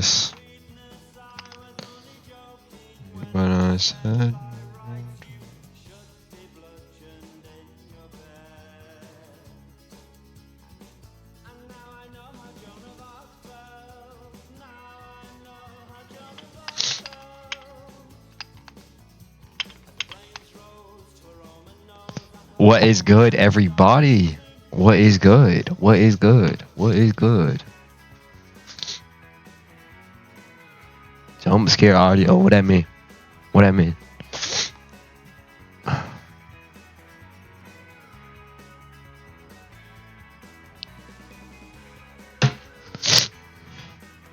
this. But I said. What is good, everybody? What is good? What is good? What is good? Jump scare audio. What that mean? What that mean?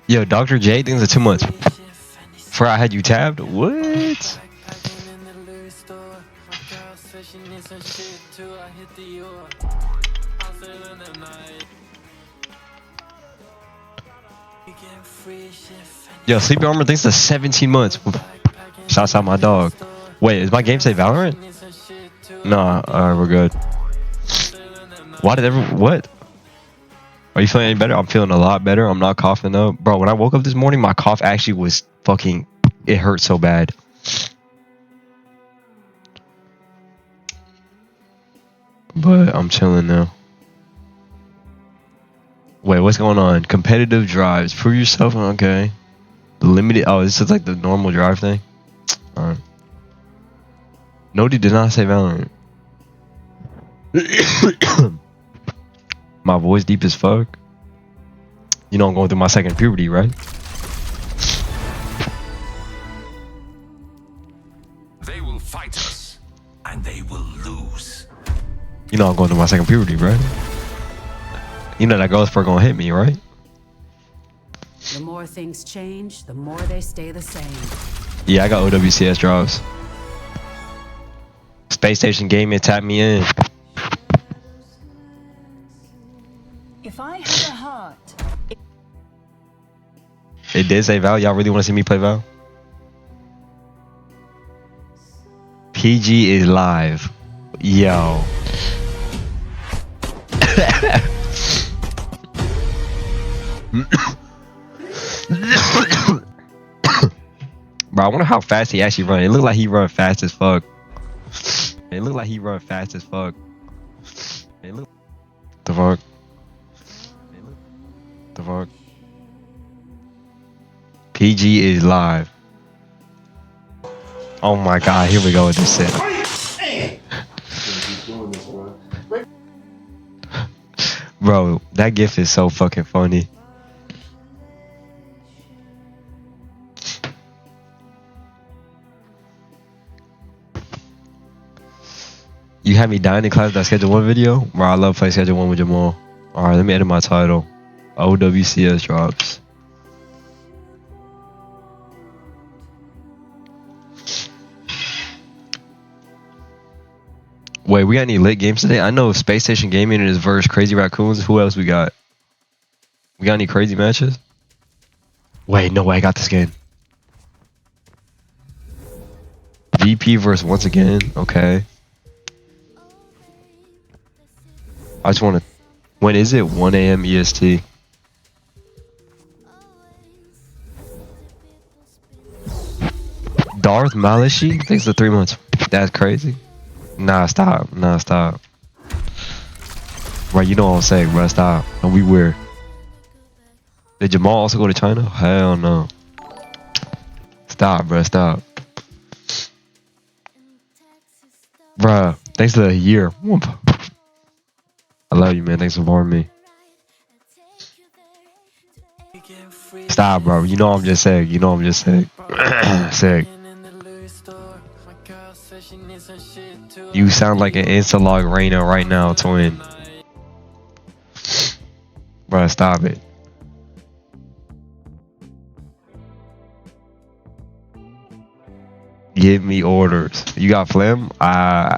Yo, Dr. J thinks it's too much. For I had you tabbed? What? Yo, Sleepy Armor thinks it's 17 months. Shouts out my dog. Wait, is my game say Valorant? Nah, alright, we're good. Why did what? Are you feeling any better? I'm feeling a lot better. I'm not coughing though. Bro, when I woke up this morning, my cough actually was fucking... It hurt so bad. But I'm chilling now. Wait, what's going on? Competitive drives. Prove yourself. Okay. The limited... Oh, this is like the normal drive thing? Alright. No, did not say Valorant. My voice deep as fuck. You know I'm going through my second puberty, right? They will fight us, and they will lose. You know I'm going through my second puberty, right? You know that girl's gonna hit me, right? The more things change, the more they stay the same. Yeah, I got OWCS drops. Space Station Gaming tapped me in. If I had a heart... It did say Val. Y'all really want to see me play Val? PG is live. Yo. Bro, I wonder how fast he actually run. It looked like he run fast as fuck. It looked like he run fast as fuck. It look the fuck. The fuck. PG is live. Oh my god, here we go with this shit. Bro, that gif is so fucking funny. You had me dying in class that Schedule 1 video? Bro, I love playing Schedule 1 with Jamal. Alright, let me edit my title. OWCS drops. Wait, we got any lit games today? I know Space Station Gaming is versus Crazy Raccoons. Who else we got? We got any crazy matches? Wait, no way, I got this game. VP versus once again. Okay. I just want to... When is it? 1 a.m. EST. Darth Malachi? Thanks for 3 months. That's crazy. Nah, stop. Nah, stop. Right, you know what I'm saying, bro. Stop. Don't be weird. Did Jamal also go to China? Hell no. Stop, bro. Stop. Bruh, thanks for the year. Whoop. I love you, man. Thanks for borrowing me. Stop, bro. You know I'm just sick. You know I'm just sick. Sick. You sound like an Insta-log Reyna right now, twin. Bruh, stop it. Give me orders. You got phlegm? I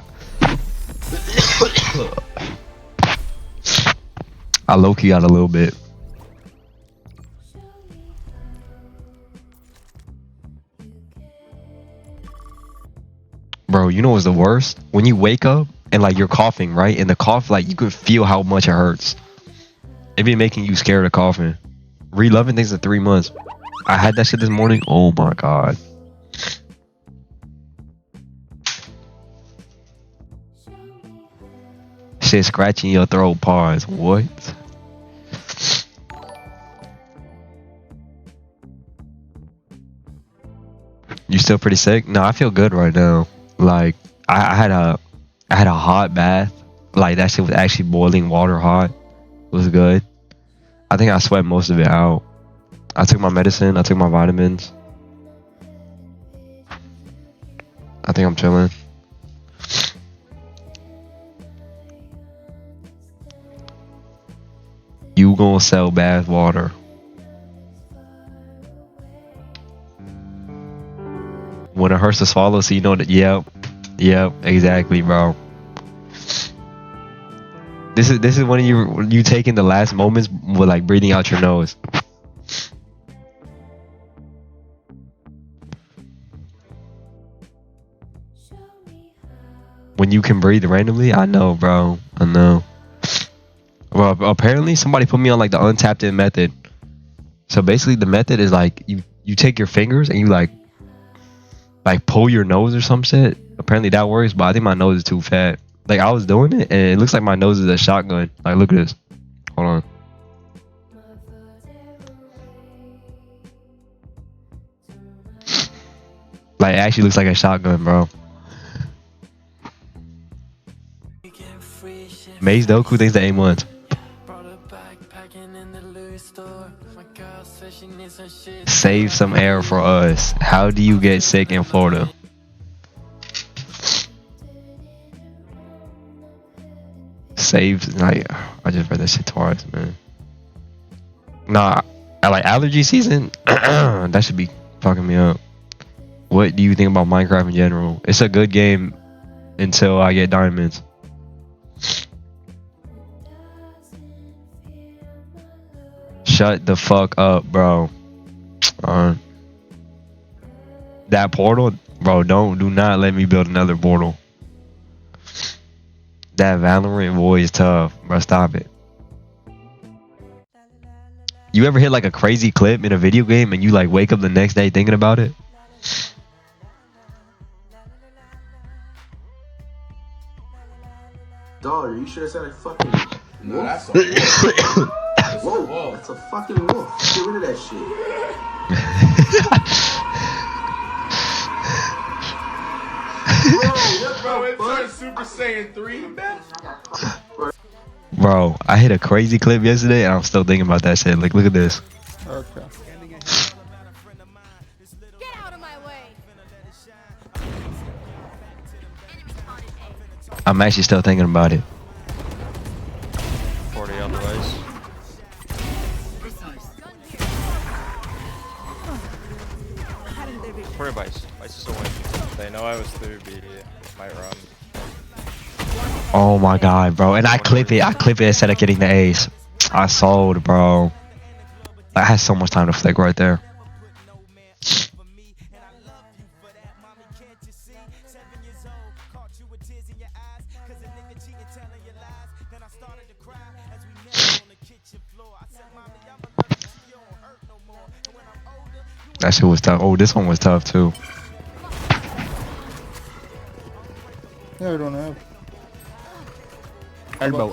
low-key got a little bit. Bro, you know what's the worst? When you wake up and like you're coughing, right? And the cough, like you could feel how much it hurts. It be making you scared of coughing. Reloving things in 3 months. I had that shit this morning. Oh my god. Shit scratching your throat. Pause. What? You still pretty sick? No, I feel good right now. Like I had a hot bath. Like that shit was actually boiling water hot. It was good. I think I sweat most of it out. I took my medicine. I took my vitamins. I think I'm chilling. You gonna sell bath water? When it hurts to swallow, so you know that. Yep, exactly, bro. This is when you taking the last moments with like breathing out your nose. When you can breathe randomly, I know, bro. I know. Well, apparently somebody put me on like the untapped in method. So basically, the method is like you take your fingers and you like pull your nose or some shit. Apparently that works, but I think my nose is too fat. Like I was doing it and it looks like my nose is a shotgun. Like look at this. Hold on. Like it actually looks like a shotgun, bro. Maze Doku thinks the A1s. Save some air for us. How do you get sick in Florida? Save, like, I just read that shit twice, man. Nah, like allergy season, that should be fucking me up. What do you think about Minecraft in general? It's a good game until I get diamonds. Shut the fuck up, bro. That portal, bro, do not let me build another portal. That Valorant boy is tough, bro. Stop it. You ever hit like a crazy clip in a video game and you like wake up the next day thinking about it? Dog, are you sure it's not a fucking wolf? No, that's a wolf. Whoa, that's a fucking wolf. Get rid of that shit. Bro, it turned Super Saiyan 3, man. Bro, I hit a crazy clip yesterday and I'm still thinking about that shit. Like, look at this. Okay. Get out of my way. I'm actually still thinking about it. 40 on the ways. Where Vice? Vice is away. They know I was through B. Might run. Oh my god, bro. And I clip it instead of getting the ace. I sold, bro. I had so much time to flick right there. That shit was tough. Oh, this one was tough too. Yeah, I don't have. Elbow.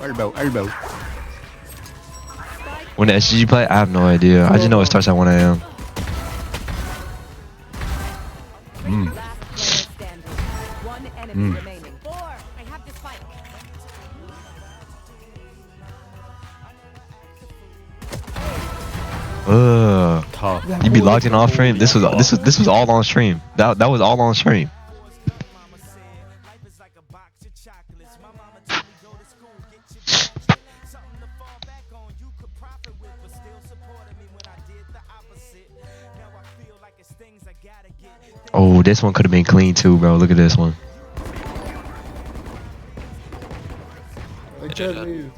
When the SGG play, I have no idea. I just know it starts at 1 a.m. One enemy remaining. 4. I have this fight. Ugh. You be logged in off stream. This was all on stream. That was all on stream. Oh, this one could have been clean too, bro. Look at this one. I can't leave.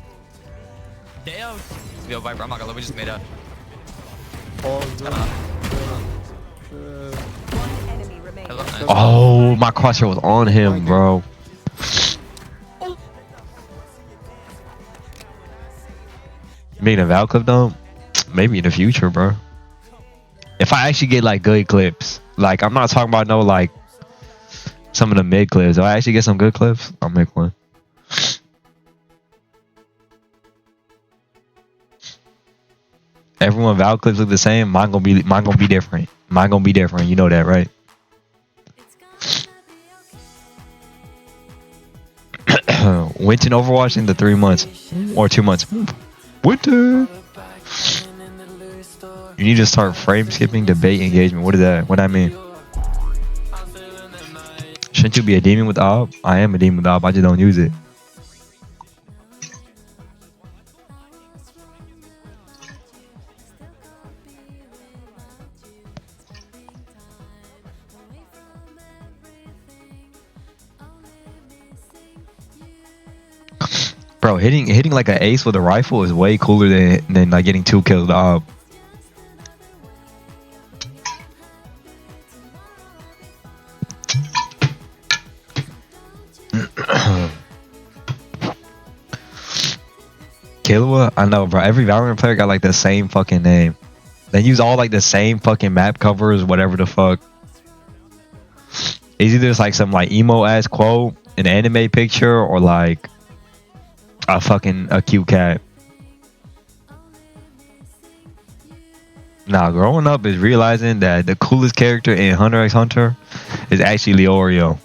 Damn. Yo, Viper, I'm not gonna let me just made up. Pause. One enemy remaining. Hello, nice. Oh, my crosshair was on him, bro. Making a Val clip though? Maybe in the future, bro. If I actually get like good clips, like I'm not talking about no like some of the mid clips. If I actually get some good clips, I'll make one. Everyone Val clips look the same. Mine gonna be different. Mine gonna be different. You know that, right? Went in Overwatch in the 3 months or 2 months. Winter. You need to start frame skipping debate engagement. What is that? What I mean? Shouldn't you be a demon with op? I am a demon with op. I just don't use it. Bro, hitting like an ace with a rifle is way cooler than like getting 2 kills with op. Killua? I know, bro. Every Valorant player got like the same fucking name. They use all like the same fucking map covers, whatever the fuck. It's either just like some like emo ass quote, an anime picture, or like a cute cat. Nah, growing up is realizing that the coolest character in Hunter x Hunter is actually Leorio.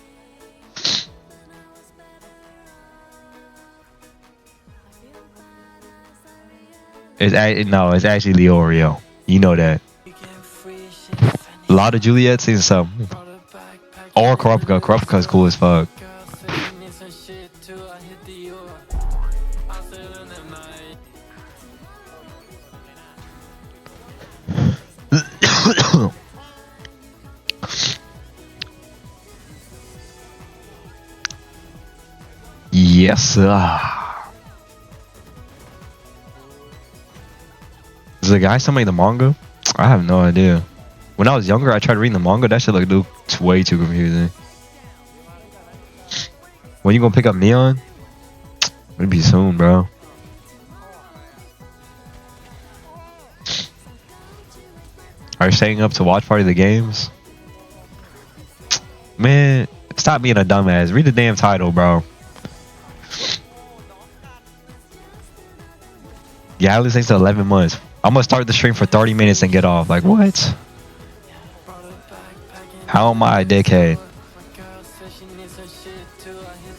It's actually Leorio. You know that. A lot of Juliets and some. Or Kurapika. Kurapika's cool as fuck. Yes, sir. Is the guy still make the manga? I have no idea. When I was younger, I tried reading the manga. That shit looked way too confusing. When you gonna pick up Neon? It'll be soon, bro. Are you staying up to watch party the games? Man, stop being a dumbass. Read the damn title, bro. Yeah, at least takes 11 months. I'm gonna start the stream for 30 minutes and get off. Like, what? How am I a dickhead?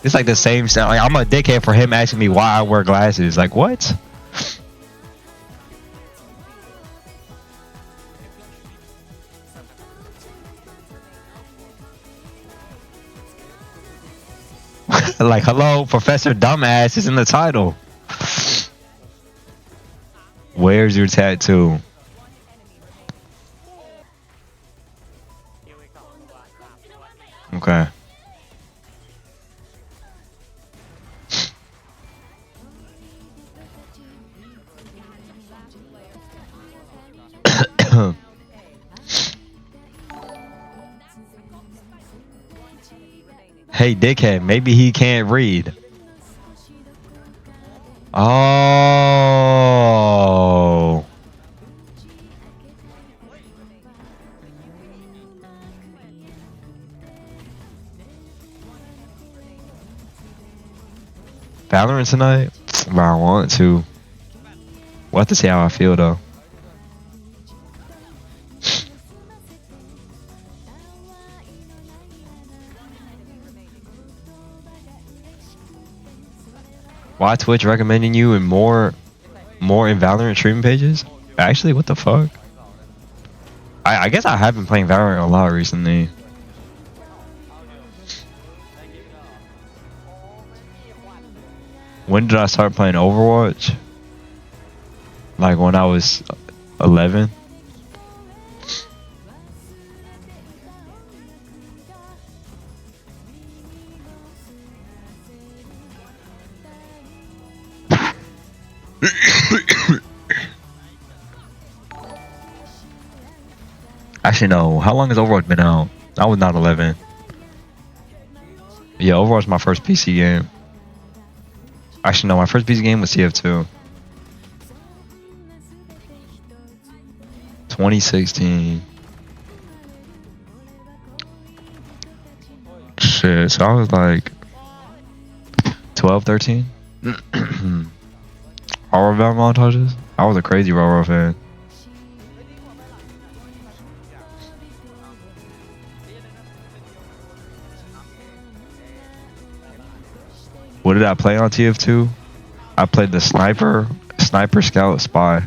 It's like the same stuff. Like, I'm a dickhead for him asking me why I wear glasses. Like, what? Like, hello, Professor Dumbass is in the title. Where's your tattoo? Okay. Hey, dickhead, maybe he can't read. Oh. Valorant tonight? But I want to. We'll have to see how I feel though. Why Twitch recommending you and more in Valorant streaming pages? Actually, what the fuck? I guess I have been playing Valorant a lot recently. When did I start playing Overwatch? Like when I was 11. Actually, no. How long has Overwatch been out? I was not 11. Yeah, Overwatch was my first PC game. Actually, no. My first PC game was TF2. 2016. Shit, so I was like 12, 13. Horror Val montages? I was a crazy Roro fan. What did I play on TF2? I played the Sniper, Scout, Spy.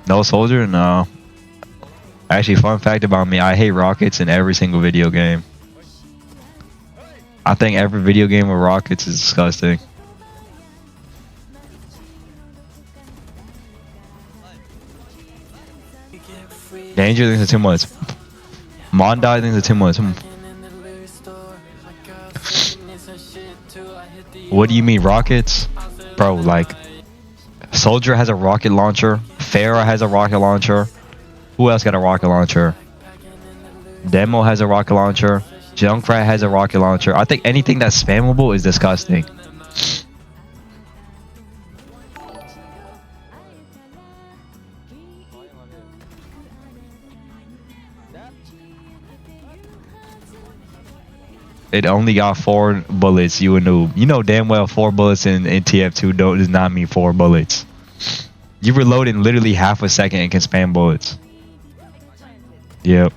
No Soldier? No. Actually, fun fact about me, I hate rockets in every single video game. I think every video game with rockets is disgusting. Danger thinks it's too much. Mondai thinks it's too much. What do you mean rockets? Bro, like Soldier has a rocket launcher. Farah has a rocket launcher. Who else got a rocket launcher? Demo has a rocket launcher. Junkrat has a rocket launcher. I think anything that's spammable is disgusting. It only got 4 bullets, you a noob. You know damn well 4 bullets in TF2 does not mean 4 bullets. You reload in literally half a second and can spam bullets. Yep.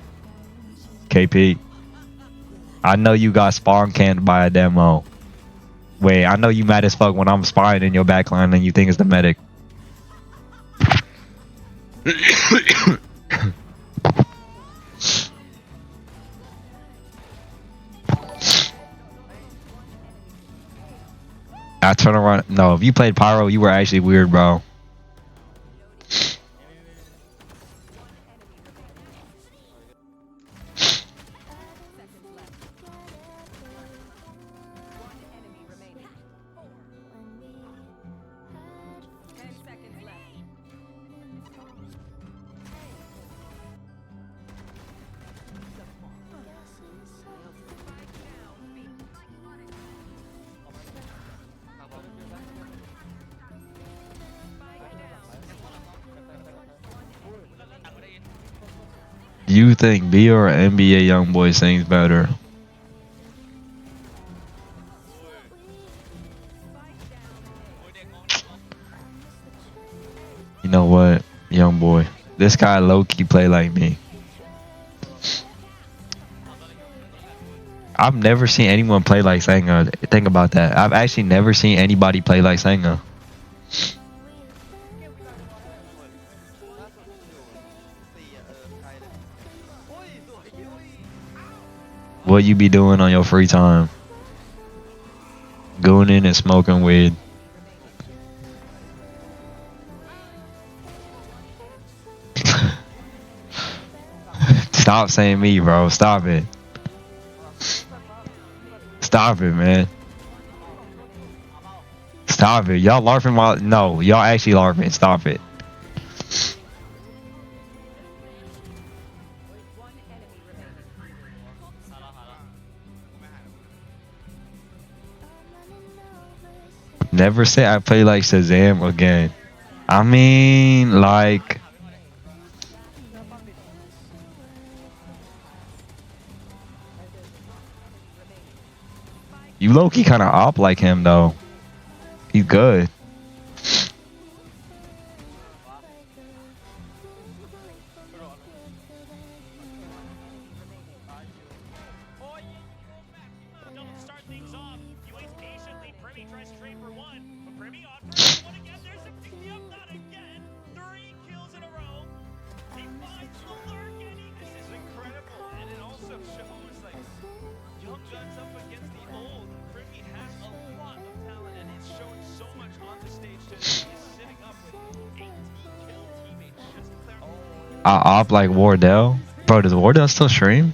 KP. I know you got spawn canned by a demo. Wait, I know you mad as fuck when I'm spying in your backline and you think it's the medic. I turn around. No, if you played Pyro, you were actually weird, bro. You think B or NBA YoungBoy sings better? You know what, YoungBoy? This guy low-key play like me. I've never seen anyone play like Senga. Think about that. I've actually never seen anybody play like Senga. What you be doing on your free time? Gooning and smoking weed. Stop saying me, bro. Stop it. Stop it, man. Stop it. Y'all LARPing while... No, y'all actually LARPing. Stop it. Never say I play like Shazam again. I mean, like... You low-key kind of op like him, though. He's good. I op like Wardell. Bro, does Wardell still stream?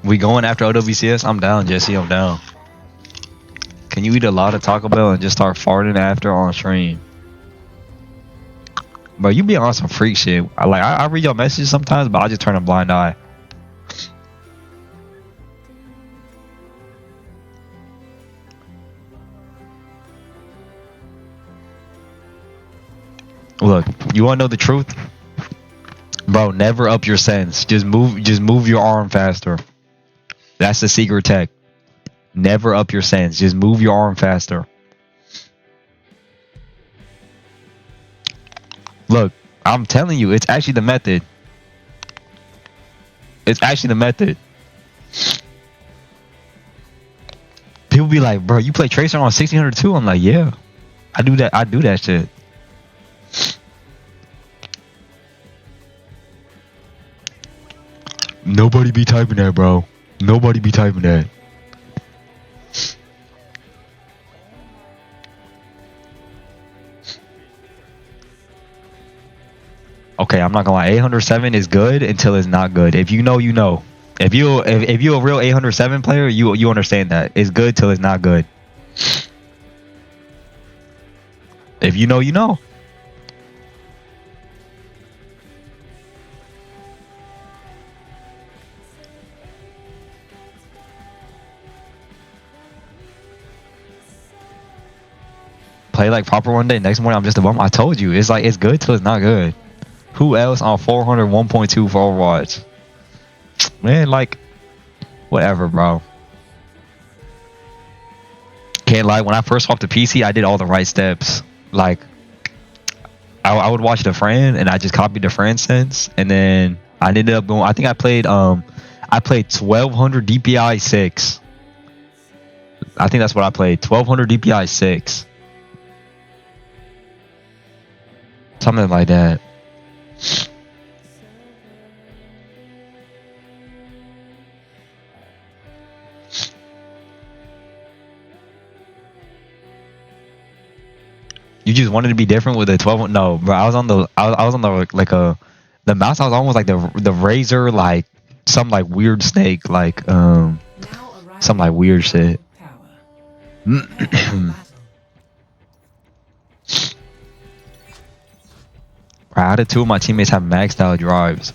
We going after OWCS? I'm down, Jesse. I'm down. can you eat a lot of Taco Bell and just start farting after on stream? Bro, you be on some freak shit. I read your messages sometimes, but I just turn a blind eye. Look, you wanna know the truth? Bro, never up your sense. Just move your arm faster. That's the secret tech. Never up your sense. Just move your arm faster. Look, I'm telling you, it's actually the method. It's actually the method. People be like, bro, you play Tracer on 1602? I'm like, yeah. I do that shit. Nobody be typing that, bro. Nobody be typing that. Okay, I'm not gonna lie. 807 is good until it's not good. If you know, you know. If you a real 807 player, you understand that it's good till it's not good. If you know, you know. Play like proper one day. Next morning, I'm just a bum. I told you, it's like it's good till it's not good. Who else on 400 1.2 for Overwatch? Man, like, whatever, bro. Can't lie. When I first swapped to PC, I did all the right steps. Like, I would watch the friend, and I just copied the friend sense, and then I ended up going. I think I played 1200 DPI 6. I think that's what I played. 1200 DPI 6. Something like that. You just wanted to be different with the 12. No, bro. I was on the like the mouse. I was almost like the razor, like some like weird snake, like some like weird shit. How did two of my teammates have maxed out drives?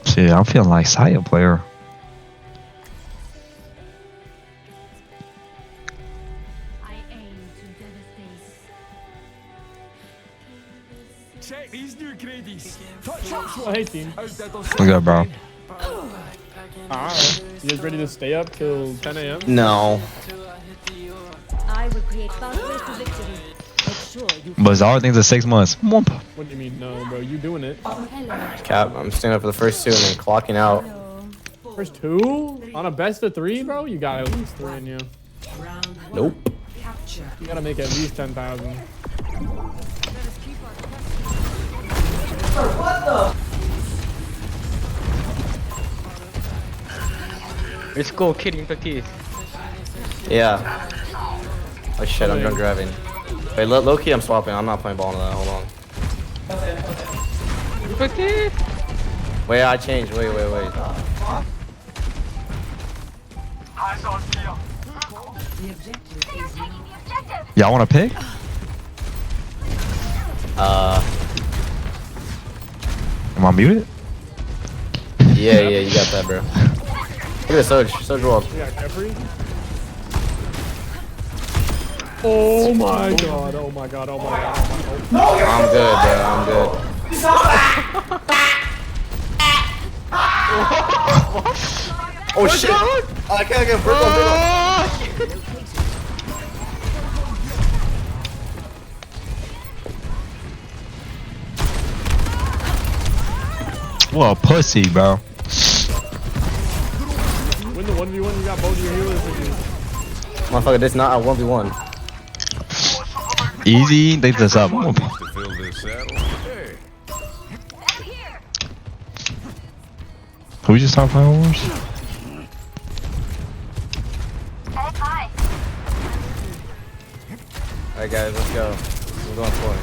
Shit, I'm feeling like Saya player. Check these new gradies. Look up, bro. Alright. You guys ready to stay up till 10 a.m.? No. I will create pathways to victory. Make sure you Bizarre things in 6 months. What do you mean no, bro? You doing it? Cap, I'm staying up for the first two and then clocking out. First two? On a best of 3, bro? You got at least 3 in you. Nope. You gotta make at least 10,000. What the? Let's go, kidding practice. Yeah. Oh shit, I'm drunk driving. Wait, low key, I'm swapping. I'm not playing ball into that. Hold on. Practice. Wait, I changed. Wait. Y'all want to pick? Am I muted? Yeah, you got that, bro. Look at Soj rolled. Yeah, Jeffrey. Oh my god. I'm good, bro. I'm good. Oh shit! I can't get first one. What a pussy, bro. Win the 1v1, you got both of your healers with you. Motherfucker, this not a 1v1. Easy, they this up. To fill this saddle. Hey. Who just talking Power Wars? Alright guys, let's go. I'm going for it.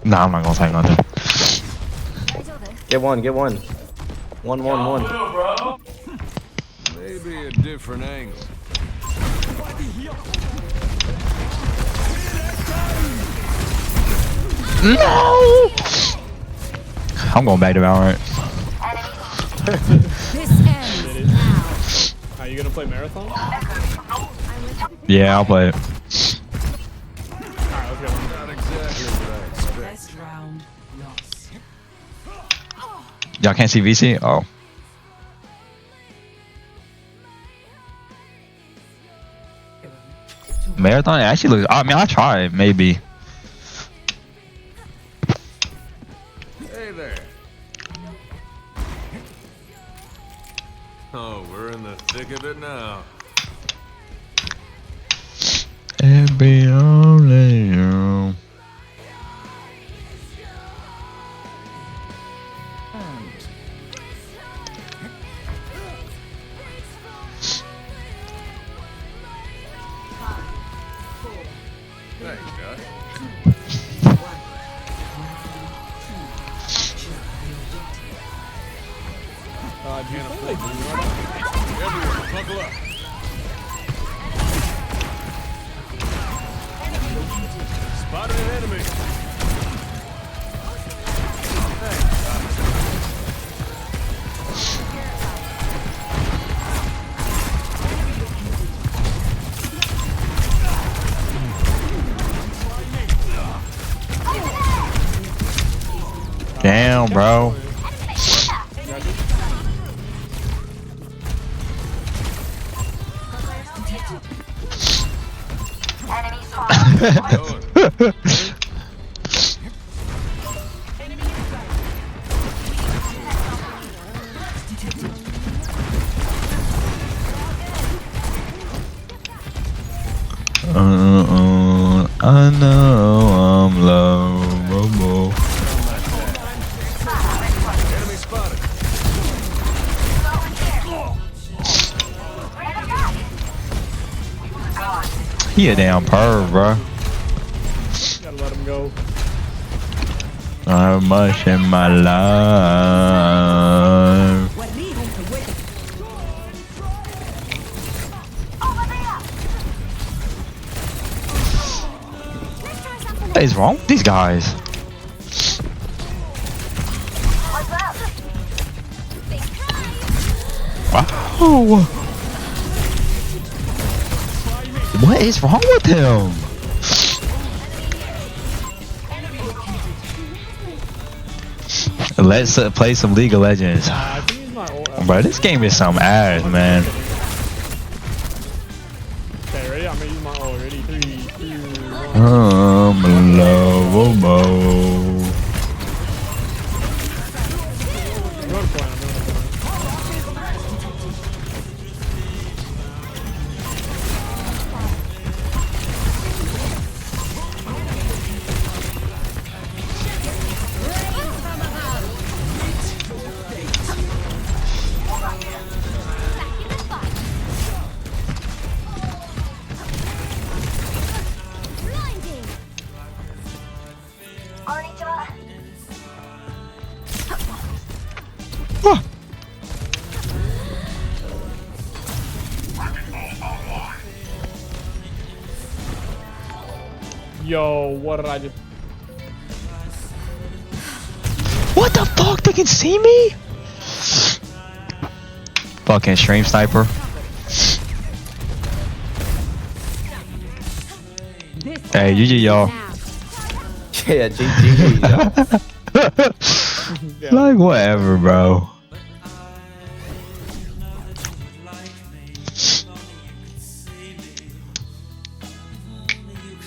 Nah, I'm not gonna say nothing. Get one, get one. One. Maybe a different angle. No! I'm going back to Valorant. This ends now. Are you gonna play Marathon? Yeah, I'll play it. Alright, let's go. Not exactly what I expected. Best round lost. Y'all can't see VC? Oh. Marathon actually looks. I mean, I tried maybe. Hey there. Oh, we're in the thick of it now. It be only you. Thanks, Josh. Do you play like blue right Everyone, buckle up. Spotted an enemy. Damn, bro. I know I'm lovable. Enemy spotted. He a damn perv, bro. Gotta let him go. I have much in my life. What is wrong with these guys? Wow. What is wrong with him? Let's play some League of Legends. I think he's my old. Bro, this game is some ass, man. Okay, ready? I'm gonna use my ult. Ready? 3, 2, 1. I'm lovable. I'm going to play. Yo, what did I just... What the fuck? They can see me? Fucking stream sniper. Hey, GG, y'all. Yeah, GG. Like, whatever, bro.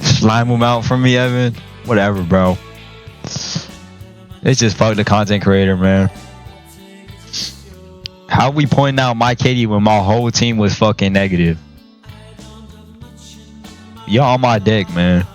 Slime them out from me, Evan. Whatever, bro. It's just fuck the content creator, man. How we pointing out my KD when my whole team was fucking negative? y'all on my dick, man.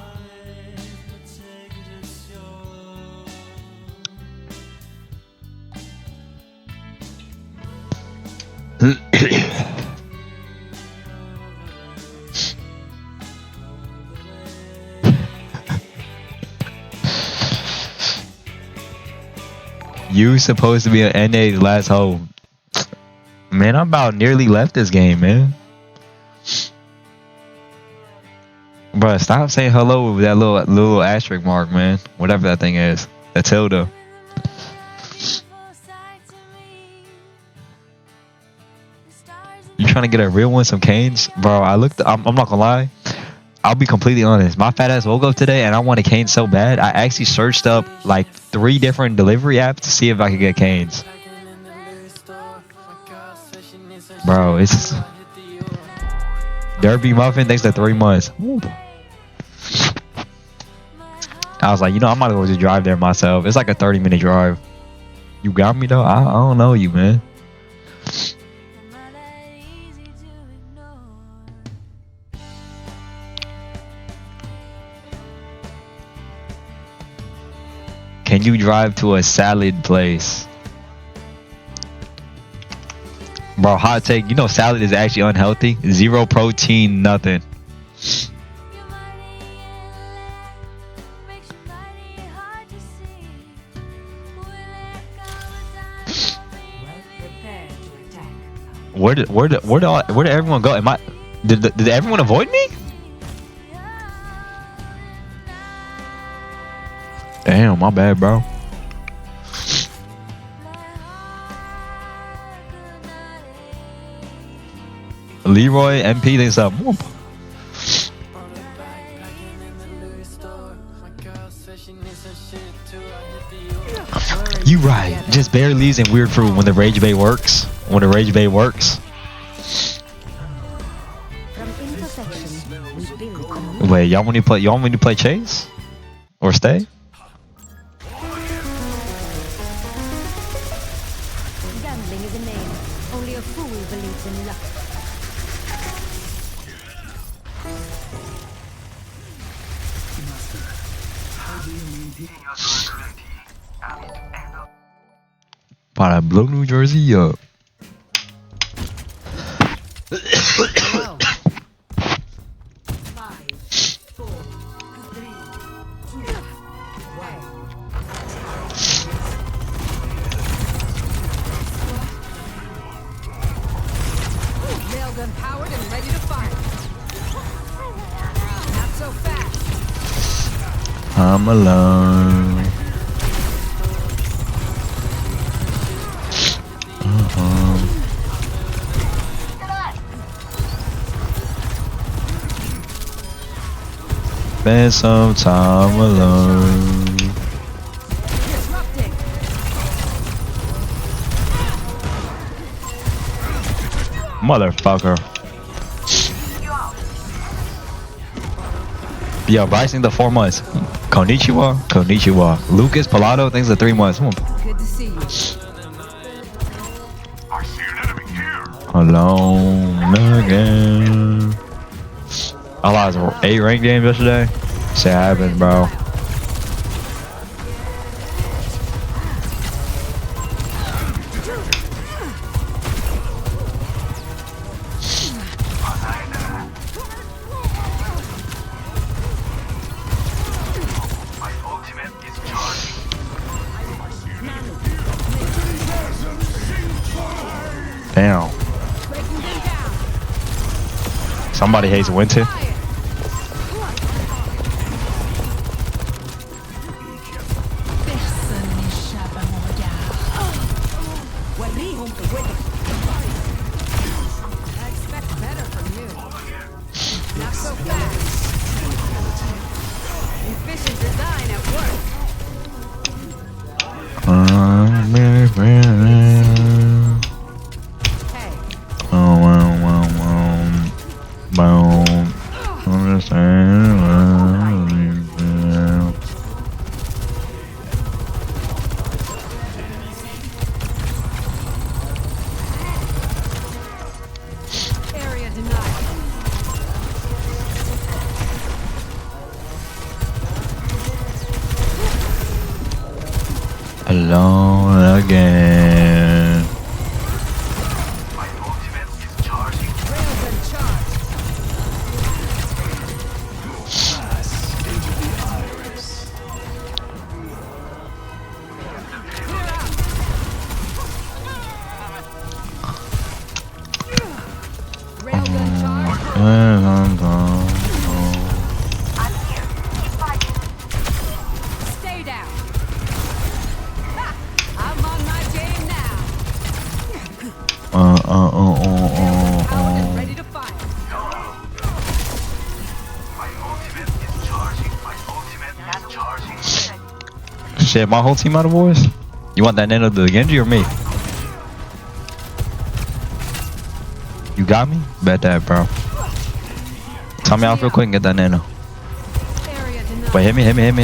You supposed to be an NA's last hole. Man, I'm about nearly left this game, man. Bruh, stop saying hello with that little asterisk mark, man. Whatever that thing is. The tilde. You trying to get a real one, some canes? Bro, I'm not gonna lie. I'll be completely honest. My fat ass woke up today and I want a cane so bad. I actually searched up like 3 different delivery apps to see if I could get canes. Bro, it's Derby Muffin, thanks to 3 months. I was like, you know, I might as well just drive there myself. It's like a 30-minute drive. You got me though? I don't know you, man. Can you drive to a salad place? Bro, hot take. You know salad is actually unhealthy. 0 protein, nothing. Where did everyone go? Did everyone avoid me? Damn, my bad, bro. Leroy MP thinks up. You right. Just barely leaves in weird fruit when the rage bait works. When the rage bait works. Wait, y'all want me to play chase? Or stay? Gambling is a name. Only a fool believes in luck. Para blow New Jersey up. Powered and ready to fire. Not so fast. I'm alone. Spend some time alone. Motherfucker. Yo, Bryson, the 4 months. Konnichiwa, konnichiwa. Lucas Pilato, thanks for 3 months. Good to see you. I see an enemy here. Alone again. I lost 8 ranked games yesterday. Shit happens, bro. Damn. Somebody hates winter. Alone again. Stay down. I'm on my game now. Ready to fire. Shit, my whole team out of boys? You want that nano the Genji or me? You got me? Bet that, bro. Tell me off real quick and get that nano. Wait, hit me. This ends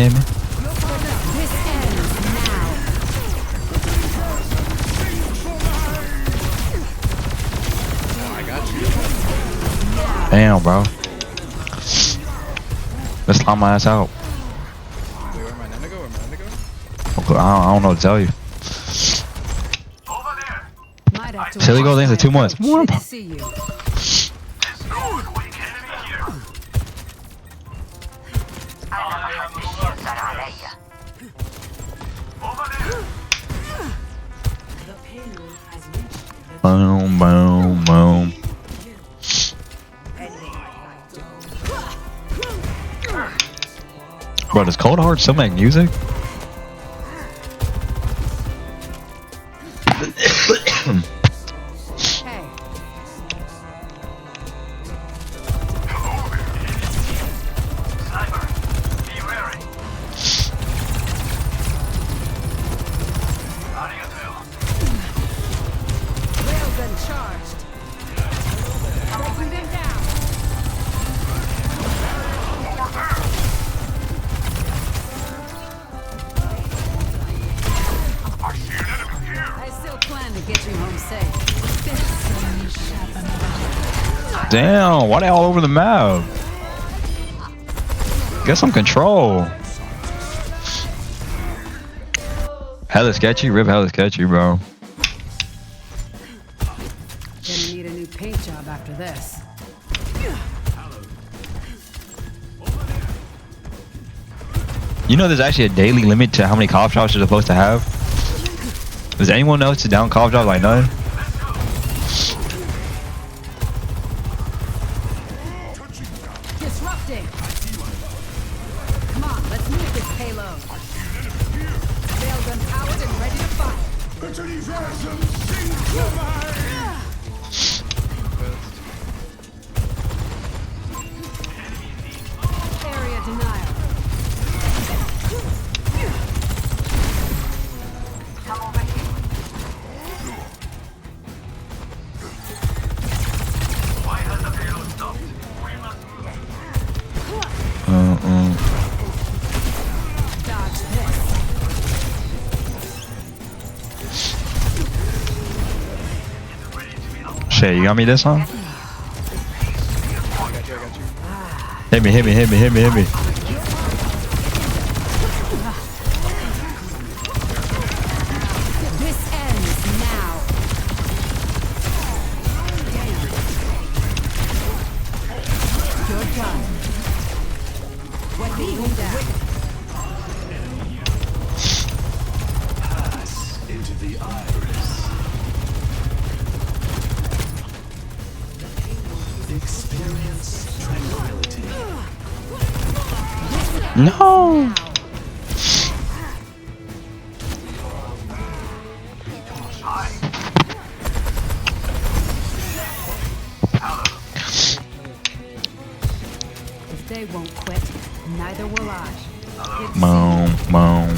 now. Damn, bro. Let's slime my ass out. Wait, where my nana go? Okay, I don't know what to tell you. Might have to Silly goes into 2 months. Good to see you. Boom, boom, boom. Bro, does Cold Hard still make music? Hey. Railgun charged. Breaking them down. I still plan to get you home safe. Damn, why they all over the map? Get some control. Hella sketchy, rip hella sketchy, bro. Gonna need a new paint job after this. You know there's actually a daily limit to how many cough drops you're supposed to have? Does anyone know to down cough drops like none? Disrupting. Come on, let's move this payload. Railgun powered and ready to fire. Area denial. Dodge this. Shit, you got me this one? I got you. Hit me. This ends now. You're done. What do you down? Into the iris. Experience tranquility. No. If they won't quit, neither will I. Good to see Boom, boom.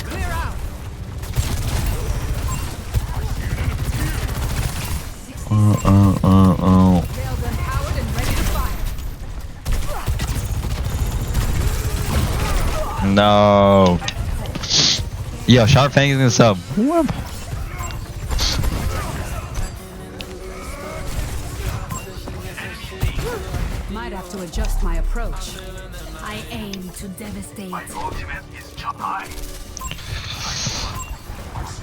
Clear out. Railgun powered and ready to fire. No. Yo, Sharp Fang is gonna sub. to adjust my approach. I aim to devastate.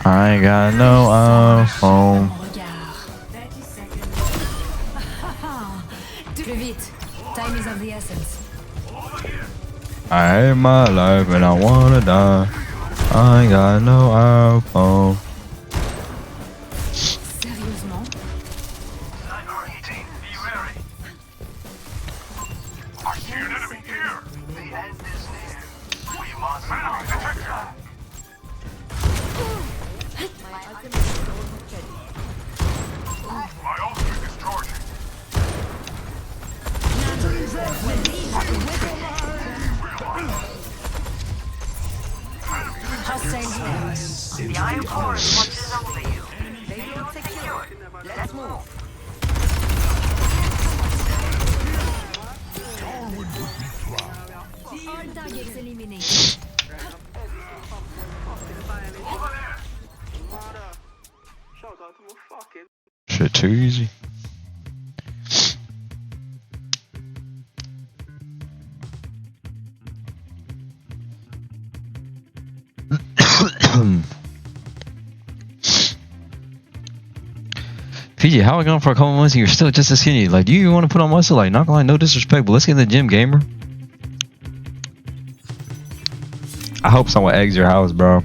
I ain't got no phone. Plus vite. Time is of the essence. I hate my life and I wanna die. I ain't got no iPhone. Sérieusement? The Iron Core watches over you. They feel secure. Let's move. All targets eliminated. Shit too easy. PG, how are we going for a couple months and you're still just as skinny? Like, do you even want to put on muscle? Like, not gonna lie, no disrespect, but let's get in the gym, gamer. I hope someone eggs your house, bro.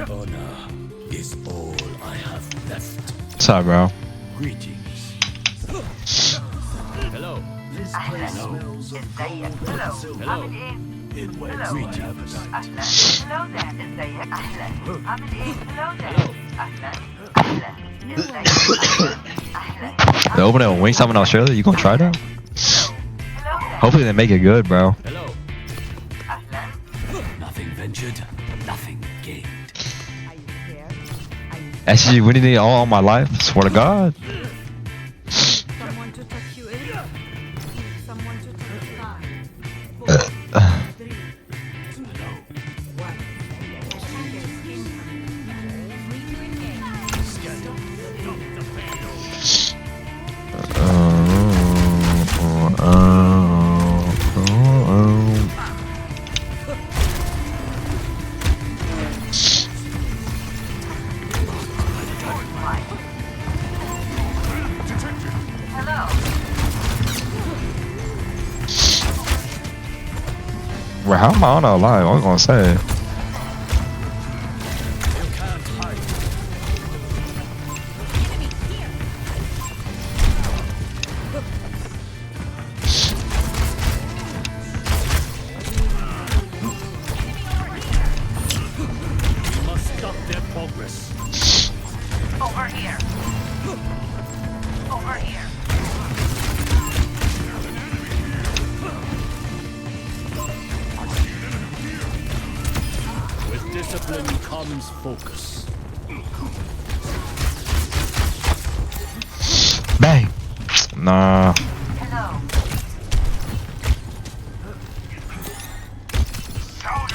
Honor is all I have left. What's up, bro? Greetings. Hello. They open it on Wingstop in Australia. You gonna try that? Hopefully they make it good, bro. Hello. Nothing ventured, nothing gained. Actually, we need it all my life. Swear to God. Someone to tuck you in. Someone to tuck you in. 4, 3, 2, 1. Bro, how am I on a live? I was gonna say. We must stop their progress. Over here. Over here. With discipline comes focus. Bang. Nah. Hello.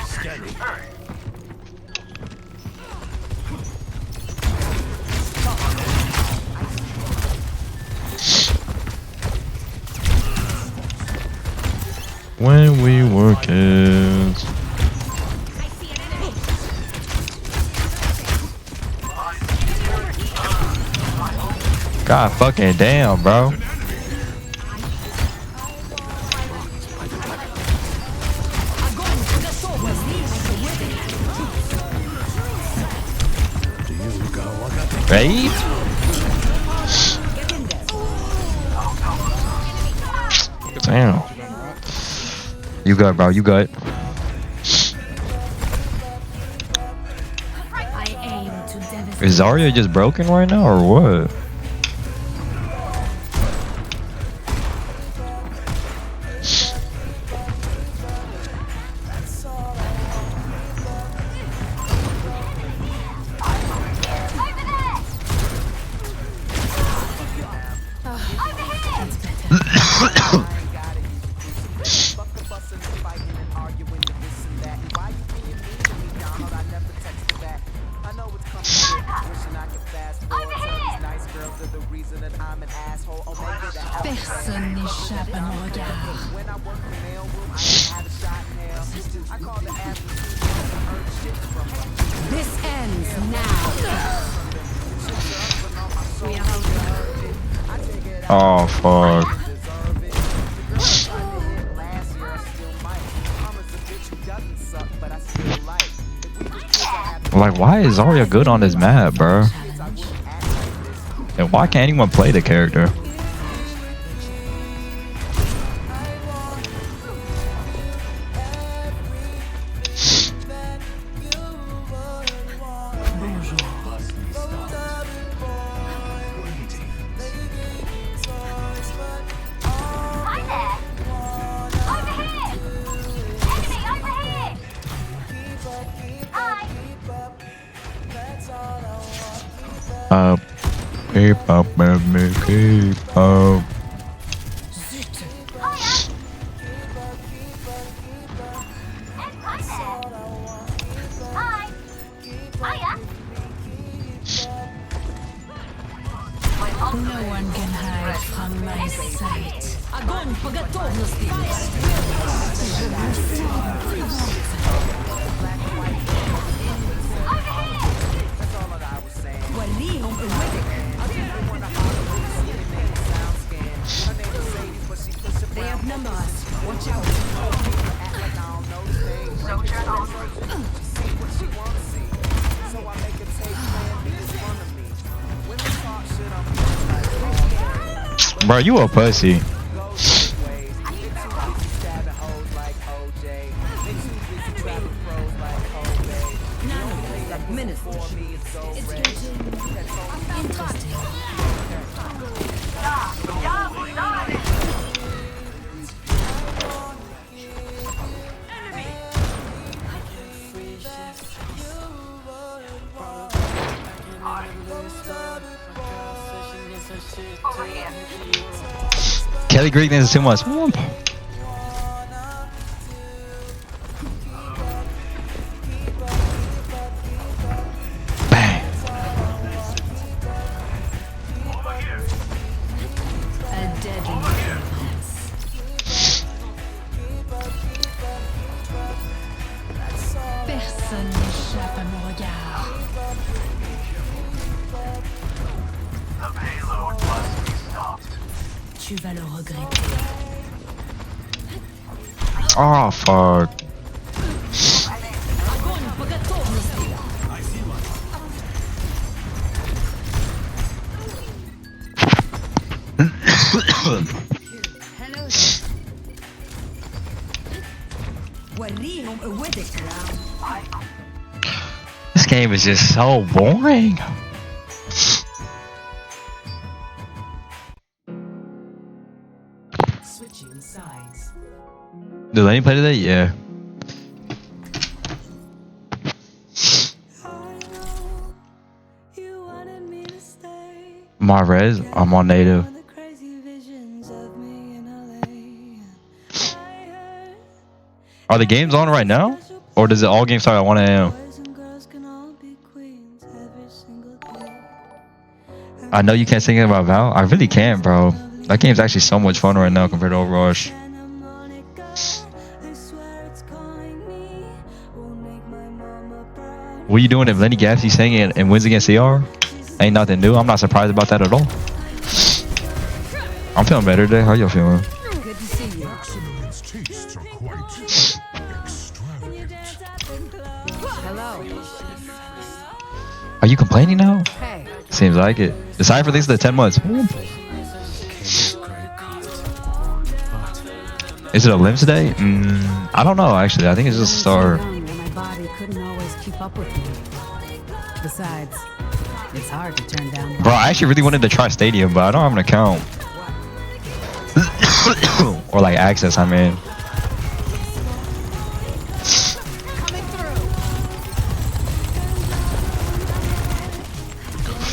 Scanning. When we were kids. God fucking damn, bro. Right? Damn. You good, bro. You good. I aim to devastate. Is Zarya just broken right now or what? This ends now. Oh fuck. Like, why is Zarya good on this map, bro? And why can't anyone play the character? Keep up, baby, keep up. No one can hide from my sight. Огонь по готовности. They outnumber us. Watch out. Bro, you a pussy. Kelly Greek is too much. Whoop. Bang. A deadly Personne n'échappe à mon regard. Tu vas le regretter. Oh fuck. This game is just so boring. Switching sides. Did Lenny play today? Yeah. Marvez, I'm on native. Are the games on right now? Or does it all game start at 1 AM? I know you can't think about Val. I really can't, bro. That game's actually so much fun right now compared to Overwatch. What are you doing if Lenny Gaffsey sang it and wins against CR? Ain't nothing new. I'm not surprised about that at all. I'm feeling better today. How y'all feeling? Good to see you. Hello. Are you complaining now? Hey. Seems like it. The Cypher thinks the 10 months. Is it a limbs day? I don't know actually. I think it's just a star. My body couldn't always keep up with me. Besides, it's hard to turn down. Bro, I actually really wanted to try Stadium, but I don't have an account. Or like access, I mean. Coming through.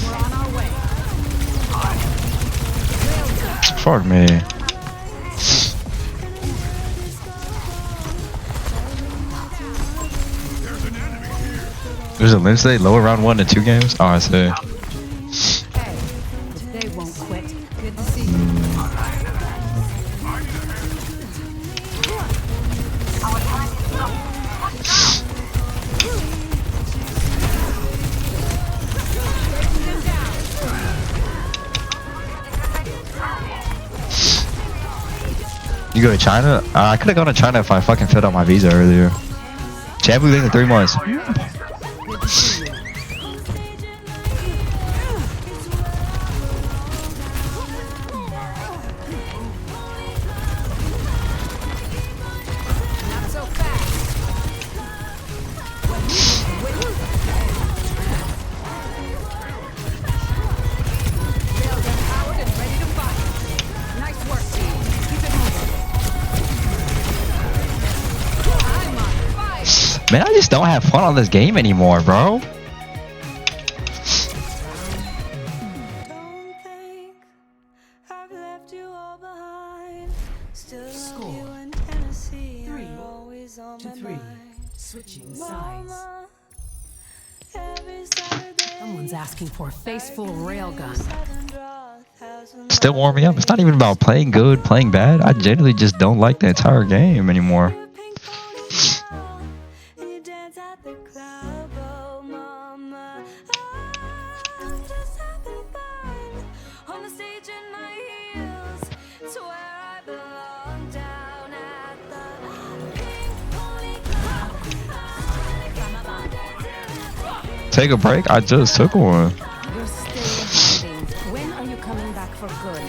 We're on our way. Fuck me. There's a limbs day, lower round 1 to 2 games? Oh, I see. Hey, if they won't quit. Good to see you. You go to China? I could have gone to China if I fucking filled out my visa earlier. Chad leaving in 3 months. Man, I just don't have fun on this game anymore, bro. Score 3-3. Switching sides. Someone's asking for a face-full railgun. Still warming up. It's not even about playing good, playing bad. I genuinely just don't like the entire game anymore. Take a break? I just took one. You're still hiding. When are you coming back for good?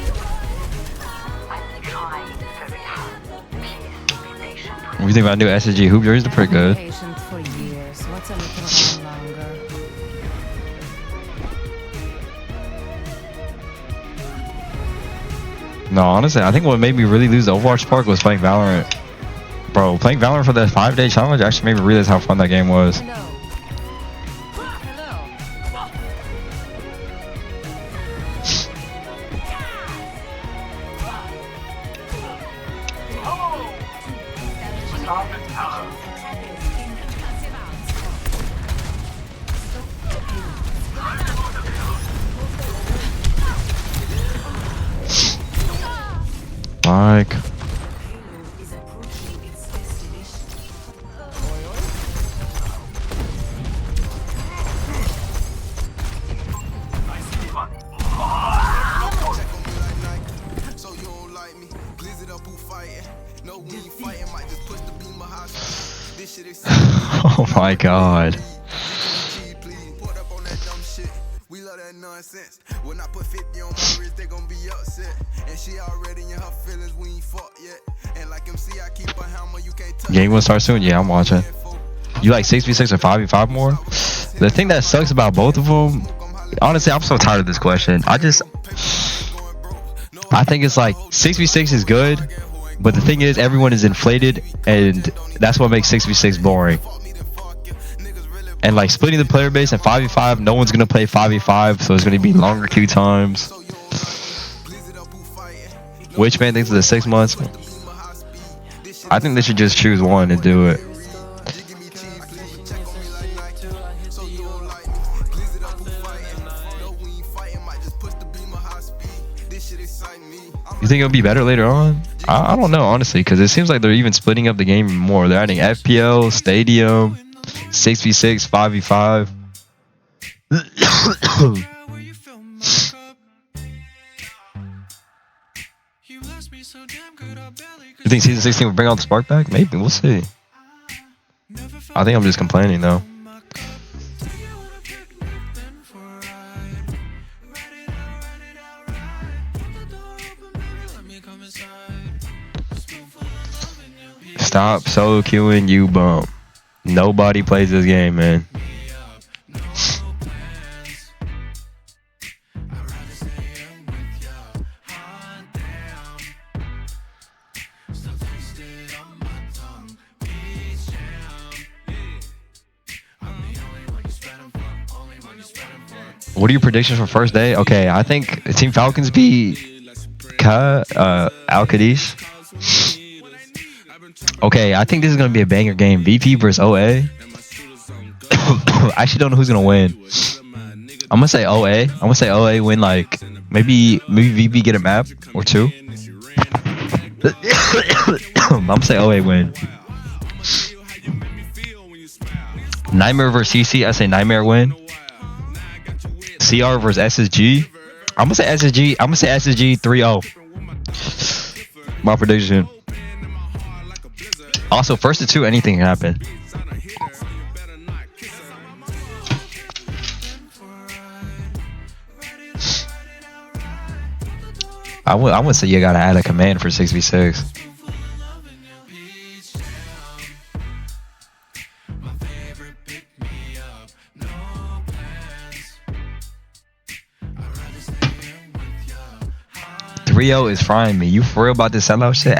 I'm trying very hard. Please be patient. What do you think about new SSG hoop jerseys? They're pretty good. Patient for years. What's a little longer? No, honestly, I think what made me really lose the Overwatch Park was playing Valorant. Bro, playing Valorant for that 5-day challenge actually made me realize how fun that game was. Hello. Like, oh my god. We love that nonsense. When I put 50 on my wrist, they gon' be upset. And she already in her feelings, we ain't fought yet. And like MC, I keep a hammer, you can't touch. Game will start soon? Yeah, I'm watching. You like 6v6 or 5v5 more? The thing that sucks about both of them, honestly, I'm so tired of this question. I think it's like 6v6 is good, but the thing is everyone is inflated, and that's what makes 6v6 boring. And like splitting the player base at 5v5, no one's gonna play 5v5, so it's gonna be longer queue times. Which man thinks of the 6 months? I think they should just choose one and do it. You think it'll be better later on? I don't know, honestly, because it seems like they're even splitting up the game more. They're adding FPL, Stadium, 6v6, 5v5. You think season 16 will bring out the spark back? Maybe, we'll see. I think I'm just complaining though. Stop solo queuing, you bump. Nobody plays this game, man. What are your predictions for first day? Okay, I think Team Falcons beat Al Qadis. Okay, I think this is gonna be a banger game. VP versus OA. I actually don't know who's gonna win. I'm gonna say OA. I'm gonna say OA win, like maybe VP get a map or two. I'm gonna say OA win. Nightmare versus CC. I say Nightmare win. CR versus SSG. I'm gonna say SSG. I'm gonna say SSG 3-0. My prediction. Also, first to two, anything can happen. I would say you gotta add a command for 6v6. Rio is frying me. You for real about this sellout shit?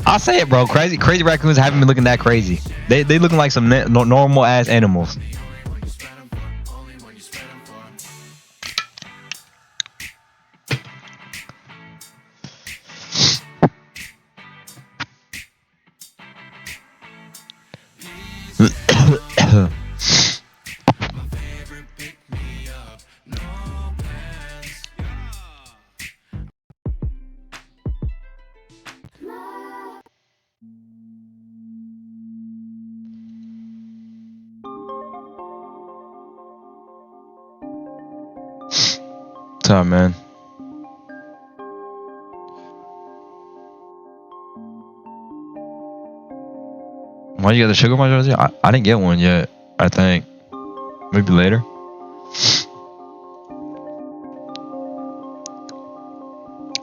I'll say it, bro. Crazy raccoons haven't been looking that crazy. They looking like some normal ass animals. What's up, man? Why you got the sugar my jersey? I didn't get one yet. I think maybe later.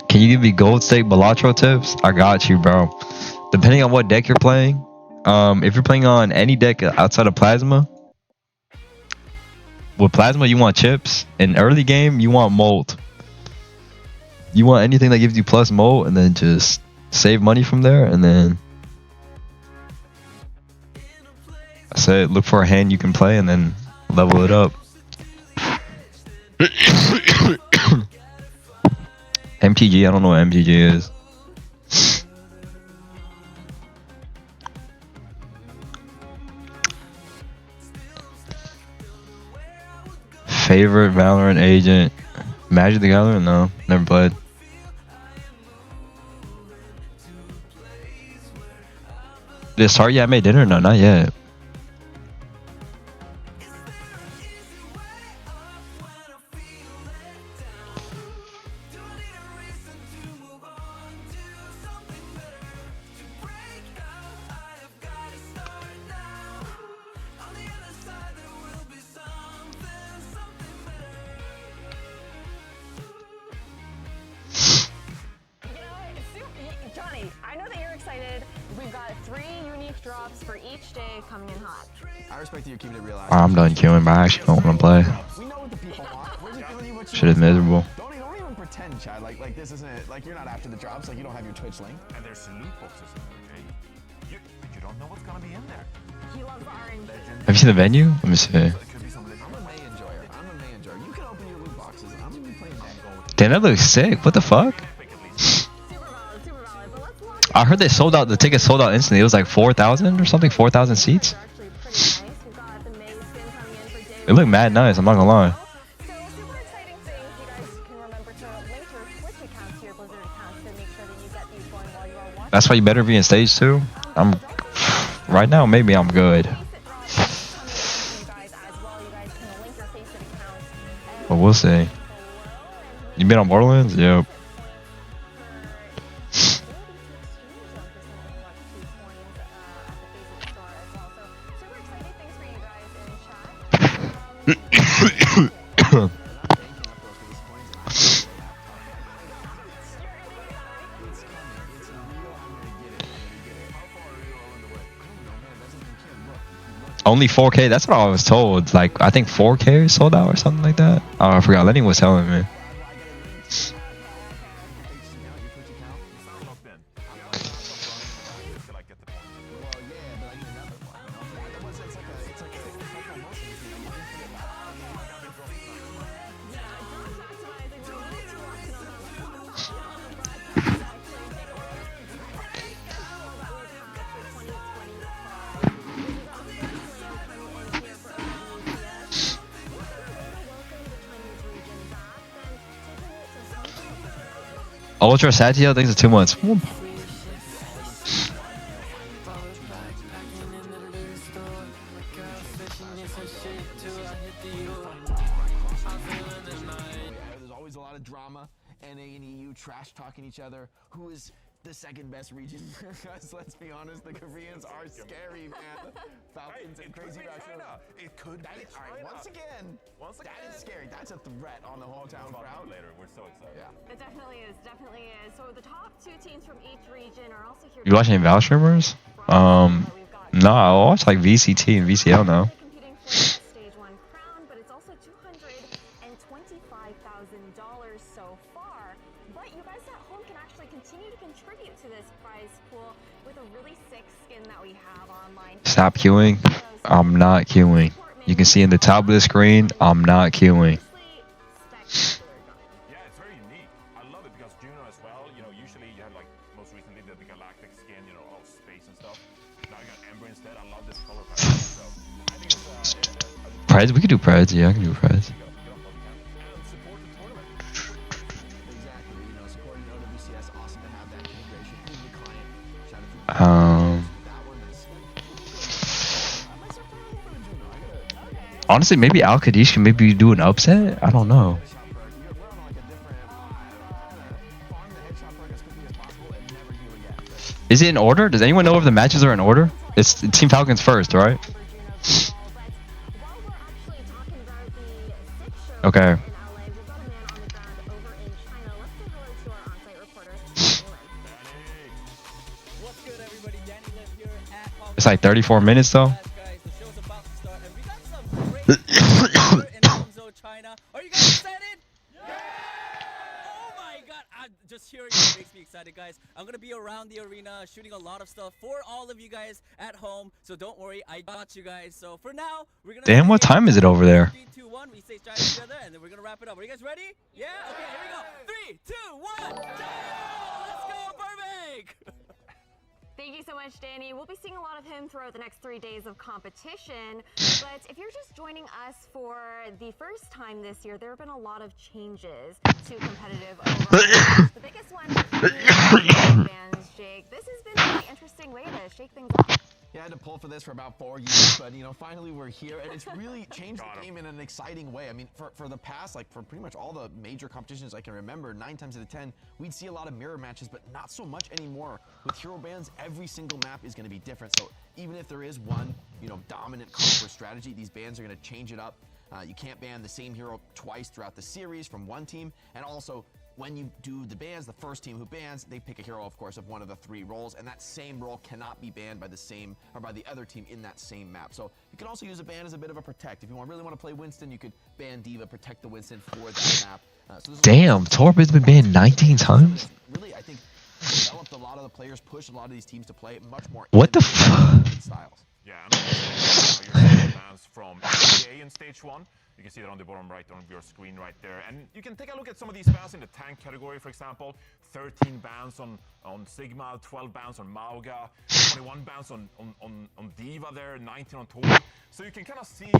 Can you give me gold stake Balatro tips? I got you, bro. Depending on what deck you're playing, if you're playing on any deck outside of Plasma, with Plasma you want chips. In early game you want molt. You want anything that gives you plus molt, and then just save money from there, and then I said look for a hand you can play and then level it up. MTG, I don't know what MTG is. Favorite Valorant agent? Magic the Gathering? No, never played. Did it start yet? I made dinner? No, not yet. Johnny, I know that you're excited. We've got 3 unique drops for each day coming in hot. I respect that you're keeping it real. I'm done queuing, but I actually don't want to play. We know what the people want. We're just giving you what you Shit is miserable. Don't even pretend, Chad. Like this isn't like you're not after the drops. Like you don't have your Twitch link. And there's some loot boxes in there, okay? But you don't know what's gonna be in there. He loves orange. Have you seen the venue? Let me see. I'm a May enjoyer. You can open your loot boxes. I'm gonna be playing that. Damn, that looks sick. What the fuck? I heard they sold out. The tickets sold out instantly. It was like 4,000 or something. 4,000 seats. It looked mad nice. I'm not gonna lie. That's why you better be in stage 2. I'm right now. Maybe I'm good. But we'll see. You been on Borderlands? Yep. Only 4K. That's what I was told. Like I think 4K sold out or something like that. Oh, I forgot. Lenny was telling me. Ultra Satio thinks it's 2 months. There's always a lot of drama, NA and EU trash talking each other. Who is the second best region. Because let's be honest, the Koreans are scary, man. Falcons and crazy China. It could be All right, once again, that is scary. That's a threat on the hometown crowd. later. We're so excited. Yeah. It definitely is. Definitely is. So the top 2 teams from each region are also here. You watch any Val streamers? No, I watch like VCT and VCL now. Competing for that stage 1 crown, but it's also $225,000 so far. But you guys at home can actually continue to contribute to this prize pool with a really sick skin that we have online. Stop queuing. I'm not queuing. You can see in the top of the screen, I'm not queuing. Yeah, it's very unique. I love it because Juno as well, you know, usually you have like most recently the galactic skin, you know, all space and stuff. Now you got Ember instead. I love this color palette. So I think it's Preds? We could do Preds. Yeah, I can do Preds. Honestly, maybe Al Qadish can maybe do an upset. I don't know. Is it in order? Does anyone know if the matches are in order? It's Team Falcons first, right? Okay. It's like 34 minutes though. Are you guys excited? Oh my god, just hearing it makes me excited, guys. I'm gonna be around the arena shooting a lot of stuff for all of you guys at home, so don't worry, I got you guys. So for now, we're gonna Damn, what time is it over there? 3, 2, 1, we say strike together and then we're gonna wrap it up. Are you guys ready? Yeah? Okay, here we go. 3, 2, 1, let's go, Burbank! Thank you so much, Danny. We'll be seeing a lot of him throughout the next 3 days of competition. But if you're just joining us for the first time this year, there have been a lot of changes to competitive overall. The biggest one being bans, Jake. This has been a really interesting way to shake things up. Yeah, I had to pull for this for about 4 years, but you know, finally we're here, and it's really changed the game in an exciting way. I mean, for the past, like for pretty much all the major competitions I can remember, 9 times out of 10, we'd see a lot of mirror matches, but not so much anymore. With hero bans, every single map is going to be different. So even if there is one, you know, dominant comp or strategy, these bans are going to change it up. You can't ban the same hero twice throughout the series from one team, and also when you do the bans, the first team who bans, they pick a hero, of course, of one of the 3 roles, and that same role cannot be banned by the same or by the other team in that same map. So you can also use a ban as a bit of a protect. If you really want to play Winston, you could ban Diva, protect the Winston for that map. Damn, Torb been banned 19 times. Really, I think developed a lot of the players, pushed a lot of these teams to play much more. What the fuck? Styles. Yeah, I'm you're bans from PGA in stage 1. You can see that on the bottom right on your screen right there. And you can take a look at some of these bans in the tank category, for example. 13 bans on Sigma, 12 bans on Mauga, 21 bans on Diva there, 19 on Tor. So you can kind of see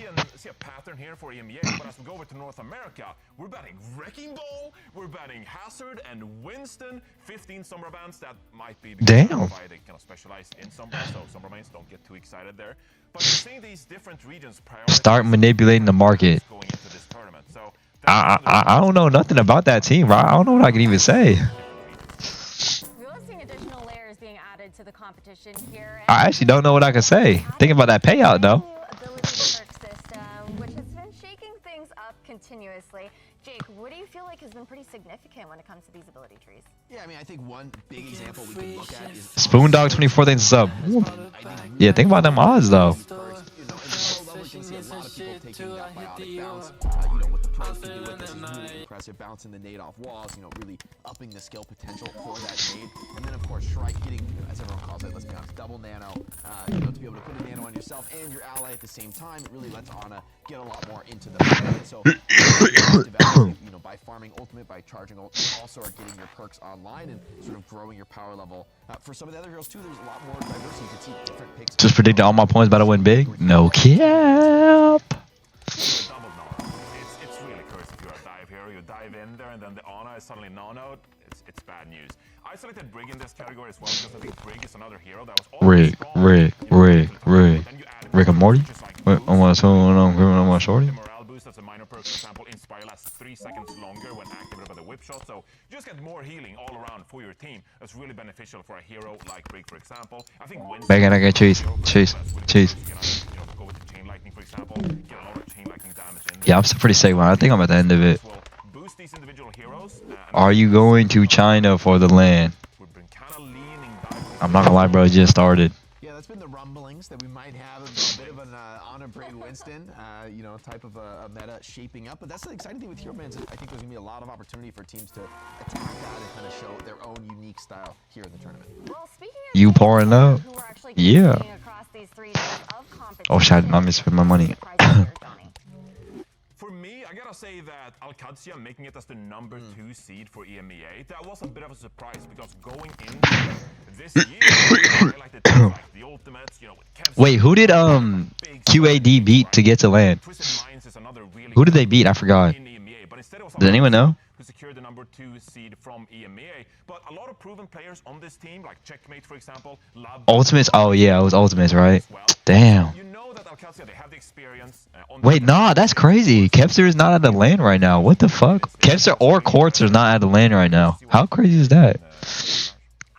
a pattern here for EMEA. But as we go over to North America, we're banning Wrecking Ball, we're banning Hazard and Winston. 15 Sombra bans. That might be damn. Why they kind of specialize in Sombra, so Sombra mains don't get too excited there. But you're seeing these different regions Start manipulating the market. going into this tournament. So I don't know nothing about that team, right? I don't know what I can even say. We're seeing additional layers being added to the competition here. I actually don't know what I can say. Think about that payout though. Ability perk system, which has been shaking things up continuously. Jake, what do you feel like has been pretty significant when it comes to these ability trees? Yeah, I mean, I think one big example we can look at is Spoondog 24 thanks sub. Yeah, think about them odds though. Impressive, bouncing the nade off walls, you know, really upping the skill potential for that nade. And then, of course, Shrike getting, as everyone calls it, let's be honest, double nano, you know, to be able to put a nano on yourself and your ally at the same time. It really lets Ana get a lot more into the fight. So, you know, by farming ultimate, by charging ult, you also are getting your perks online and sort of growing your power level. For some of the other heroes, too, there's a lot more diversity. You can see different picks. Just predicting all my points about to win big? No cap. It's really cursed if you're a dive hero. You dive in there and then the Ana is suddenly no-no'd. It's bad news. I selected Brig in this category as well because I think Brig is another hero that was always Rick and Morty? Wait, I want to shorty? as a minor perk, for example, Inspire lasts 3 seconds longer when activated by the whip shot, so you just get more healing all around for your team. That's really beneficial for a hero like Brig, for example. I think Bacon, I get cheese. Cheese. Cheese. Go with the chain lightning, for example, get a lot of chain lightning damage in there. Yeah, I'm still pretty safe. I think I'm at the end of it. Boost these individual heroes. Are you going to China for the land? We've been kind of leaning back. I'm not gonna lie, bro. It just started. Yeah, that's been the rumblings that we might have a bit of an honor Brig Winston, you know, type of a meta shaping up. But that's the exciting thing with Hero Bands. I think there's gonna be a lot of opportunity for teams to attack that and kind of show their own unique style here in the tournament. Well, speaking of You pouring up? who are actually Yeah. competing across these 3 days of competition, Oh shit! I misspent my money. For me, I gotta say that Alcadzia making it as the number 2 seed for EMEA, that was a bit of a surprise because going into this year, like the ultimates, you know, with Kev's Wait, who did QAD beat to get to land? Who did they beat? I forgot. in EMEA, but instead it was Does anyone know? who secured the number 2 seed from EMEA. But a lot of proven players on this team, like Checkmate, for example, Lab. Ultimates? Oh yeah, it was Ultimates, right? Damn. You know that Alcadzia, they have the experience. Wait, nah, that's crazy. Kevster is not at the land right now. What the fuck? Kevster or Quartz are not at the land right now. How crazy is that?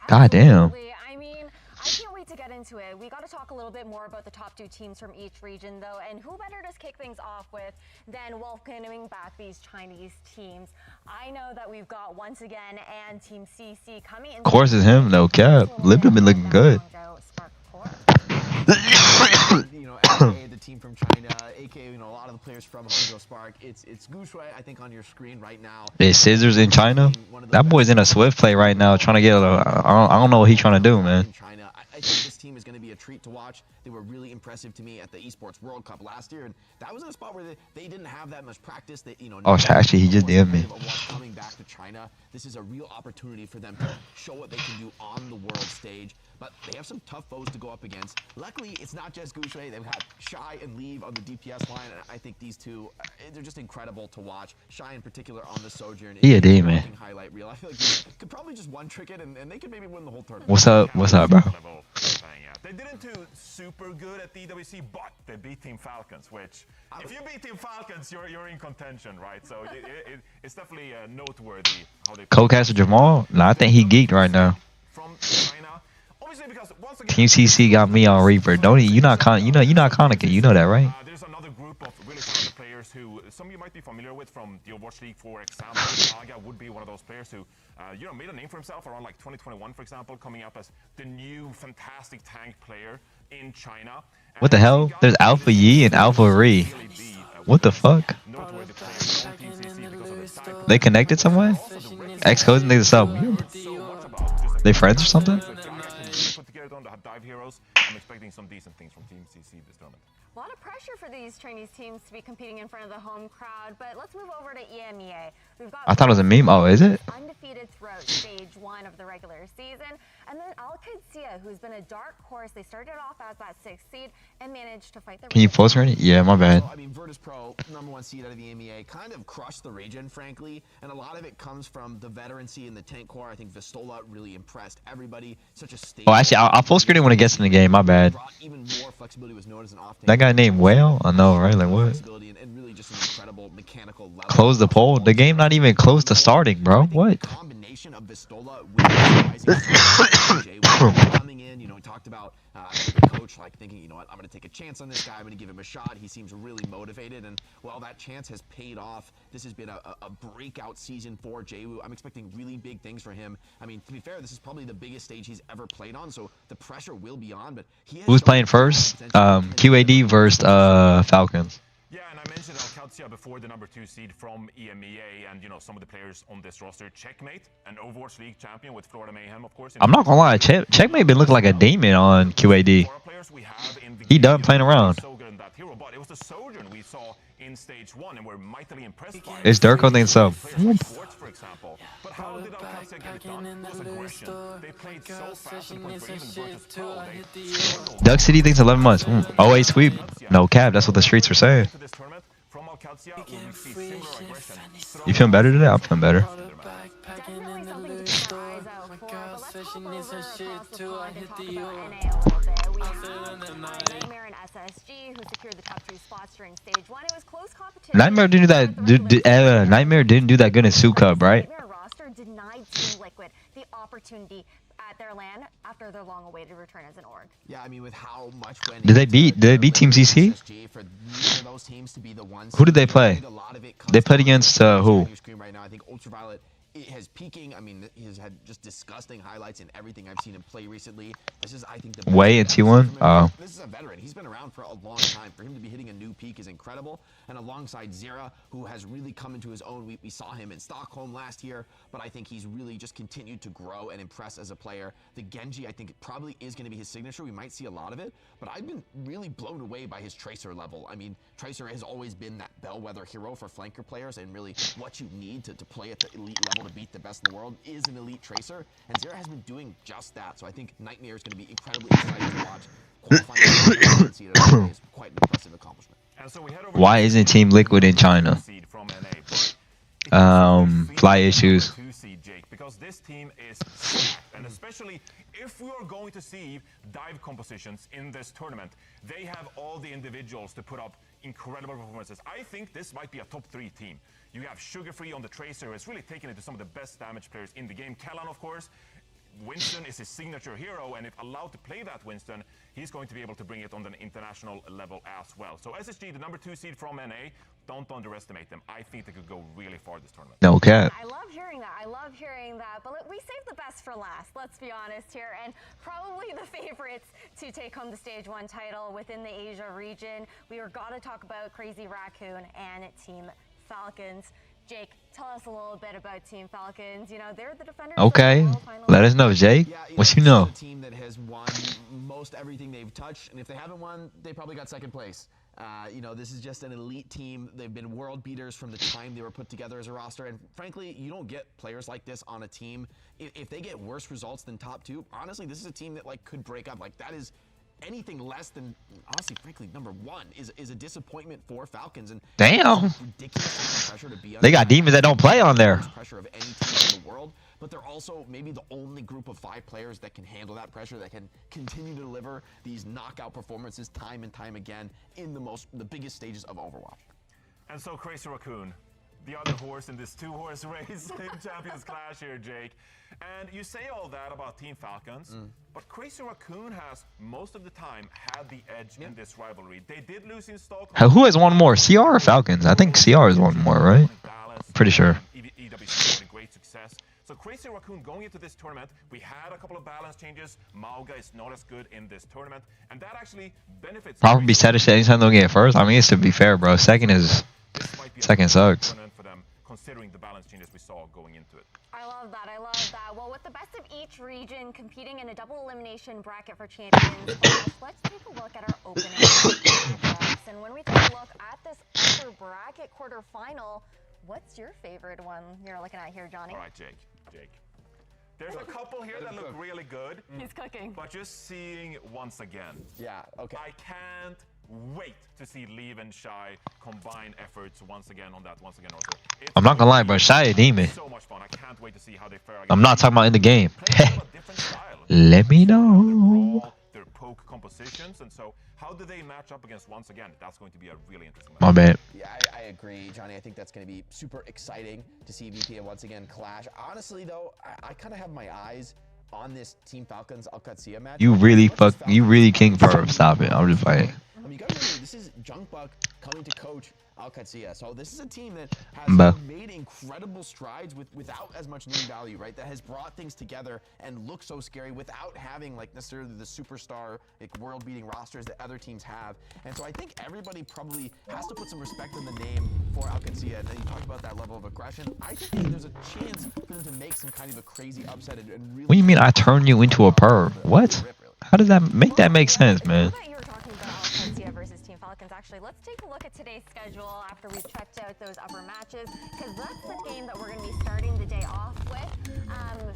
God damn. I mean, I can't wait to get into it. We got to talk a little bit more about the top 2 teams from each region, though, and who better to kick things off with than welcoming back these Chinese teams. I know that we've got once again and Team CC coming in. Of course it's him though, Cap. Libda been looking good. You know, aka the team from China, aka, you know, a lot of the players from Hangzhou Spark. It's Gushui, I think, on your screen right now. Is Scissors in China? That boy's in a Swift play right now, trying to get I don't know what he's trying to do, man. China. I think this team is going to be a treat to watch. They were really impressive to me at the Esports World Cup last year, and that was in a spot where they didn't have that much practice. They, you know, Oh, actually, he just DM'd me. Coming back to China, this is a real opportunity for them to show what they can do on the world stage. But they have some tough foes to go up against. Luckily, it's not just Gushui. They've got Shy and Leave on the DPS line, and I think these two, they're just incredible to watch. Shy in particular on the Sojourn. He a D, man. Highlight reel. I feel like they could probably just one-trick it, and they could maybe win the whole tournament. What's up? What's up, bro? They didn't do super good at DWC, but they beat Team Falcons, which, if you beat Team Falcons, you're in contention, right? So it's definitely noteworthy how they... Co-caster Jamal? Nah, I think he geeked right now. From China, obviously, because once again, Team CC got me on Reaper. Don't he? You're not Konica. You know that, right? there's another group of really talented players who some of you might be familiar with from the Overwatch League, for example. Naga would be one of those players who, you know, made a name for himself around like 2021, for example, coming up as the new fantastic tank player in China. What the hell? There's Alpha Yi and Alpha Re. What the fuck? They connected some way? X-Codes and they sub. They friends or something? Put together to have dive heroes. I'm expecting some decent things from Team CC this tournament. A lot of pressure for these Chinese teams to be competing in front of the home crowd, but let's move over to EMEA. We've got I thought it was a meme. Oh, is it? undefeated throughout stage 1 of the regular season, and then Alcadzia, who's been a dark horse. They started off as that 6th seed and managed to fight their Can you post her in it? Yeah, my bad. I mean, Virtus Pro, #1 seed out of the EMEA, kind of crushed the region, frankly, and a lot of it comes from the veterancy in the tank core. I think Vistola really impressed everybody. Such a stable. Oh, actually, I'll full screen it when it gets in the game. My bad. Even more flexibility was noticed in off-tank. That guy named Whale? I know, right? Like what? And really just an incredible mechanical level. Close the poll. The game not even close to starting, bro. What? Combination of Vistola with coming in, you know, talked about the coach like thinking, you know what, I'm going to take a chance on this guy. I'm going to give him a shot. He seems really motivated, and while that chance has paid off, this has been a breakout season for Jaewoo. I'm expecting really big things for him. I mean, to be fair, this is probably the biggest stage he's ever played on, so the pressure will be on. But who's playing first? QAD versus Falcons. Yeah, and I mentioned Alcadzia before, the #2 seed from EMEA, and you know some of the players on this roster. Checkmate, an Overwatch League champion with Florida Mayhem, of course. I'm not gonna lie, Checkmate been looking like a demon on QAD. He done playing around. So good in that hero, but it was the Sojourn we saw in stage 1, and we're mightily impressed by. It's Durko thing so. For example. But how did Alcadzia get it done? It was aggression. They played so fast to the point where even Virtus Pro, Duck City thinks 11 months. 08 sweep. No cap. That's what the streets were saying. Alcatia, will we see similar aggression? You feeling better today? I'm feeling better. Definitely something to keep our eyes out for. But let's hop over across the pond and talk about NA a little bit. We have Nightmare and SSG who secured the top 2 spots during stage 1. It was close competition. Nightmare didn't do that. Nightmare didn't do that good in Suit Cup, right? Nightmare roster denied Team Liquid the opportunity at their LAN after their long-awaited return as an org. Yeah, I mean, with how much went Did they beat Team CC? for neither of those teams to be the ones Who did they play? They played against who? Right now, I think Ultraviolet has peaking. I mean, he has had just disgusting highlights in everything I've seen him play recently. This is, I think, the Way in T1? Oh. This is a veteran. He's been around for a long time. For him to be hitting a new peak is incredible. And alongside Zera, who has really come into his own. We saw him in Stockholm last year, but I think he's really just continued to grow and impress as a player. The Genji, I think, probably is going to be his signature. We might see a lot of it, but I've been really blown away by his Tracer level. I mean, Tracer has always been that bellwether hero for flanker players, and really what you need to play at the elite level to beat the best in the world is an elite Tracer, and Zera has been doing just that. So I think Nightmare is going to be incredibly exciting to watch. Qualifying is quite an impressive accomplishment. Why isn't Team Liquid in China? Fly issues. Because this team is stacked, and especially if we are going to see dive compositions in this tournament, they have all the individuals to put up incredible performances. I think this might be a top 3 team. You have Sugar Free on the Tracer, who has really taken it to some of the best damage players in the game. Kellan, of course. Winston is his signature hero, and if allowed to play that Winston, he's going to be able to bring it on an international level as well. So SSG, the number 2 seed from NA, don't underestimate them. I think they could go really far this tournament. No cap. I love hearing that. I love hearing that. But we saved the best for last, let's be honest here. And probably the favorites to take home the Stage 1 title within the Asia region. We are got to talk about Crazy Raccoon and Team Falcons. Jake, tell us a little bit about Team Falcons. You know, they're the defenders. Okay, let us know, Jake. What you know? A team that has won most everything they've touched, and if they haven't won, they probably got second place. You know, this is just an elite team. They've been world beaters from the time they were put together as a roster, and frankly, you don't get players like this on a team. If they get worse results than top 2, honestly, this is a team that like could break up. Like that is. Anything less than, honestly, frankly, number 1 is a disappointment for Falcons. And damn, ridiculous pressure to be they got demons that don't play on there. Pressure of any team in the world, but they're also maybe the only group of 5 players that can handle that pressure, that can continue to deliver these knockout performances time and time again in the biggest stages of Overwatch. And so Crazy Raccoon, the other horse in this 2-horse race in Champions Clash here, Jake. And you say all that about Team Falcons, but Crazy Raccoon has most of the time had the edge in this rivalry. They did lose in Stockholm. Who has won more, CR or Falcons? I think CR has won more, right? Pretty sure. EWC had great success. So Crazy Raccoon going into this tournament, we had a couple of balance changes. Mauga is not as good in this tournament, and that actually benefits. Probably said anytime they'll get first. I mean, it's to be fair, bro. Second sucks. For them, considering the balance changes we saw going into it. I love that. I love that. Well, with the best of each region competing in a double elimination bracket for champions, let's take a look at our opening matchups. And when we take a look at this upper bracket quarterfinal, what's your favorite one you're looking at here, Johnny? All right, Jake. There's a couple here that look really good. He's cooking. But just seeing once again. Yeah, okay. I can't wait to see Leave and Shy combine efforts once again on that once again also. I'm not gonna lie, bro. Shy a demon. So much fun. I can't wait to see how they fare. I'm not talking about in the game. Let me know. Their poke compositions, and so how do they match up against once again? That's going to be a really interesting match. My bad. Yeah, I agree, Johnny. I think that's going to be super exciting to see VP once again clash. Honestly, though, I kind of have my eyes on this Team Falcons Alcatia match. You really King Perv. Stop it. I'm just fighting. I mean, you gotta remember, this is Junkbuck coming to coach Alcatia. So this is a team that has made incredible strides without as much name value, right? That has brought things together and looked so scary without having like necessarily the superstar, like world-beating rosters that other teams have. And so I think everybody probably has to put some respect in the name for Alcatia. And then you talked about that level of aggression. I think there's a chance for them to make some kind of a crazy upset and really. What do you mean I turn you into a perv? What? How does that make sense, man? Versus Team Falcons. Actually, let's take a look at today's schedule after we've checked out those upper matches, because that's the game that we're going to be starting the day off with.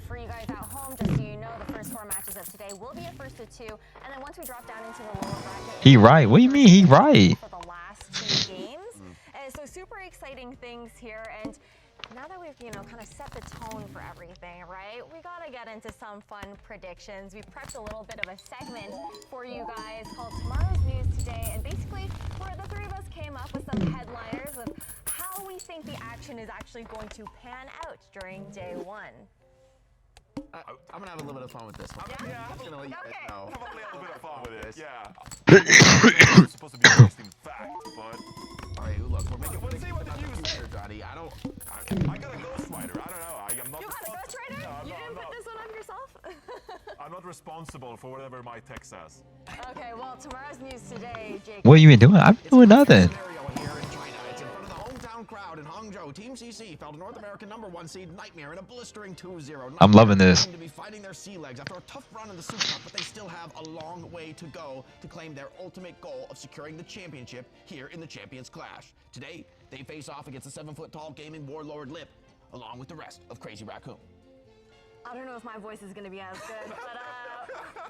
For you guys at home, just so you know, the first 4 matches of today will be a first of 2, and then once we drop down into the lower bracket, he right. What do you mean he right? For the last 2 games. So super exciting things here, and now that we've, kind of set the tone for everything, right? We gotta get into some fun predictions. We prepped a little bit of a segment for you guys called Tomorrow's News Today, and basically, where the three of us came up with some headliners of how we think the action is actually going to pan out during day one. I'm gonna have a little bit of fun with this one. Yeah, I'm gonna let you guys know. Have a little bit of fun with it. Yeah. It's supposed to be based in fact, but. All right, look, we're making Let's see what the news here, Johnny. I got a Ghost Rider. I don't know. I'm not. You got a Ghost Rider? No, You didn't put this one up yourself? I'm not responsible for whatever my tech says. Okay, well, Tomorrow's News Today, Jake. What you been doing? I'm doing nothing. Crowd in Hangzhou, Team CC fell to North American #1 seed Nightmare in a blistering 2-0. I'm loving this. To be fighting their sea legs after a tough run in the Super Cup, but they still have a long way to go to claim their ultimate goal of securing the championship here in the Champions Clash. Today, they face off against the 7-foot-tall gaming warlord Lip, along with the rest of Crazy Raccoon. I don't know if my voice is going to be as good, but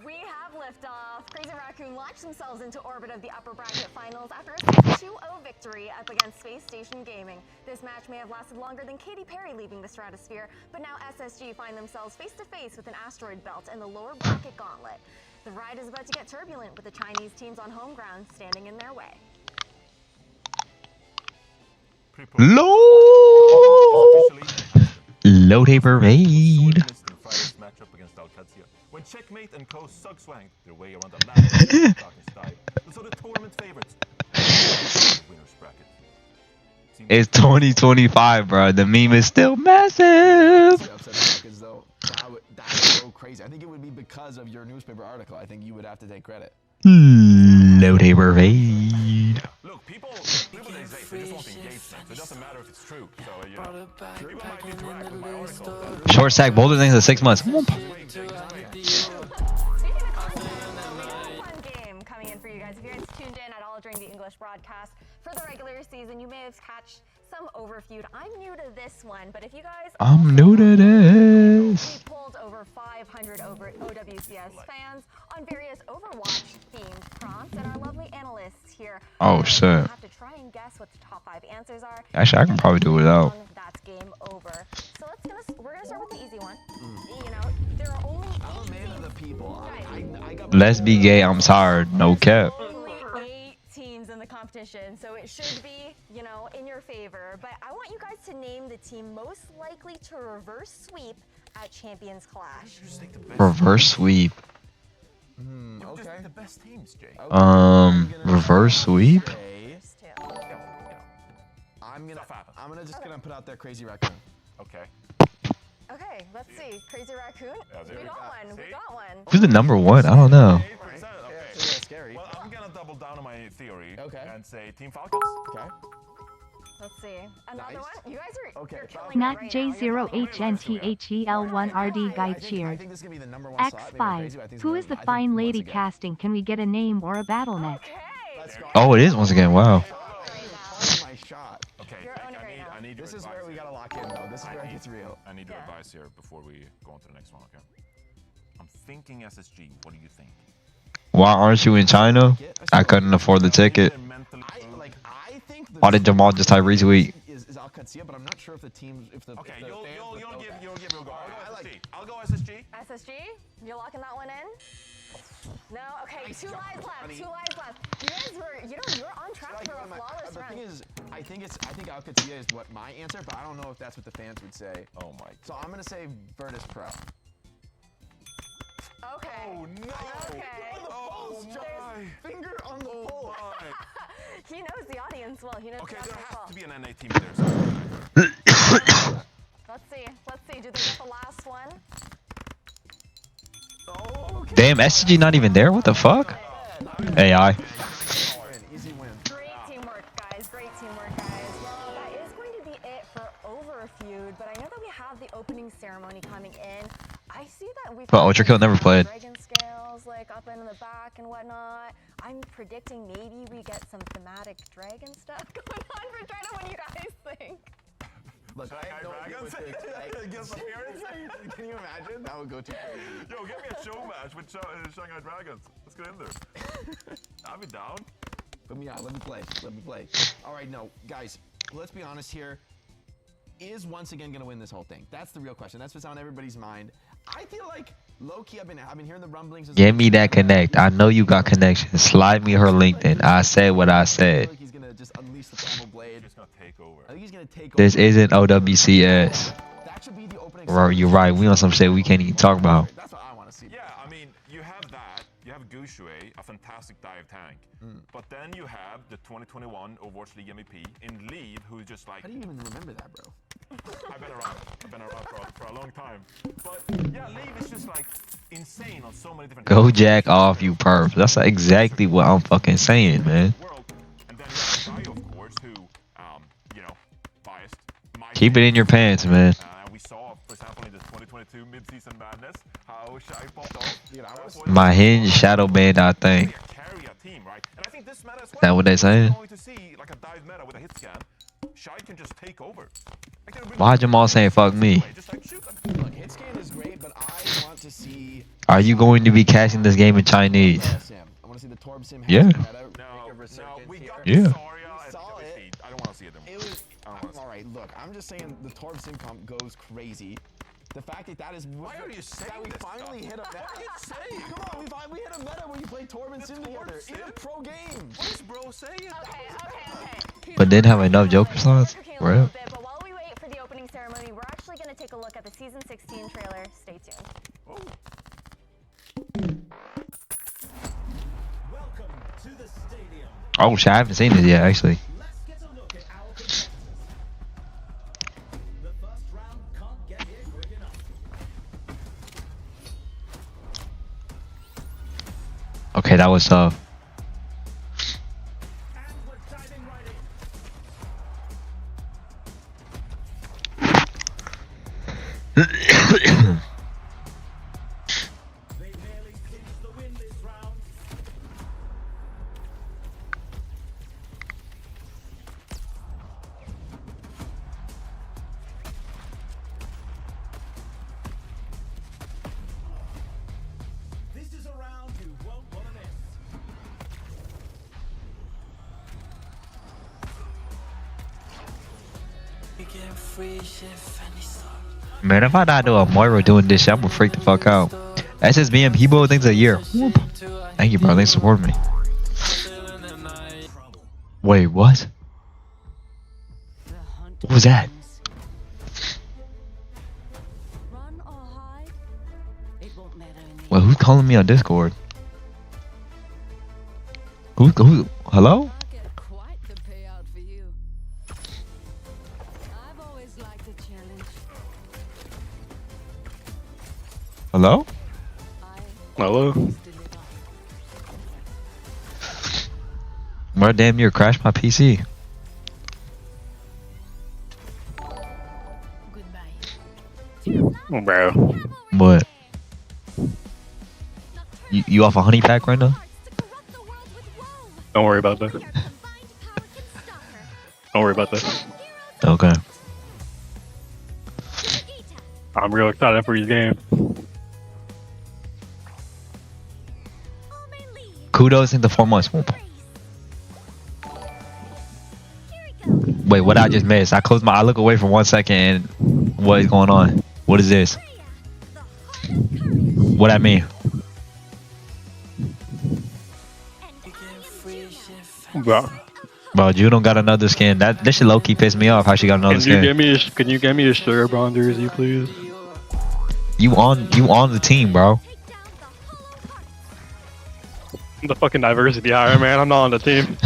we have liftoff. Crazy Raccoon launched themselves into orbit of the upper bracket finals after a 2-0 victory up against Space Station Gaming. This match may have lasted longer than Katy Perry leaving the stratosphere, but now SSG find themselves face-to-face with an asteroid belt and the lower bracket gauntlet. The ride is about to get turbulent with the Chinese teams on home ground standing in their way. Low taper raid. Matchup against when Checkmate and Co suck swang their way around the ladder. So the tournament favorites. Winners bracket. It's 2025, bro. The meme is still massive. That would go crazy. I think it would be because of your newspaper article. I think you would have to take credit. Low taper raid. Look, people these days, they just want engagement. It doesn't matter if it's true. So, people might interact with my article. Short stack bolder things in 6 months. Speaking of fun game coming in for you guys. If you guys tuned in at all during the English broadcast for the regular season, you may have catched some overfeud. I'm new to this one, but if you guys I'm new to this. we pulled over 500 OWCS fans on various Overwatch themed prompts, and our lovely analysts here Shit. have to try and guess what the top 5 answers are. Actually, I can probably do it without. That's game over. So we're gonna start with the easy one. There are only I'm a man of the people. I got Let's be gay. I'm tired. No cap. only 8 teams in the competition, so it should be, in your favor. But I want you guys to name the team most likely to reverse sweep at Champions Clash. Reverse sweep. Okay. The best teams, Jay. Reverse sweep. I'm just gonna put out there Crazy Raccoon. Okay. Okay, let's see. Crazy Raccoon. We got one. We got one. Who's the #1? I don't know. Okay. Scary. Well, I'm gonna double down on my theory and say Team Falcons. Okay. Let's see. Another one. You guys are Okay. you're killing it Matt right now. J0HNTHEL1RD guy cheered. think this is gonna be the #1 X5. Who is the fine lady casting? Can we get a name or a battle neck? Oh, it is once again. Wow. My shot. Okay. You're owning right now. I need your This is advice where we gotta lock in, though. This is where it gets real. I need your advice here before we go on to the next one, okay? I'm thinking SSG. What do you think? Why aren't you in China? I couldn't afford the ticket. I think Why did Jamal just type retweet? is Al-Qadsiya, but I'm not sure if the teams, Okay, if the you'll fans give a go. I'll go SSG. SSG? You're locking that one in? No? Okay, 2 lives left. 2 lives left. You guys were, you're on track for a flawless The run. thing is, I think Al-Qadsiya is what my answer, but I don't know if that's what the fans would say. Oh my. So I'm gonna say Virtus Pro. Okay. Oh no. Okay. Oh my. Finger on the pulse. He knows the audience well. He knows Okay, the there audience has well. to be an NA team there. Let's see. Let's see. Do they get the last one? Damn, SG not even there. What the fuck? AI. Easy win. Great teamwork, guys. Great teamwork, guys. Well, that is going to be it for Overfeud, but I know that we have the opening ceremony coming in. I see that we've But Ultra Kill never played. dragon scales like up in the back and whatnot. I'm predicting maybe we get some thematic dragon stuff going on for China. What do you guys think? Look, I have no idea what to expect. Can you imagine? That would go too crazy. Yo, get me a show match with Shanghai Dragons. Let's get in there. I'll be down. Let me out. Let me play. Let me play. All right, no, guys. Let's be honest here. Is once again gonna win this whole thing? That's the real question. That's what's on everybody's mind. I feel like low-key, I've been hearing the rumblings. Give me that connect. I know you got connections. Slide me her LinkedIn. I said what I said. He's gonna just unleash the primal blade. He's gonna take over. I think he's gonna take over. This isn't OWCS. That should be the opening. Bro, you're right. We on some shit we can't even talk about. That's what I want to see. Yeah, I mean, you have that. You have Gushue, a fantastic dive tank. But then you have the 2021 Overwatch League MVP in Leave, who's just like. How do you even remember that, bro? I've been around for a long time. But yeah, Leave is just like insane on so many different. Go jack off, you perv. That's exactly what I'm fucking saying, man. And then you have Guy, of course, who, you know, biased. Keep it in your pants, man. We saw, for example, in the 2022 mid-season madness, how Shy popped off. My hinge shadow band, I think. Carry a team, right? And I think this meta as well. Is that what they saying? Going to see like a dive meta with a hit scan. Shy can just take over. Why Jamal saying fuck me? Look, hit scan is great, but I want to see. Are you going to be casting this game in Chinese? I want to see the Torb Sim. Yeah. No, we got Yeah. saw it. I don't want to see it anymore. It was all right. Look, I'm just saying the Torb Sim comp goes crazy. The fact that that is Why are you saying that we this finally hit a meta. What are you saying? Come on, we hit a meta where you play Torb and Sim together in a pro game. What is bro saying? Okay. But didn't have enough Joker slots? Right. But while we wait for the opening ceremony, we're actually going to take a look at the Season 16 trailer. Stay tuned. Oh shit, I haven't seen this yet, actually. Okay, that was tough. Man, if I die to a Moira doing this shit, I'm gonna freak the fuck out. SSBM Hebo thanks a year. Whoop. Thank you, bro. Thanks for supporting me. Wait, what? What was that? Wait, who's calling me on Discord? Who? Hello? Hello? Hello? Well, damn near crashed my PC. Oh, bro. What? You off a honey pack right now? Don't worry about that. Don't worry about that. Okay. I'm real excited for these games. Kudos in the 4 months. Wait, what I just missed? I look away for 1 second and what is going on? What is this? What I mean? Bro, Juno got another skin. This shit low key pissed me off how she got another skin. Can you get me a Sugar Bond jersey, please? You on the team, bro. The fucking diversity hire, man. I'm not on the team.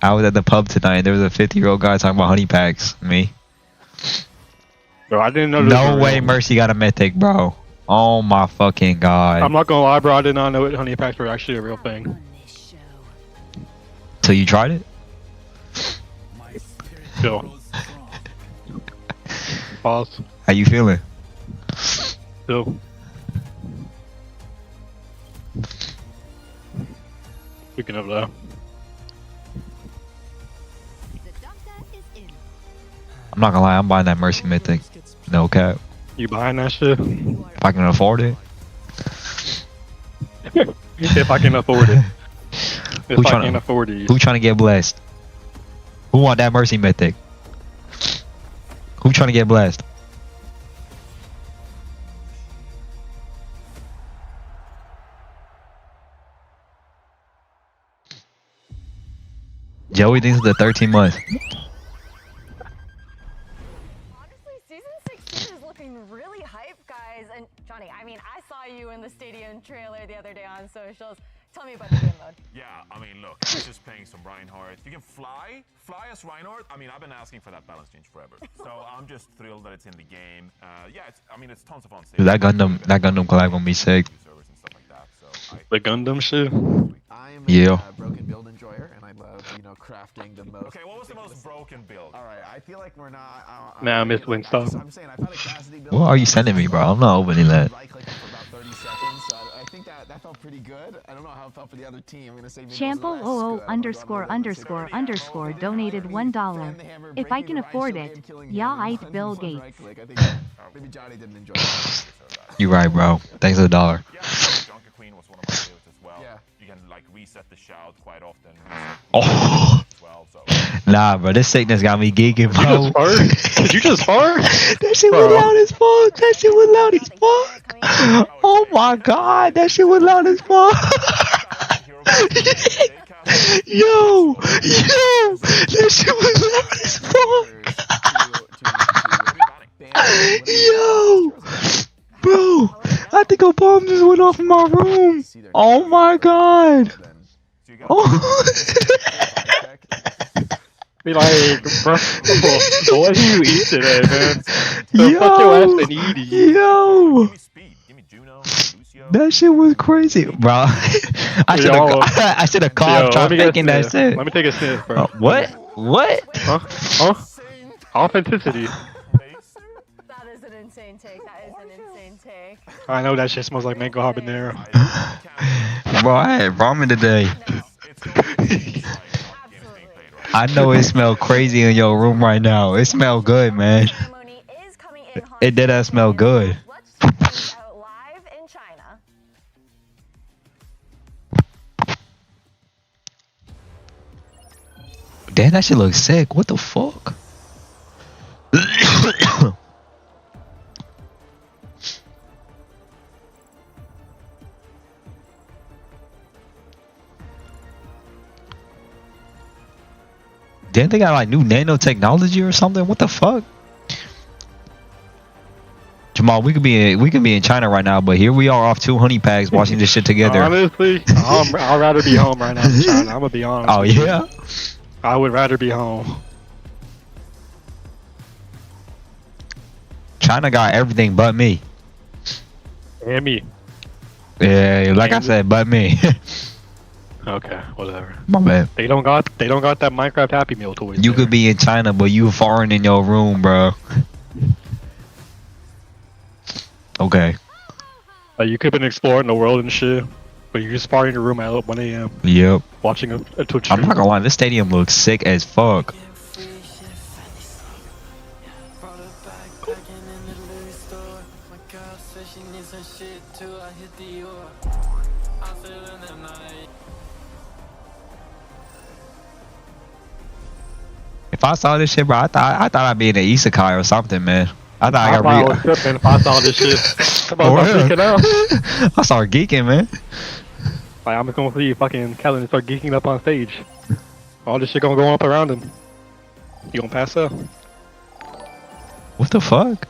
I was at the pub tonight and there was a 50-year-old guy talking about honey packs. Me. Bro, I didn't know. No way Mercy got a mythic, bro. Oh my fucking god. I'm not gonna lie, bro. I did not know that honey packs were actually a real thing. So you tried it? Still. Pause. How you feeling? Still. Speaking of that. I'm not gonna lie, I'm buying that Mercy mythic. No cap. You buying that shit? If I can afford it. If I can afford it. If I can afford it. Who trying to get blessed? Who want that mercy mythic? Who trying to get blessed? Joey thinks it's the 13 months. Honestly, season 16 is looking really hype, guys. And Johnny, I mean, I saw you in the stadium trailer the other day on socials. Tell me about the game mode. Yeah, I mean, look, I'm just playing some Reinhardt. You can fly as Reinhardt. I mean, I've been asking for that balance change forever. So I'm just thrilled that it's in the game. Yeah, it's tons of fun. Dude, that Gundam collab gonna be sick. The Gundam shit. Yeah. Broken build enjoyer, and I love, crafting the most. Okay, what was the most broken build? All right, I feel like we're not. Nah, I miss Wingstop. I'm saying I found a Cassidy build. What are you sending me, bro? I'm not opening that. Right click for about 30 seconds. So I think that felt pretty good. I don't know how it felt for the other team. I'm gonna say maybe Champo00___ donated $1. If I can afford it, yeah, I'd Bill Gates. Maybe Johnny didn't enjoy it. You right, bro. Thanks for the $1. Junker Queen was one of my favorites as well. Yeah. You can like reset the shout quite often. Oh. Nah, bro, this sickness got me geeking, bro. Did you just fart? That shit was loud as fuck. That shit was loud as fuck. Oh my god, that shit was loud as fuck. Yo, that shit was loud as fuck. Yo, bro, I think a bomb just went off in my room. Oh my god. Oh. Be like, bro, what do you eat today, man? So fuck your ass and eat it. Yo, that shit was crazy, bro. I should have coughed trying thinking that shit. Let me take a sniff, bro. What? Huh? Authenticity. That is an insane take. That is an insane take. I know that shit smells like mango habanero. Bro, I had ramen today. I know it smells crazy in your room right now. It smells good, man. It did that smell good. Live in China. Damn, that shit looks sick. What the fuck? Damn, they got like new nanotechnology or something. What the fuck? Jamal, we could be in China right now, but here we are off 2 honey packs watching this shit together. Honestly, I'd rather be home right now in China. I'm gonna be honest. Oh yeah. I would rather be home. China got everything but me. And me. Yeah, like I said, but me. Okay, whatever. My bad. They don't got that Minecraft Happy Meal toys. You could be in China, but you foreign in your room, bro. Okay. You could have been exploring the world and shit, but you're just farting in your room at 1 a.m. Yep. Watching a Twitch I'm stream. not gonna lie, this stadium looks sick as fuck. If I saw this shit, bro, I thought I'd be in an isekai or something, man. I was tripping if I saw this shit. Come on, start geeking out. I started geeking, man. Like, I'm just gonna see fucking Kellen start geeking up on stage. All this shit gonna go up around him. He gonna pass out. What the fuck?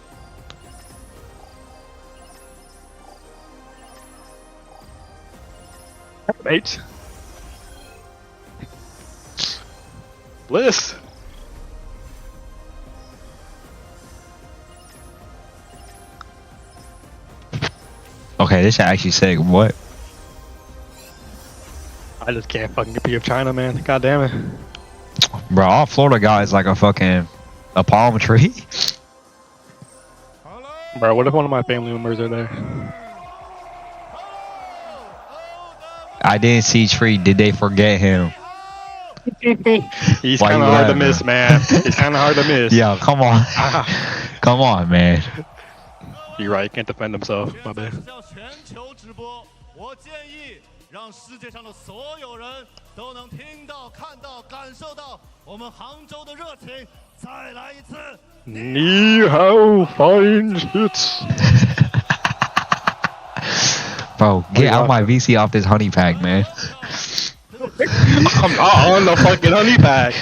Mate. Bliss. Okay, this shit actually sick. What? I just can't fucking compete with China, man. God damn it. Bro, all Florida got is like a palm tree. Bro, what if one of my family members are there? I didn't see Tree. Did they forget him? He's kind of hard to miss, man. He's kind of hard to miss. Yeah, come on. Come on, man. You're right, he can't defend himself. My bad. 全球直播，我建议让世界上的所有人都能听到、看到、感受到我们杭州的热情。再来一次。Ni hao, fine shit. Bro, get out my VC off this honey pack, man. I'm not on the fucking honey pack.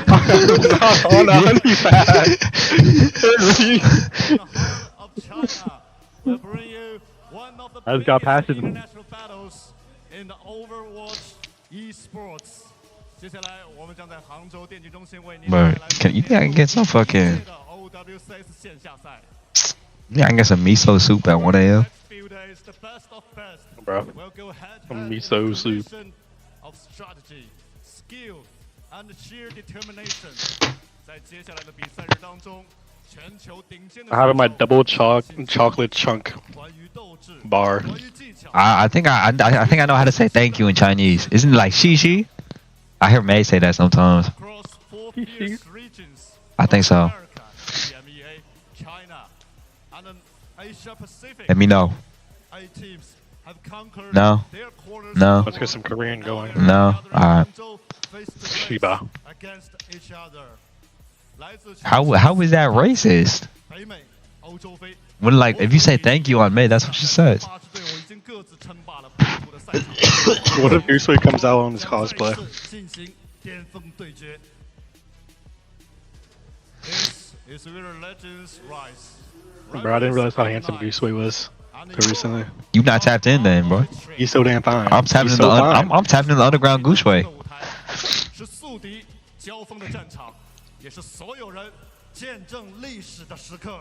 I'm not on the honey pack. I just got past it. International battles in the Overwatch esports. 接下来我们将在杭州电竞中心为您带 Bro, 来 you think I can get some fucking... OWCS 线下赛。 Yeah, I can get some miso soup at 1 a.m. Bro, some miso soup. Of strategy, skill, and sheer determination. 在接下来的比赛日当中，全球顶尖的 I have my double chocolate chunk bar. I think I know how to say thank you in Chinese. Isn't it like xi? I hear May say that sometimes. I think so. Let me know. No. No. Let's get some Korean going. No. Alright. Shiba. How is that racist? When like if you say thank you on May, that's what she says. What if Gooseway comes out on his cosplay? Bro, I didn't realize how handsome Gooseway was until recently. You not tapped in then, bro. He's so damn fine. I'm tapping He's in so the fine. I'm tapping in the underground goose way. 是宿敌交锋的战场，也是所有人见证历史的时刻。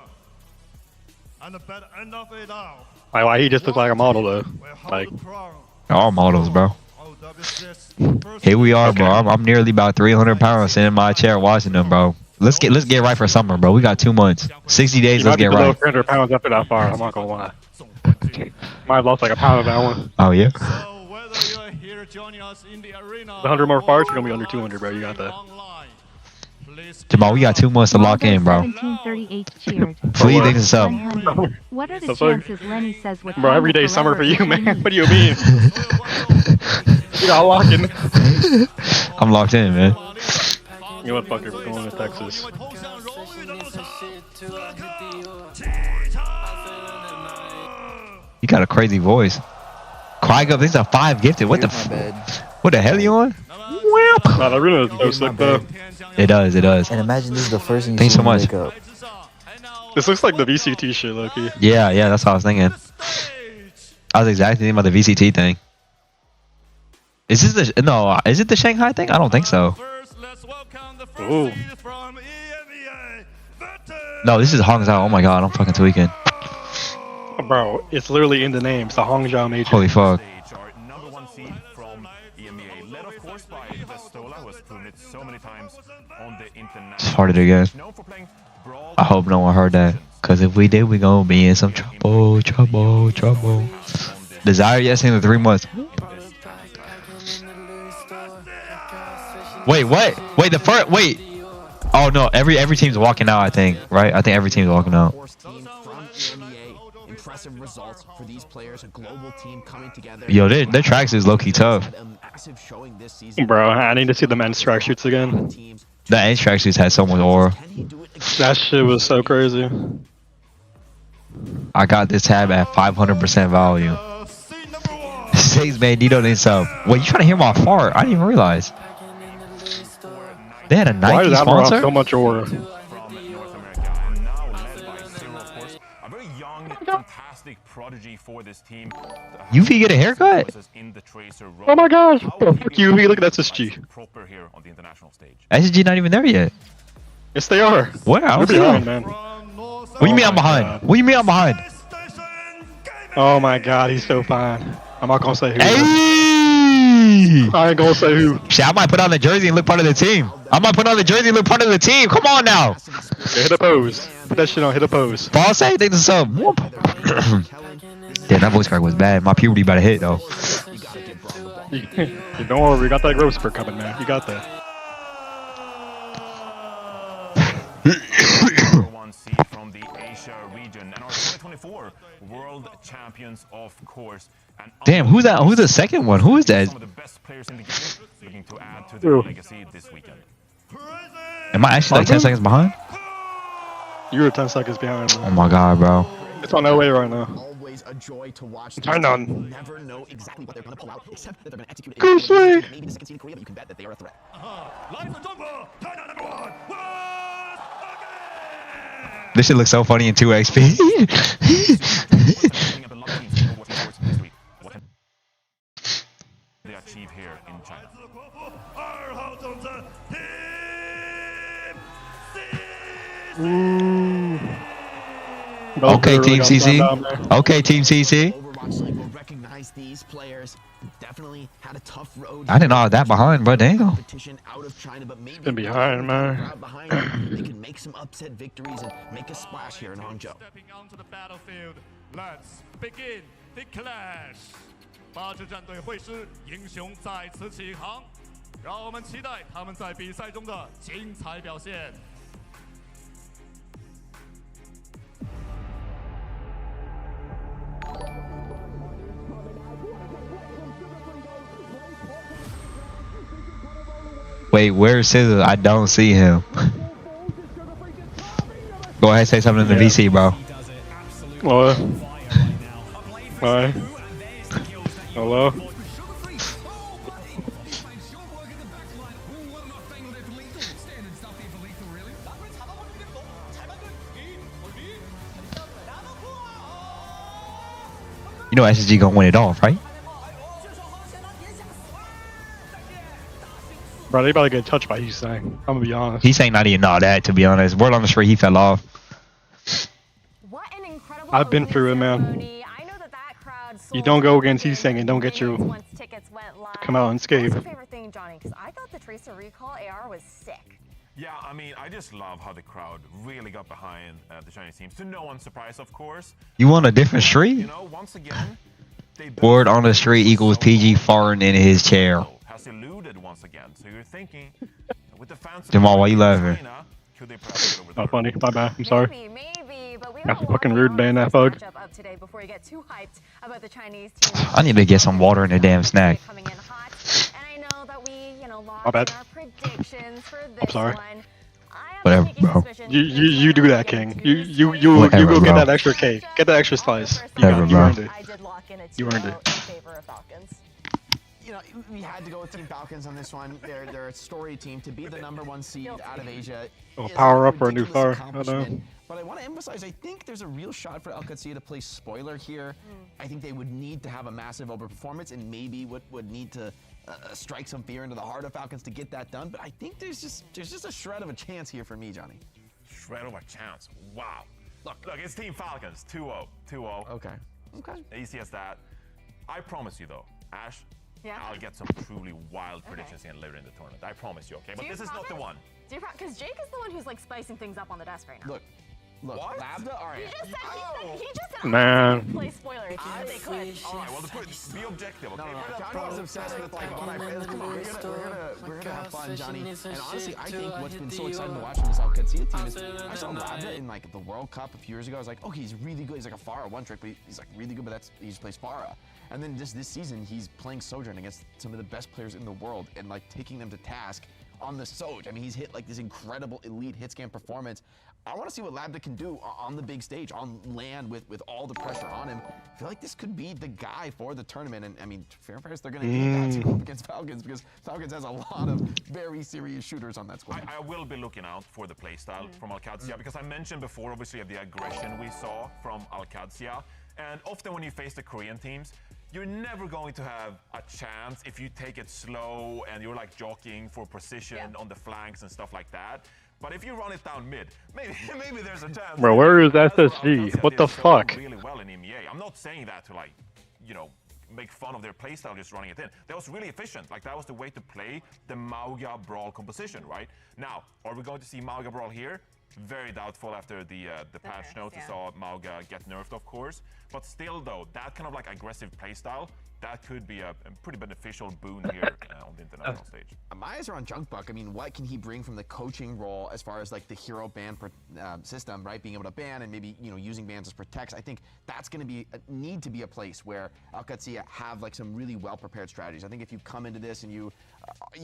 And the better end of it all. Like, why he just looks like a model though? Like, All models, bro. Here we are, bro. I'm nearly about 300 pounds sitting in my chair watching them, bro. Let's get right for summer, bro. We got 2 months, 60 days. Let's get right. 300 pounds up that far. I'm not gonna lie. Might have lost like a pound of that one. Oh yeah. So whether you're here joining us in the arena, 100 more farts, you're gonna be under 200, bro. You got that. Jamal, we got 2 months to lock in, bro. 1738 cheered. Please think this up. 100. What are the chances Lenny says with Bro, every day summer for you, man. What do you mean? You got locked in. I'm locked in, man. You know what, fucker? We're going to Texas. You got a crazy voice. Crying up, these are 5 gifted. What the what the hell are you on? Nah, that arena is so sick though. It does, it does. And imagine this is the first thing you Thanks see so when you much. wake up. This looks like the VCT shit, Loki. Yeah, that's what I was thinking. I was exactly thinking about the VCT thing. Is this the is it the Shanghai thing? I don't think so. Ooh. No, this is Hangzhou. Oh my god, I'm fucking tweaking. Bro, it's literally in the name. It's the Hangzhou Major. Holy fuck. It's farted again. I hope no one heard that. Cause if we did, we gonna be in some trouble. Desire, yes, in the 3 months. Wait, what? Wait, the first. Wait. Oh no, every team's walking out. I think, right? I think every team's walking out. Impressive results for these players, a global team coming together. Yo, their tracks is low key tough. Bro, I need to see the men's track shoots again. The end track shoots had so much aura. That shit was so crazy. I got this tab at 500% value. Says Bandito didn't sub. Wait, you trying to hear my fart? I didn't even realize. They had a Nike Why does that sponsor? have so much aura? Prodigy for this team. UV get a haircut? Oh my gosh! Oh, fuck you, UV, look at that SG. Proper here on the international stage. SG not even there yet. Yes, they are. Where? They're behind, man. What do you mean I'm behind? What do you mean I'm behind? Oh my god, he's so fine. I'm not gonna say who. Hey! I ain't gonna say who. Shit, I might put on the jersey and look part of the team. I might put on the jersey and look part of the team. Come on now. Yeah, hit a pose. Put that shit on, hit a pose. False say think this up. Damn, that voice crack was bad. My puberty about to hit though. Don't worry, we got that growth spurt coming, man. You got that. From the Asia region. and our 2024 world champions, of course. And Damn, who's that? Who's the second one? Who is that? some of the best players in the game looking to add to their legacy this weekend. Am I actually like 10 seconds behind? You were 10 seconds behind. Oh my god, bro. It's on their way right now. Always a joy to watch. Turn on. Never know exactly what they're going to pull out, except that they're going to execute it. Go swing. Maybe the second seed in Korea, but you can bet that they are a threat. This shit looks so funny in 2XP. They achieve here in China. Okay, Team CC. Okay, Team CC. Recognize these players. Definitely had a tough road. I didn't know I was that behind, bro. Damn. Out of China, but maybe Been behind, man. behind them, they can make some upset victories and make a splash here in Hangzhou. Stepping onto the battlefield, let's begin the clash. 八支战队会师，英雄在此起航，让我们期待他们在比赛中的精彩表现。 Wait, where's Scissors? I don't see him. Go ahead, say something in the VC, bro. What? Hi. Hello? You know SSG gonna win it off, right? Bro, they about to get touched by Hussein. I'm gonna be honest. He's saying not even all that, to be honest. Word on the street, he fell off. I've been through it, man. You don't go against Hussein and don't get your come out unscathed. What's your favorite thing, Johnny? Because I thought the Tracer Recall AR was sick. Yeah, I mean, I just love how the crowd really got behind the Chinese teams. To no one's surprise, of course. You want a different street? You know, once again, Word on the street equals PG farting in his chair. has eluded once again. So you're thinking, with the fans Jamal, why you laughing? China, could they perhaps get over Not funny. My bad. I'm sorry. Maybe, but we That's fucking rude, man. That bug. up today before you get too hyped about the Chinese team. I need to get some water in the damn snack. Coming in hot, and I know that we, lost My bad. our predictions for this I'm sorry. one. Whatever, bro. You do that, King. You go Whatever, get bro. that extra cake. Get that extra slice. Whatever, You bro. earned it. You earned it. You know, we had to go with Team Falcons on this one. They're a story team to be the #1 seed out of Asia. Oh, is power a up for a new ridiculous fire. I know. accomplishment. But I want to emphasize, I think there's a real shot for Owcs to play spoiler here. I think they would need to have a massive overperformance and maybe would need to strike some fear into the heart of Falcons to get that done. But I think there's just a shred of a chance here for me, Johnny. shred of a chance. Wow. Look, it's Team Falcons. 2-0. 2-0. Okay. Easy as that. I promise you, though, Ash, I'll get some truly wild predictions in later in the tournament. I promise you, okay? But this is not the one. Because Jake is the one who's spicing things up on the desk right now. Look, Lambda? All right. He just said Man. play spoiler if they could. All right, well, be objective, okay? No, Johnny is obsessed with what I feel. Come on, we're gonna have fun, Johnny. And honestly, I think what's been so exciting to watch from this Owcs team is I saw Lambda in the World Cup a few years ago. I was like, okay, he's really good. He's like a Pharah one trick, but he's really good. But he just plays Pharah. And then this season, he's playing Sojourn against some of the best players in the world and taking them to task on the Soj. I mean, he's hit this incredible elite hit scan performance. I want to see what Lambda can do on the big stage, on land with all the pressure on him. I feel like this could be the guy for the tournament. And I mean, fair price, they're going to need that to go up against Falcons because Falcons has a lot of very serious shooters on that squad. I will be looking out for the playstyle from Alcadzia because I mentioned before, obviously, the aggression we saw from Alcadzia. And often when you face the Korean teams, you're never going to have a chance if you take it slow and you're jockeying for position on the flanks and stuff like that. But if you run it down mid, maybe there's a chance. Bro, where is SSG? What the fuck? Really well in EMEA. I'm not saying that to make fun of their playstyle just running it in. That was really efficient. That was the way to play the Mauga Brawl composition, right? Now, are we going to see Mauga Brawl here? Very doubtful after the patch notes. We saw Mauga get nerfed, of course. But still, though, that kind of aggressive playstyle, that could be a pretty beneficial boon here on the international stage. My eyes are on Junkbuck. I mean, what can he bring from the coaching role as far as like the hero ban system, right? Being able to ban and maybe using bans as protects. I think that's going to be need to be a place where Owcs have like some really well prepared strategies. I think if you come into this and you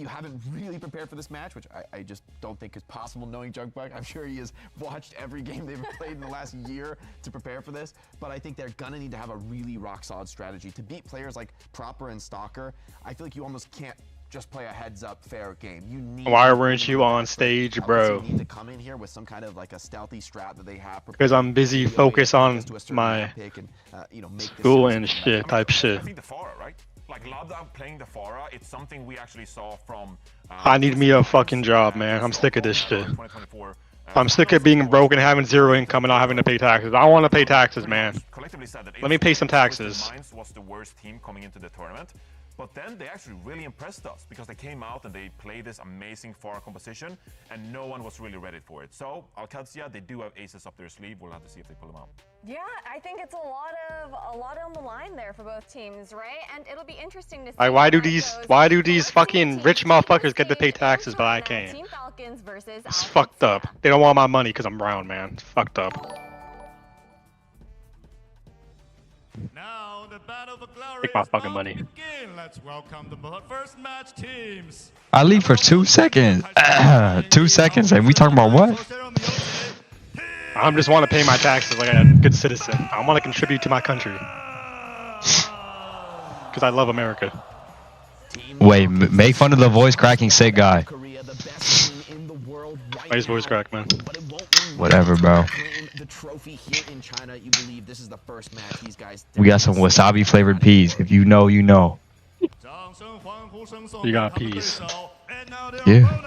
haven't really prepared for this match, which I just don't think is possible knowing Junkbuck. I'm sure he has watched every game they've played in the last year to prepare for this, but I think they're gonna need to have a really rock solid strategy to beat players like Proper and Stalker. I feel like you almost can't just play a heads up fair game. You need. Why weren't you on stage, bro? You need to come in here with some kind of like a stealthy strat that they have. Because I'm busy focused on my school and shit type shit. I think the Pharah, right? Like Labda playing the Pharah, it's something we actually saw from. I need me a fucking job, man. I'm sick of this shit. I'm sick of being broke and having zero income and not having to pay taxes. I want to pay taxes, man. Let me pay some taxes. Was the worst team coming into the tournament, but then they actually really impressed us because they came out and they played this amazing Pharah composition, and no one was really ready for it. So Alcadzia, they do have aces up their sleeve. We'll have to see if they pull them out. Yeah, I think it's a lot on the line there for both teams, right? And it'll be interesting to see. Like, why do these fucking rich motherfuckers get to pay taxes, but I can't? Team Falcons versus It's fucked up. They don't want my money because I'm brown, man. It's fucked up. Now the battle for glory. Take my fucking money. Begin. Let's welcome the first match teams. I leave for 2 seconds. 2 seconds, and we talking about what? I just want to pay my taxes like a good citizen. I want to contribute to my country. Because I love America. Wait, make fun of the voice cracking sick guy. Nice voice crack, man. Whatever, bro. We got some wasabi flavored peas. If you know, you know. You got peas. Yeah.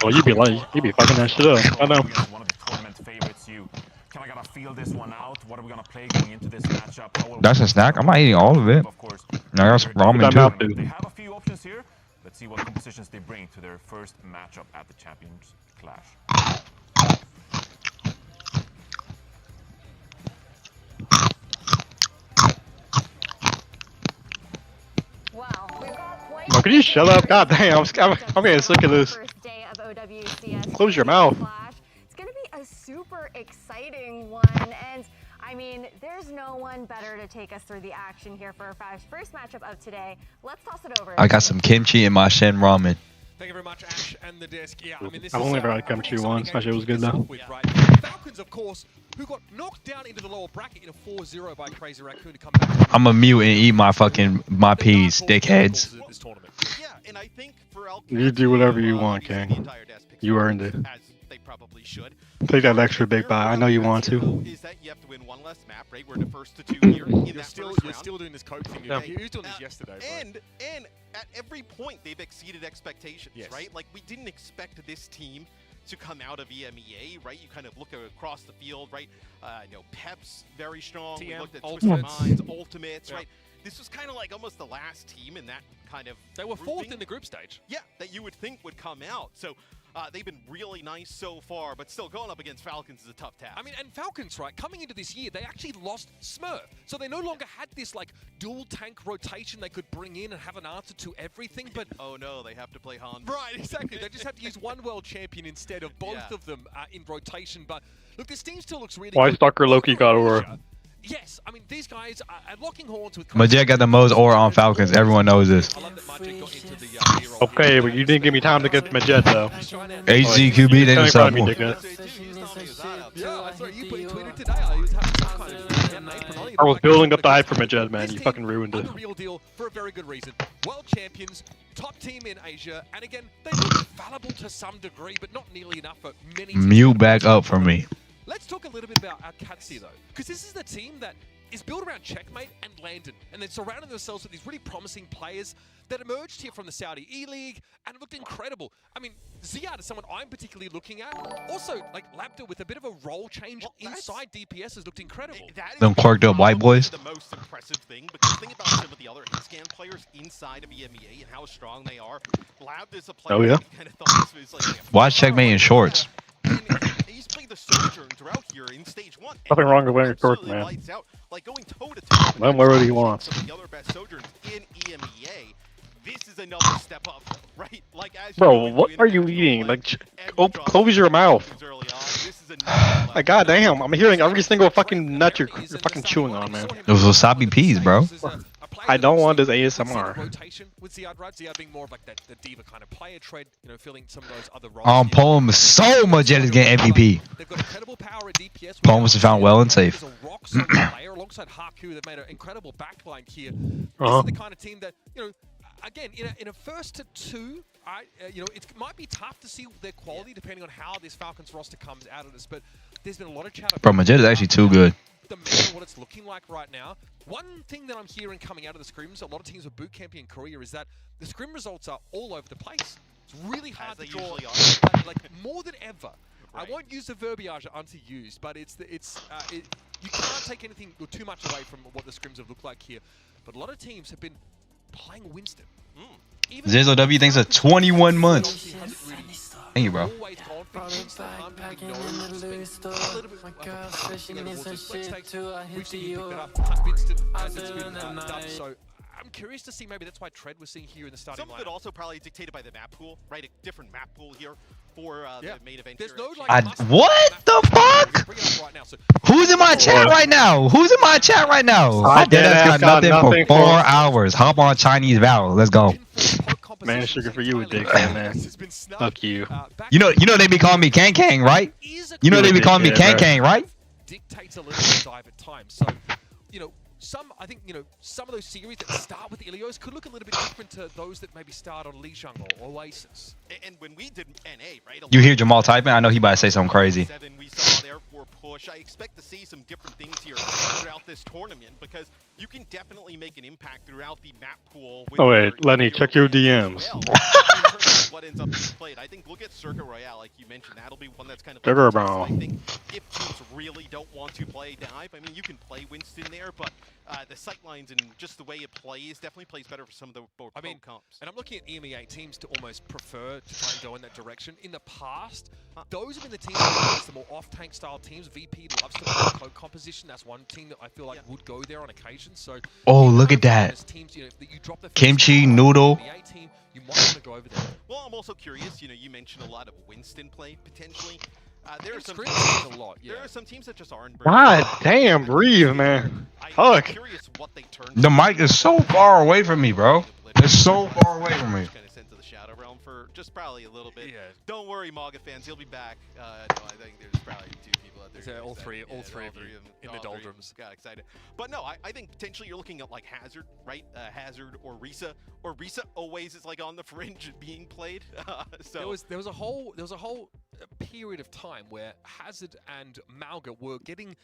Well, you be fucking that shit up. I know. One of the tournament favorites. You kind of gotta feel this one out. What are we gonna play going into this matchup? That's a snack. I'm not eating all of it. And I got some ramen too. They have a few options here. Let's see what compositions they bring to their first matchup at the Champions Clash. Oh, can you shut up? God damn, I'm getting sick of this. Close your mouth. It's gonna be a super exciting one, and I mean, there's no one better to take us through the action here for our first matchup of today. Let's toss it over. I got some kimchi in my Shen ramen. Thank you very much, Ash and the disc. Yeah, I mean, this I've only ever had kimchi once. That shit was good though. Falcons, of course, who got knocked down into the lower bracket in a 4-0 by Crazy Raccoon to come back. I'm a mute and eat my peas, dickheads. Yeah, and I think for You do whatever you want, King. You earned it. They probably should. Take that extra big bite. I know you want to. Is that you have to win one less map, right? We're the first to 2 here. You're still doing this coach thing. Yeah. You were doing this yesterday, bro. And at every point they've exceeded expectations, right? Like we didn't expect this team to come out of EMEA, right? You kind of look across the field, right? Pep's very strong. We looked at Twisted Minds, Ultimates, right? This was kind of like almost the last team in that kind of. They were fourth in the group stage. Yeah, that you would think would come out. So they've been really nice so far, but still going up against Falcons is a tough task. I mean, and Falcons, right, coming into this year, they actually lost Smurf. So they no longer had this, like, dual tank rotation they could bring in and have an answer to everything, but... Oh no, they have to play Han. Right, exactly. They just have to use one world champion instead of both of them in rotation. But, look, this team still looks really Why good. Stalker Loki got over? Yes, I mean, these guys are locking horns with... Majet got the most aura on Falcons. Everyone knows this. Okay, but you didn't give me time to get Majet, though. HZQB didn't stop me. I was building up the hype for Majet, man. You fucking ruined it. Real deal for a very good reason. World champions, top team in Asia, and again, they look fallible to some degree, but not nearly enough for many teams. Mute back up for me. Let's talk a little bit about Owcs though, because this is the team that is built around Checkmate and Landon, and they're surrounding themselves with these really promising players that emerged here from the Saudi E-League and looked incredible. I mean, Ziad is someone I'm particularly looking at. Also, like Labda with a bit of a role change inside DPS has looked incredible. Them cloaked up white boys. The most impressive thing, because think about some of the other hit-scan players inside of EMEA and how strong they are. Labda is a player that we kind of thought this was like... Watch Checkmate in shorts. He's played the Sojourn throughout here in stage 1, Nothing wrong with wearing shorts, man. Like going toe to toe. Let him wear what he wants. The other best sojourns in EMEA. This is another step up, right? Like as Bro, what are you eating? Like, close your mouth. Like, goddamn, I'm hearing every single fucking nut you're fucking chewing on, man. It was wasabi peas, bro. I don't want this ASMR. Rotation with Ziad, right? Ziad being more of like that the diva kind of player, Tread, you know, filling some of those other roles. Poem so much yet is getting MVP. They've got incredible power at DPS. Poem was found well and safe. Player alongside Haku, they've made an incredible backline here. This is the kind of team that, you know, again, in a first to two, you know, it might be tough to see their quality depending on how this Falcons roster comes out of this, but there's been a lot of chatter. Bro, Majid is actually too good. The meta, what it's looking like right now. One thing that I'm hearing coming out of the scrims, a lot of teams with boot camping in Korea, is that the scrim results are all over the place. It's really hard to draw, like more than ever. Right. I won't use the verbiage underused, but you can't take anything or too much away from what the scrims have looked like here. But a lot of teams have been playing Winston. Zizzo W thinks of 21 months. Thank you, bro. So I'm curious to see, maybe that's why Tread was seeing here in the starting line. Some of it also probably dictated by the map pool, right? A different map pool here for the main event. There's no, what the fuck? Who's in my chat right now? Who's in my chat right now? I got nothing for 4 hours. Hop on Chinese Vowel. Let's go. Man, sugar for you, dickhead, man. Fuck you. You know they be calling me Kang Kang, right? You know they be calling me Kang Kang, right? Dictates a little dive at times. So, you know, I think, you know, some of those series that start with Ilios could look a little bit different to those that maybe start on Lijiang or Oasis. And when we did NA, right? You hear Jamal typing? I know he about to say something crazy. We saw there for push. I expect to see some different things here throughout this tournament because you can definitely make an impact throughout the map pool. Oh wait, Lenny, check your DMs. What ends up being played. I think look at Circuit Royale, like you mentioned. That'll be one that's kind of. Sugar bro. I think if teams really don't want to play dive, I mean, you can play Winston there, but the sightlines and just the way it plays definitely plays better for some of the comps. And I'm looking at EMEA teams to almost prefer to try and go in that direction. In the past, those have been the teams that the more off-tank style teams. VP loves to play code composition. That's one team that I feel like would go there on occasion. So, oh, look at that. Teams, you know, that you drop the kimchi noodle. Team, you might want to go over there. Well, I'm also curious. You know, you mentioned a lot of Winston play potentially. There are some there are some teams that just aren't. God damn, breathe, man. Fuck. The mic is so far away from me, bro. It's so far away from me. Kind of sent to the Shadow Realm for just probably a little bit. Yeah. Don't worry, Maga fans. He'll be back. No, I think there's probably 2 people out there. All three of them in the doldrums. Got excited. But no, I think potentially you're looking at like Hazard, right? Hazard or Risa. Or Risa always is like on the fringe of being played. So there was a whole period of time where Hazard and Malga were getting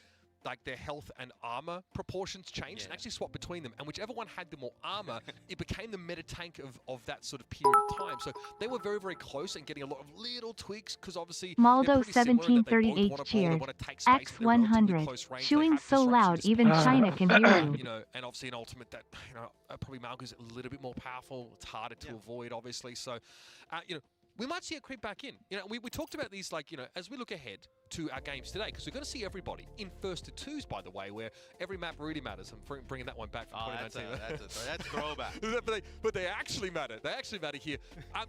like their health and armor proportions changed and actually swapped between them, and whichever one had the more armor, it became the meta tank of that sort of period of time. So they were very, very close and getting a lot of little tweaks because obviously Maldo 1738 cheers. X100. Chewing so loud even China can hear you. You know, and obviously an ultimate that, you know, probably Malga's a little bit more powerful. It's harder to avoid, obviously. So, you know, we might see it creep back in. You know, we talked about these, like, you know, as we look ahead to our games today, because we're going to see everybody in first to twos, by the way, where every map really matters. I'm bringing that one back from 2019. That's throwback. but they actually matter. They actually matter here.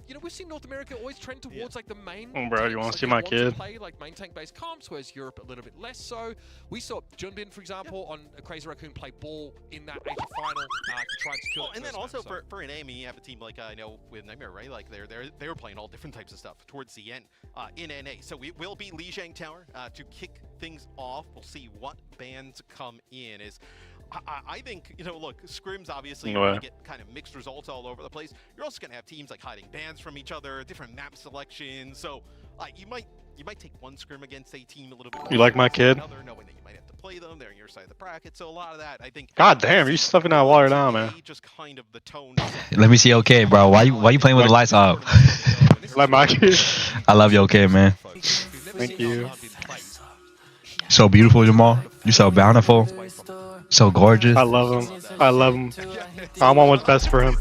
You know, we've seen North America always trend towards like the main. Oh, bro, you want to see my kid? Play like main tank-based comps, whereas Europe a little bit less so. We saw Junbin, for example, on a Crazy Raccoon play ball in that Asia final to try and secure. And then also for an aim, you have a team like I know with Nightmare, right? Like they were playing all different types of stuff towards the end in NA. So it will be Lijiang Tower to kick things off. We'll see what bands come in. I think, you know, look, scrims obviously you're going to get kind of mixed results all over the place. You're also going to have teams like hiding bands from each other, different map selections. So you might take one scrim against a team a little bit more. You like my kid? Another, knowing that you might have to play them. They're on your side of the bracket. So a lot of that, I think. God damn, you stuffing that water down, man. Just kind of the tone. Let me see your kid, bro. Why you playing with the lights off? Like my kid. I love your kid, man. Thank you. So beautiful, Jamal. You're so bountiful. So gorgeous. I love him. I love him. I want what's best for him.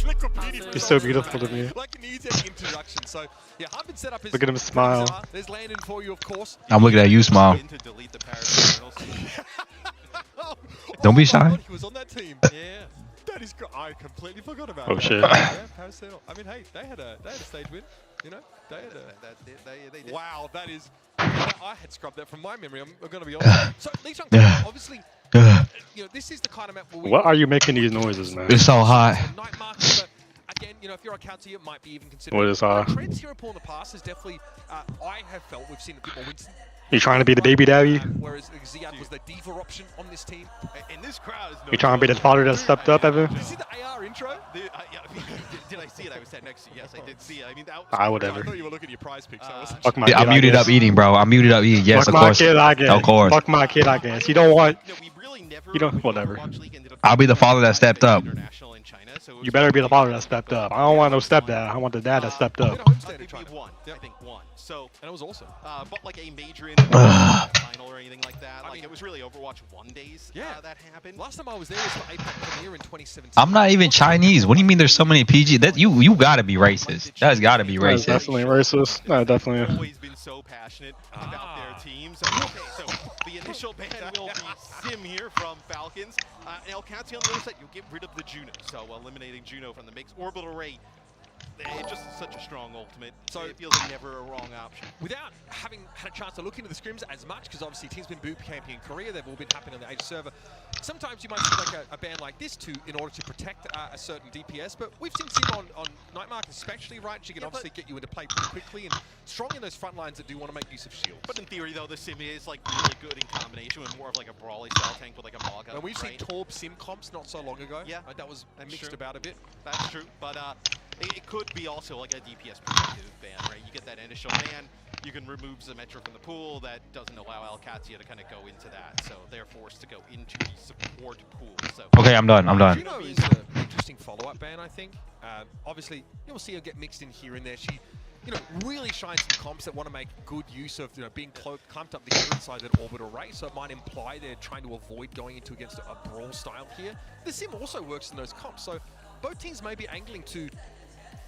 He's so beautiful to me. Like an easy introduction. So Yeah, Hub been set up. Look at him smile. There's Landon for you, of course. I'm looking at you, smile. Don't be shy. He was on that team. Yeah. That is good. I completely forgot about Oh that. shit. Yeah, Paracetamol. I mean, hey, they had a stage win. You know, they had They did. wow, that is. I had scrubbed that from my memory. I'm going to be honest. So, Lee Chung, obviously, you know, this is the kind of map where we. What are you making these noises, man? It's so hot. Night market, but again, you know, if you're a counter, it might be even considered. What is hot? Trends here in the past is definitely. I have felt we've seen a bit more Winston. You trying to be the baby daddy? Whereas Ziad was the diva option on this team. And this crowd is no You trying to be the father that stepped up, Evan? Did you see the AR intro? Did I see it? I was sat next to you. Yes, I did see it. I mean, that was I whatever. I thought you were looking at your prize picks. Fuck my Yeah, I'm kid, I muted guess. up eating, bro. I'm muted up eating. Yes, Fuck of course. my kid, I guess. Of course. Fuck my kid, I guess. You don't want. You don't. Whatever. I'll be the father that stepped up. You better be the father that stepped up. I don't want no stepdad. I want the dad that stepped up. I think one. So, and it was awesome. But like a major final or anything like that. Like it was really Overwatch 1 days that happened. Last time I was there was for APAC Premier in 2017. I'm not even Chinese. What do you mean there's so many PG? That you gotta be racist. That's gotta be That's racist. definitely racist. No, definitely. Always been so passionate about their teams. Okay, so the initial ban will be Sim here from Falcons. And Owcs on the other side, you'll get rid of the Juno. So eliminating Juno from the mix. Orbital Ray. It's just such a strong ultimate, so it feels like never a wrong option. Without having had a chance to look into the scrims as much, because obviously teams been boot camping in Korea, they've all been happening on the Asia server. Sometimes you might see like a ban like this in order to protect a certain DPS, but we've seen Sim on Night Market especially, right? She can obviously get you into play pretty quickly and strong in those front lines that do want to make use of shields. But in theory, though, the Sim is like really good in combination with more of like a brawly style tank with like a Maga. And we've seen Torb Sim comps not so long ago. Yeah, that was mixed about a bit. That's true, but it could be also like a DPS protective ban, right? You get that initial ban, you can remove Symmetra from the pool. That doesn't allow Alcatia to kind of go into that, so they're forced to go into the support pool. So Okay, I'm done. I'm done. Juno is an interesting follow-up ban, I think. Obviously, you'll see her get mixed in here and there. She, you know, really shines some comps that want to make good use of, you know, being clumped up together inside that orbital ray. So it might imply they're trying to avoid going into against a brawl style here. The Sim also works in those comps, so both teams may be angling to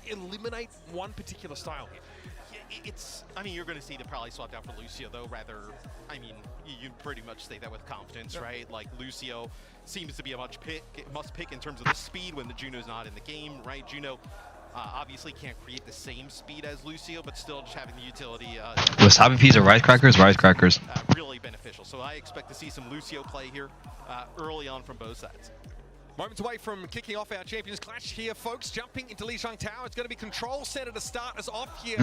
eliminate one particular style here. Yeah, I mean, you're going to see them probably swapped out for Lucio, though. Rather, I mean, you pretty much say that with confidence, right? Like, Lucio seems to be a must pick in terms of the speed when the Juno's not in the game, right? Juno obviously can't create the same speed as Lucio, but still just having the utility. Wasabi peas or rice crackers? Rice crackers. Really beneficial. So I expect to see some Lucio play here early on from both sides. Moments away from kicking off our Champions Clash here, folks. Jumping into Lijiang Tower. It's going to be Control Center to start us off here.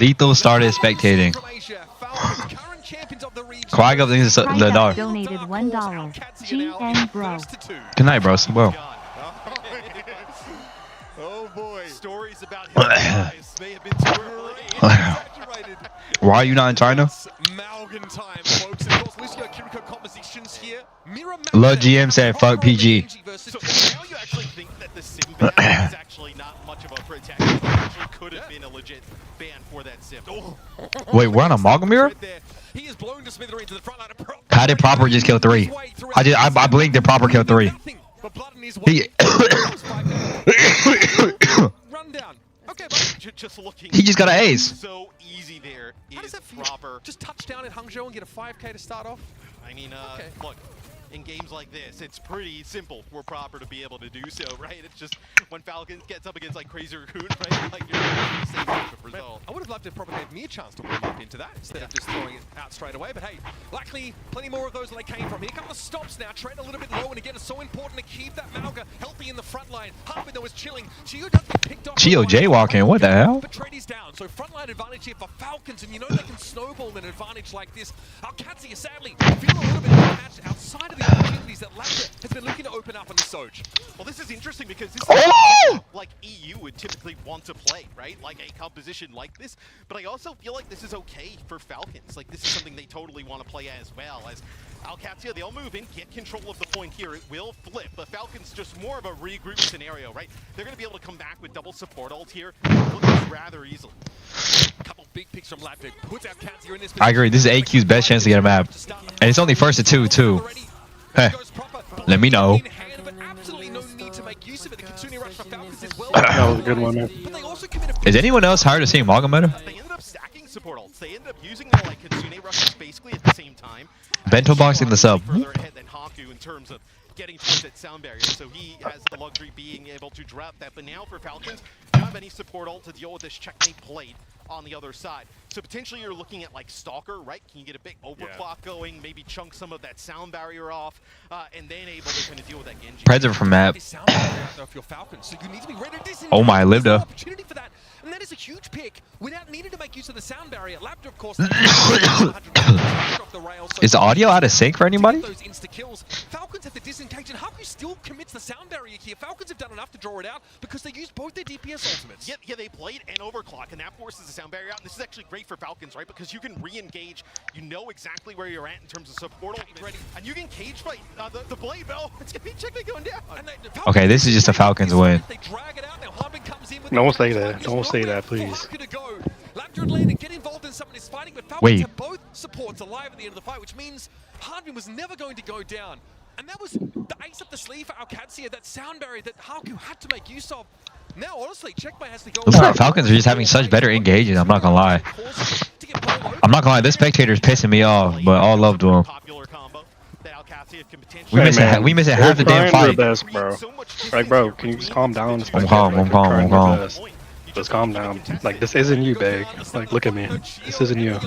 Lethal started spectating. Quag up thinks it's the dog. Donated $1. GN bro. Good night, bro. Sleep well. Oh boy. Stories about his eyes may have been too early. Exaggerated. Why are you not in China? Malgan time, folks. Of course, Lucio Kiriko compositions here. Love GM said fuck PG. So now you actually think that the Sim ban is actually not much of a protection. It actually could have been a legit ban for that Sim. Oh. Wait, we're on a Magamir? He is blown to smithereens to the front line. How did Proper just kill 3? I blinked and Proper killed 3. Rundown. Okay, just looking. He just got an ace. So easy there. How does that feel? Proper. Just touch down in Hangzhou and get a 5K to start off? I mean, look, in games like this, it's pretty simple for Proper to be able to do so, right? It's just when Falcon gets up against like Crazy Raccoon, right? Like you're the same type of result. I would have loved to probably give me a chance to warm up into that instead of just throwing it out straight away. But hey, luckily, plenty more of those than they came from. Here come the stops now. Tread a little bit low, and again, it's so important to keep that Malga healthy in the front line. Harbin, though, was chilling. Chio does get picked off. Chio jaywalking, what the hell? But Tready's down, so frontline advantage here for Falcons, and you know they can snowball an advantage like this. Alcatsia, sadly, feel a little bit mismatched outside of the opportunities that Lacta has been looking to open up on the Soj. Well, this is interesting because this is like EU would typically want to play, right? Like a composition like this. But I also feel like this is okay for Falcons. Like this is something they totally want to play as well. As Alcatia, they'll move in, get control of the point here. It will flip, but Falcons just more of a regroup scenario, right? They're going to be able to come back with double support ult here. Looks rather easily. Couple big picks from Laptic. Puts Alcatia in this position. I agree. This is AQ's best chance to get a map. And it's only first to 2, too. Hey, let me know. Absolutely no need to make use of it. The Kitsune rush for Falcons as well. That was a good one, man. But they also commit a Is anyone else tired of seeing Maga meta? They ended up stacking support ults. They ended up using their like Kitsune rushes basically at the same time. Bento boxing the sub. Further ahead than Haku in terms of getting towards that sound barrier, so he has the luxury being able to drop that. But now for Falcons, don't have any support ult to deal with this checkmate plate on the other side. So potentially you're looking at like Stalker, right? Can you get a big overclock going, maybe chunk some of that sound barrier off, and then able to kind of deal with that Genji. Predator from map. Oh my, lived up. And that is a huge pick without needing to make use of the sound barrier. Lapter, of course, Is the audio out of sync for anybody? those insta-kills. Falcons have the disengage, and Haku still commits the sound barrier here. Falcons have done enough to draw it out because they used both their DPS ultimates. Yeah, they played an overclock, and that forces the sound barrier out. And this is actually great for Falcons, right? Because you can re-engage. You know exactly where you're at in terms of support ult, and you can cage fight the blade bell. It's gonna be checkmate going down. Okay, this is just a Falcons win. Don't say that. Don't say that, please. Wait. Have both supports alive at the end of the fight, which means Hardman was never going to go down. And that was the ace up the sleeve for Owcs, that sound barrier that Haku had to make use of. Now, honestly, Checkmate has to go. Looks like Falcons are just having such better engaging, I'm not gonna lie. I'm not gonna lie, this spectator's pissing me off, but all love to him. We missing half the damn fight. Best, bro. Like, bro, can you just calm down? I'm calm, I'm calm, I'm calm. Just calm down. Like, this isn't you, Big. Like, look at me. This isn't you.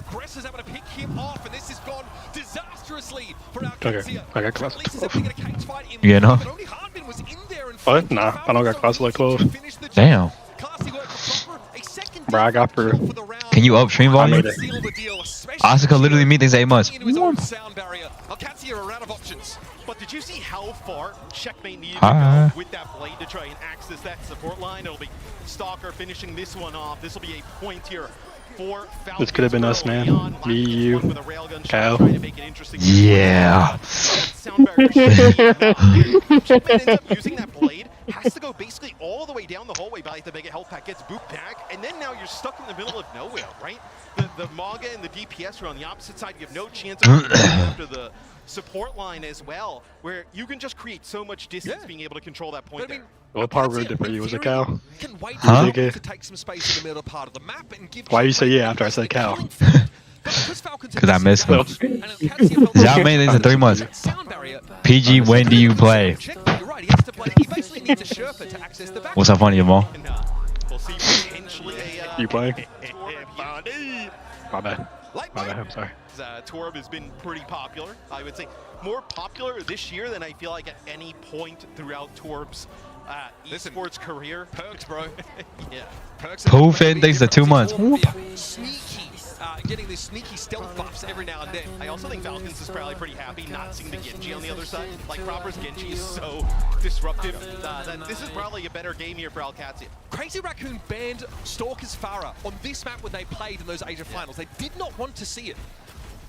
Okay, I got class at 12. You getting off? What? Nah, I don't got class at like 12. Damn. Bro, I got for... Can you up stream volume? Asuka literally meet things 8 months. But did you see how far Checkmate needed to go with that blade to try and access that support line? It'll be Stalker finishing this one off. This will be a point here for Falcons. This could have been us, man. Me, you, Kyle. Yeah. Checkmate ends up using that blade. Has to go basically all the way down the hallway by the mega health pack, gets booped back, and then now you're stuck in the middle of nowhere, right? The Maga and the DPS are on the opposite side. You have no chance of after the support line as well, where you can just create so much distance being able to control that point there. What part really did for you? Was it Cal? Huh? To take some space in the middle part of the map and give Why you say yeah after I said Cal? Because I missed him. Zhao made this in 3 months. PG, when do you play? What's up, funny, Jamal? You playing? My bad. My bad, I'm sorry. Torb has been pretty popular. I would say more popular this year than I feel like at any point throughout Torb's esports career. Perks, bro. Yeah. Perks. Poofin thanks to 2 months. Sneaky, getting these sneaky stealth buffs every now and then. I also think Falcons is probably pretty happy not seeing the Genji on the other side. Like, Proper's Genji is so disruptive that this is probably a better game here for Alcatia. Crazy Raccoon banned Stalker's Farah on this map when they played in those Asia finals. They did not want to see it.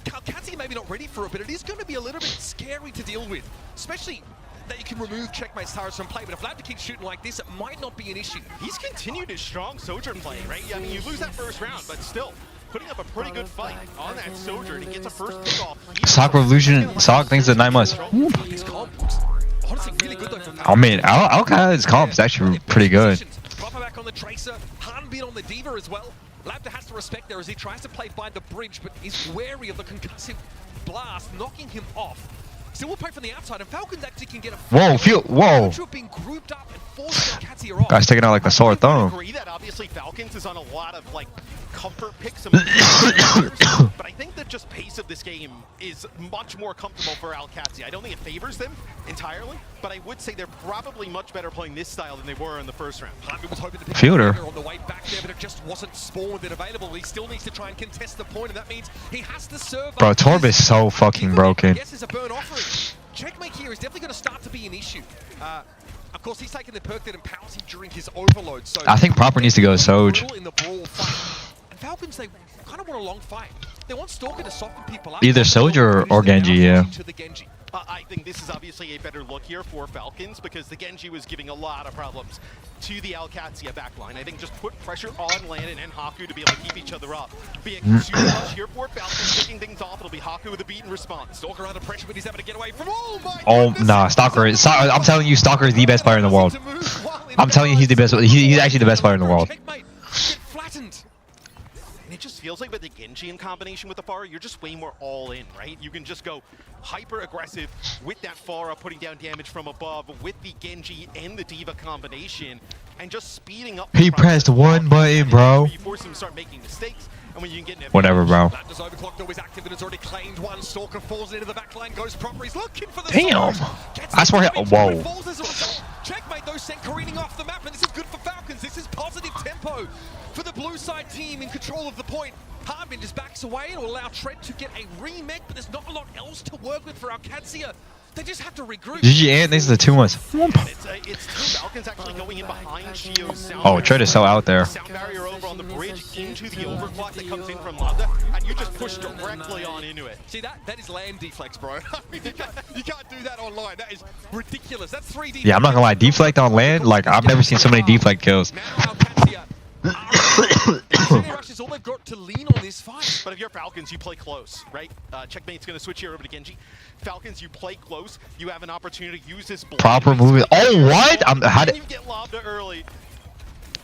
Alcatia maybe not ready for it, but it is going to be a little bit scary to deal with, especially that you can remove Checkmate's turrets from play, but if Lapter keeps shooting like this, it might not be an issue. He's continued his strong Sojourn play, right? I mean, you lose that first round, but still putting up a pretty good fight on that Sojourn. He gets a first pick off. Sock Revolution, Sock thanks to 9 months. Honestly, really good though. I mean, Alca's comp is actually pretty good. Proper back on the Tracer, Heartbeat on the Diva as well. Lapter has to respect there as he tries to play by the bridge, but is wary of the concussive blast, knocking him off. Still will play from the outside, and Falcons actually can get a Whoa. being grouped up and forcing Alcatia off. Guy's taking out like a sore thumb. I agree that obviously Falcons is on a lot of like comfort picks, but I think that just pace of this game is much more comfortable for Alcatia. I don't think it favors them entirely, but I would say they're probably much better playing this style than they were in the first round. Was hoping to pick Fielder on the way back there, but it just wasn't spawned and available. He still needs to try and contest the point, and that means he has to serve. Bro, Torb is so fucking broken. Yes, it's a burn offering. Checkmate here is definitely going to start to be an issue. Of course, he's taken the perk that empowers him during his overload. So I think Proper needs to go Soj. In the brawl fight. And Falcons, they kind of want a long fight. They want Stalker to soften people up. Either Soldier or Genji, yeah. I think this is obviously a better look here for Falcons because the Genji was giving a lot of problems to the Alcatia backline. I think just put pressure on Landon and Haku to be able to keep each other up. Be a super rush here for Falcons, kicking things off. It'll be Haku with a beat and response. Stalker under pressure, but he's having to get away from. Oh nah, Stalker is. I'm telling you, Stalker is the best player in the world. I'm telling you, he's the best. He's actually the best player in the world. flattened. And it just feels like with the Genji in combination with the Pharah, you're just way more all in, right? You can just go hyper aggressive with that Pharah, putting down damage from above with the Genji and the D.Va combination, and just speeding up. He pressed one button, bro. You force him to start making mistakes, and when you can get Whatever, bro. Laptors overclock though is active and has already claimed one. Stalker falls into the backline, goes proper. He's looking for the Damn. Gets I swear. the Whoa. falls as a result. Checkmate though sent careening off the map, and this is good for Falcons. This is positive tempo for the blue side team in control of the point. Harbin just backs away and will allow Tread to get a remake, but there's not a lot else to work with for Alcadzia. They just have to regroup. GG and these are the 2-1s. It's two Falcons actually going in behind Shio's sound. Oh, Tread is so out there. Sound barrier over on the bridge into the overclock that comes in from Lambda, and you just push directly on into it. See, that is land deflex, bro. I mean, you can't do that online. That is ridiculous. That's 3 deflex. Yeah, I'm not gonna lie. Deflect on land, like I've never seen so many deflect kills. Rush is all they've got to lean on this fight. But if you're Falcons, you play close, right? Checkmate's going to switch here over to Genji. Falcons, you play close. You have an opportunity to use this Proper movement. Oh, what? How did you get Lambda early?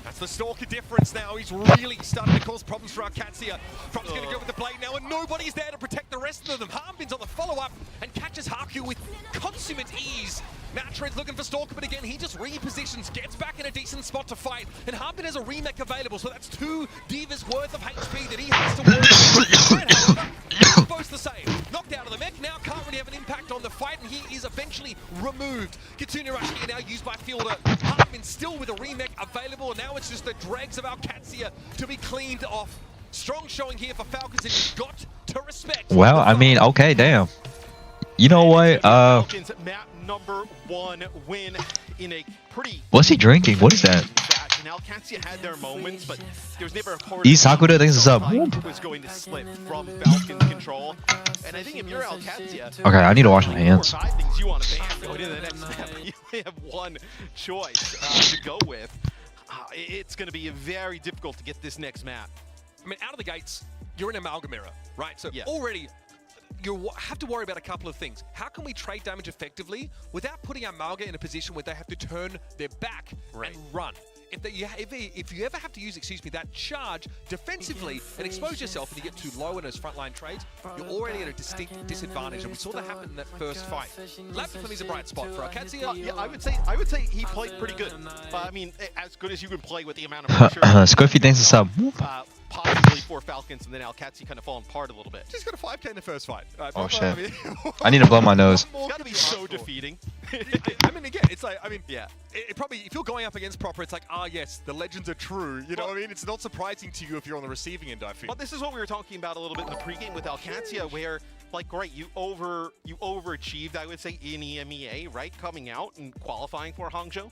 That's the Stalker difference now. He's really starting to cause problems for Alcadzia. From's going to go with the blade now, and nobody's there to protect the rest of them. Harbin's on the follow-up and catches Haku with consummate ease. Now Tread's looking for Stalker, but again, he just repositions, gets back in a decent spot to fight, and Harbin has a remake available, so that's 2 D.Va's worth of HP that he has to work with. Both the same. Knocked out of the mech, now can't really have an impact on the fight, and he is eventually removed. Kitsune Rush here now used by Fielder. Harbin still with a remake available, and now it's just the dregs of Alcadzia to be cleaned off. Strong showing here for Falcons, and you've got to respect. Well, I mean, okay, damn. You know what? Falcons map number 1 win in a pretty. What's he drinking? What is that? And Alcadzia had their moments, but there was never a part E Sakura thinks it's up. was going to slip from Falcons control. And I think if you're Alcadzia, Okay, I need to wash my hands. 5 things you want to ban going into the next step. You only have one choice to go with. It's going to be very difficult to get this next map. I mean, out of the gates, you're in Amalgam era, right? So already you have to worry about a couple of things. How can we trade damage effectively without putting Amalgam in a position where they have to turn their back and run? If you ever have to use, that charge defensively and expose yourself and you get too low in those frontline trades, you're already at a distinct disadvantage, and we saw that happen in that first fight. Labs for me is a bright spot for Alcadzia. Yeah, I would say he played pretty good. I mean, as good as you can play with the amount of pressure. Squiffy thinks it's up. Possibly for Falcons, and then Alcadzia kind of falling apart a little bit. Just got a 5K in the first fight. Oh shit! I need to blow my nose. It's got to be so defeating. I mean, again, it's like, I mean, yeah. It probably, if you're going up against proper, it's like, ah, yes, the legends are true. You know what I mean? It's not surprising to you if you're on the receiving end, I feel. But this is what we were talking about a little bit in the pregame with Alcadzia, where, like, great, you overachieved, I would say, in EMEA, right? Coming out and qualifying for Hangzhou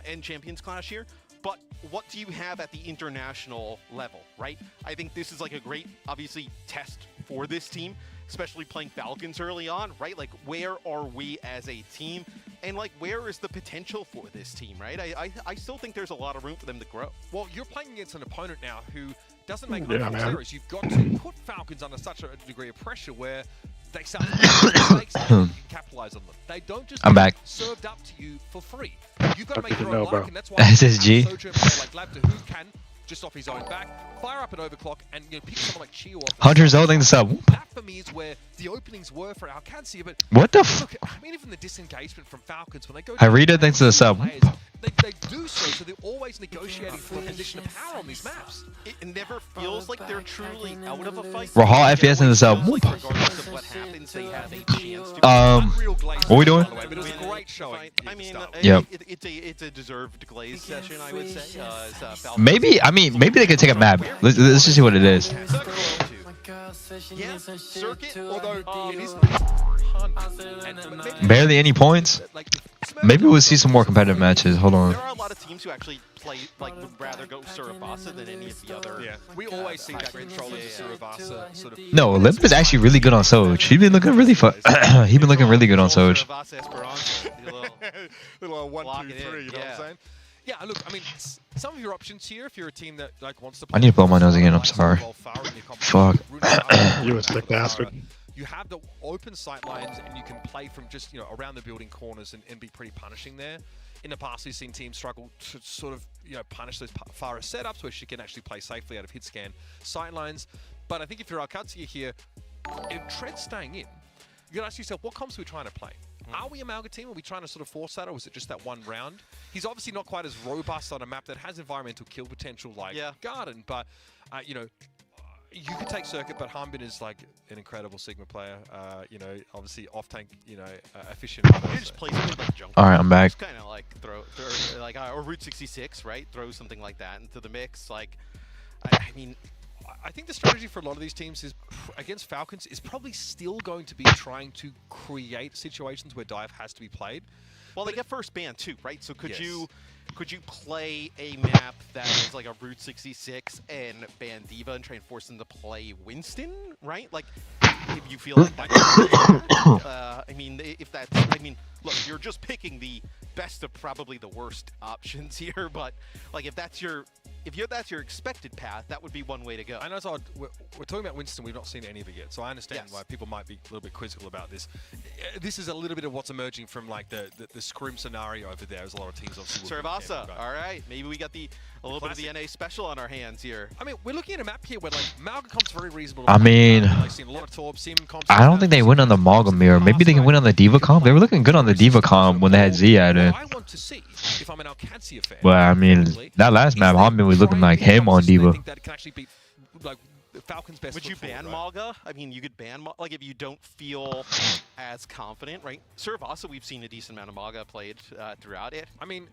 and Champions Clash here. But what do you have at the international level, right? I think this is like a great, obviously, test for this team, especially playing Falcons early on, right? Like, where are we as a team? And, like, where is the potential for this team, right? I still think there's a lot of room for them to grow. Well, you're playing against an opponent now who doesn't make errors. You've got to put Falcons under such a degree of pressure where they start to make mistakes and you can capitalize on them. They don't just get served up to you for free. You've got to make your own luck, and that's why SSG. Like Labda, who can just off his own back, fire up an overclock, and pick someone like Chio off. Hunter's holding this up. That for me is where the openings were for Alcadzia, but what the look, I mean, even the disengagement from Falcons when they go. Irita thinks this up. They do so they're always negotiating for a position of power on these maps. It never feels like they're truly out of a fight. Rahal FPS in this up. Regardless of what happens, they have a chance to. What are we doing? But it was a great showing. I mean, it's a deserved glaze session, I would say. Maybe they could take a map. Let's just see what it is. Yeah, circuit, although it is barely any points. Maybe we'll see some more competitive matches. Hold on. There are a lot of teams who actually play, like, would rather go Surabasa than any of the other. Yeah, we always see that control as a Surabasa sort of. No, Limp is actually really good on Soj. He's been looking really he's been looking really good on Soj. Little 1, 2, 3. You know what I'm saying? Yeah, look, I mean, some of your options here, if you're a team that like wants to. I need to blow my nose again. I'm sorry. Fuck. You a sick bastard. you have the open sight lines and you can play from just, you know, around the building corners and be pretty punishing there. In the past, we've seen teams struggle to sort of, you know, punish those Farah setups where she can actually play safely out of hit scan sight lines. But I think if you're Alcatsia here, if Tread's staying in, you gotta ask yourself, what comps are we trying to play? Are we a Malga team? Are we trying to sort of force that, or was it just that one round? He's obviously not quite as robust on a map that has environmental kill potential like Garden, but, you know, you could take Circuit, but Harbin is like an incredible Sigma player. You know, obviously off-tank, you know, efficient. He just plays it like junk. All right, I'm back. Just kind of like throw like or Route 66, right? Throw something like that into the mix. Like, I mean, I think the strategy for a lot of these teams is against Falcons is probably still going to be trying to create situations where dive has to be played. Well, they get first ban too, right? So could you play a map that is like a Route 66 and ban D.Va and try and force them to play Winston, right? Like, if you feel like that. I mean, if that's, I mean, look, you're just picking the best of probably the worst options here, but like if that's your expected path, that would be one way to go. I know it's odd. We're talking about Winston. We've not seen any of it yet, so I understand why people might be a little bit quizzical about this. This is a little bit of what's emerging from like the scrim scenario over there. As a lot of teams obviously. Cervasa. All right, maybe we got a little bit of the NA special on our hands here. I mean, we're looking at a map here where like Malga comp's very reasonable. I mean, like, seen a lot of Torb, Sim comps. I don't think they win on the Malga mirror. Maybe they can win on the D.Va comp. They were looking good on the D.Va comp when they had Z at it. I want to see if I'm an Alcatsia fan. Well, I mean, that last map, Harbin was looking like him on D.Va. That can actually beat like Falcons' best. Would you ban Malga? I mean, you could ban like if you don't feel as confident, right? Cervasa, we've seen a decent amount of Malga played throughout it. I mean,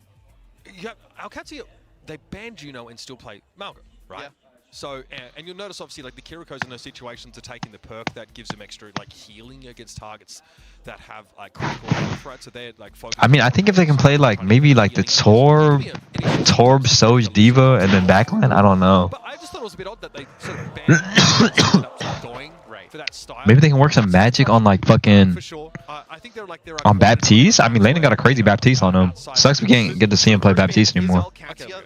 Alcatsia, they ban Juno and still play Malga, right? Yeah. So, and you'll notice obviously like the Kirikos in those situations are taking the perk that gives them extra like healing against targets that have like critical threats. So they're like focused. I mean, I think if they can play like maybe like the Torb, Soj, D.Va, and then backline, I don't know. But I just thought it was a bit odd that they sort of banned going for that style. Maybe they can work some magic on like fucking For sure. I think they're like on Baptiste. I mean, Landon got a crazy Baptiste on him. Sucks we can't get to see him play Baptiste anymore.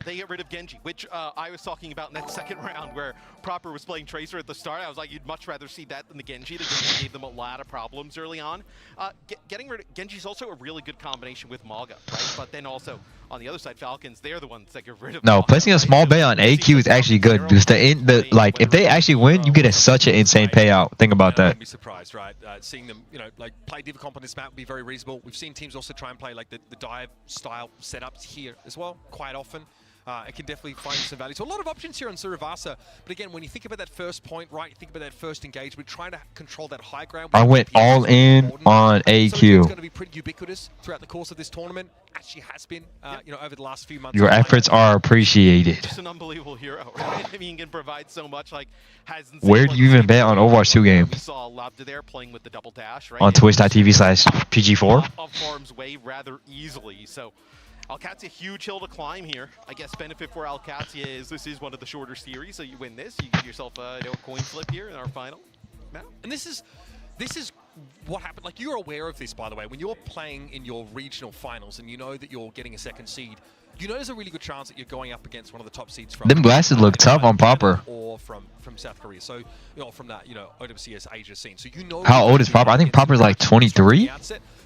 They get rid of Genji, which I was talking about in that second round where Proper was playing Tracer at the start. I was like, you'd much rather see that than the Genji. The Genji gave them a lot of problems early on. Getting rid of Genji's also a really good combination with Malga, right? But then also on the other side, Falcons, they're the ones that get rid of. No, placing a small bay on AQ is actually good because like if they actually win, you get such an insane payout. Think about that. I wouldn't be surprised, right? Seeing them, you know, like play D.Va comp on this map would be very reasonable. We've seen teams also try and play like the dive style setups here as well, quite often. It can definitely find some value. So a lot of options here on Cervasa. But again, when you think about that first point, right, you think about that first engagement, trying to control that high ground. I went all in on AQ. It's going to be pretty ubiquitous throughout the course of this tournament. Actually has been, you know, over the last few months. Your efforts are appreciated. Just an unbelievable hero, right? I mean, he can provide so much. Like, where do you even bet on Overwatch 2 game? We saw Labda there playing with the double dash, right? On twitch.tv/PG4. Of harm's way rather easily. So Alcatsia, huge hill to climb here. I guess benefit for Alcatsia is this is one of the shorter series, so you win this, you get yourself a coin flip here in our final. And this is what happened. Like, you're aware of this, by the way, when you're playing in your regional finals and you know that you're getting a second seed. You know there's a really good chance that you're going up against one of the top seeds from them glasses look tough on Proper. Or from South Korea. So, you know, from that, you know, OWCS Asia scene. So you know how old is Proper? I think Proper's like 23.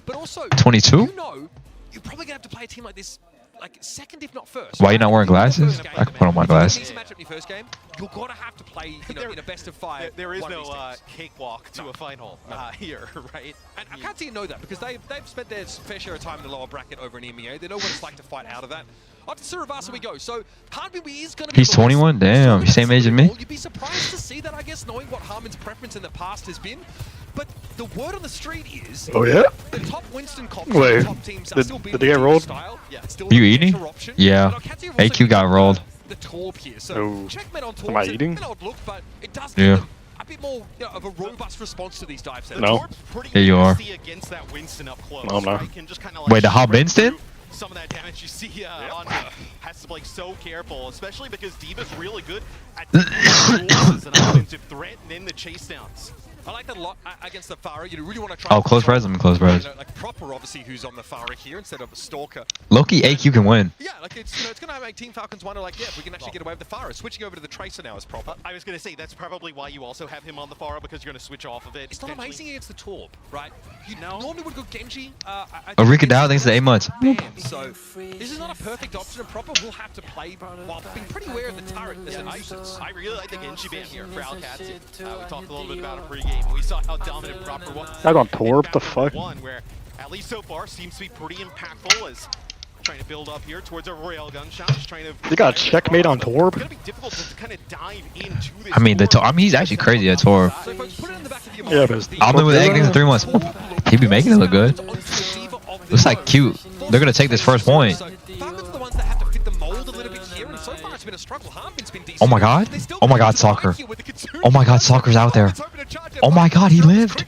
But also 22. You know, you're probably gonna have to play a team like this, like second if not first. Why are you not wearing glasses? I can put on my glasses. Match up in your first game, you're gonna have to play, you know, in a best of 5. There is no cakewalk to a final here, right? And I can't see you know that because they've spent their fair share of time in the lower bracket over in EMEA. They know what it's like to fight out of that. Up to Cervasa we go. So Harbin is going to be. He's 21. Damn, he's same age as me. You'd be surprised to see that, I guess, knowing what Harbin's preference in the past has been. But the word on the street is. Oh yeah. The top Winston comps, Wait, top teams are still being did they get rolled? Style. Yeah, still Are you eating? Yeah. AQ got rolled. The Torb here. So checkmate on Torb. Am I eating? An odd look, but it does give them a bit more, you know, of a robust response to these dive sets. No. Here you are. Against that Winston up close, no, I'm not. right? Can just kind of like wait, the Hob instant? Some of that damage you see on has to play so careful, especially because D.Va's really good at tools as an offensive threat and then the chase downs. I like that a lot against the Pharah. You really want to try. Oh, close res. I'm close res. Like proper, obviously, who's on the Pharah here instead of a Stalker. Loki AQ can win. Yeah, like it's it's gonna make Team Falcons wonder like, yeah, if we can actually get away with the Pharah. Switching over to the Tracer now is proper. I was gonna say that's probably why you also have him on the Pharah, because you're gonna switch off of it. It's not amazing against the Torb, right? You normally would go Genji. Rika Dow thinks the 8 months. So this is not a perfect option, and proper will have to play while being pretty aware of the turret as a nuisance. I really like the Genji ban here for Owcs. We talked a little bit about it pre-game. We saw how dominant proper was. That's on Torb, the fuck? Where at least so far seems to be pretty impactful as trying to build up here towards a Royale gunshot. Just trying to. You got a checkmate on Torb. It's gonna be difficult to kind of dive into this. I mean, he's actually crazy at Torb. Yeah, but I'm with Egg in 3 months. He be making it look good. Looks like cute. They're gonna take this first point. Oh my god. Oh my god, soccer. Oh my god, soccer's out there. Oh my god, he lived.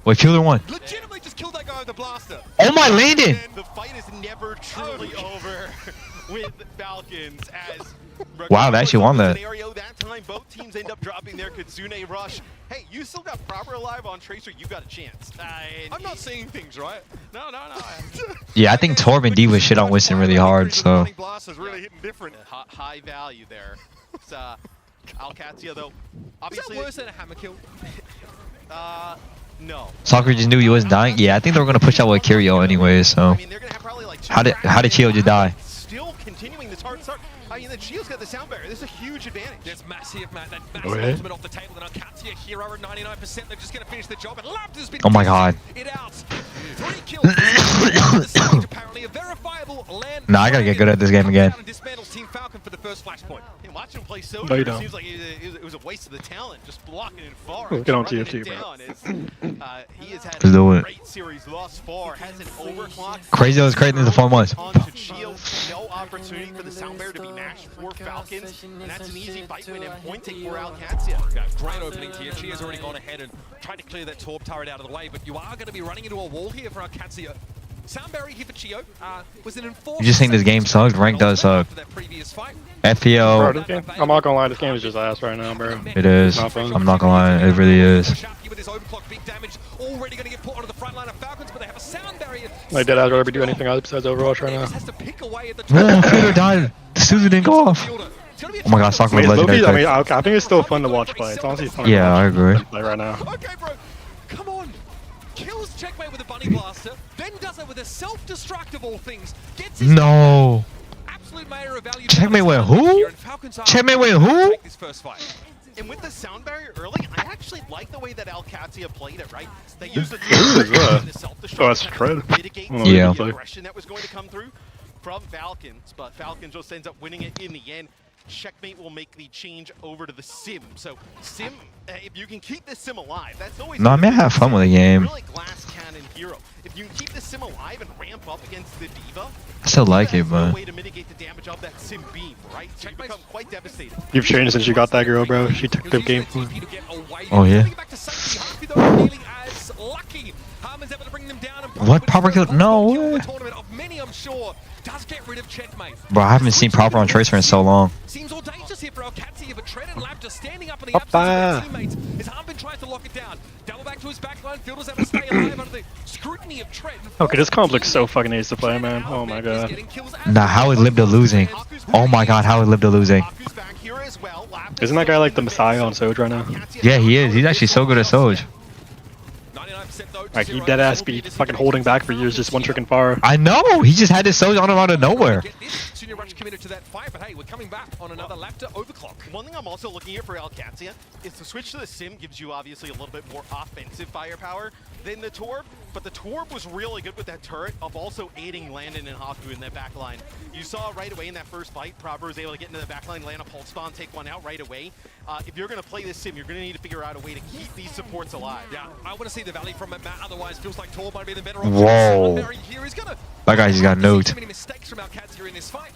Wait, Fielder won. Legitimately just killed that guy with the blaster. Oh my, landed. The fight is never truly over with Falcons as. Wow, they actually won that. Scenario, that time both teams end up dropping their Kitsune rush. Hey, you still got proper alive on Tracer, you got a chance. I'm not seeing things, right? No. Yeah, I think Torb and D was shit on Winston really hard, so. Really hitting different. High value there. It's Alcatia though. Obviously, is that worse than a hammer kill? No. Soccer just knew he wasn't dying. Yeah, I think they were gonna push out with Kirio anyway, so. I mean, they're gonna have probably like how did Chio just die? Still continuing this hard start. I mean, the Chio's got the sound barrier. This is a huge advantage. There's massive, Matt. That massive ultimate off the table. And Alcatia hero at 99%. They're just going to finish the job. And Labs has been oh my god. It out. 3 kills. Apparently a verifiable land. Nah, I gotta get good at this game again. Dismantles Team Falcon for the first flashpoint. And watching him play so no, it seems like it was a waste of the talent. Just blocking it far. Let's get on TFT, bro. He has had Let's do a it. great series thus far. Has an overclock. Crazy was creating this 4 months. No opportunity for the sound barrier to be matched for Falcons, and that's an easy fight win and point take for Alcatia. Yeah, great opening here. Chio's already gone ahead and tried to clear that Torb turret out of the way, but you are going to be running into a wall here for Alcatia. Sound barrier here for Chio was an enforced. You just think this game sucks? Rank does suck. FPL. Bro, I'm not gonna lie, this game is just ass right now, bro. It is. I'm not gonna lie, it really is. Like, dead ass rather do anything else besides Overwatch right now. Fielder died. The Suzu didn't go off. Oh my god, soccer was legendary. I think it's still fun to watch play. It's honestly fun. Yeah, I agree. Play right now. Okay, bro. Come on. Kills Checkmate with a bunny blaster, then does it with a self-destruct of all things. Gets his no. Absolute mayor of value. Checkmate with who? Checkmate with who? This first fight. And with the sound barrier early, I actually like the way that Alcatia played it, right? They used the self-destruct oh, that's Tread. mitigate yeah. the aggression that was going to come through from Falcons, but Falcons just ends up winning it in the end. Checkmate will make the change over to the Sim. So Sim, if you can keep this Sim alive, that's always. No, I may have fun with the game. Really glass cannon hero. If you can keep this Sim alive and ramp up against the Diva, I still like it, but. No way to mitigate the damage of that Sim beam, right? So you become quite devastated. You've changed since you got that girl, bro. She took the game. Oh yeah. What proper kill? No way. Does get rid of Checkmate. Bro, I haven't seen proper on Tracer in so long. Seems audacious here for Alcatia, but Tread and Lab just standing up in the absence of their teammates. His Armbin tries to lock it down. Double back to his backline. Fielder's able to stay alive under the scrutiny of Tread. Okay, this comp looks so fucking ace to play, man. Oh my god. Nah, how he lived to losing. Oh my god, how he lived to losing. Isn't that guy like the Messiah on Soj right now? Yeah, he is. He's actually so good at Soj. Like, he dead ass be fucking holding back for years, just one trick and far. I know! He just had this Soj on him out of nowhere. Junior Rush committed to that fight, but hey, we're coming back on another lap to overclock. One thing I'm also looking at for Alcatia is the switch to the Sim gives you obviously a little bit more offensive firepower than the Torb, but the Torb was really good with that turret of also aiding Landon and Haku in that back line. You saw right away in that first fight, Prober was able to get into the back line, land a pulse spawn, take one out right away. If you're going to play this Sim, you're going to need to figure out a way to keep these supports alive. Yeah, I want to see the Valley from it, Matt. Otherwise, feels like Torb might be the better option. Whoa. That guy just got nuked. Too many mistakes from Alcatia in this fight.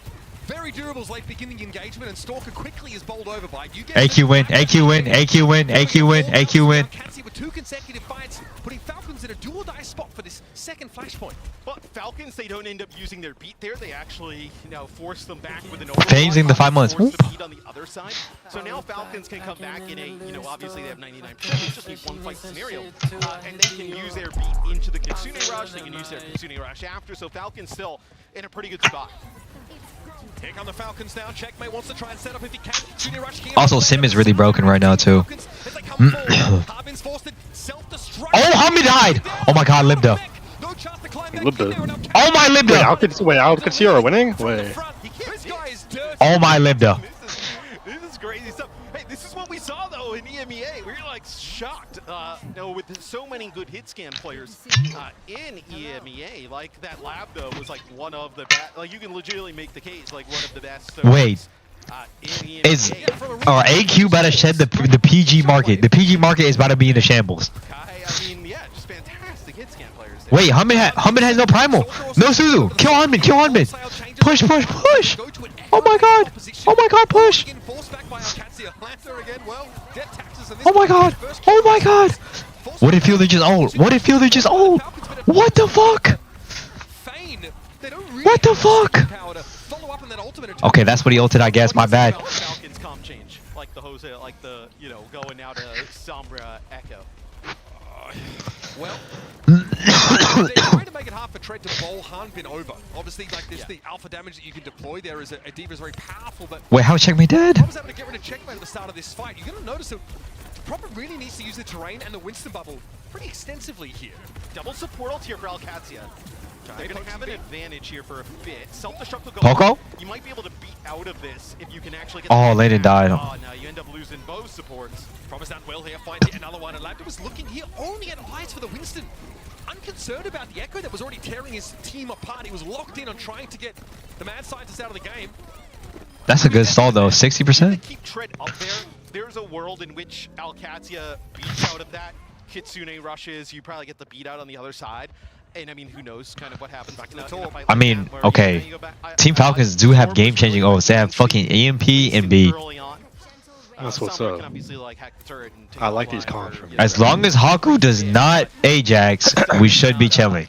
Very durable's late beginning engagement, and Stalker quickly is bowled over by you. AQ win, AQ win, AQ win, AQ win, AQ win. Alcatia with 2 consecutive fights, putting Falcons in a do-or-die spot for this second flashpoint. But Falcons, they don't end up using their beat there. They actually, force them back with an Phasing the 5 months. force the beat on the other side. So now Falcons can come back in a, obviously they have 99%. They just need one fight scenario. And they can use their beat into the Kitsune Rush. They can use their Kitsune Rush after. So Falcons still in a pretty good spot. Here come the Falcons now. Checkmate wants to try and set up if he can. Junior Rush Also, Sim is really broken right now too. Oh, Hummy died! Oh my god, Libda. Libda. Oh my Libda! Wait, Al Katsira winning? Wait. Oh my Libda. This is crazy stuff. Hey, this is what we saw though in EMEA. We were like shocked, with so many good hit scan players in EMEA. Like that lab though was like one of the best. Like you can legitimately make the case like one of the best. Wait. Is AQ about to shed the PG market? The PG market is about to be in the shambles. I mean, yeah, just fantastic hit scan players. Wait, Hummin has no primal. No Suzu. Kill Hunmin. Kill Hunmin. Push, push, push. Oh my god. Oh my god, push. Oh my god. Oh my god. What if Fielder just ult? What if Fielder just ult? What the fuck? What the fuck? Okay, that's what he ulted, I guess. My bad. Falcons comp change, like the Jose, like the going out to Sombra Echo. Well, they're trying to make it hard for Tread to bowl Hanbin over. Obviously, like this, the alpha damage that you can deploy there is a D.Va is very powerful. But wait, how Checkmate dead? I was able to get rid of Checkmate at the start of this fight. You're gonna notice that Proper really needs to use the terrain and the Winston bubble pretty extensively here. Double support ult here for Alcatia. They're going to have an advantage here for a bit. Self-destruct will go Poco? You might be able to beat out of this if you can actually get Oh, Layden died. Oh, no, you end up losing both supports. Promise that well here, finds another one, and Lambda was looking here only at eyes for the Winston. Unconcerned about the Echo that was already tearing his team apart. He was locked in on trying to get the Mad Scientist out of the game. That's a good stall though, 60%? Keep Tread up there. There's a world in which Alcatia beats out of that. Kitsune rushes, you probably get the beat out on the other side. And I mean, who knows kind of what happens back in the top. I mean, okay. Team Falcons do have game-changing O's. They have fucking EMP and B. That's what's up. I like these comps. As long as Haku does not Ajax, we should be chilling.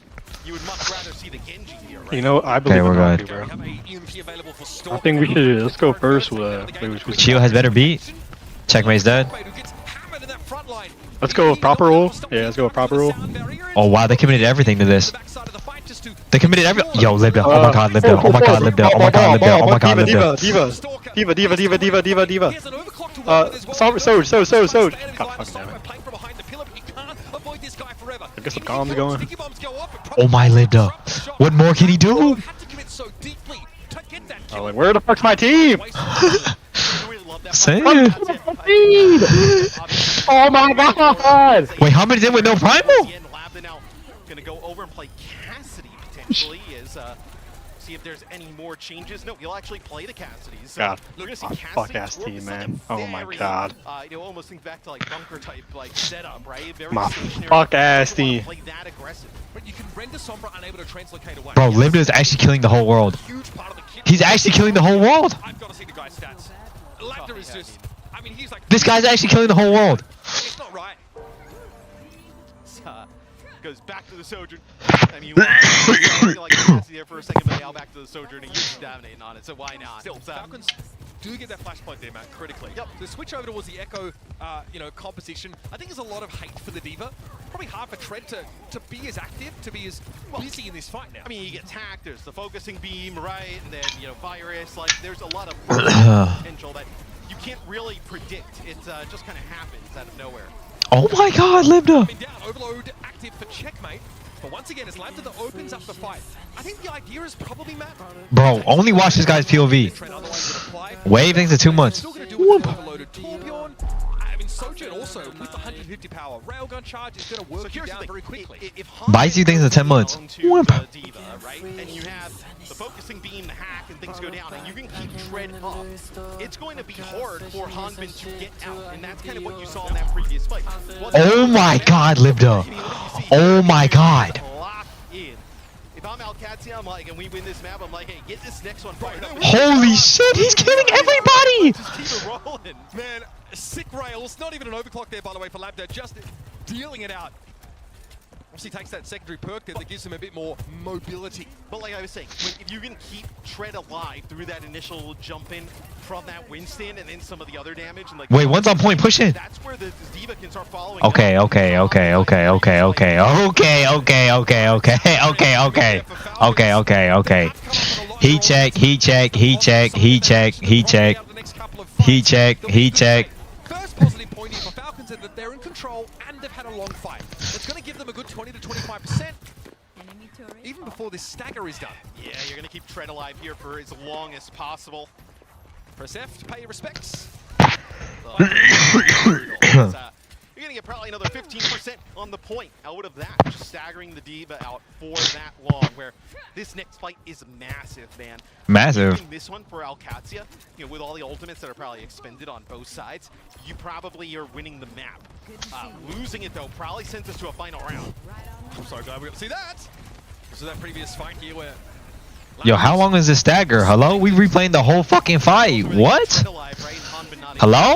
You know, I believe we're in good. Haku, bro. I think we should, let's go first with Chio has better beat. Checkmate's dead. Let's go with proper rule. Yeah, let's go with proper rule. Oh wow, they committed everything to this. They committed Yo, Libda. Oh my god, Libda. Oh my god, Libda. Oh my god, Libda. Oh my god, Libda. Diva. Soj. God fucking damn it. I guess some comms going. Oh my Libda. What more can he do? Oh, like, where the fuck's my team? Say it. Oh my god! Wait, how many did with no primal? Gonna go over and play Cassidy potentially see if there's any more changes. No, he'll actually play the Cassidys. So God, we're gonna see fuck ass team, man. Oh my god. Almost think back to like bunker type like setup, right? Very My stationary. fuck ass team. Play that aggressive. But you can render Sombra unable to translocate away. Bro, Libda is actually killing the whole world. He's actually killing the whole world. I've got to see the guy's stats. Lambda is just, I mean, he's like. This guy's actually killing the whole world. It's not right. Goes back to the Sojourn. I mean, like Cassidy there for a second, but now back to the Sojourn and you're dominating on it, so why not? Still, Falcons do get that flashpoint there, Matt, critically. Yep. The switch over towards the Echo, composition. I think there's a lot of hate for the D.Va. Probably hard for Tread to be as active, to be as busy in this fight now. I mean, he gets hacked, there's the focusing beam, right? And then, Virus, like, there's a lot of potential that you can't really predict. It just kind of happens out of nowhere. Oh my god, Libda! Down, Overload active for Checkmate. But once again, it's Lambda that opens up the fight. I think the idea is probably, Matt. Bro, only watch this guy's POV. Wave things to 2 months. Still gonna do it with Overloaded Torbjorn. I mean, Sojourn also with the 150 power railgun charge is gonna work you down very quickly. Buys you things in 10 months. Whoop. D.Va, right? And you have the focusing beam, the hack, and things go down, and you can keep Tread up. It's going to be hard for Hanbin to get out, and that's kind of what you saw in that previous fight. Oh my god, Libda. Oh my god. Locked in. If I'm Alcatia, I'm like, and we win this map, I'm like, hey, get this next one fired up. Holy shit, he's killing everybody! Just keep it rolling. Man, sick rails. Not even an overclock there, by the way, for Lambda. Just dealing it out. Obviously takes that secondary perk that gives him a bit more mobility. But like I was saying, if you can keep Tread alive through that initial jump in from that Winston and then some of the other damage, and like Wait, one's on point. Push in. that's where the D.Va can start following. Okay. Heat check. First positive point here for Falcons is that they're in control and they've had a long fight. It's going to give them a good 20 to 25%. Even before this stagger is done. Yeah, you're going to keep Tread alive here for as long as possible. Press F to pay your respects. You're going to get probably another 15% on the point out of that. Just staggering the D.Va out for that long, where this next fight is massive, man. Massive. Even this one for Alcatia, you know, with all the ultimates that are probably expended on both sides, you probably are winning the map. Losing it, though, probably sends us to a final round. I'm so glad we got to see that. So that previous fight here where... Yo, how long is this stagger? Hello? We replaying the whole fucking fight. What? Hello?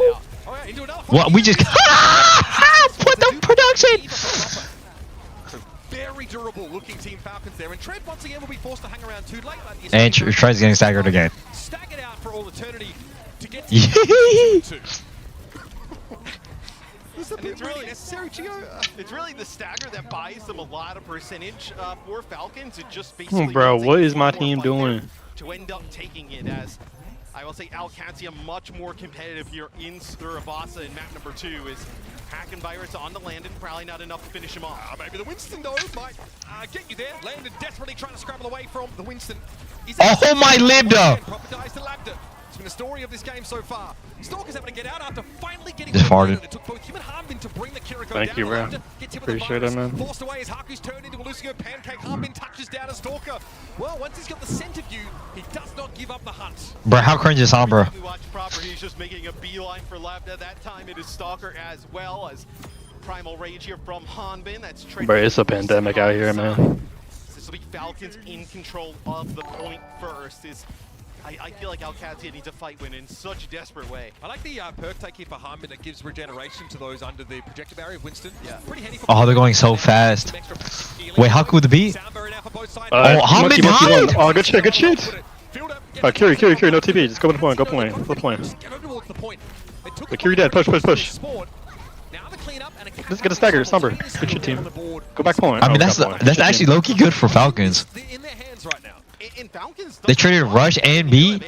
What? We just... Put the production! Very durable looking Team Falcons there. And Tread once again will be forced to hang around too late. And Tread's getting staggered again. Staggered out for all eternity to get to And it's really necessary, Gio. It's really the stagger that buys them a lot of percentage for Falcons. It just basically Bro, what is my team doing? To end up taking it, as I will say, Alcatia much more competitive here in Surabasa in map number 2 is Hack and Virus on the Landon, probably not enough to finish him off. Maybe the Winston though might get you there. Landon desperately trying to scramble away from the Winston. Oh my Lambda! Proper dies to Lambda. It's been the story of this game so far. Stalker's having to get out after finally getting just farted. It took both him and Harbin to bring the Kiriko Thank down. you, bro. Appreciate it, man. Forced away as Haku's turned into a Lucio pancake. Harbin touches down a Stalker. Well, once he's got the center view, he does not give up the hunt. Bro, how cringe is Sombra? Watch proper, he's just making a beeline for Lambda. That time it is Stalker as well as Primal Rage here from Hanbin. That's Bro, it's a pandemic out here, man. This will be Falcons in control of the point first. I feel like Alcatia needs a fight win in such a desperate way. I like the perk take here for Harmon that gives regeneration to those under the projector barrier of Winston. Yeah. Pretty handy for Oh, they're going so fast. Wait, Haku with the beat? Oh, Harmon died! Oh, good shit, good shit! Curie, no TP, just go to the point, go point. Get over towards the point. The Curie dead, push. Let's get a stagger, Somber. Good shit, team. Go back point. I mean, Oh, that's actually low-key good for Falcons. In their hands right now. In Falcons, They traded Rush and B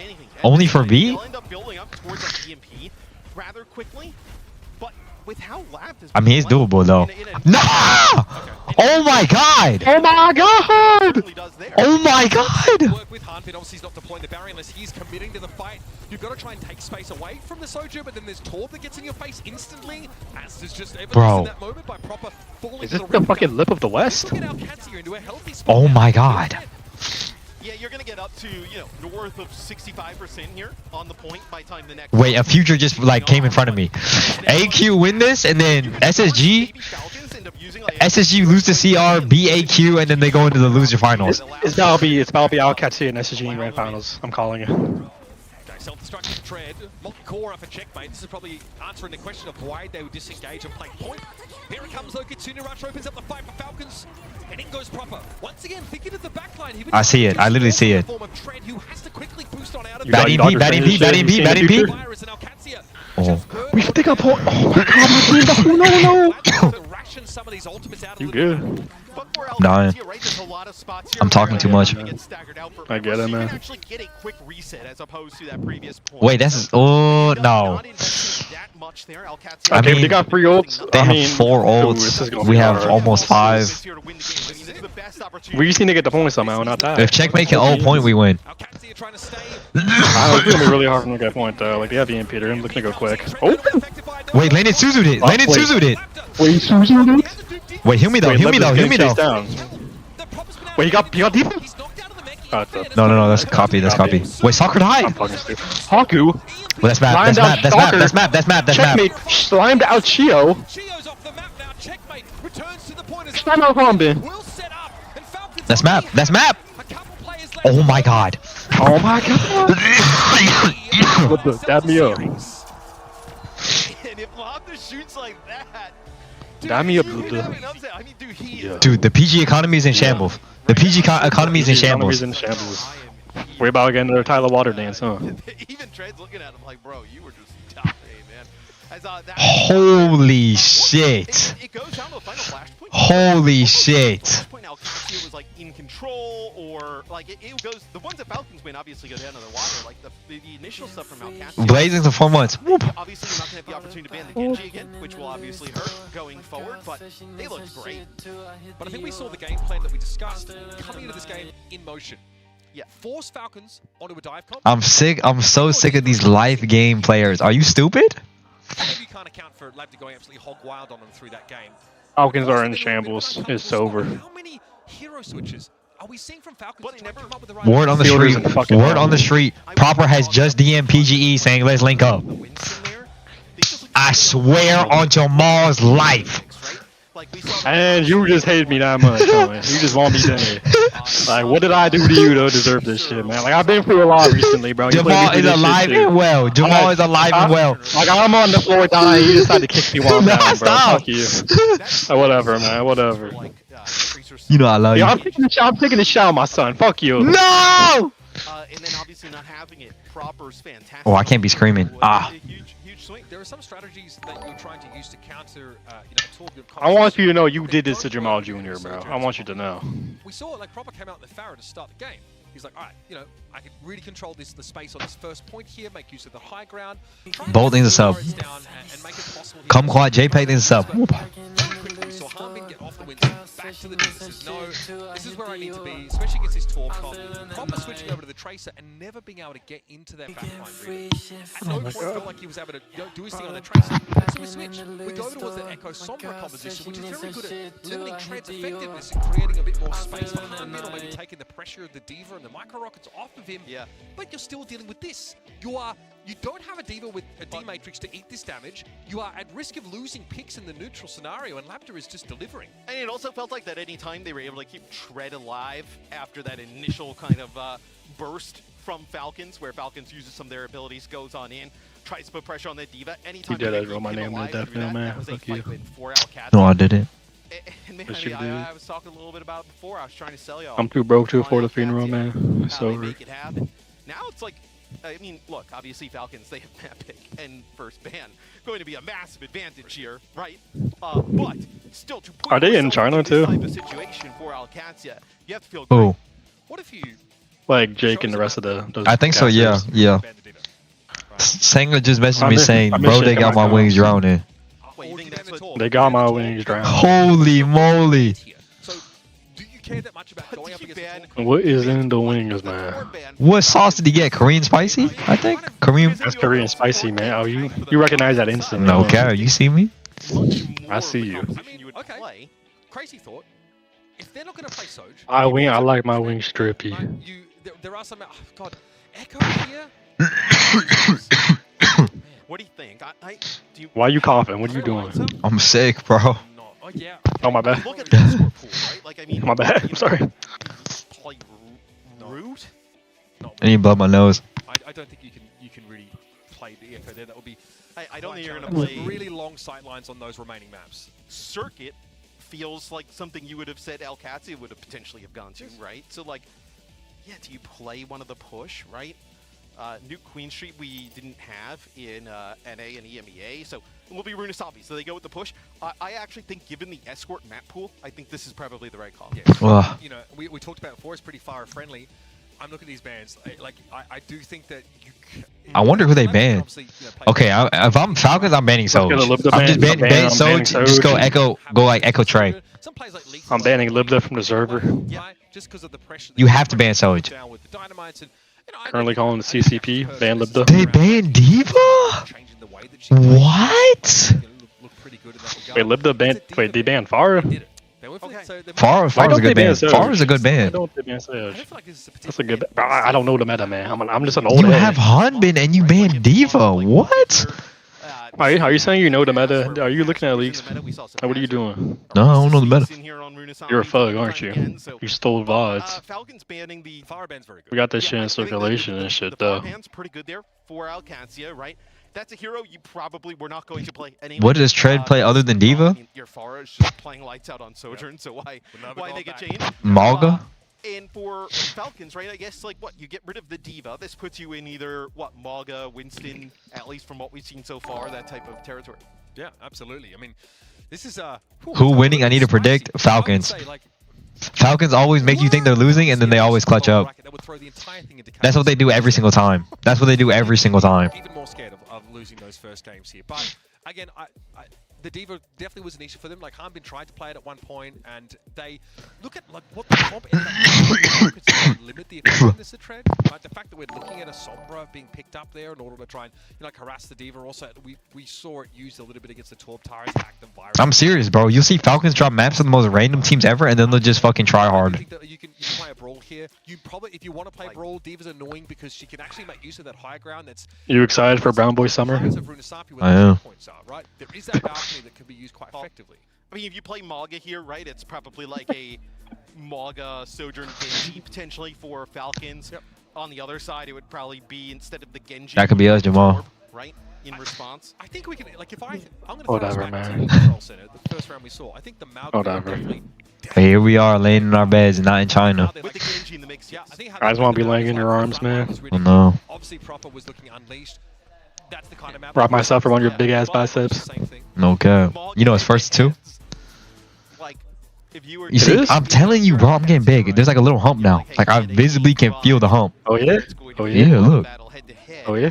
only for B? They'll end up building up towards that EMP rather quickly, but with how Lab has I mean, it's doable though. No! Oh my god! Oh my god! Oh my god! Work with Hanbin, obviously he's not deploying the barrier unless he's committing to the fight. You've got to try and take space away from the Soju, but then there's Torb that gets in your face instantly. As there's just evidence in that moment by proper falling. Is this the fucking lip of the West? Oh my god. Yeah, you're going to get up to, north of 65% here on the point by time the next... Wait, a future just like came in front of me. AQ win this, and then SSG lose to CR, BAQ, and then they go into the loser finals. It's about to be Alcatia and SSG in grand finals. I'm calling it. Self-destructive Tread, multi-core up for checkmate. This is probably answering the question of why they would disengage and play point. Here it comes though, Kitsune Rush opens up the fight for Falcons. And in goes proper. Once again, thinking of the backline. I see it, I literally see it. Batting P. Oh. We can take a point. Oh my god, my team, no. You good. Dying. I'm talking too much. I get it, man. Wait, that's... Oh, no. I mean, they got 3 ults. They have 4 ults. We have almost 5. We just need to get the point somehow, not that. If checkmate can ult point, we win. It's gonna be really hard to get point though. Like they have EMP, they're looking to go quick. Oh! Wait, Landon Suzu'd it. Landon Suzu'd it. Wait, Suzu'd it? Wait, heal me though. Heal me though. Wait, he got deep? No, that's copy. Wait, Soccer died. Haku? Well, that's map. Checkmate slimed out Chio. Slime out Hanbin. That's map. Oh my god. Oh my god. What the? Dab me up. And if Lambda shoots like that, Damn me up, I'm saying, I mean, dude, he is Dude, the PG economy is in shambles. The PG economy is in shambles. We're about getting another Tyler Water dance, huh? Even Trey's looking at him like, bro, you were just dying, man. As, that Holy shit. it goes down to the final flashpoint. Holy shit. Flashpoint Alcacio was like in control, or like it goes. The ones that Falcons win obviously go down to the water. Like the initial stuff from Alcacio. Blazing for 4 months. Whoop. Obviously, you're not gonna have the opportunity to ban the Genji again, which will obviously hurt going forward. But they looked great. But I think we saw the game plan that we discussed coming into this game in motion. Yeah. Force Falcons onto a dive comp. I'm sick. I'm so sick of these life game players. Are you stupid? Maybe you can't account for Labda going absolutely hog wild on them through that game. Falcons are in shambles. It's over. How many hero switches are we seeing from Falcons to try and come up with the right Word on the street. Word on the street. Proper has just DM PGE saying let's link up. I swear on Jamal's life. And you just hate me that much, huh? You just want me dead. Like, what did I do to you to deserve this shit, man? Like, I've been through a lot recently, bro. Jamal is alive and well. Jamal is alive and well. Like, I'm on the floor dying. You decided to kick me while I'm down, bro. Fuck you. Whatever, man. Whatever. You know I love you. I'm taking a shower, my son. Fuck you. No! And then obviously not having it proper is fantastic. Oh, I can't be screaming. Ah. Huge swing. There are some strategies that you're trying to use to counter, I want you to know you did this to Jamal Jr., bro. I want you to know. We saw like Proper came out in the Farah to start the game. He's like, all right, I can really control the space on this first point here, make use of the high ground. Bold things sub. Come quad, JPEG things sub. We saw Harmin get off the wins, back to the says, no, this is where I need to be, especially against this Torp comp. Proper switching over to the Tracer and never being able to get into their backline, really. At no point felt like he was able to do his thing on the Tracer. So we switch. We go towards the Echo Sombra composition, which is very good at limiting Tread's effectiveness and creating a bit more space for Harmin, or maybe taking the pressure of the Diva and the micro rockets off of him. Yeah. But you're still dealing with this. You don't have a Diva with a D-Matrix to eat this damage. You are at risk of losing picks in the neutral scenario, and Labda is just delivering. And it also felt like that any time they were able to keep Tread alive after that initial kind of burst from Falcons, where Falcons uses some of their abilities, goes on in, tries to put pressure on the Diva. Anytime you did wrote my name in the death mail, man. Fuck you. No, I didn't. And man, I was talking a little bit about it before. I was trying to sell y'all. I'm too broke to afford a funeral, man. It's over. Make it happen. Now it's like, I mean, look, obviously Falcons, they have map pick and first ban. Going to be a massive advantage here, right? But still, to put are they in China too? Type of situation for Alcacia, you have to feel great. Oh. What if you... Like Jake and the rest of the... I think so, yeah. Sanger just messaged me saying, bro, they got my wings drowning. They got my wings drowning. Holy moly. Care that much about going up against what is in the wings, man? What sauce did he get? Korean spicy? I think Korean. That's Korean spicy, man. Oh, you recognize that instantly? No, Carol, you see me? I see you. I mean, okay. Crazy thought. If they're not going to play Soj, I like my wings strippy. There are some. Oh, God, Echo here. What do you think? Why are you coughing? What are you doing? I'm sick, bro. Oh yeah. Oh my bad. Look at the Escort pool, right? Like, I mean, my bad. I'm sorry. Play root? I need to blow my nose. I don't think you can really play the Echo there. That would be. I don't think you're gonna play really long sight lines on those remaining maps. Circuit feels like something you would have said Alcacia would have potentially have gone to, right? So like, yeah, do you play one of the push, right? Nuke Queen Street we didn't have in NA and EMEA, so it will be Runasabi. So they go with the push. I actually think, given the Escort map pool, I think this is probably the right call. Yeah. You know, we talked about it before. It's pretty fire friendly. I'm looking at these bans. Like I do think that you. I wonder who they banned. Okay, if I'm Falcons, I'm banning Soj. I'm just banning Soj. Just go Echo. Go like Echo Trey. I'm banning Libda from the server. Just because of the pressure. You have to ban Soj. Currently calling the CCP, ban Libda. They banned Diva? What? Wait, Libda banned. Wait, they banned Farah? Farah's a good ban. Farah's a good ban. That's a good. I don't know the meta, man. I'm just an old. You have Hanbin and you ban Diva. What? Are you saying you know the meta? Are you looking at leaks? What are you doing? No, I don't know the meta. You're a thug, aren't you? You stole VODs. Falcons banning the Fire ban's very good. We got this shit in circulation and shit, though. The Fire ban's pretty good there for Alcacia, right? that's a hero you probably were not going to play anyway. What does Tread play other than Diva? I mean, your Forest just playing lights out on Sojourn, so why they get changed? Malga? And for Falcons, right, I guess, like, what, you get rid of the Diva. This puts you in either, what, Malga, Winston, at least from what we've seen so far, that type of territory. Yeah, absolutely. I mean, this is... Who winning? I need to predict Falcons. Falcons always make you think they're losing, and then they always clutch up. That's what they do every single time. That's what they do every single time. Even more scared of losing those first games here. But, again, the Diva definitely was an issue for them. Like, Harbin tried to play it at one point, and they look at like what the comp ended up doing, limit the effectiveness of Tread. Right? The fact that we're looking at a Sombra being picked up there in order to try and like harass the Diva. Also, we saw it used a little bit against the Torb Tires, hack them virus. I'm serious, bro. You'll see Falcons drop maps of the most random teams ever, and then they'll just fucking try hard. You can play a Brawl here. You probably, if you want to play Brawl, Diva's annoying because she can actually make use of that high ground. That's You excited for Brown Boy Summer? I am. Right? There is that balcony that can be used quite effectively. I mean, if you play Malga here, right, it's probably like a Malga Sojourn Genji potentially for Falcons. Yep. On the other side, it would probably be instead of the Genji. That could be us, Jamal. Right? In response. I think we can, like, if I'm going to Whatever, throw us back man. to the Control Center, the first round we saw. I think the Malga Whatever. But here we are, laying in our beds, not in China. With the Genji in the mix, yeah. I think Guys want to be laying in your arms, man. Oh no. Obviously, Proper was looking unleashed. That's the kind of map. Rock myself from under your big ass biceps. No cap. You know it's first two? Like, if you were You see, I'm telling you, bro, I'm getting big. There's like a little hump now. Like, I visibly can feel the hump. Oh yeah? Oh yeah? Yeah, look. Oh yeah?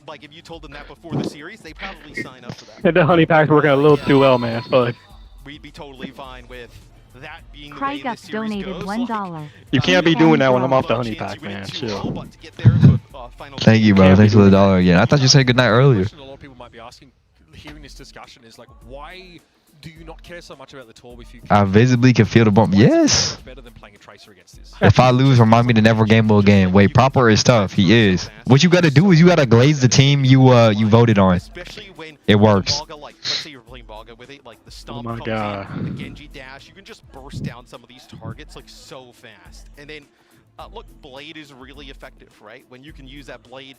Like, if you told them that before the series, they probably sign up for that. And the honey pack's working a little too well, man. Fuck. We'd be totally fine with that being the Cry way this Duck series donated goes. $1. You can't be doing that when I'm off the honey pack, man. Chill. Thank you, bro. Thanks for the $1 again. I thought you said goodnight earlier. A lot of people might be asking, hearing this discussion, is like, why do you not care so much about the Torb if you I visibly can feel the bump. Yes. better than playing a Tracer against this? If I lose, remind me to never gamble again. Wait, Proper is tough. He is. What you gotta do is you gotta glaze the team you voted on. It works. Like, let's say you're playing Malga with it, like the stomp Oh my comes God. in, the Genji dash, you can just burst down some of these targets like so fast. And then, look, Blade is really effective, right? When you can use that Blade,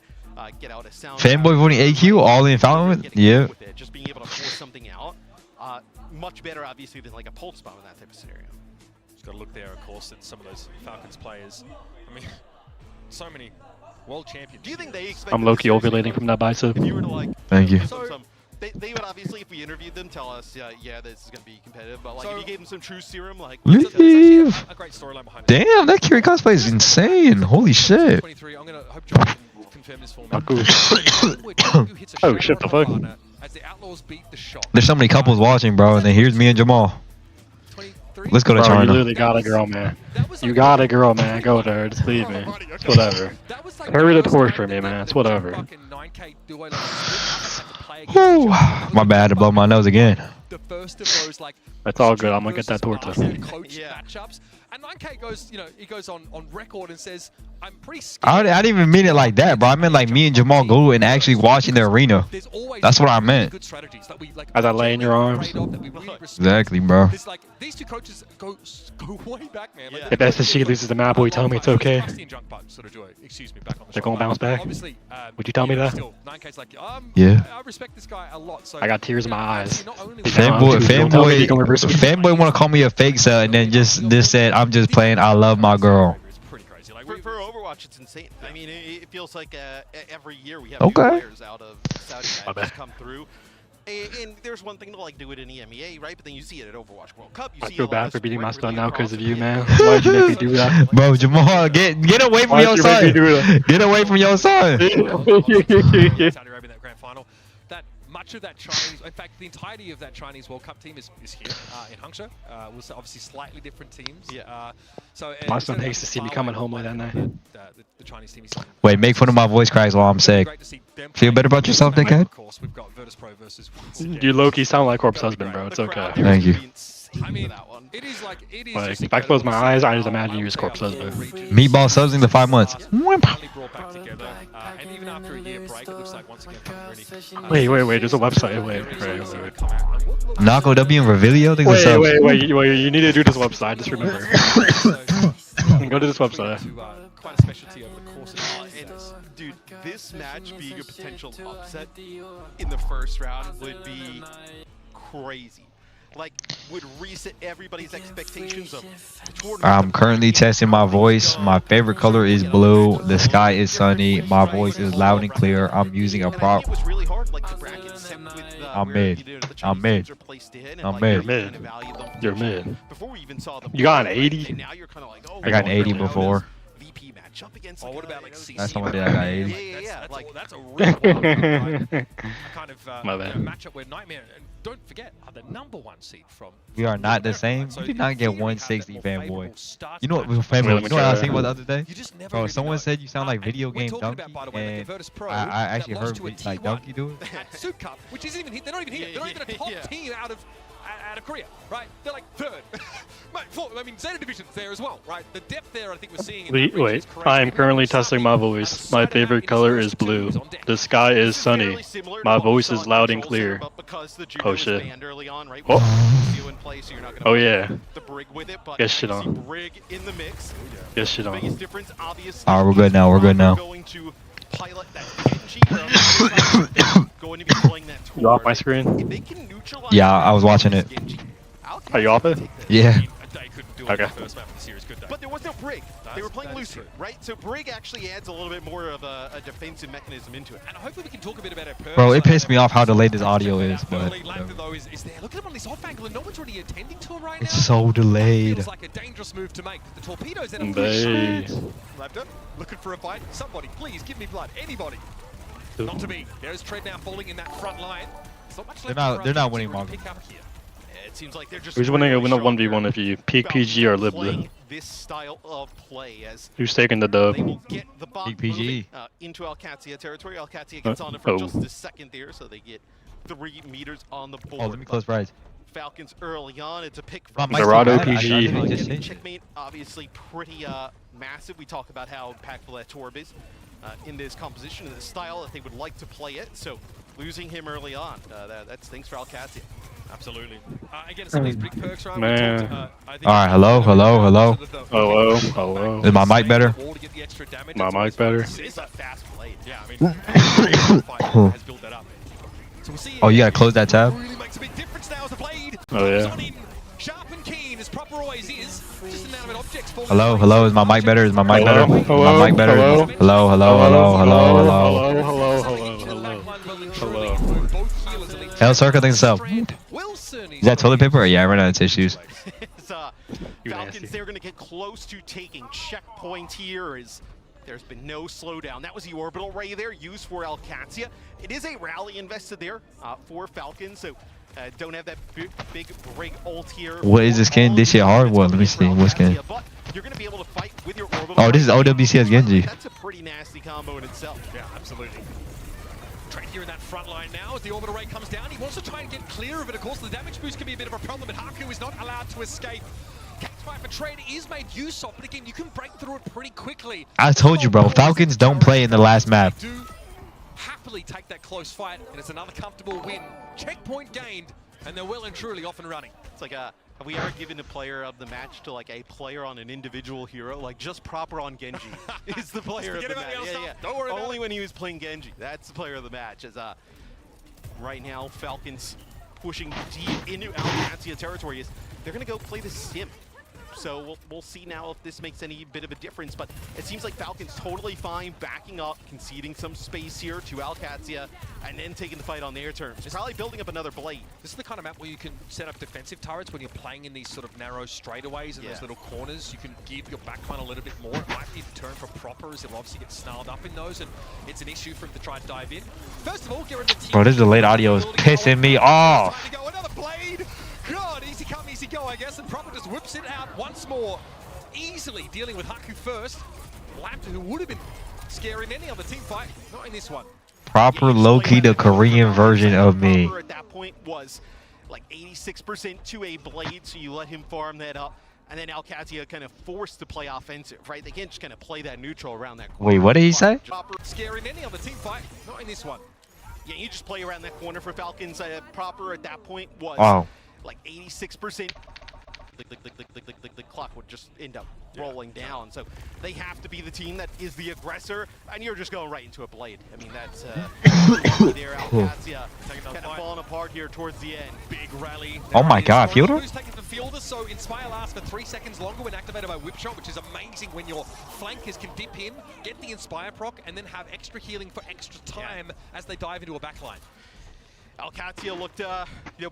get out a sound. Fanboy voting AQ, all in Falcon? Yeah. With it, just being able to force something out. Much better, obviously, than like a pulse bomb in that type of scenario. Just got to look there, of course, at some of those Falcons players. I mean, so many world champions. Do you think they expect? I'm low-key ovulating from that bicep. If you were to like, Thank you. They would obviously, if we interviewed them, tell us, yeah, this is gonna be competitive. But like, if you gave them some true serum, like, Leave. A great storyline behind it. Damn, that Kiri cosplay is insane. Holy shit. 23. I'm gonna hope John can confirm this for me. Oh shit, the fuck? As the Outlaws beat the shot. There's so many couples watching, bro, and then here's me and Jamal. Let's go to Bro, China. you literally got a girl, man. You got a girl, man. Go there. Just leave me. It's whatever. Carry the torch for me, man. It's whatever. Whew. My bad, I had to blow my nose again. The first of those, like, It's all good. I'm gonna get that torch. coach matchups. And 9K goes, he goes on record and says, I'm pretty scared. I didn't even mean it like that, bro. I meant like me and Jamal go and actually watch in the arena. That's what I meant. As I lay in your arms. Exactly, bro. It's like, these two coaches go way back, man. Like, If SSG loses the map, will you tell me it's okay? Excuse me, back on the They're gonna bounce back? Obviously, Would you tell me that? still, 9K's like, Yeah. I respect this guy a lot. So I got tears in my eyes. Fanboy want to call me a fake cell and then just said, I'm just playing, I love my girl. For Overwatch, it's insane. I mean, it feels like every year we have Okay. new players out of Saudi that just come through. And there's one thing to like do it in EMEA, right? But then you see it at Overwatch World Cup. You I see feel a lot bad of for beating my sprint son now because of you, man. release. Why'd you make me do that? Bro, Jamal, get away from Why'd your you make me son. do that? Get away from your son. Saudi Arabia in that grand final. That much of that Chinese, in fact, the entirety of that Chinese World Cup team is here in Hangzhou. We'll say obviously slightly different teams. Yeah. So My son hates to see me coming home late that night. The Chinese team is. Wait, make fun of my voice cracks while I'm sick. Feel better about yourself, dickhead? Of course, we've got Virtus Pro versus. You low-key sound like Corpse Husband, bro. It's okay. Thank you. I mean, it is like Like, if I close my eyes, I just imagine you as Corpse Husband. Meatball subbing the 5 months. Brought back together, and even after a year break, it looks like once again Wait, there's a website. Wait. Nako W and Revilio? Wait, you need to do this website, just remember. Go to this website. Quite a specialty over the course of Dude, this match being a potential upset in the first round would be crazy. Like, would reset everybody's expectations of the tournament. I'm currently testing my voice. My favorite color is blue. The sky is sunny. My voice is loud and clear. I'm using a prop. I'm mid. I'm mid. I'm mid. You're mid. You're mid. You got an 80? I got an 80 before. Oh, what about like CC? Last time I did, I got 80. That's a real kind of My bad. matchup where Nightmare, and don't forget, are the #1 seed from. We are not the same. You did not get 160, fanboy. You know what, fanboy? You know what I was thinking about the other day? Bro, someone said you sound like video game Donkey, and I actually heard like Donkey do it. Suit Cup, which isn't even here. They're not even here. They're not even a top team out of Korea, right? They're like third. I mean, Zeta Division's there as well, right? The depth there, I think we're seeing. Wait, I am currently testing my voice. My favorite color is blue. The sky is sunny. My voice is loud and clear. Oh shit. Oh. Oh yeah. Get shit on. Get shit on. Alright, we're good now. We're good now. You off my screen? Yeah, I was watching it. Are you off it? Yeah. Okay. But there was no Brig. They were playing Lucy, right? So Brig actually adds a little bit more of a defensive mechanism into it. And hopefully we can talk a bit about our perks. Bro, it pissed me off how delayed this audio is, but Look at him on this off angle and no one's really attending to him right now. it's so delayed. Feels like a dangerous move to make. The torpedoes end up Lambda, looking for a fight. Somebody, please give me blood. Anybody. Not to be. There's Tread now falling in that front line. They're not winning Mongo. It seems like they're just Who's winning a 1v1 if you peak PG or Libra? this style of play as who's taking the dub? they will get the bomb moving, into Alcatia territory. Alcatia gets on it for just a second there, so they get 3 meters on the board. Oh, let me close rise. Falcons early on. It's a pick from Dorado PG. Checkmate, obviously pretty massive. We talk about how impactful that Torb is in this composition and the style that they would like to play it. So losing him early on, that stinks for Alcatia. Absolutely. Again, some of these big perks, right? Man. Alright, hello. Hello. Is my mic better? My mic better? It's a fast play. Yeah, I mean, has built that up. So we'll see. Oh, you gotta close that tab? Really makes a big difference now as the blade Oh, yeah. on in. Sharp and keen, as proper always is. Just inanimate objects falling Hello, is my mic better? Is my mic better? Hello? My mic better? Hello? Hello. Hell Circle thinks so. Is that toilet paper? Or yeah, I ran out of tissues. Falcons, they're going to get close to taking checkpoint here as there's been no slowdown. That was the orbital ray there used for Alcatia. It is a rally invested there for Falcons, so don't have that big break ult here. What is this skin? This shit hard? What? Let me see. What skin? You're going to be able to fight with your orbital Oh, this is OWCS Genji. That's a pretty nasty combo in itself. Yeah, absolutely. Trade here in that front line now as the orbital ray comes down. He wants to try and get clear of it. Of course, the damage boost can be a bit of a problem, but Haku is not allowed to escape. Catchfire for Trade is made use of, but again, you can break through it pretty quickly. I told you, bro. Falcons don't play in the last map. They do happily take that close fight, and it's another comfortable win. Checkpoint gained, and they're well and truly off and running. It's like have we ever given a player of the match to like a player on an individual hero? Like just proper on Genji is the player of the match. Yeah. Don't worry about Only it. when he was playing Genji. That's the player of the match. As right now Falcons pushing deep into Alcatia territory. They're gonna go play the sim. So we'll see now if this makes any bit of a difference, but it seems like Falcons totally fine backing up, conceding some space here to Alcatia, and then taking the fight on their terms. Just probably building up another blade. This is the kind of map where you can set up defensive turrets when you're playing in these sort of narrow straightaways and those little corners. You can give your backline a little bit more. It might be the turn for proppers. It'll obviously get snarled up in those, and it's an issue for him to try and dive in. First of all, get rid of the team. Bro, this delayed audio is pissing me off. Trying to go another blade. God, easy come, easy go, I guess, and Proper just whips it out once more. Easily dealing with Haku first. Lambda, who would have been scary in any other team fight, not in this one. Proper low-key the Korean version of me. At that point was like 86% to a blade, so you let him farm that up. And then Alcatia kind of forced to play offensive, right? They can't just kind of play that neutral around that corner. Wait, what did he say? Scary in any other team fight, not in this one. Yeah, you just play around that corner for Falcons. Proper at that point was like 86%. the clock would just end up rolling down. So they have to be the team that is the aggressor, and you're just going right into a blade. I mean, that's there, Alcacia kind of falling apart here towards the end. Big rally. Oh my God, Fielder? Who's taking the Fielder? So Inspire lasts for 3 seconds longer when activated by Whip Shot, which is amazing when your flankers can dip in, get the Inspire proc, and then have extra healing for extra time as they dive into a backline. Alcacia looked,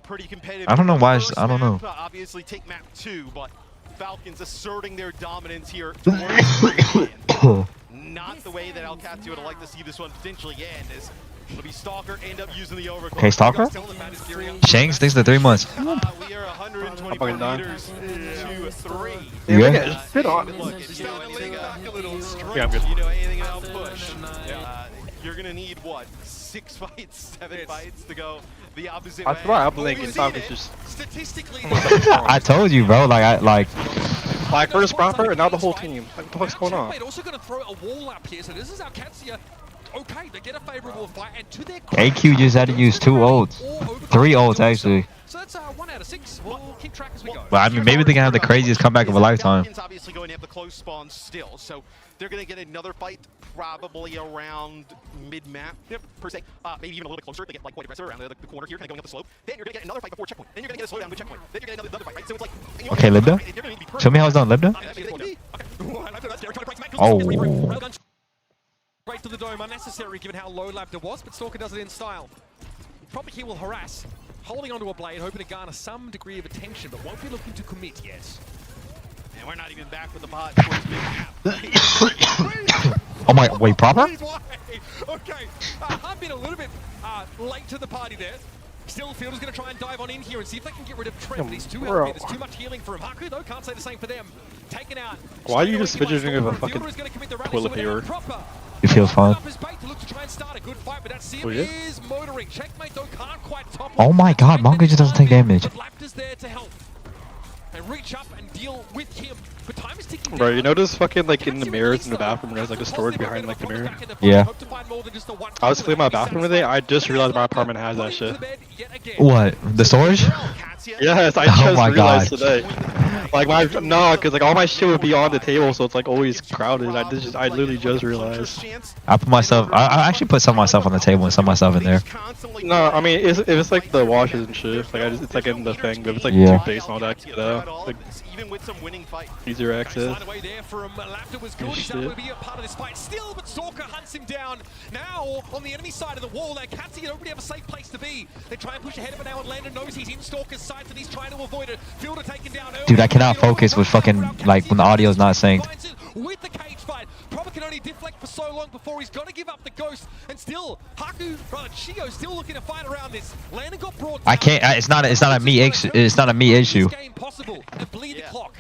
pretty competitive. I don't know why. I don't know. Obviously, take map 2, but Falcons asserting their dominance here. Not the way that Alcacia would have liked to see this one potentially end. As it'll be Stalker end up using the overclock. Okay, Stalker. Shanks thanks for the 3 months. We are 124 meters to 3. You good? Sit on. Look, if you know anything, Yeah, I'm good. you know anything about push, you're gonna need what? 6 fights, 7 fights to go the opposite way. That's why I'm thinking Falcons just statistically. I told you, bro. Like Black first proper, and now the whole team. What the fuck's going on? Also going to throw a wall up here, so this is Alcacia. Okay, they get a favorable fight, and to their AQ just had to use 2 ults, 3 ults actually. So that's 1 out of 6. We'll keep track as we go. But I mean, maybe they can have the craziest comeback of a lifetime. Falcons obviously going to have the close spawn still, so they're going to get another fight probably around mid-map, per se. Maybe even a little bit closer. They get like White Aggressor around the corner here, kind of going up the slope. Then you're going to get another fight before checkpoint. Then you're going to get a slowdown with checkpoint. Then you're going to get another fight, right? So it's like... Okay, Libda. Show me how it's done, Libda. Oh. Right to the dome, unnecessary given how low Labda was, but Stalker does it in style. Proper here will harass, holding onto a blade, hoping to garner some degree of attention, but won't be looking to commit yet. And we're not even back with the bot towards mid-map. Oh my, wait, proper? Okay, I've been a little bit late to the party there. Still, Fielder's going to try and dive on in here and see if they can get rid of Trent, but he's too healthy. There's too much healing for him. Haku, though, can't say the same for them. Taken out. Why are you just fidgeting with a fucking toilet paper? It feels fun. Oh, yeah? Oh my God, Manga just doesn't take damage. Laptor's there to help and reach up and deal with him. But time is ticking Bro, you notice fucking like in the mirrors in the bathroom there's like a storage behind like the mirror? Yeah. I was cleaning my bathroom today, I just realized my apartment has that shit. What? The storage? Yes, I just realized today. Like cause like all my shit would be on the table, so it's like always crowded. I literally just realized. I put myself. I actually put some of myself on the table and some of myself in there. No, I mean it's like the washes and shit. Like it's like in the thing, but it's like toothpaste and all that. You know, like even with some winning fight. Easier access. Laptor was good. He's able to be a part of this fight still, but Stalker hunts him down. Now on the enemy side of the wall, Alcacia don't really have a safe place to be. They try and push ahead of it now, and Landon knows he's in Stalker's sights and he's trying to avoid it. Fielder taken down early. Dude, I cannot focus with fucking like when the audio's not synced. With the cage fight, Proper can only deflect for so long before he's got to give up the ghost, and still Haku, rather Chio, still looking to fight around this. Landon got brought. I can't. It's not a me issue. It's not a me issue. Game possible and bleed the clock.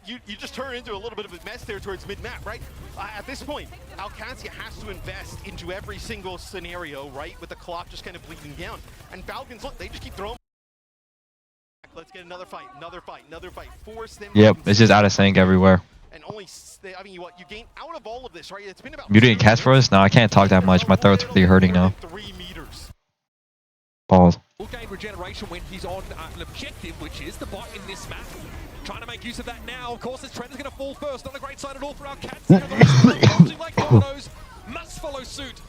You just turn into a little bit of a mess there towards mid-map, right? At this point, Alcacia has to invest into every single scenario, right? With the clock just kind of bleeding down. And Falcons, look, they just keep throwing. Let's get another fight, another fight, another fight. Force them. Yep, it's just out of sync everywhere. And only, I mean, what you gain out of all of this, right? It's been about. You didn't cast for us? No, I can't talk that much. My throat's really hurting now. 3 meters. Pause. Will gain regeneration when he's on an objective, which is the bot in this map. Trying to make use of that now. Of course, this trend is going to fall first. Not a great sign at all for our cats. Like dominoes, must follow suit.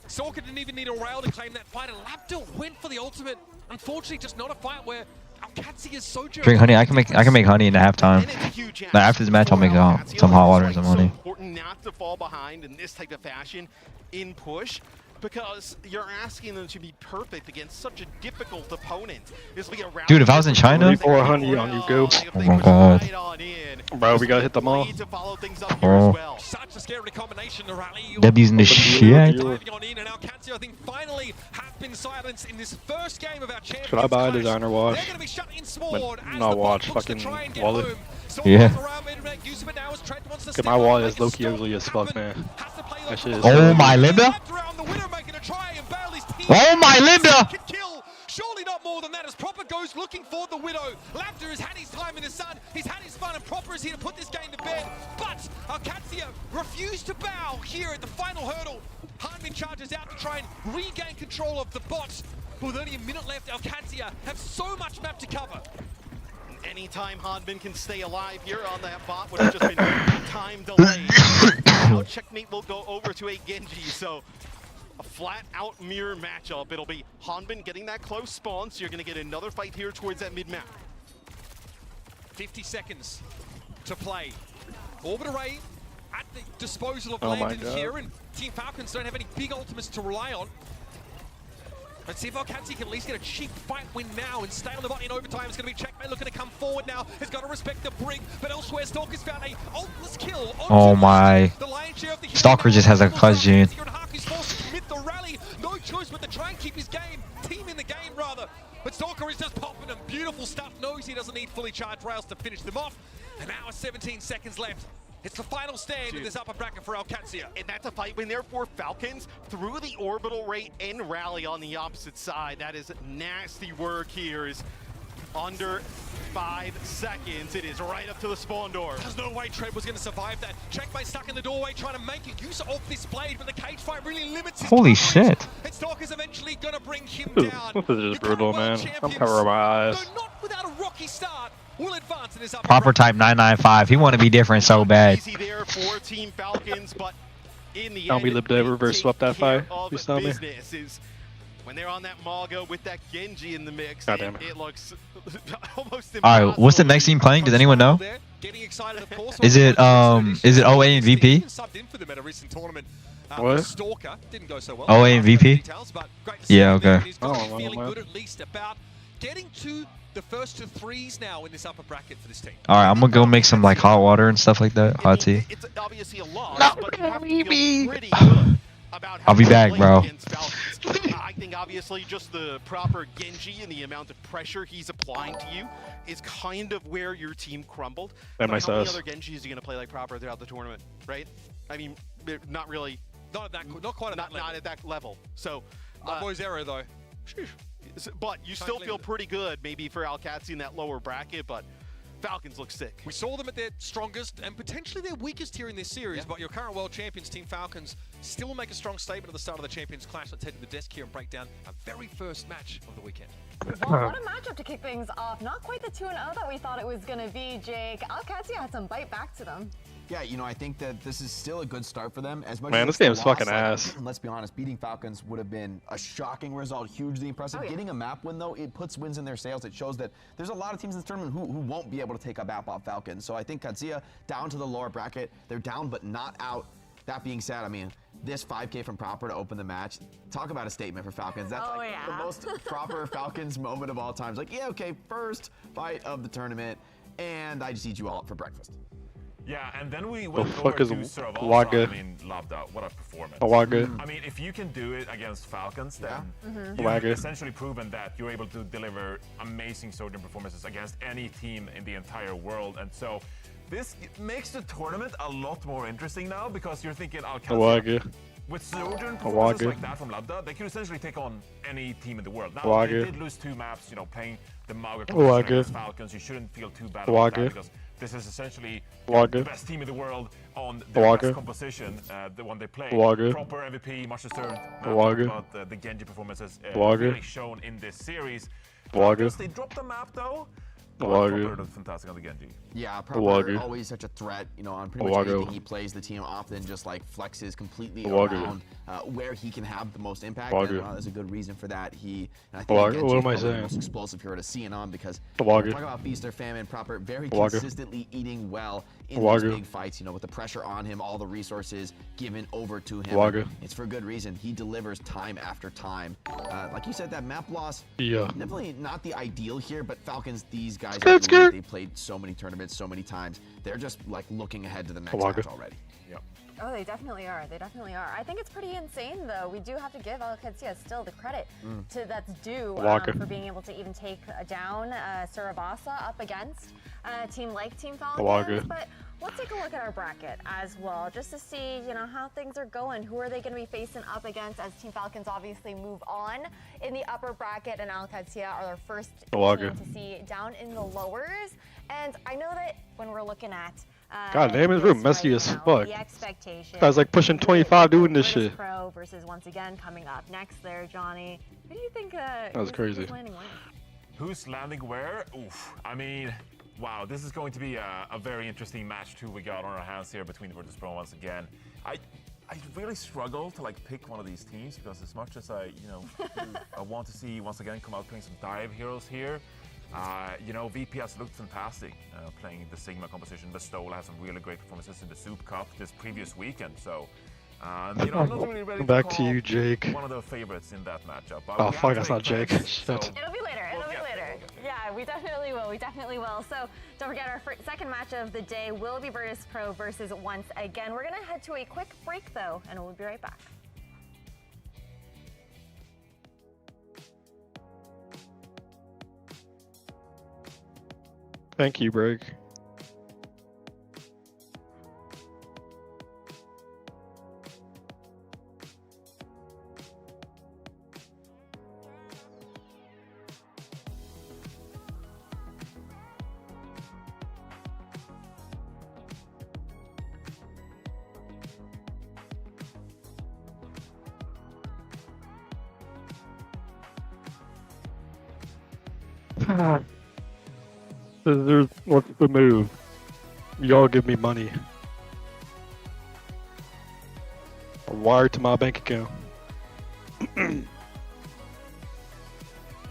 Stalker didn't even need a rail to claim that fight, and Laptor went for the ultimate. Unfortunately, just not a fight where Alcacia is so drink honey. I can make honey in the halftime. Now, after this match, I'll make some hot water and some honey. Important not to fall behind in this type of fashion in push, because you're asking them to be perfect against such a difficult opponent. Dude, if I was in China, or honey on you go. Oh my God. Bro, we gotta hit them all. Oh. Such a scary combination to rally. W's in the shit. I think finally have been silenced in this first game of our championship. Should I buy a designer watch? They're gonna be shut in small not watch, fucking wallet. Yeah. Cause my wallet is low-key ugly as fuck, man. That shit is Oh my Libda. Oh my Libda. Surely not more than that, as Proper goes looking for the Widow. Laptor has had his time in the sun, he's had his fun, and Proper is here to put this game to bed. But Alcacia refused to bow here at the final hurdle. Harnman charges out to try and regain control of the bot. With only a minute left, Alcacia have so much map to cover. Anytime Hanbin can stay alive here on that bot would have just been time delayed. Now checkmate will go over to a Genji, so a flat out mirror matchup. It'll be Hanbin getting that close spawn, so you're gonna get another fight here towards that mid-map. 50 seconds to play. Orbit Array at the disposal of Oh my Landon God. here, and Team Falcons don't have any big ultimates to rely on. Let's see if Alcatsi can at least get a cheap fight win now and stay on the button in overtime. It's going to be Checkmate looking to come forward now. He's got to respect the brig, but elsewhere Stalker's found a ultless kill. Oh my. Stalker just has a Kajin. He's forced to commit the rally. No choice but to try and keep his team in the game rather. But Stalker is just popping them. Beautiful stuff. Knows he doesn't need fully charged rails to finish them off. An hour, 17 seconds left. It's the final stand in this upper bracket for Alcatsia. And that's a fight win there for Falcons through the orbital rate and rally on the opposite side. That is nasty work here. Is under 5 seconds. It is right up to the spawn door. There's no way Trev was going to survive that. Checkmate stuck in the doorway trying to make use of this blade, but the cage fight really limits his Holy coverage. shit. And Stalker's eventually going to bring him Ooh, down. this is just brutal, man. I'm covering my eyes. Though not without a rocky start. Will advance in his upper Proper type 995. He want to be different so bad. Easy there for Team Falcons, but in the Don't end, be lip to reverse swap that fire. You saw me. business is when they're on that Malga with that Genji in the mix. God damn it. It looks almost All right, what's the next team playing? Does anyone know? Getting excited, of course. Is it OA and VP? Subbed in for them at a recent tournament. What? Stalker didn't go so well. OA and VP? Details, but great to see Yeah, him there, okay. and he's got Oh, feeling well. good at least about getting to the first 2 threes now in this upper bracket for this team. All right, I'm gonna go make some like hot water and stuff like that. Hot tea. It's obviously a loss, but you have to feel pretty good about how I'll be you back, played bro. against Falcons. I think obviously just the proper Genji and the amount of pressure he's applying to you is kind of where your team crumbled. That But makes how many sense. other Genjis are you gonna play like proper throughout the tournament, right? I mean, they're not really. Not at that, not quite at that level. Not at that level. So, My boy's error though. but you still feel pretty good, maybe for Alcatsi in that lower bracket, but Falcons look sick. We saw them at their strongest and potentially their weakest here in this series, but your current world champions, Team Falcons, still will make a strong statement at the start of the Champions Clash. Let's head to the desk here and break down our very first match of the weekend. Well, what a matchup to kick things off. Not quite the 2-0 that we thought it was going to be, Jake. Alcatsia had some bite back to them. Yeah, you know, I think that this is still a good start for them. As much Man, as this it's a game's loss, fucking ass. Let's be honest, beating Falcons would have been a shocking result, hugely impressive. Oh, yeah. Getting a map win, though, it puts wins in their sails. It shows that there's a lot of teams in this tournament who won't be able to take a map off Falcons. So I think Katsuya down to the lower bracket. They're down but not out. That being said, I mean, this 5K from Proper to open the match, talk about a statement for Falcons. That's the most proper Falcons moment of all time. It's like, yeah, okay, first fight of the tournament, and I just eat you all up for breakfast. Yeah, and then we went fuck over is to a Servasa. Waga? I mean, loved that. What a performance. A Waga? I mean, if you can do it against Falcons, then you've Waga. essentially proven that you're able to deliver amazing Sojourn performances against any team in the entire world. And so this makes the tournament a lot more interesting now because you're thinking, A Waga. with Sojourn A performances Waga. like that from Labda, they could essentially take on any team in the world. Now, Waga. they did lose 2 maps, you know, playing the Mauga A Waga. against Falcons. You shouldn't feel too bad A about Waga. that because this is essentially Waga. the best team in the world on A their Waga. best composition, the one they play. A Waga. Proper MVP, much deserved. A Waga. About the Genji performances A Waga. really shown in this series. A Waga. They dropped the map though. A Waga. Proper did fantastic on the Genji. Yeah, Waga. Proper always such a threat, you know, on pretty much Waga. anything he plays. The team often just like flexes completely Waga. around where he can have the most impact. Waga. And there's a good reason for that. And I think Waga. Genji What is am I probably the saying? most explosive hero to see and on because Waga. talk about feast or famine. Proper very Waga. consistently eating well in Waga. these big fights. You know, with the pressure on him, all the resources given over to him. Waga. It's for good reason. He delivers time after time. Like you said, that map loss. Yeah. Definitely not the ideal here, but Falcons, these guys, Skirt, skirt. they played so many tournaments so many times. They're just like looking ahead to the next Waga. match already. Yep. Oh, they definitely are. They definitely are. I think it's pretty insane, though. We do have to give Alcatsia still the credit that's due Waga. for being able to even take down Servasa up against a team like Team Falcons. Waga. But let's take a look at our bracket as well, just to see, you know, how things are going. Who are they going to be facing up against as Team Falcons obviously move on in the upper bracket, and Alcatsia are their first Waga. team to see down in the lowers. And I know that when we're looking at God damn, his room messy as fuck. the expectation. Guy's like pushing 25 doing this shit. Pro versus once again coming up next there, Johnny. Who do you think was crazy. who's landing where? Who's landing where? Oof. I mean, Wow, this is going to be a very interesting match too. We got on our hands here between the Virtus Pro once again. I really struggle to like pick one of these teams because as much as I want to see once again come out playing some dive heroes here. VP has looked fantastic playing the Sigma composition. Bestola has some really great performances in the Soup Cup this previous weekend. So, I'm not really ready Back to to you, call Jake. one of the favorites in that matchup. Oh fuck, that's not Jake. Shit. It'll be later. Yeah, we definitely will. So don't forget our second match of the day will be Virtus Pro versus Once Again. We're gonna head to a quick break though, and we'll be right back. Thank you, Break. What's the move? Y'all give me money. Or wire to my bank account.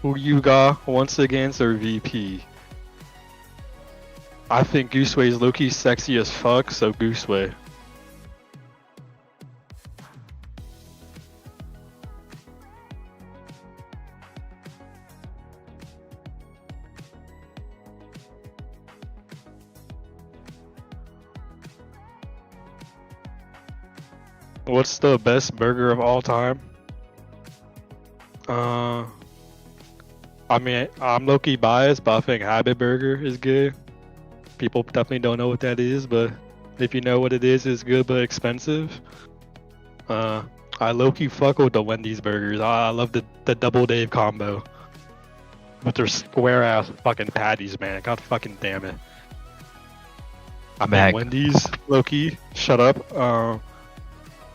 Who you got once against or VP? I think Gooseway is low-key sexy as fuck, so Gooseway. What's the best burger of all time? I mean, I'm low-key biased, but I think Habit Burger is good. People definitely don't know what that is, but if you know what it is, it's good but expensive. I low-key fuck with the Wendy's burgers. I love the Double Dave combo. With their square-ass fucking patties, man. God fucking damn it. I'm back. Wendy's, low-key. Shut up.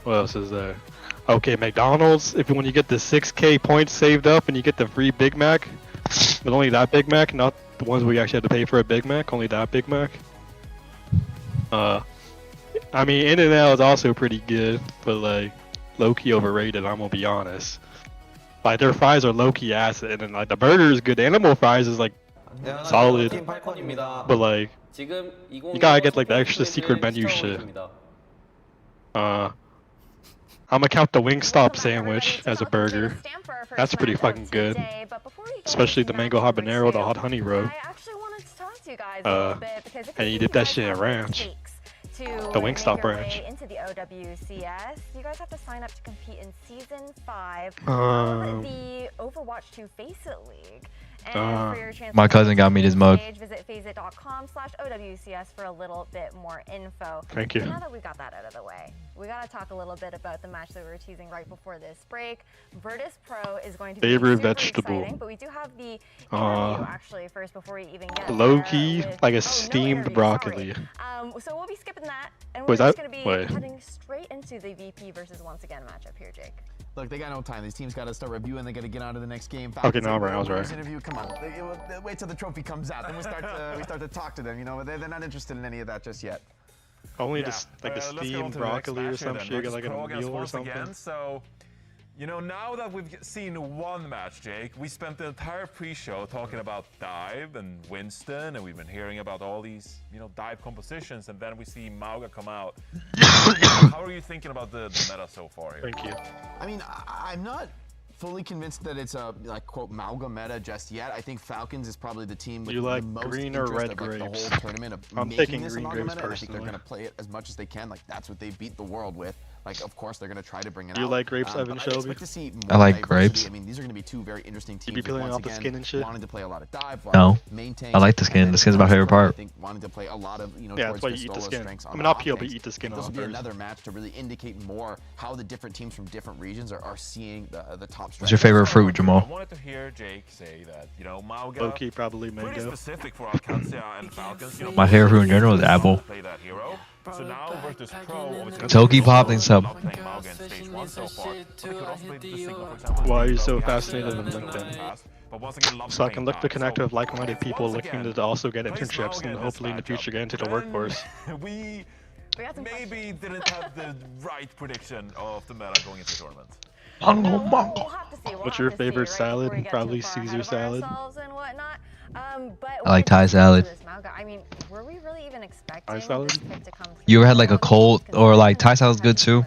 What else is there? Okay, McDonald's. When you get the 6K points saved up and you get the free Big Mac, but only that Big Mac, not the ones where you actually had to pay for a Big Mac, only that Big Mac. I mean, In-N-Out is also pretty good, but like low-key overrated. I'm gonna be honest. Like their fries are low-key acid, and then like the burger is good. Animal fries is like solid, but like you gotta get like the extra secret menu shit. I'm gonna count the Wingstop sandwich as a burger. That's pretty fucking good. Especially the mango habanero, the hot honey roll. And you dip that shit in ranch. The Wingstop ranch. Into the OWCS, you guys have to sign up to compete in Season 5 of the Overwatch 2 Face It League. And for your chance my cousin got me this mug. Visit faceit.com/OWCS for a little bit more info. Thank you. So now that we got that out of the way, we got to talk a little bit about the match that we were teasing right before this break. Virtus Pro is going to be super exciting, but we do have the interview actually first before we even get low-key, like a steamed broccoli. So we'll be skipping that, and Was we're just that- going to be wait. heading straight into the VP versus Once Again matchup here, Jake. Look, they got no time. These teams got to start reviewing. They got to get on to the next game. Okay, no, I was right. Interview, come on. Wait till the trophy comes out. Then we start to talk to them. You know, they're not interested in any of that just yet. Only just like a steamed broccoli or some shit, like in a meal or something. Again, so, now that we've seen one match, Jake, we spent the entire pre-show talking about Dive and Winston, and we've been hearing about all these, Dive compositions, and then we see Mauga come out. How are you thinking about the meta so far here? Thank you. I mean, I'm not fully convinced that it's a quote Mauga meta just yet. I think Falcons is probably the team with You like the most green or interest red of, like, grapes? the whole tournament of I'm making picking this green a Mauga grapes meta. I think they're personally. gonna play it as much as they can. Like that's what they beat the world with. Like of course they're gonna try to bring it You out. like grapes, But Evan I Shelby? expect to see more I like diversity. grapes. I mean, these are gonna be two very interesting teams. You be peeling once off the again, skin and shit? Wanting to play a lot of dive. No. Maintain. I like the skin. The skin's my favorite part. I think wanting to play a lot of Yeah, towards that's why you eat the Pistola's skin. strengths I on mean, the not peel, but offense. eat the skin This off will be first. another match to really indicate more how the different teams from different regions are seeing the top strengths. What's your favorite fruit, I Jamal? wanted to hear Jake say that, Mauga, Low-key, probably pretty mango. specific for Alcancia and Falcons. My favorite fruit in general is apple. Play that hero. So now Virtus Pro, obviously, Toki popped and some. not playing Mauga in stage 1 so far, but they could also play the Sigma, for example. Why are you so We have fascinated seen with that in the LinkedIn? past. But once again, loves So I can playing look to dive. connect So with like-minded people once looking again, to also get plays internships Mauga and this hopefully in the matchup. future get into the And workforce. we maybe didn't have the right prediction of the meta going into the tournament. What's your favorite salad? Probably Caesar salad. I like Thai salad. I mean, were we really even expecting Thai salad? this pick to come through? You ever had like a cold, or like Thai salad's good too?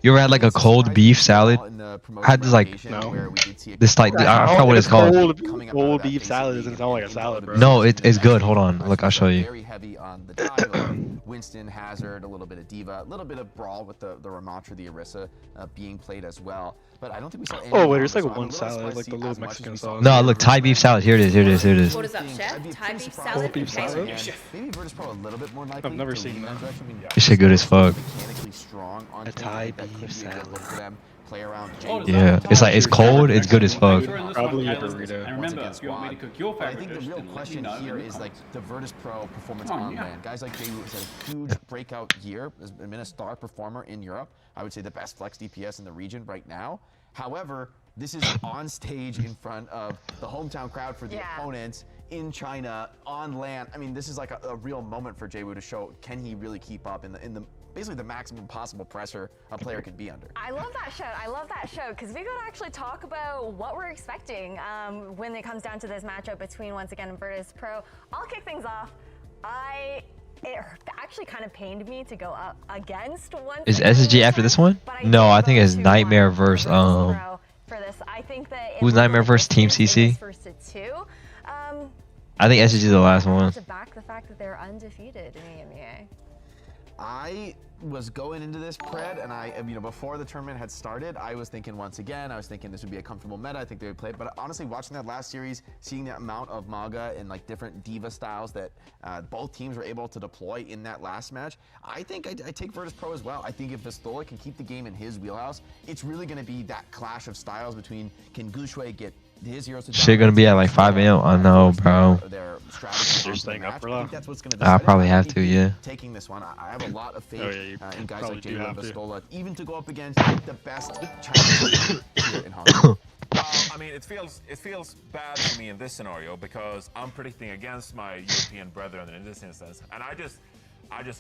You ever had like a cold beef salad? I had this like, this like, I forgot what it's called. Cold beef salad doesn't sound like a salad, bro. No, it's good. Hold on, look, I'll show you. Very heavy on the dive. Winston, Hazard, a little bit of Diva, a little bit of Brawl with the Ramattra, the Orisa being played as well. But I don't think we saw any. Oh wait, there's like one salad, like the little Mexican sauce. No, look, Thai beef salad. Here it is. Here it is. Here it is. What is up, chef? Thai beef salad? Cold beef salad? Maybe Virtus Pro a little bit more likely. I've never seen that. This shit good as fuck. Mechanically strong on A Thai beef salad. Play around. Yeah, it's like it's cold. It's good as fuck. Probably a burrito. And remember, if you want me to cook your favorite, I think the real question here is like the Virtus Pro performance on land. Guys like Jay has had a huge breakout year, has been a star performer in Europe. I would say the best flex DPS in the region right now. However, this is on stage in front of the hometown crowd for the opponents in China on land. I mean, this is like a real moment for Jay to show can he really keep up in the basically the maximum possible pressure a player could be under. I love that show. I love that show because we got to actually talk about what we're expecting when it comes down to this matchup between, once again, Virtus Pro. I'll kick things off. It actually kind of pained me to go up against one. Is SSG after this one? No, I think it's Nightmare versus for this. I think that who's Nightmare versus Team CC? I think SSG is the last one. To back the fact that they're undefeated in EMEA. I was going into this Pred, and before the tournament had started, I was thinking once again, this would be a comfortable meta. I think they would play it. But honestly, watching that last series, seeing the amount of Mauga and like different diva styles that both teams were able to deploy in that last match, I think I take Virtus Pro as well. I think if Vistola can keep the game in his wheelhouse, it's really going to be that clash of styles between can Gushui get his heroes to Shit gonna be at like 5 AM. I know, bro. You're staying up for that? I'll probably have to, yeah. Taking this one, I have a lot of faith in guys probably like Jay and Vistola, even to go up against the best Chinese here in Hong Kong. I mean, it feels bad for me in this scenario because I'm predicting against my European brethren in this instance, and I just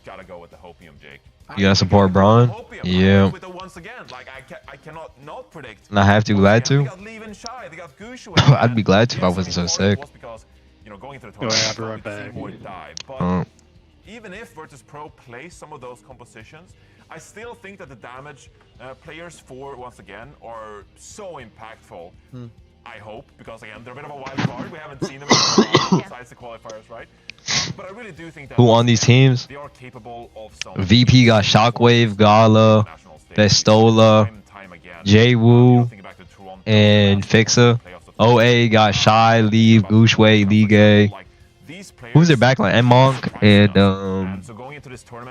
gotta go with the Hopium, Jake. You gotta support Braun? Yeah. Once again, like I cannot not predict. And I have to, glad to. They got Leaving Shy, they got Gushu. I'd be glad to if I wasn't so sick. Because, going into the Oh, tournament, yeah, I'll be right back. more dive. But even if Virtus Pro plays some of those compositions, I still think that the damage players for, once again, are so impactful. I hope, because again, they're a bit of a wild card. We haven't seen them besides the qualifiers, right? But I really do think that Who on these teams? they are capable of some. VP got Shockwave, Gala, Vestola, J-Woo, and Fixa. OA got Shy, Leave, Gooshway, Ligue. Who's their backline? M-Monk and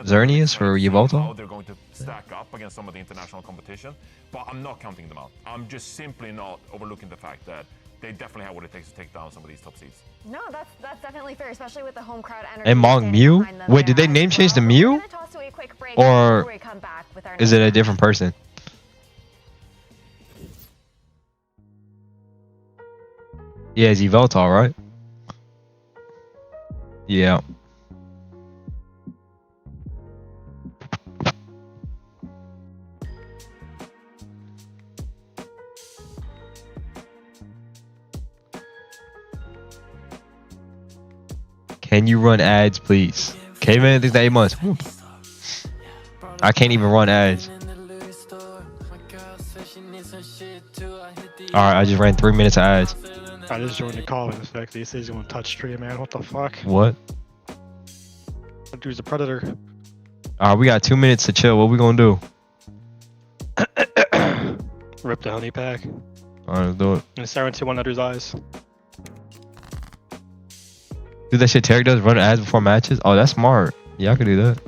Xerneas for Yveltal? How they're going to stack up against some of the international competition, but I'm not counting them out. I'm just simply not overlooking the fact that they definitely have what it takes to take down some of these top seeds. No, that's definitely fair, especially with the home crowd energy. And Mong Mew? Wait, did they name change to Mew? Or is it a different person? Yeah, it's Yveltal, right? Yeah. Can you run ads, please? Caveman thinks that 8 months. Whew. I can't even run ads. Alright, I just ran 3 minutes of ads. I just joined the call and the fact that he says he's gonna touch tree, man. What the fuck? What? That dude's a predator. Alright, we got 2 minutes to chill. What we gonna do? Rip the honey pack. Alright, let's do it. And stare into one another's eyes. Do that shit Tarek does, run ads before matches? Oh, that's smart. Yeah, I could do that.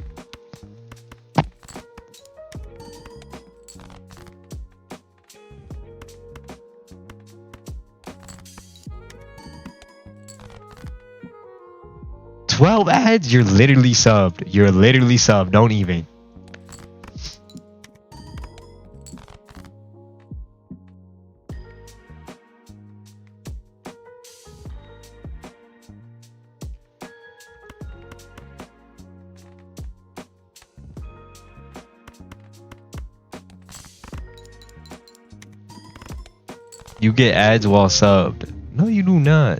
$12 ads? You're literally subbed. You're literally subbed. Don't even. You get ads while subbed. No, you do not.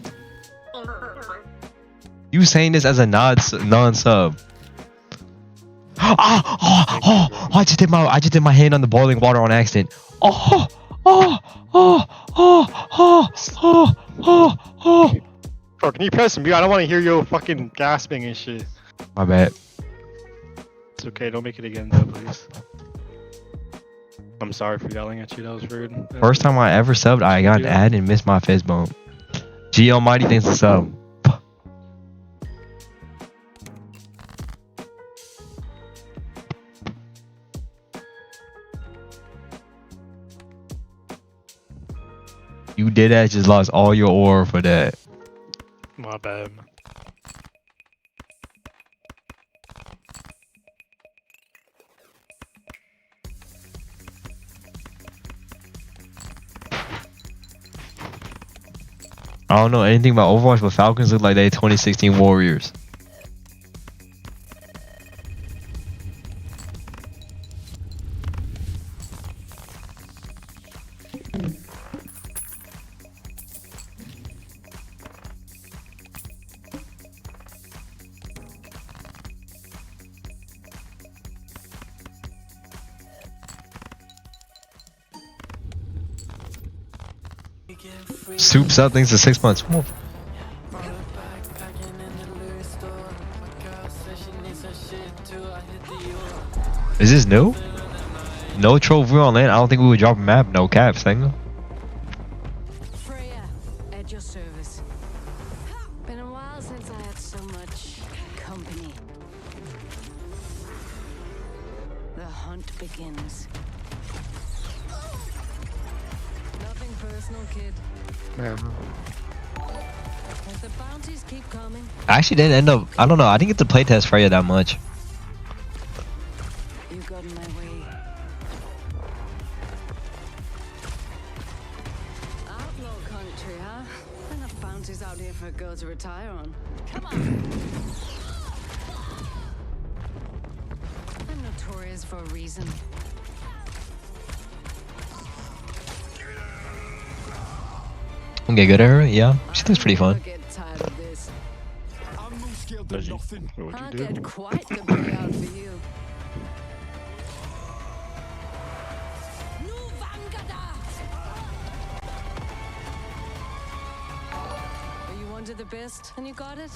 You saying this as a non-sub. I just did my hand on the boiling water on accident. Bro, can you press mute? I don't want to hear you fucking gasping and shit. My bad. It's okay, don't make it again though, please. I'm sorry for yelling at you, that was rude. First time I ever subbed, I got an ad and missed my fist bump. G Almighty thanks for sub. You did that, just lost all your aura for that. My bad. I don't know anything about Overwatch, but Falcons look like they 2016 Warriors. Soups up things to 6 months. Is this new? No troll view on land. I don't think we would drop a map. No cap, Senga. Frail, at your service. Been a while since I had so much company. The hunt begins. Nothing personal, kid. As the bounties keep coming. I actually didn't end up. I don't know. I didn't get to playtest Freya that much. You got in my way. Outlaw country, huh? Enough bounties out here for a girl to retire on. Come on. I'm notorious for a reason. Okay, good at her. Yeah, she looks pretty fun. What you do? Get quite the breakout for you. You wanted the best, and you got it.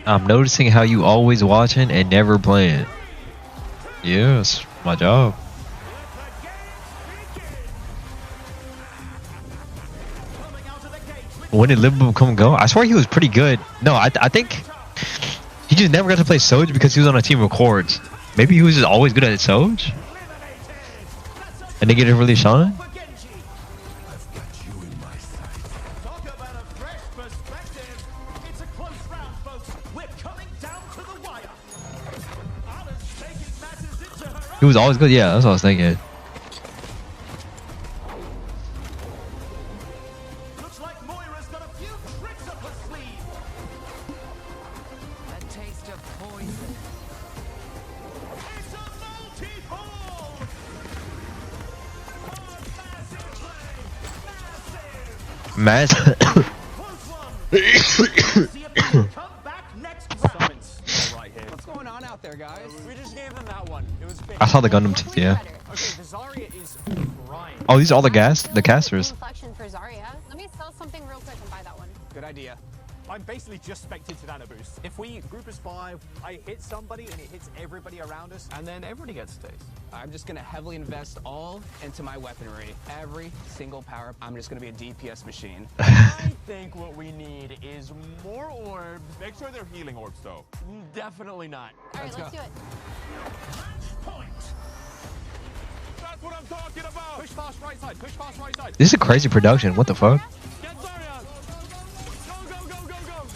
I'm noticing how you always watching and never playing. Yes, my job. When did Liverpool come and go? I swear he was pretty good. No, I think he just never got to play Soj because he was on a team of Chords. Maybe he was just always good at Soj? And they get it really shine? He was always good, yeah, that's what I was thinking. Looks like Moira's got a few tricks up her sleeve. A taste of poison. It's a multi-ball! Massive. What's going on out there, guys? We just gave them that one. It was big. I saw the Gundam too, yeah. Oh, these are all the casters. Inflection for Zarya. Let me sell something real quick and buy that one. Good idea. I'm basically just spec'd into Nano Boost. If we group as 5, I hit somebody and it hits everybody around us, and then everybody gets a taste. I'm just gonna heavily invest all into my weaponry. Every single power, I'm just gonna be a DPS machine. I think what we need is more orbs. Make sure they're healing orbs, though. Definitely not. All right, let's do it. That's what I'm talking about. Push fast right side. Push fast right side. This is a crazy production. What the fuck?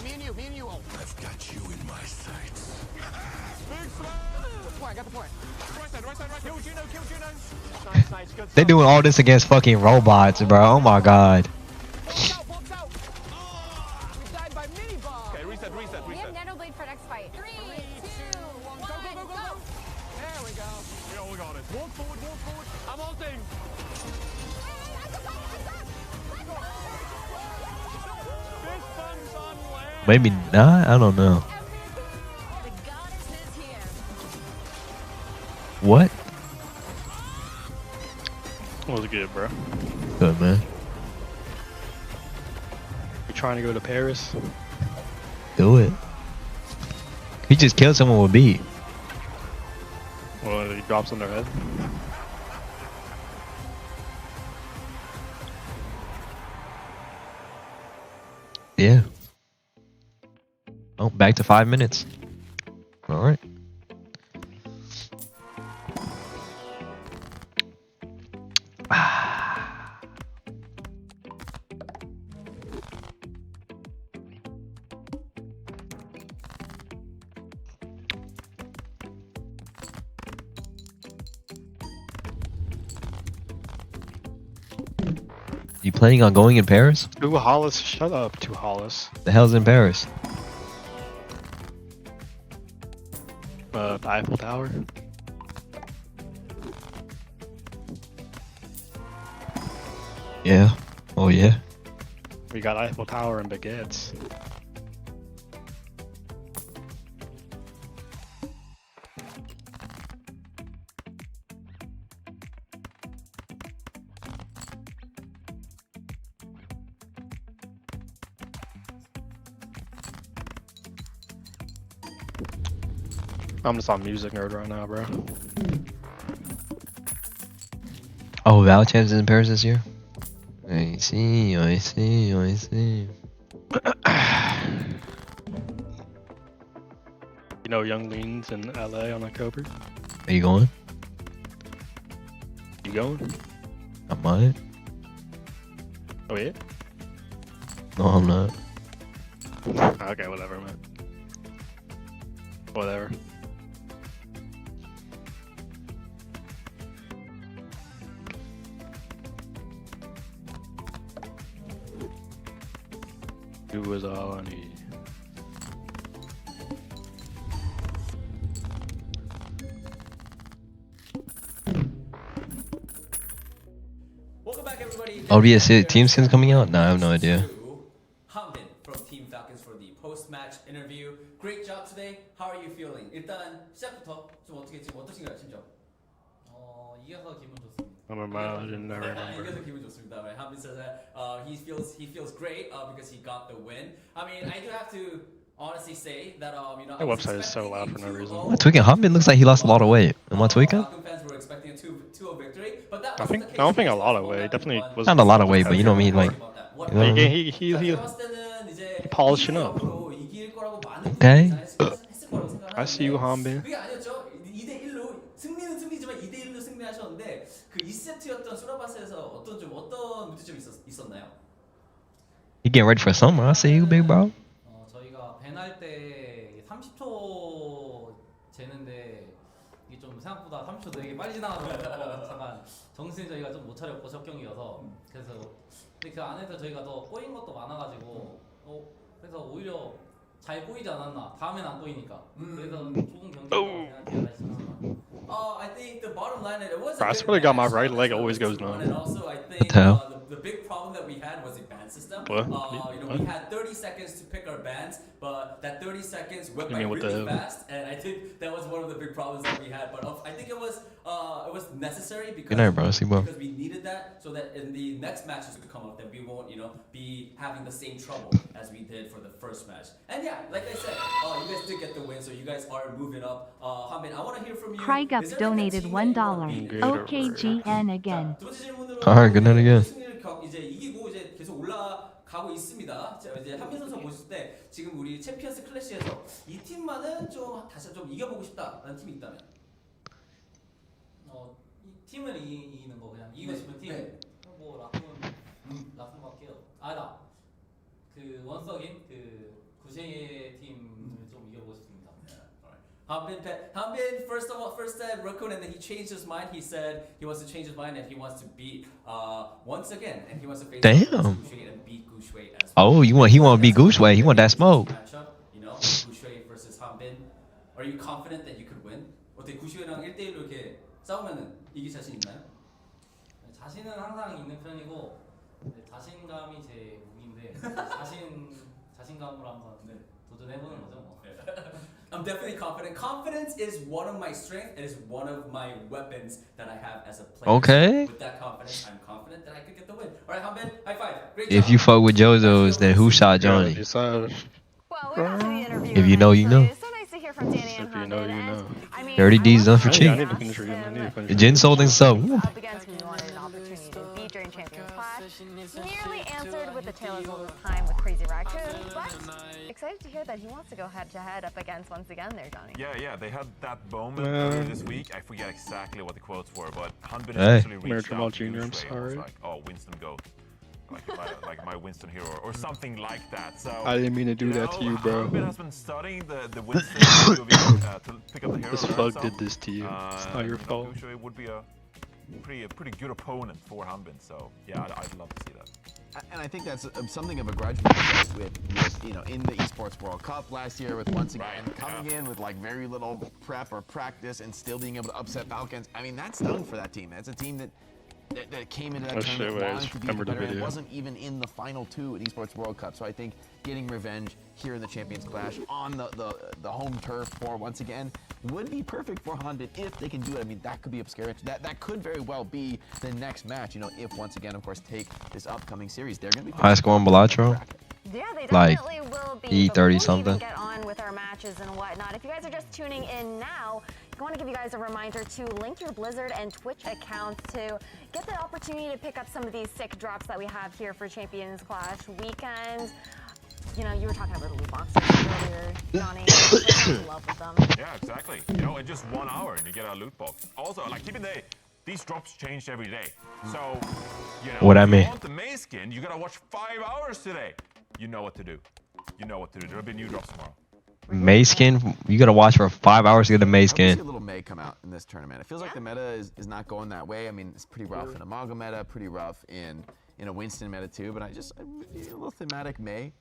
Me and you. Oh. I've got you in my sights. I got the point. Right side. Kill Juno. Nice. Good. They doing all this against fucking robots, bro. Oh my god. Watch out. We died by mini bomb. Okay, reset. We have Nano Blade for next fight. Maybe not. I don't know. What? Was good, bro. Good, man. You trying to go to Paris? Do it. He just killed someone with beat. Well, he drops on their head. Yeah. Oh, back to 5 minutes. All right. You planning on going in Paris? Ooh, Hollis, shut up, to Hollis. The hell's in Paris? The Eiffel Tower. Yeah. Oh yeah. We got Eiffel Tower and baguettes. I'm just on music nerd right now, bro. Oh, Valchamps is in Paris this year? I see, I see, I see. You know Young Lean's in LA on October? Are you going? You going? I might. Oh yeah? No, I'm not. Okay, whatever, man. Whatever. You was all I need. Welcome back, everybody. OBS team skins coming out? Nah, I have no idea. Hanbin from Team Falcons for the post-match interview. Great job today. How are you feeling? 일단 시작부터 좀 어떻게 지금 어떠신가요, 심정? 이겨서 기분 좋습니다. I'm imagining that right now. 이겨서 기분 좋습니다. Right? Hanbin says that he feels great because he got the win. I mean, I do have to honestly say that you know. My website is so loud for no reason. Am I tweaking? Hanbin looks like he lost a lot of weight. Am I tweaking? Falcon fans were expecting a 2-0 victory, but that I don't think a lot of weight. Definitely was. Not a lot of weight, but you know what I mean. Like, you know, he polishing up. Okay. I see you, Hanbin. 그게 아니었죠. 2대1로 승리는 승리지만 2대1로 승리하셨는데 그 2세트였던 수라바스에서 어떤 문제점이 있었나요? You getting ready for summer? I see you, big bro. 저희가 밴할 때 30초 재는데 이게 좀 생각보다 30초 되게 빨리 지나가서 잠깐 정신 저희가 좀 못 차렸고 첫 경기여서 그래서 근데 그 안에서 저희가 더 꼬인 것도 많아가지고 그래서 오히려 잘 꼬이지 않았나 다음엔 안 꼬이니까 그래서 좋은 경기라고 생각합니다. I think the bottom line it was. I swear to God, my right leg always goes numb. And also, I think the big problem that we had was the ban system. What? You know, we had 30 seconds to pick our bans, but that 30 seconds went by really fast, and I think that was one of the big problems that we had. But I think it was necessary because because we needed that so that in the next matches to come up, that we won't be having the same trouble as we did for the first match. And yeah, like I said, you guys did get the win, so you guys are moving up. Hanbin, I want to hear from you. Craigup donated $1. OKGN again. Alright, good night again. 이제 이기고 이제 계속 올라가고 있습니다. 이제 한빈 선수 보실 때 지금 우리 챔피언스 클래시에서 이 팀만은 좀 다시 좀 이겨보고 싶다라는 팀이 있다면? 이 팀을 이기는 거 그냥 이기고 싶은 팀. 뭐 라쿤밖에요. 아니다. 그 원석인 그 구셰의 팀을 좀 이겨보고 싶습니다. Hanbin first said Raccoon and then he changed his mind. He said he wants to change his mind and he wants to beat once again and he wants to face Gouchwei and beat Gouchwei as well. Oh, he want to beat Gouchwei. He want that smoke. Matchup, Gouchwei versus Hanbin. Are you confident that you could win? 어때 Gouchwei랑 1대1로 이렇게 싸우면은 이길 자신 있나요? 자신은 항상 있는 편이고 자신감이 제 무기인데 자신감으로 한번 도전해보는 거죠 뭐. I'm definitely confident. Confidence is one of my strengths. It is one of my weapons that I have as a player. Okay. So with that confidence, I'm confident that I could get the win. All right, Hanbin, high five. Great If job. you fuck with JoJo's, then who shot Johnny? If you know, you know. So nice to hear from Danny and Hanbin. I mean, 30 D's done for I cheap. need to finish reading. I need to finish reading. Jin sold himself. up against who you wanted an opportunity to beat during Champions Clash. Nearly answered with the Tale as Old as Time with Crazy Raccoon, but excited to hear that he wants to go head-to-head up against once again there, Johnny. Yeah, they had that moment earlier this week. I forget exactly what the quotes were, but Hanbin Hey. essentially reached American out Ball to Junior, I'm Ushway and was sorry. like, oh, Winston go. Like my Winston hero, or something like that. So I didn't mean to do that to you, bro. Hanbin has been studying the Winston POV, to pick up the hero. This fuck did this to you. It's not your fault. Ushway would be a pretty good opponent for Hanbin. So yeah, I'd love to see that. And I think that's something of a grudge with you know, in the Esports World Cup last year, with once again coming in with like very little prep or practice and still being able to upset Falcons. I mean, that's done for that team. That's a team that came into that tournament wanting to be competitive and wasn't even in the final two at Esports World Cup. So I think getting revenge here in the Champions Clash on the home turf for once again would be perfect for Hanbin if they can do it. I mean, that could be a scary. That could very well be the next match. You know, if once again, of course, take this upcoming series, they're going to be High score on Balatro. Yeah, they Like definitely will be. E30 Before we something. even get on with our matches and whatnot. If you guys are just tuning in now, I want to give you guys a reminder to link your Blizzard and Twitch accounts to get the opportunity to pick up some of these sick drops that we have here for Champions Clash weekend. You know, you were talking about the loot boxes earlier, Johnny. I'm in love with them. Yeah, exactly. You know, in just 1 hour, you get a loot box. Also, like keep in mind, these drops change every day. So, you know, What I if mean. you want the May skin, you gotta watch 5 hours today. You know what to do. You know what to do. There'll be new drops tomorrow. May skin, you gotta watch for 5 hours to get a May I skin. see a little May come out in this tournament. It feels like the meta is not going that way. I mean, it's pretty rough in a Mago meta, pretty rough in a Winston meta too. But a little thematic May.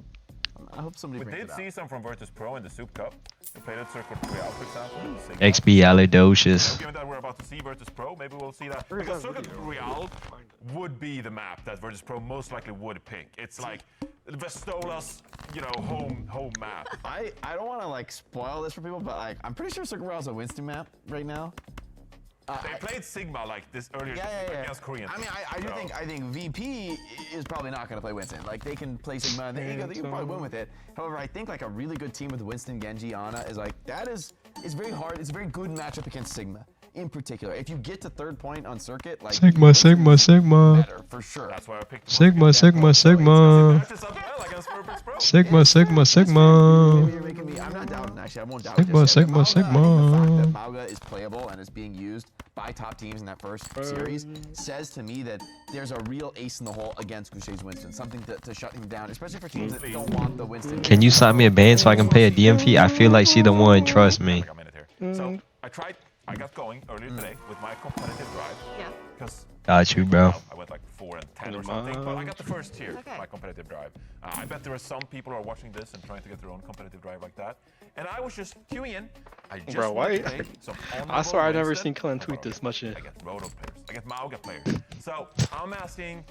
I hope somebody We brings did it see out. some from Virtus Pro in the Soup Cup. They played at Circuit Frail, for example. XB Alidocious. Given that we're about to see Virtus Pro, maybe we'll see that. Because Circuit Real would be the map that Virtus Pro most likely would pick. It's like Vestola's, you know, home map. I don't want to like spoil this for people, but like I'm pretty sure Circuit Real's a Winston map right now. They played Sigma like this earlier against Korean. I mean, I think VP is probably not going to play Winston. Like they can play Sigma and they can probably win with it. However, I think like a really good team with Winston, Genji, Ana is like it's very hard. It's a very good matchup against Sigma in particular. If you get to third point on circuit, like Sigma. better for sure. That's why I picked Sigma. Sigma. I'm not doubting, actually. I won't doubt Sigma. this. Sigma. I think the Sigma. fact that Mauga is playable and is being used by top teams in that first series says to me that there's a real ace in the hole against Goucher's Winston. Something to shut him down, especially for teams that don't want the Winston. Can you sign me a band so I can pay a DM fee? I feel like she the one. Trust me. So I got going earlier today with my competitive drive. Yeah. Because Got you, bro. I went like 4 and 10 or something, but I got the first tier for my competitive drive. I bet there are some people who are watching this and trying to get their own competitive drive like that. And I was just queuing in. I just Bro, why? wanted to play some I swear I never Winston. seen Clan tweet this much. I get Roto players. I get Mauga players. So I'm asking,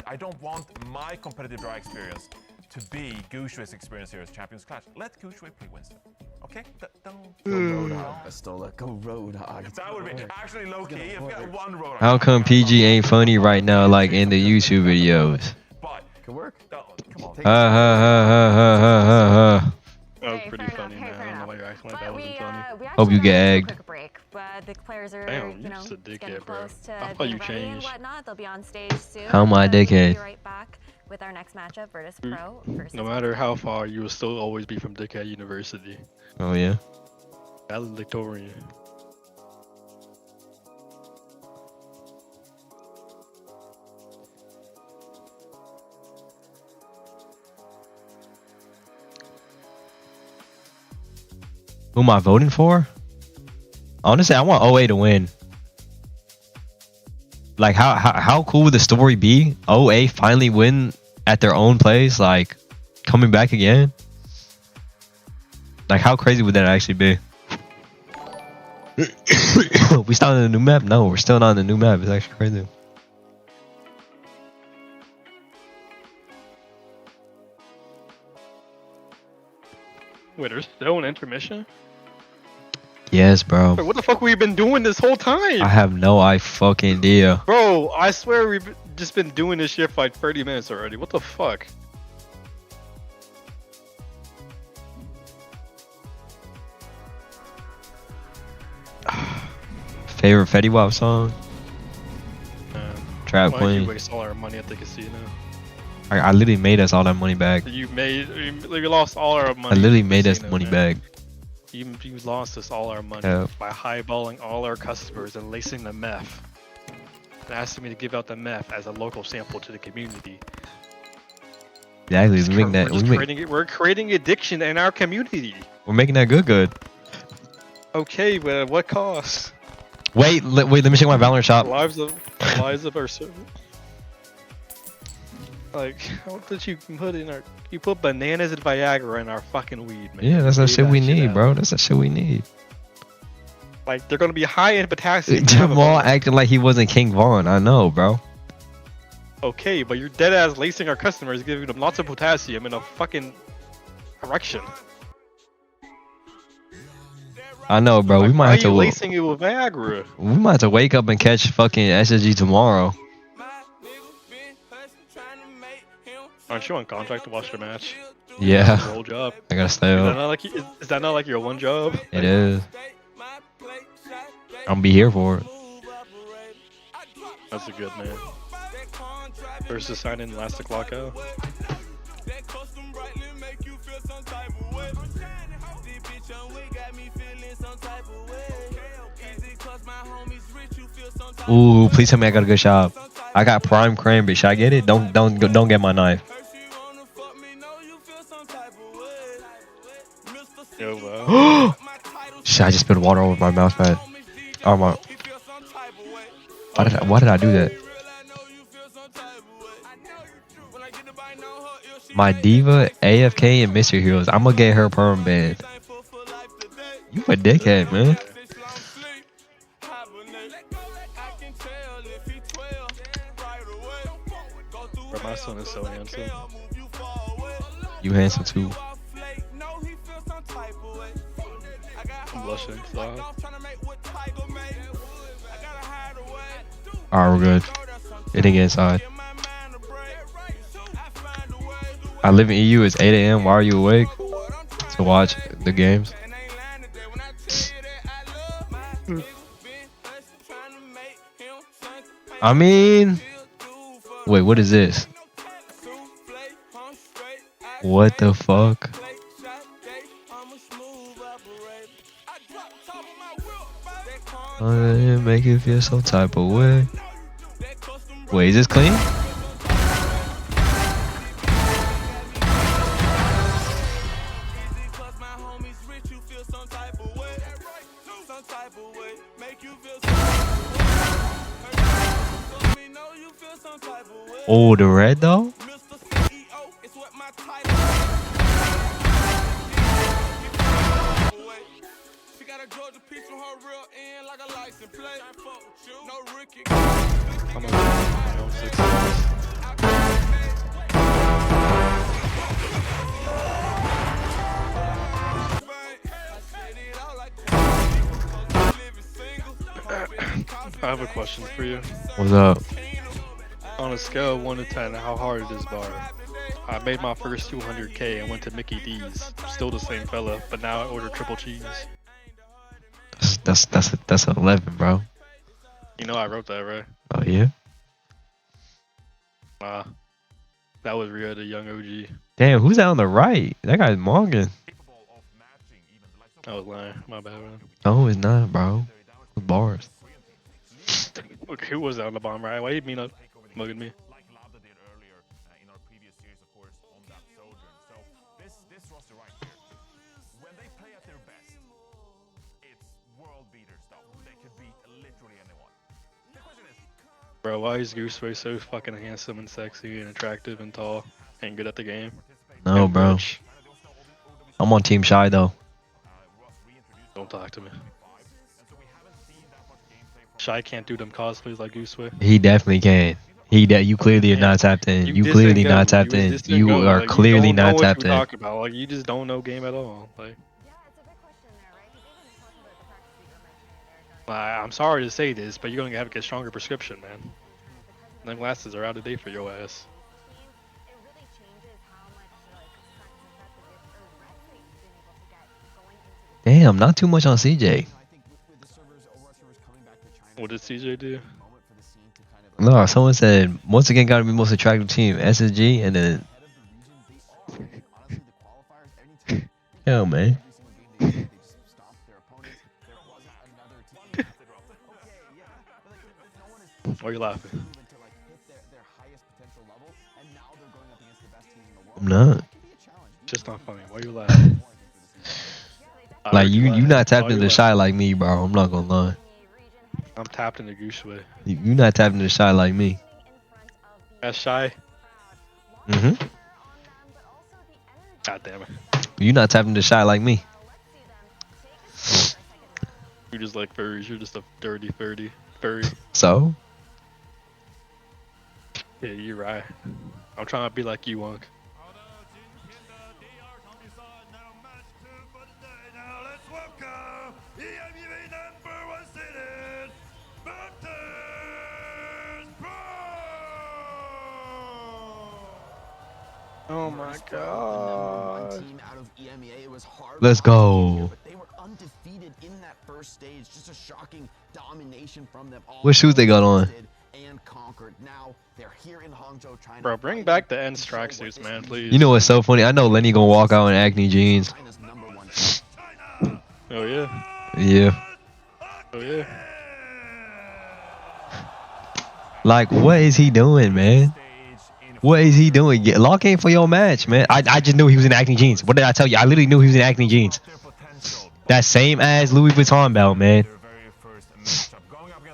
I don't want my competitive drive experience to be Gushue's experience here as Champions Clash. Let Gushue play Winston. Okay? Go Roadhog, Vestola. Go Roadhog. That would be actually low key. If we got one Roadhog. How come PG ain't funny right now like in the YouTube videos? Could work. Come on. Ha ha ha ha ha ha ha. That was pretty funny, man. I don't know why you're acting like that wasn't funny. Hope you get egged. Quick break, but the players are, Damn, you know, just a getting dickhead, bro. close to I thought being you ready and changed. whatnot. They'll be on stage soon. How am I a We'll dickhead? be right back with our next matchup, Virtus Pro versus. No matter how far, you will still always be from Dickhead University. Oh yeah. Valedictorian. Who am I voting for? Honestly, I want OA to win. Like, how cool would the story be? OA finally win at their own place, like coming back again. Like, how crazy would that actually be? We still on the new map? No, we're still not on the new map. It's actually crazy. Wait, there's still an intermission? Yes, bro. Wait, what the fuck we been doing this whole time? I have no fucking idea. Bro, I swear we've just been doing this shit for like 30 minutes already. What the fuck? Favorite Fetty Wap song? Trap Why Queen. you waste all our money at the casino? I literally made us all that money back. You lost all our money. I literally at the made us casino, money man. back. You lost us all our money Yeah. by highballing all our customers and lacing the meth. And asking me to give out the meth as a local sample to the community. Exactly. We're creating addiction in our community. We're making that good. Okay, but at what cost? Wait, let me check my Valorant shop. Lives of our servants. Like, what did you put in our? You put bananas and Viagra in our fucking weed, man. Yeah, that's that shit we need, out. bro. That's that shit we need. Like, they're gonna be high in potassium. Jamal acting like he wasn't King Vaughn. I know, bro. Okay, but you're dead ass lacing our customers, giving them lots of potassium and a fucking erection. I know, bro. Like, We might why have are to. you lacing it with Viagra? We might have to wake up and catch fucking SSG tomorrow. Aren't you on contract to watch the match? Yeah. That's your whole job. I gotta stay up. Is that not like your one job? It is. I'm gonna be here for it. That's a good man. Versus sign in last clock out. Ooh, please tell me I got a good shop. I got prime cranberry. Should I get it? Don't get my knife. Yo, wow. Shit, I just spilled water over my mouse pad. Oh my. Why did I do that? My diva, AFK, and Mr. Heroes. I'm gonna get her perm banned. You a dickhead, man. Bro, my son is so handsome. You handsome too. I'm blushing. So. Alright, we're good. It didn't get inside. I live in EU. It's 8 a.m. Why are you awake? To watch the games. I mean, wait, what is this? What the fuck? Make you feel some type of way. Wait, is this clean? Oh, the red though? I'm gonna my own 6 I have a question for you. What's up? On a scale of 1 to 10, how hard is this bar? I made my first 200k and went to Mickey D's. Still the same fella, but now I order triple cheese. That's 11, bro. You know I wrote that, right? Oh yeah. That was Rio, the young OG. Damn, who's that on the right? That guy's Morgan. I was lying. My bad, man. No, it's not, bro. With bars. Look, who was that on the bottom right? Why you mean up mugging me? Bro, why is Gooseway so fucking handsome and sexy and attractive and tall and good at the game? No, and bro. rich? I'm on Team Shy though. Don't talk to me. Shy can't do them cosplays like Gooseway. He definitely can. You clearly are not tapped in. You clearly not tapped in. You are clearly not tapped in. Talk about like you just don't know game at all. Like, I'm sorry to say this, but you're gonna have to get stronger prescription, man. Them glasses are out of date for your ass. Damn, not too much on CJ. What did CJ do? No, someone said once again got to be most attractive team, SSG, and then. Hell, man. Why are you laughing? I'm not. Just not funny. Why are you laughing? Like you not tapped into shy like me, bro. I'm not gonna lie. I'm tapped into goose way. You not tapped into shy like me. That's shy. Mm-hmm. God damn it. You not tapping into shy like me. You just like furries. You're just a dirty furry. So? Yeah, you're right. I'm trying to be like you, Wonk. Oh my god. Let's go. They were undefeated in that first stage. Just a shocking domination from them all. What shoes they got on? And conquered. Now they're here in Hangzhou, China. Bro, bring back the Ends tracksuits, man, please. You know what's so funny? I know Lenny gonna walk out in acne jeans. Oh yeah. Yeah. Oh yeah. Like, what is he doing, man? What is he doing? Lock in for your match, man. I just knew he was in acne jeans. What did I tell you? I literally knew he was in acne jeans. That same as Louis Vuitton belt, man.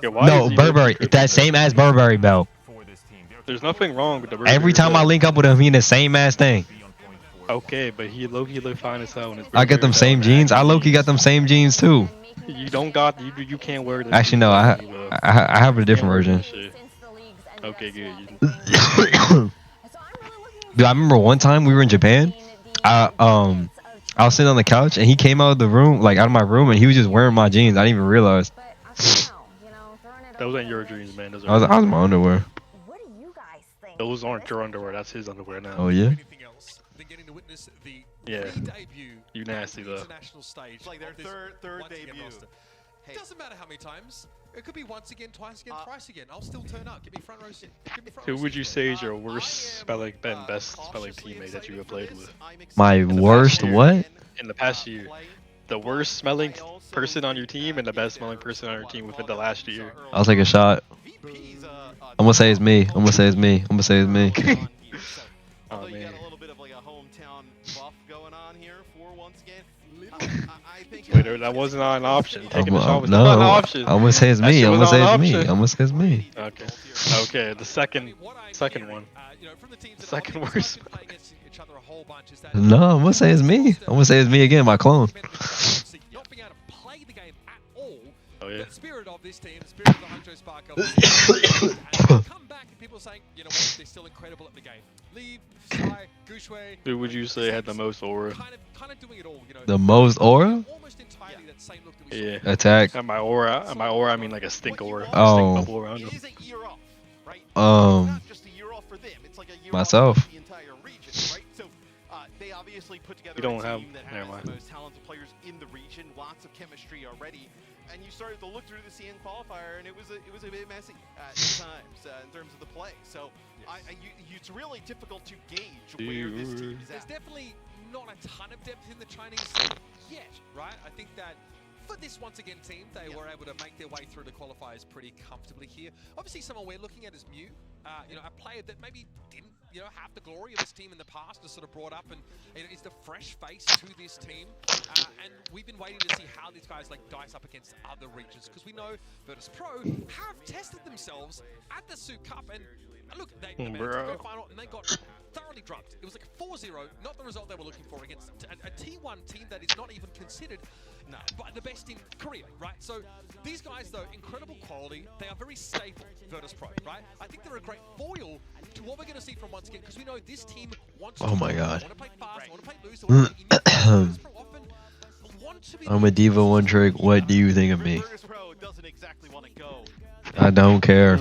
Yeah, No, Burberry. That same as Burberry belt. There's nothing wrong with the Burberry Every time I link up with him, he in the same ass thing. Okay, but he low-key look fine as hell in his I got them same jeans. I low-key got them same jeans too. You don't got you can't wear them. Actually, no. I have a different version. Okay, good. Dude, I remember one time we were in Japan. I was sitting on the couch and he came out of the room, like out of my room, and he was just wearing my jeans. I didn't even realize. Those ain't your jeans, man. Those I was in my underwear. Those aren't your underwear. That's his underwear now. Oh yeah. Yeah. You nasty though. It's like their third debut. It doesn't matter how many times. It could be once again, twice again, thrice again. I'll still turn up. Give me front row seat. Who would you say is your worst spelling and best spelling teammate that you have played with? My worst what? In the past year. The worst smelling person on your team and the best smelling person on your team within the last year. I'll take a shot. I'm gonna say it's me. I'm gonna say it's me. I'm gonna say it's me. Oh man. Wait, that wasn't an option. Taking a shot was not an option. I'm gonna say it's me. I'm gonna say it's me. I'm gonna say it's me. Okay. Okay. The second one. The second worst. No, I'm gonna say it's me. I'm gonna say it's me again, my clone. Oh yeah. Spirit of this team, spirit of the Hangzhou Spark come back and people saying, you know what, they're still incredible at the game. Leave, Sky, Gushway. Who would you say had the most aura? Kind of doing it all, you know. The most aura? Almost entirely that same look that we Yeah. Attack. And by aura, I mean like a stink aura. Oh. Stink bubble around them. Myself. They obviously put together You don't a have. team that Never has mind. the most talented players in the region, lots of chemistry already, and you started to look through the CN qualifier, and it was a bit messy at times in terms of the play. So it's really difficult to gauge where this team is There's at. definitely not a ton of depth in the Chinese scene yet, right? I think that for this once again team, they were able to make their way through the qualifiers pretty comfortably here. Obviously, someone we're looking at is Mew, you know, a player that maybe didn't, you know, have the glory of this team in the past, is sort of brought up and you know, is the fresh face to this team. And we've been waiting to see how these guys like dice up against other regions, because we know Virtus Pro have tested themselves at the Suit Cup, and look, they made it to the final and they got thoroughly drubbed. It was like a 4-0, not the result they were looking for against a T1 team that is not even considered by the best in Korea, right? So these guys, though, incredible quality. They are very stable, Virtus Pro, right? I think they're a great foil to what we're going to see from once again, because we know this team wants Oh my God. want to play fast, want to play loose, want to play Virtus Pro often want to be I'm a diva one trick. What do you think of me? Virtus Pro doesn't exactly want to go. I don't care.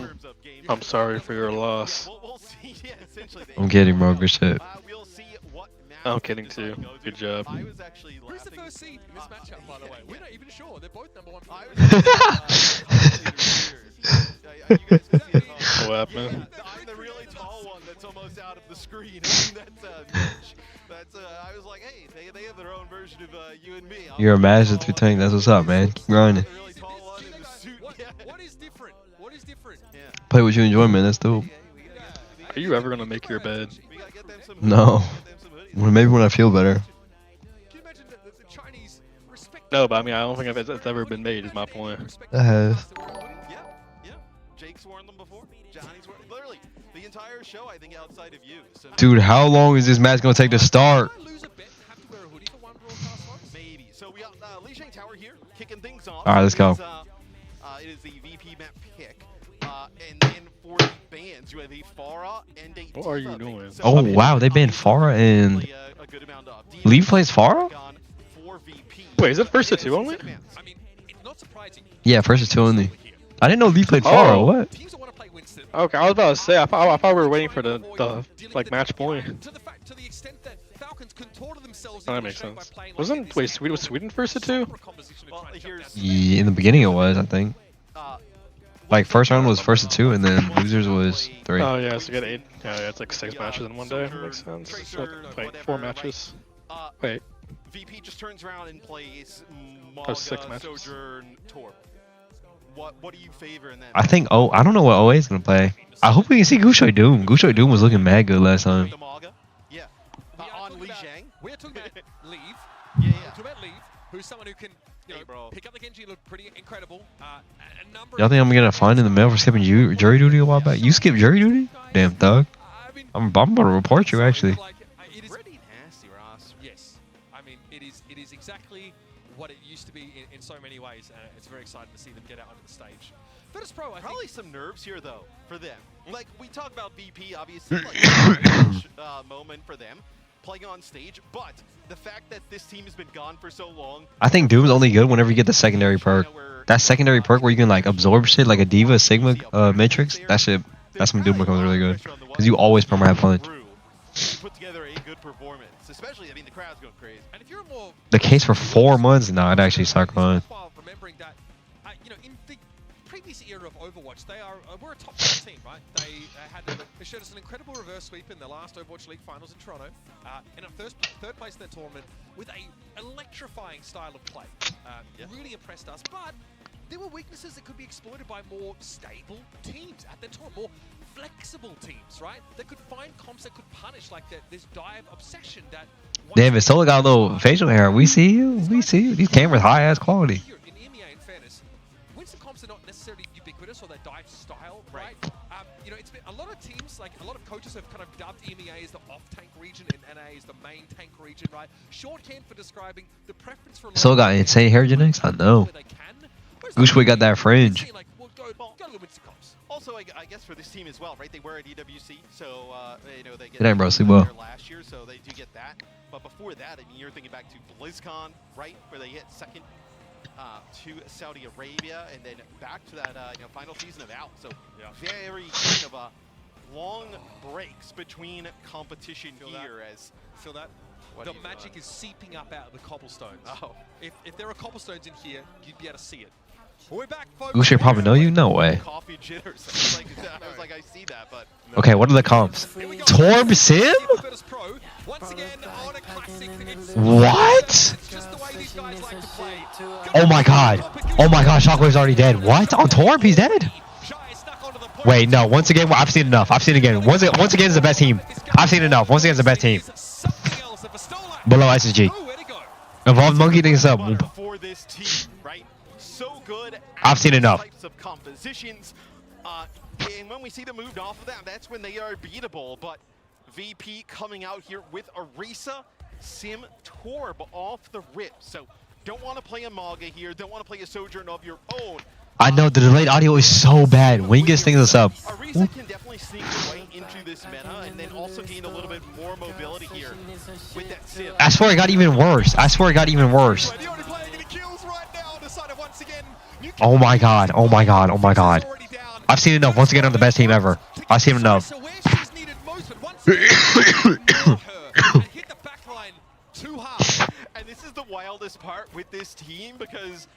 I'm sorry for your loss. We'll see. Yeah, essentially. I'm kidding, bro. Good shit. We'll see what I'm kidding too. Good job. I was actually Who's the first seed in this matchup, by the way? We're not even sure. They're both number one. What happened? I'm the really tall one that's almost out of the screen. That's Mitch. That's I was like, hey, they have their own version of you and me. You're a master through tank. That's what's up, man. Keep grinding. What is different? What is different? Play what you enjoy, man. That's dope. Are you ever gonna make your bed? No. Well, maybe when I feel better. No, but I mean, I don't think it's ever been made. Is my point. That has. Yeah. Jake's worn them before. Johnny's worn literally the entire show. I think outside of you. So Dude, how long is this match gonna take to start? maybe. So we got Lee Shang Tower here kicking things off. All right, let's go. It is the VP map pick. And then for the bans, you have a Farah and a What are you doing? Oh wow, they banned Farah and Lee plays Farah? Wait, is it first to two only? Yeah, first is two only. I didn't know Lee played Farah. What? Okay, I was about to say. I thought we were waiting for the like match point. Oh, that makes sense. Wasn't was Sweden first to two? Yeah, in the beginning it was, I think. Like first round was first to two, and then losers was 3. Oh yeah, so you got 8. Yeah, it's like 6 matches in one day. Makes sense. So, wait, 4 matches. Wait. VP just turns around and plays Oh, 6 matches. Sojourn Torp. What do you favor in that? I think I don't know what OA is gonna play. I hope we can see Gushoy Doom. Gushoy Doom was looking mad good last time. Yeah. On Lee Zhang. We're talking about Leave. Yeah. We're talking about Leave, who's someone who can pick up the Genji, look pretty incredible. Y'all think I'm gonna find in the mail for skipping jury duty a while back? You skipped jury duty? Damn thug. I'm about to report you actually. It is pretty nasty, Ross. Yes. I mean, it is exactly what it used to be in so many ways. It's very exciting to see them get out onto the stage. Virtus Pro, Probably some nerves here though for them. Like we talk about VP, obviously, like moment for them playing on stage, but the fact that this team has been gone for so long. I think Doom's only good whenever you get the secondary perk. That secondary perk where you can like absorb shit like a Diva Sigma Matrix. That's when Doom becomes really good because you always perma punch. Put together a good performance, especially I mean the crowd's going crazy. And if you're more The case for 4 months? No, I'd actually suck on. remembering that, in the previous era of Overwatch, we're a top 10 team, right? They showed us an incredible reverse sweep in the last Overwatch League finals in Toronto, and a third place in the tournament with a electrifying style of play. Really impressed us, but there were weaknesses that could be exploited by more stable teams at the tournament, more flexible teams, right? That could find comps that could punish, like this dive obsession that. Damn, it still got a little facial hair. We see you. We see you. These cameras high ass quality. In EMEA, in fairness, Winston comps are not necessarily ubiquitous or their dive style, right? It's been a lot of teams, like a lot of coaches have kind of dubbed EMEA as the off-tank region and NA as the main tank region, right? Shorthand for describing the preference for. Still got insane hair genetics? I know. Gooshway got that fringe. Also, I guess for this team as well, right? They were at EWC, so they get Damn, bro, sleep well. last year, so they do get that. But before that, I mean, you're thinking back to BlizzCon, right, where they hit second to Saudi Arabia, and then back to that final season of Owcs. So very kind of long breaks between competition here. As feel that. The magic is seeping up out of the cobblestones. Oh, if there are cobblestones in here, you'd be able to see it. We're back, folks. Gooshay probably know you? No way. Coffee jitters. I was like, I see that, but. Okay, what are the comps? Torb Sim? What? Oh my god. Oh my god, Shockwave's already dead. What? On Torb? He's dead? Wait, no. Once again, I've seen enough. I've seen it again. Once again is the best team. I've seen enough. Once again is the best team. Below ISG. Evolved Monkey thinks up. For this team, right? So good. I've seen enough. Types of compositions. And when we see them moved off of that, that's when they are beatable. But VP coming out here with Arisa, Sim, Torb off the rip. So don't want to play a Maga here, don't want to play a Sojourn of your own. I know the delayed audio is so bad. When you get things up. Arisa can definitely sneak away into this meta and then also gain a little bit more mobility here with that Sim. I swear it got even worse. I swear it got even worse. Oh my god. Oh my god. Oh my god. I've seen enough. Once again, I'm the best team ever. I've seen enough. And this is the wildest part with this team because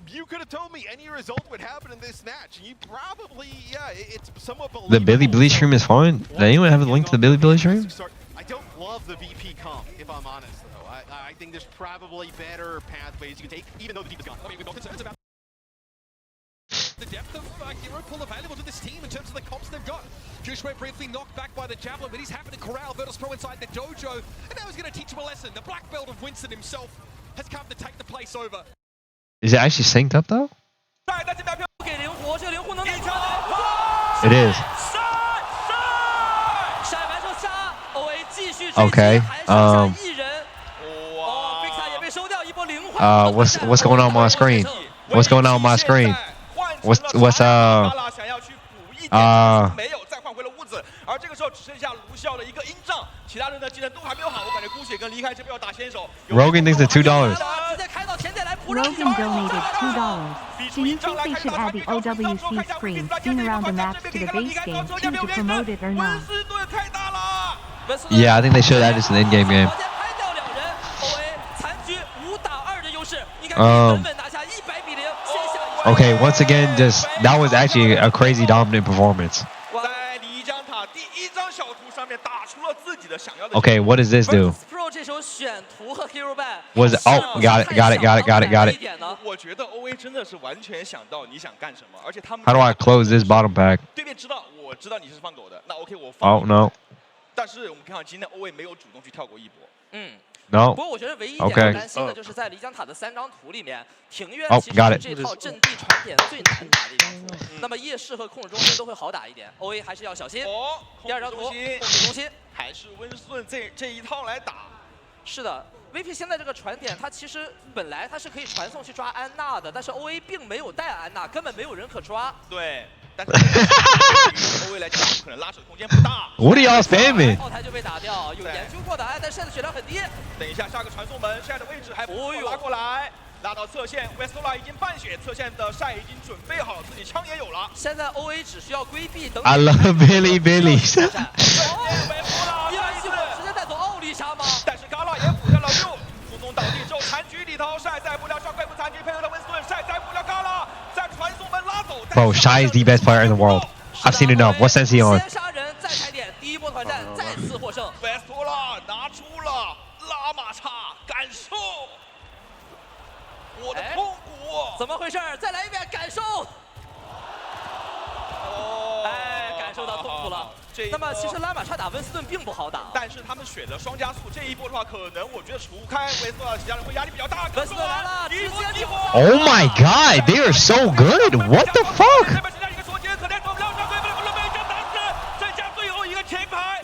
you could have told me any result would happen in this match. You probably, yeah, it's somewhat believable. The Billy Billy stream is fine. Does anyone have a link to the Billy Billy stream? I don't love the VP comp, if I'm honest, though. I think there's probably better pathways you can take, even though the VP is gone. I mean, we've got concerns about the depth of hero pool available to this team in terms of the comps they've got. Jushway briefly knocked back by the Javelin, but he's having to corral Virtus Pro inside the dojo, and now he's going to teach him a lesson. The black belt of Winston himself has come to take the place over. Is it actually synced up though? It is. Okay. What's going on my screen? What's going on my screen? What's Rogan thinks it's $2. Rogan donated $2. Do you think they should add the OWC screen seen around the maps to the base game too to promote it or not? Yeah, I think they should add this in the in-game game. Okay, once again, just that was actually a crazy dominant performance. Okay, what does this do? Was it? Oh, got it. How do I close this bottom pack? Oh no. No. Okay. Oh, got it. 那么夜视和控制中心都会好打一点 ，OA 还是要小心。第二张图，控制中心还是温斯顿这一套来打。是的 ，VP 现在这个传点，它其实本来它是可以传送去抓安娜的，但是 OA 并没有带安娜，根本没有人可抓。对，但是OA 来讲，可能拉扯空间不大。What are y'all spamming？ 后台就被打掉，有研究过的，但现在血量很低。等一下，下个传送门，现在的位置还不错，拉过来。 拉到侧线 ，Westola 已经半血，侧线的晒已经准备好，自己枪也有了。现在 OA 只需要规避等。I love Billy Billy。直接带走奥利莎吗？但是嘎拉也补掉了6，助攻倒地之后，残局里头晒在不了，上怪物残局配合了温斯顿，晒在不了嘎拉，在传送门拉走。Bro, Shy is the best player in the world. I've seen enough. What sense he on? 先杀人，再踩点，第一波团战再次获胜。Westola 拿出了拉马叉，感受。 我的痛苦，怎么回事？再来一遍感受。哎，感受到痛苦了。那么其实拉玛叉打温斯顿并不好打，但是他们选了双加速，这一波的话，可能我觉得除开维斯特其他人会压力比较大。温斯顿来了，直接激活。Oh my god, they are so good. What the fuck? 剩下最后一个前排。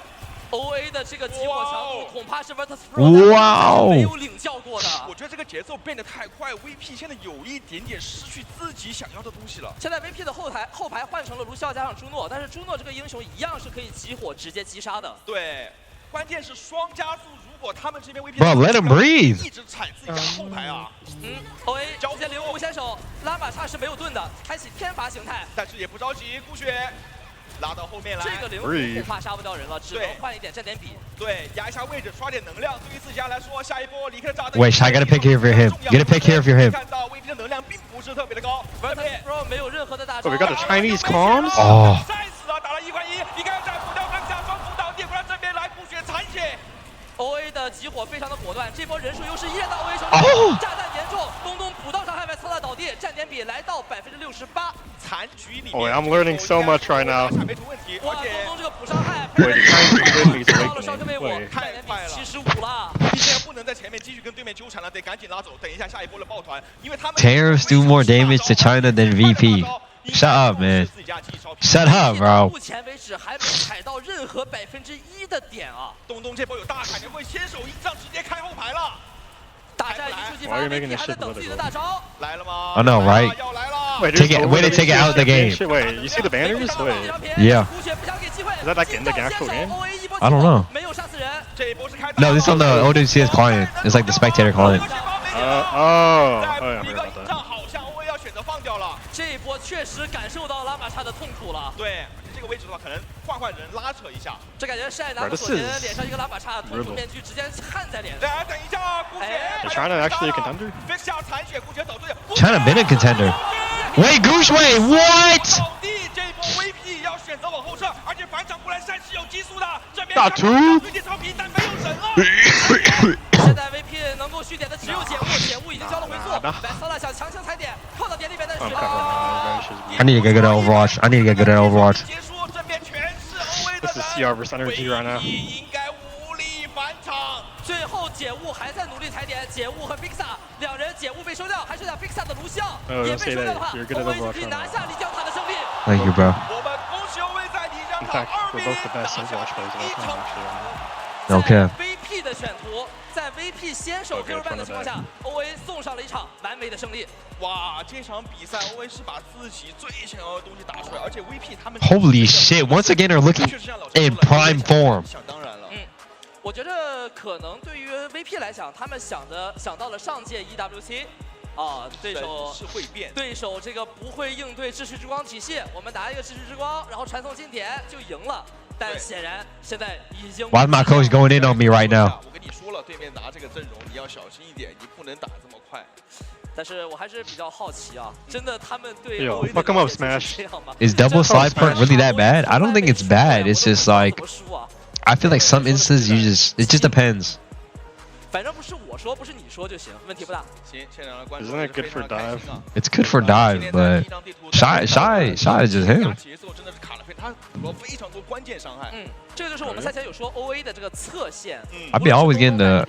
OA 的这个激活强度恐怕是 Virtus Pro 没有领教过的。我觉得这个节奏变得太快 ，VP 现在有一点点失去自己想要的东西了。现在 VP 的后排换成了卢肖加上朱诺，但是朱诺这个英雄一样是可以激活直接击杀的。对，关键是双加速，如果他们这边 VP Bro, let him breathe. 一直踩自己家后排啊。OA 直接零5先手，拉玛叉是没有盾的，开启天罚形态，但是也不着急，顾血。 拉到后面来，这个0恐怕杀不掉人了，只能换一点站点比。对，压一下位置，刷点能量。对于自家来说，下一波离开炸弹。Wait, I gotta pick here for him. Get a pick here for him. 看到 VP 的能量并不是特别的高。Pro 没有任何的大招。 We got the Chinese comms. Oh. 再死了，打了1换1，你看在补掉刚下双辅导，电过来这边来顾血残血。 OA 的集火非常的果断，这波人数优势依然到 OA 手里。炸弹严重，东补到伤害，侧倒地，站点比来到68%。残局里面。 Oh, I'm learning so much right now. 哇，东这个补伤害，到了烧车被我，站点比75了。你现在不能在前面继续跟对面纠缠了，得赶紧拉走，等一下下一波的抱团，因为他们。 Tariffs do more damage to China than VP. Shut up, man. Shut up, bro. 目前为止还没踩到任何1%的点啊！东东这波有大砍，会先手一仗直接开后排了。大战一触即发 ，VP 还在等自己的大招。来了吗？ I know, right? Take it, way to take it out of the game. Wait, you see the banners? Wait. Yeah. Is that like in the actual game? I don't know. No, this is on the OWCS client. It's like the spectator client. Oh, yeah, I heard about that. 好像 OA 要选择放掉了。这一波确实感受到拉玛刹的痛苦了。对，这个位置的话，可能换人拉扯一下。这感觉晒拿左前脸上一个拉玛刹，痛苦面具直接焊在脸上。来，等一下，顾姐。Is China actually a contender? China been a contender. Wait, Gooshway, what? 这一波 VP 要选择往后撤，而且反抢过来赛是有激素的。这边大图。推进超频，但没有人了。现在 VP 能够续点的只有解物已经交了回速。Vexala 想强行踩点，靠到点里面的血。I need to get good at Overwatch. I need to get good at Overwatch. This is CR versus energy right now. 应该无力反场。最后解物还在努力踩点，解物和 Bixa 两人解物被收掉，还剩下 Bixa 的卢肖也被收掉的话，OA 可以拿下李教塔的胜利。Thank you, bro. 我们恭喜 OA 在李教 In 塔 fact, we're both the best Overwatch players of all time, actually. Okay. VP 的选图，在 VP 先手 Hero Ban 的情况下 ，OA 送上了一场完美的胜利。哇，这场比赛 OA 是把自己最想要的东西打出来，而且 VP 他们 Holy shit! Once again, are looking in prime form. 想当然了。我觉得可能对于 VP 来讲，他们想到了上届 EWC。对手是会变，对手这个不会应对秩序之光体系，我们拿一个秩序之光，然后传送近点就赢了。但显然现在已经。Why is my coach going in on me right now? 我跟你说了，对面拿这个阵容，你要小心一点，你不能打这么快。但是我还是比较好奇啊，真的他们对 Yo, fuck him up, Smash. Is double slide perk really that bad? I don't think it's bad. It's just like I feel like some instances it just depends. 反正不是我说，不是你说就行，问题不大。行，现场的观众 Isn't it good for dive? It's good for dive, but shy is just him. 节奏真的是卡了他补了非常多关键伤害。这个就是我们赛前有说 OA 的这个侧线。I be always getting the.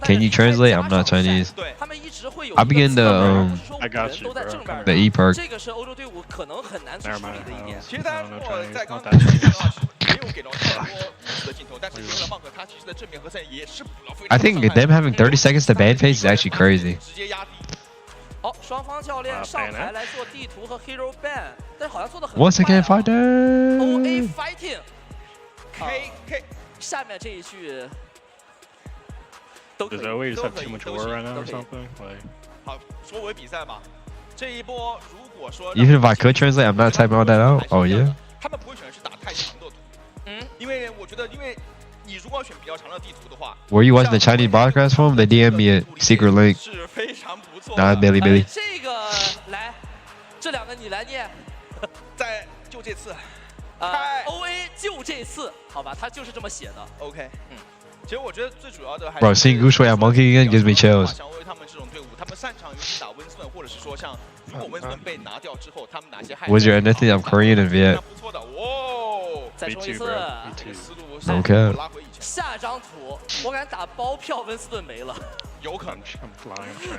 Can you translate? I'm not Chinese. 他们一直会有 I be getting the I got you, bro. The E perk. 这个是欧洲队伍可能很难去处理的一点。其实大家如果在刚才的话没有给到太多的镜头，但是因为放克他其实在正面和赛也是补了非常。I think them having 30 seconds to ban phase is actually crazy. 直接压低。好，双方教练上台来做地图和 Hero Ban， 但是好像做的很 Once again, fighting. OA fighting。K， 下面这一句。Does OA just have too much war right now or something? Like. 好，说回比赛吧。这一波如果说 Even if I could translate, I'm not typing all that out. Oh yeah. 他们不会选的是打太长的图。因为我觉得，因为你如果要选比较长的地图的话 Were you watching the Chinese broadcast from? They DM me a secret link. 是非常不错。Nah, Billy. 这个来，这两个你来念。在就这次。OA 就这次，好吧，他就是这么写的。OK， 其实我觉得最主要的还是 Bro, seeing Gooshway on Monkey again gives me chills. 像 OA 他们这种队伍，他们擅长于打温斯顿，或者是说像如果温斯顿被拿掉之后，他们哪些害。Was your anything? I'm Korean and Viet. 不错的，哇！再说一次。OK。下张图，我敢打包票，温斯顿没了。有可能。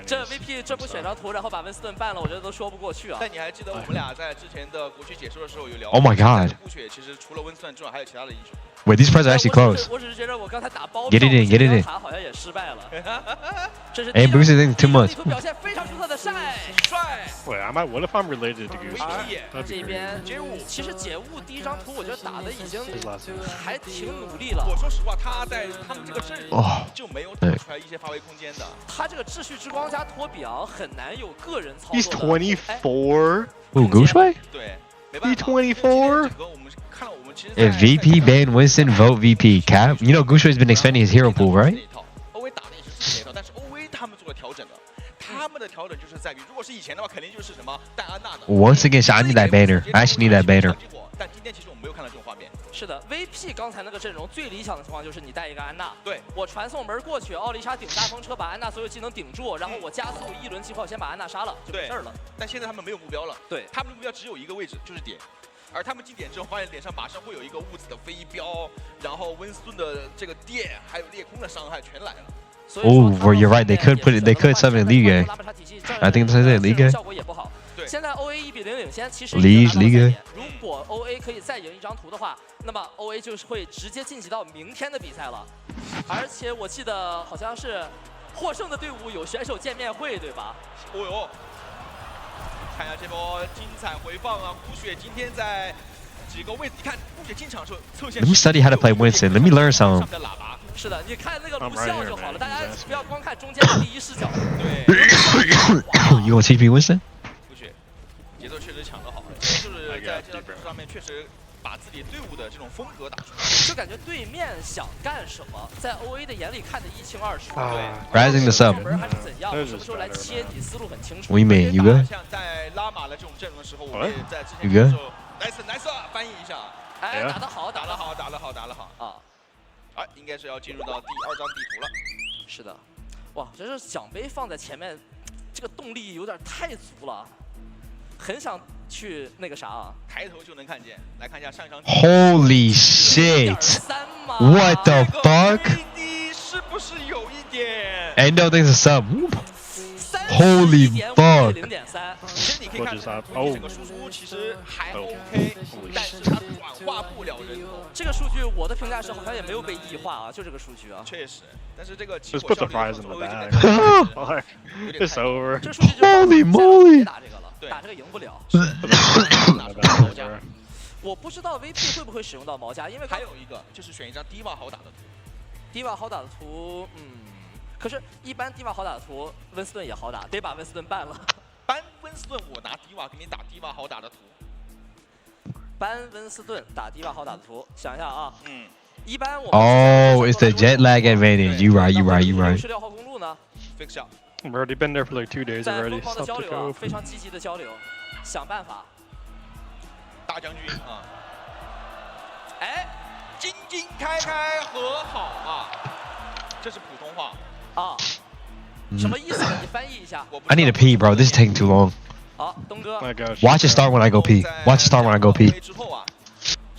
这 VP 这不选张图，然后把温斯顿办了，我觉得都说不过去啊。但你还记得我们俩在之前的国区解说的时候有聊 ？Oh my god！ 顾血其实除了温斯顿之外，还有其他的英雄。Wait, these players are actually close. 我只是觉得我刚才打包 Get it in, get it in. 好像也失败了。这是 Hey, Bruce is thinking too much. 表现非常出色的帅。 Wait, what if I'm related to Goose? 这边其实解物第一张图，我觉得打的已经还挺努力了。我说实话，他在他们这个阵容就没有打出来一些发挥空间的。他这个秩序之光加托比昂很难有个人操作。He's 24. Ooh, Gooshway? 对， He's 24. If VP ban Winston, vote VP. Cap, you know Gooshway's been expanding his hero pool, right? OA 打的也是这套，但是 OA 他们做了调整的。他们的调整就是在于，如果是以前的话，肯定就是什么戴安娜的。Once again, I need that banner. I actually need that banner. 但今天其实我们没有看到这种画面。是的 ，VP 刚才那个阵容最理想的情况就是你带一个安娜，对我传送门过去，奥丽莎顶大风车把安娜所有技能顶住，然后我加速一轮计划先把安娜杀了就没事了。但现在他们没有目标了，对，他们的目标只有一个位置，就是点。而他们进点之后，发现脸上马上会有一个物子的飞镖，然后温斯顿的这个电，还有裂空的伤害全来了。Oh, you're right. They could put it. They could summon League. I think that's it. League. 效果也不好。对，现在 OA 1比0领先，其实离个。如果 OA 可以再赢一张图的话，那么 OA 就是会直接晋级到明天的比赛了。而且我记得好像是获胜的队伍有选手见面会，对吧？哦哟，看一下这波精彩回放啊！顾雪今天在几个位置，你看顾雪进场的时候侧线。Let me study how to play Winston. Let me learn some. 是的，你看那个录像就好了，大家不要光看中间的第一视角。对。You gonna teach me Winston? 顾雪节奏确实抢得好，就是在这张上面确实把自己队伍的这种风格打出来，就感觉对面想干什么，在 OA 的眼里看得一清二楚。对 ，Rising the sub. 还是怎样？什么时候来切你，思路很清楚。 What do you mean? You good? 像在拉玛的这种阵容的时候，我们也在之前的时候 ，nice， 翻译一下。哎，打得好，打得好啊！哎，应该是要进入到第2张地图了。是的，哇，这是奖杯放在前面，这个动力有点太足了，很想去那个啥啊，抬头就能看见。来看一下上一场。Holy shit! What the fuck? 是不是有一点 ？And no, this is sub. Holy fuck! 0.3，其实你可以看出整个输出其实还 OK， 但是它转化不了人头。这个数据我的评价是好像也没有被异化啊，就这个数据啊。确实，但是这个 Just put the fries in the bag. It's over. Holy moly! 打这个了，打这个赢不了。我不知道 VP 会不会使用到毛家，因为还有一个就是选一张低瓦好打的图。低瓦好打的图，可是，一般低瓦好打的图，温斯顿也好打，得把温斯顿办了。搬温斯顿，我拿低瓦给你打低瓦好打的图。搬温斯顿打低瓦好打的图，想一下啊。一般我。Oh, it's the jet lag advantage. You right. 16号公路呢 ？Fix 下。I've already been there for like 2 days already. 在疯狂的交流啊，非常积极的交流，想办法。大将军啊！哎，金金开开和好啊！这是普通话。啊，什么意思？你翻译一下。I need to pee, bro. This is taking too long. 好，东哥。Watch it start when I go pee. Watch it start when I go pee.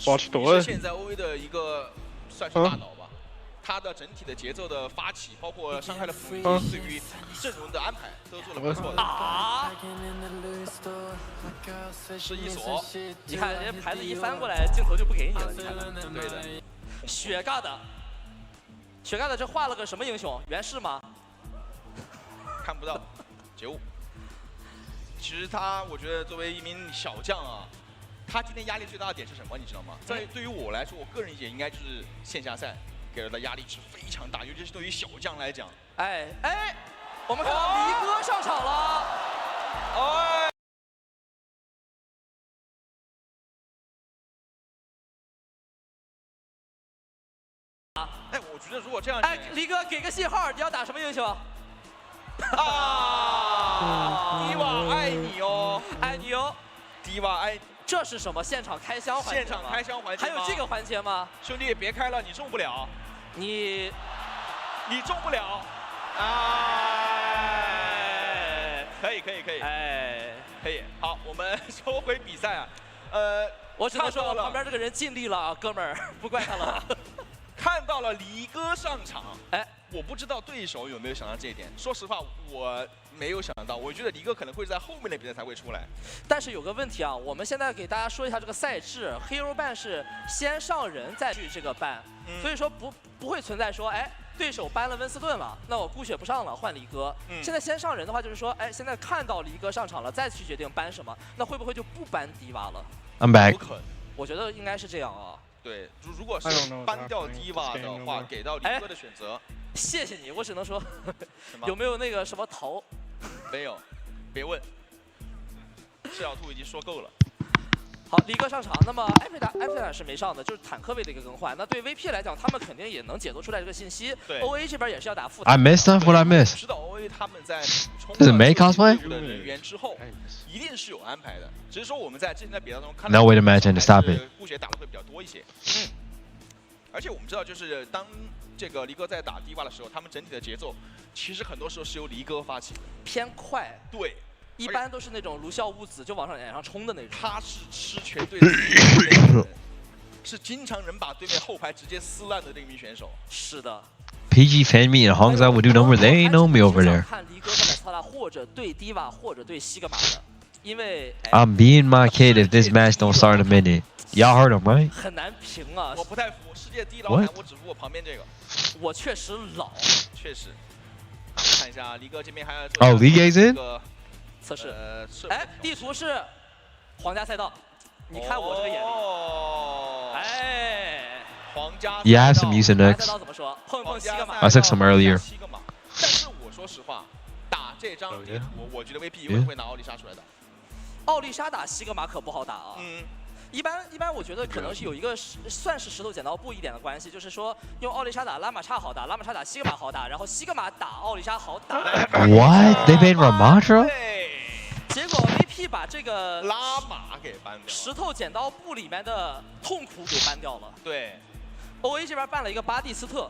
Watch the what? 现在 OA 的一个算是大脑吧，他的整体的节奏的发起，包括伤害的辅助，对于阵容的安排都做得不错的。啊！是一锁。你看人家牌子一翻过来，镜头就不给你了，你看看。对的。雪尬的。雪盖的这画了个什么英雄？源氏吗？看不到，95。其实他，我觉得作为一名小将啊，他今天压力最大的点是什么？你知道吗？对于我来说，我个人理解应该就是线下赛给了的压力是非常大，尤其是对于小将来讲。哎，我们看到离哥上场了。哎。哎，我觉得如果这样，哎，离哥给个信号，你要打什么英雄？啊！迪瓦爱你哦，爱你哦，迪瓦爱。这是什么？现场开箱环节？现场开箱环节还有这个环节吗？兄弟，别开了，你中不了。你中不了。哎，可以。哎，可以。好，我们说回比赛啊。我只能说我旁边这个人尽力了啊，哥们儿，不怪他了。看到了离哥上场，哎，我不知道对手有没有想到这一点。说实话，我没有想到，我觉得离哥可能会在后面的比赛才会出来。但是有个问题啊，我们现在给大家说一下这个赛制 ，Hero ban是先上人再去这个 ban，所以说不会存在说，哎，对手搬了温斯顿了，那我顾雪不上了，换离哥。现在先上人的话，就是说，哎，现在看到离哥上场了，再去决定搬什么，那会不会就不搬迪瓦了 ？I'm back。不可能，我觉得应该是这样啊。对，如果是搬掉迪瓦的话，给到离哥的选择。谢谢你，我只能说，有没有那个什么头？没有，别问。赤小兔已经说够了。好，离哥上场，那么艾菲达是没上的，就是坦克位的一个更换。那对 VP 来讲，他们肯定也能解读出来这个信息。对 ，OA 这边也是要打副。I missed stuff. What I missed? 知道 OA 他们在补充这是没 cosplay 的人员之后，一定是有安排的。只是说我们在之前的比赛中看 No way to match and stop it. 顾雪打的会比较多一些。而且我们知道，就是当这个离哥在打迪瓦的时候，他们整体的节奏其实很多时候是由离哥发起的，偏快。对。一般都是那种如啸雾子就往脸上冲的那种。他是吃全队的人，是经常能把对面后排直接撕烂的那名选手。是的。PG fan me and Hongs I would do numbers. They ain't know me over there. 看离哥在操他或者对迪瓦或者对西格玛的。因为 I'm being my kid if this match don't start in a minute. Y'all heard him, right? 很难评啊。我不太服，世界第一老坦，我只服我旁边这个。我确实老，确实。看一下黎哥这边还要。Oh, Lee Gay's in. 测试。哎，地图是皇家赛道，你看我这个眼力。哎。 Yeah, I have some use in X. I took some earlier. 但是我说实话，打这张地图，我觉得 VP 会不会拿奥利莎出来的？奥利莎打西格玛可不好打啊。一般，我觉得可能是有一个算是石头剪刀布一点的关系，就是说用奥利莎打拉玛刹好打，拉玛刹打西格玛好打，然后西格玛打奥利莎好打。What? They banned Ramatra? 结果 VP 把这个拉玛给ban掉，石头剪刀布里面的痛苦给ban掉了。对。 OA 这边办了一个巴蒂斯特。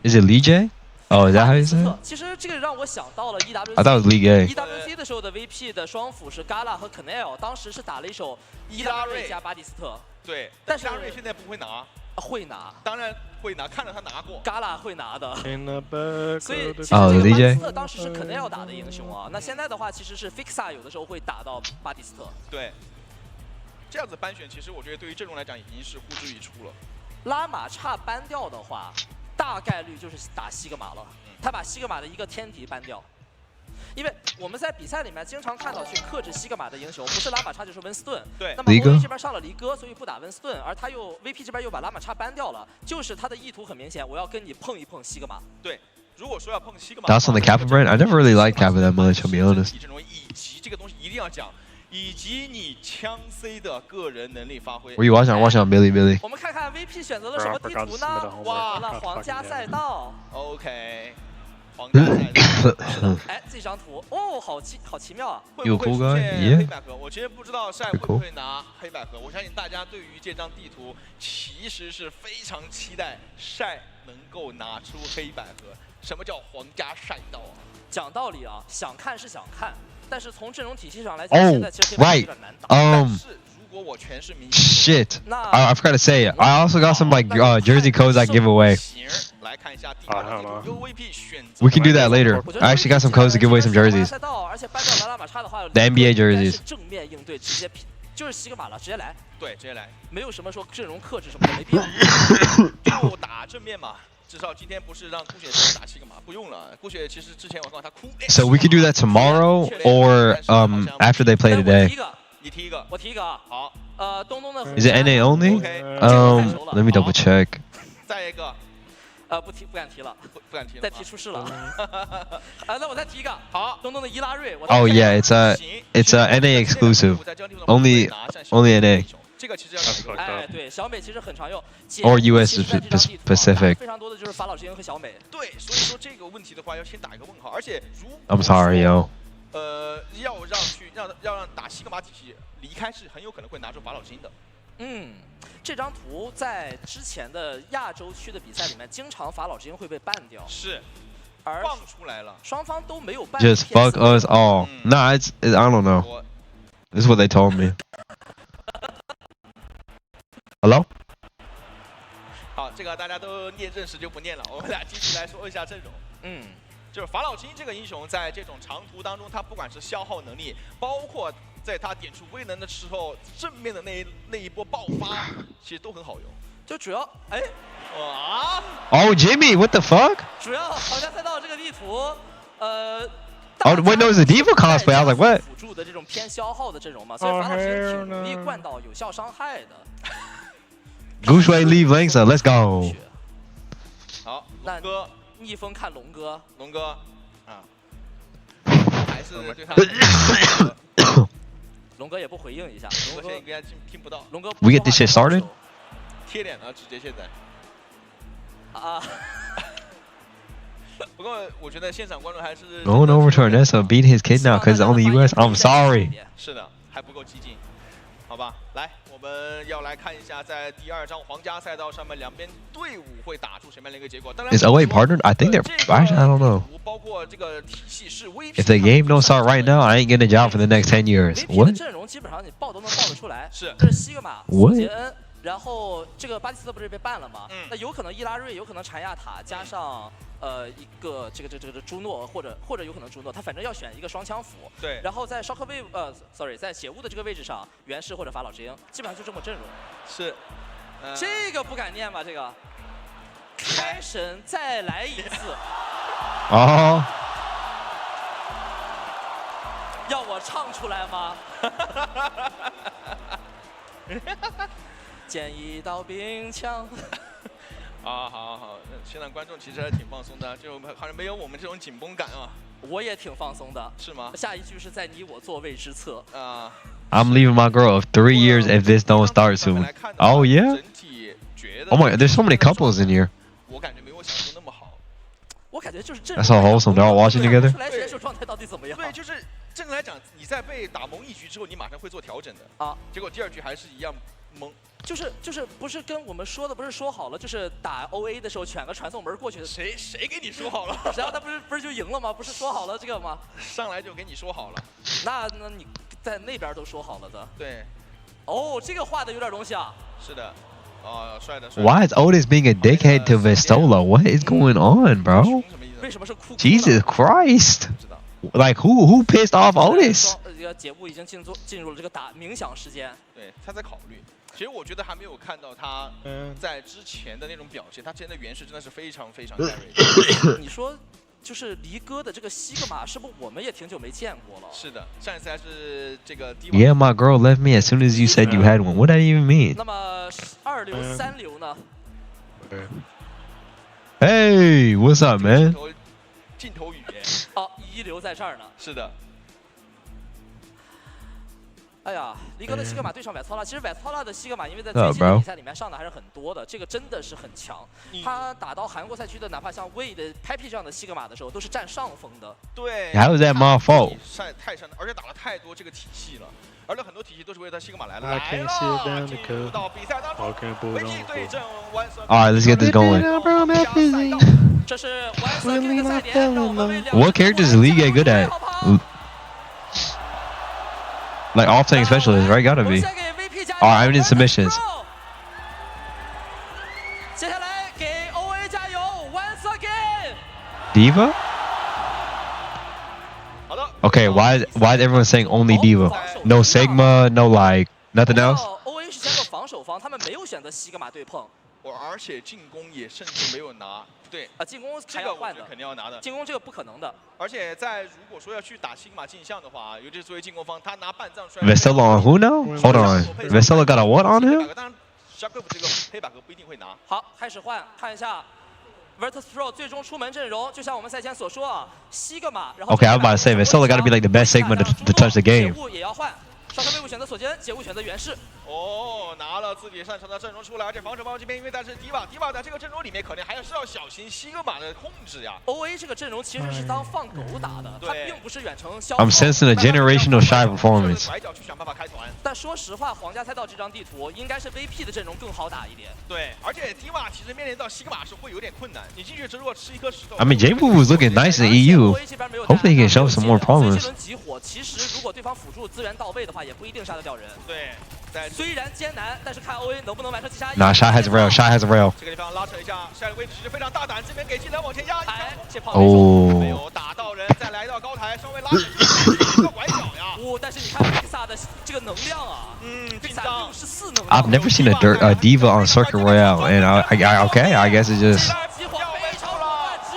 Is it Lee J? Oh, is that how you say it? 其实这个让我想到了 EWC。I thought it was Lee Gay. EWC 的时候的 VP 的双辅是 Gala 和 Canel， 当时是打了一手伊拉瑞加巴蒂斯特。对，但是伊拉瑞现在不会拿。会拿。当然会拿，看着他拿过。Gala 会拿的。所以其实这个巴蒂斯特当时是 Canel 打的英雄啊。那现在的话，其实是 Fixa 有的时候会打到巴蒂斯特。对。这样子班选，其实我觉得对于阵容来讲已经是呼之欲出了。 拉玛刹ban掉的话，大概率就是打西格玛了。他把西格玛的一个天敌ban掉，因为我们在比赛里面经常看到去克制西格玛的英雄，不是拉玛刹就是温斯顿。对。那么 OA 这边上了离歌，所以不打温斯顿，而他又 VP 这边又把拉玛刹ban掉了，就是他的意图很明显，我要跟你碰一碰西格玛。对。如果说要碰西格玛 That's on the Kappa brand. I never really liked Kappa that much, to be honest. 以及这个东西一定要讲。 以及你枪 C 的个人能力发挥。Were you watching? I'm watching on Billy. 我们看看 VP 选择了什么地图呢？哇，了皇家赛道。OK， 皇家赛道。哎，这张图哦，好奇妙啊！会不会出现黑百合？我其实不知道晒会不会拿黑百合。我相信大家对于这张地图其实是非常期待晒能够拿出黑百合。什么叫皇家赛道啊？讲道理啊，想看是想看。 但是从阵容体系上来讲，现在其实有点难打。但是如果我全是明星 Shit. I forgot to say it. I also got some like jersey codes I give away. 来看一下第二张地图 ，VP 选择。 We can do that later. I actually got some codes to give away some jerseys. 而且搬掉拉玛刹的话 ，The NBA jerseys. 正面应对，直接拼，就是西格玛了，直接来。对，直接来，没有什么说阵容克制什么的，没必要。就打正面嘛。 至少今天不是让顾雪先打西格玛，不用了。顾雪其实之前我看到他哭。So we could do that tomorrow or after they play today. 你提一个，我提一个啊。好。东东的。 Is it NA only? Let me double check. 再一个。不敢提了，不敢提了。再提出事了。那我再提一个。好，东东的伊拉瑞。Oh yeah, it's a NA exclusive. Only NA. 这个其实要哎，对，小美其实很常用。 Or US Pacific. 非常多的就是法老之鹰和小美。对，所以说这个问题的话，要先打一个问号。而且如 I'm sorry, yo. 要让打西格玛体系离开是很有可能会拿出法老之鹰的。这张图在之前的亚洲区的比赛里面，经常法老之鹰会被ban掉。是。 而放出来了，双方都没有办。 Just fuck us all. Nah, I don't know. This is what they told me. Hello? 好，这个大家都认识就不念了，我们俩继续来说一下阵容。就是法老之鹰这个英雄，在这种长途当中，他不管是消耗能力，包括在他点出威能的时候，正面的那一波爆发，其实都很好用。就主要，哎，哇 ！Oh Jimmy, what the fuck? 主要皇家赛道这个地图，Oh, wait, no, it's a Diva cosplay. I was like, what? 辅助的这种偏消耗的阵容嘛，所以法老之鹰挺容易灌到有效伤害的。Gushway leave Langsa, let's go. 好，龙哥，逆风看龙哥，龙哥，啊，还是对他。龙哥也不回应一下，龙哥现在应该听不到。龙哥 We get this shit started? 贴脸了，直接现在。啊。不过我觉得现场观众还是。Going over to Ernesto, beat his kid now because on the US. I'm sorry. 是的，还不够激进。好吧，来，我们要来看一下，在第二张皇家赛道上面，两边队伍会打出什么样的一个结果。当然 Is OA partnered? I think they're. Actually, I don't know. 包括这个体系是 If the game don't start right now, I ain't getting a job for the next 10 years. What? 阵容基本上你报都能报得出来。是。这是西格玛、What? 杰恩、然后这个巴蒂斯特不是被办了吗？那有可能伊拉瑞，有可能缠亚塔加上一个这个朱诺，或者有可能朱诺，他反正要选一个双枪辅。对。然后在烧克位sorry， 在血雾的这个位置上，源氏或者法老之鹰，基本上就这么阵容。是。这个不敢念吧？这个。开神再来一次。哦。要我唱出来吗？捡一刀冰枪。好，现在观众其实还挺放松的，就好像没有我们这种紧绷感啊。我也挺放松的。是吗？下一句是在你我座位之侧。I'm leaving my girl of 3 years if this don't start soon. Oh yeah. Oh my, there's so many couples in here. 我感觉没我想的那么好。我感觉就是 That's so wholesome. They're all watching together. 选手状态到底怎么样？对，就是正常来讲，你在被打蒙一局之后，你马上会做调整的啊。结果第2局还是一样蒙。就是不是跟我们说的不是说好了，就是打 OA 的时候选个传送门过去的。谁给你说好了？然后他不是就赢了吗？不是说好了这个吗？上来就给你说好了。那你在那边都说好了的。对。哦，这个画的有点东西啊。是的。帅的。Why is Otis being a dickhead to Vestola? What is going on, bro? 为什么是哭 Jesus Christ! Like who pissed off Otis? 节目已经进入了这个打冥想时间。对，他在考虑。其实我觉得还没有看到他在之前的那种表现，他之前的原始真的是非常非常厉害。你说，就是离哥的这个西格玛，是不是我们也挺久没见过了？是的，上一次还是这个。Yeah, my girl left me as soon as you said you had one. What does that even mean? 那么2流、3流呢？ Hey, what's up, man? 镜头语。哦，1流在这儿呢。是的。哎呀，离哥的西格玛对上Vetola，其实Vetola的西格玛因为在最近的比赛里面上的还是很多的，这个真的是很强。他打到韩国赛区的，哪怕像Wade的 Peppy 这样的西格玛的时候，都是占上风的。对。How is that my fault? 太上，而且打了太多这个体系了，而且很多体系都是为了他西格玛来了。进入到比赛当中，唯一对阵完色。Alright, let's get this going. 这是完色队的赛点，让我们为 What characters is Lee get good at? Like off-tank specialist, right? Gotta be. Alright, I'm in submissions. 接下来给 OA 加油 ，Once again. Diva? Okay, why is everyone saying only Diva? No Sigma, no like nothing else? OA 是先做防守方，他们没有选择西格玛对碰。而且进攻也甚至没有拿。对进攻还要换的，肯定要拿的。进攻这个不可能的。而且在如果说要去打西格玛镜像的话，尤其是作为进攻方，他拿半藏摔。Vestola on who now? Hold on. Vestola got a what on him? 当然 ，Sharp 这个黑百合不一定会拿。好，开始换，看一下 Virtus Pro 最终出门阵容，就像我们赛前所说啊，西格玛，然后。Okay, I'm about to say Vestola got to be like the best Sigma to touch the game. 也要换。上车队伍选择索坚，解物选择源氏。拿了自己擅长的阵容出来，而且防守方这边因为但是迪瓦在这个阵容里面可能还是要小心西格玛的控制呀。OA 这个阵容其实是当放狗打的，它并不是远程消。I'm sensing a generational shy performance. 拐角去想办法开团。但说实话，皇家赛道这张地图应该是 VP 的阵容更好打一点。对，而且迪瓦其实面临到西格玛是会有点困难，你进去如果吃一颗石头。I mean, J-Boo was looking nice in EU. Hopefully he can show some more promise. 这轮集火，其实如果对方辅助资源到位的话，也不一定杀得掉人。对。虽然艰难，但是看 OA 能不能完成击杀。Nah, Shy has a rail. Shy has a rail. 这个地方拉扯一下，下的位置其实非常大胆，这边给技能往前压。没有打到人，再来到高台，稍微拉扯一个拐角呀。但是你看 Fixa 的这个能量啊，Fixa 64能量。I've never seen a diva on Circuit Royale, and okay, I guess it's just.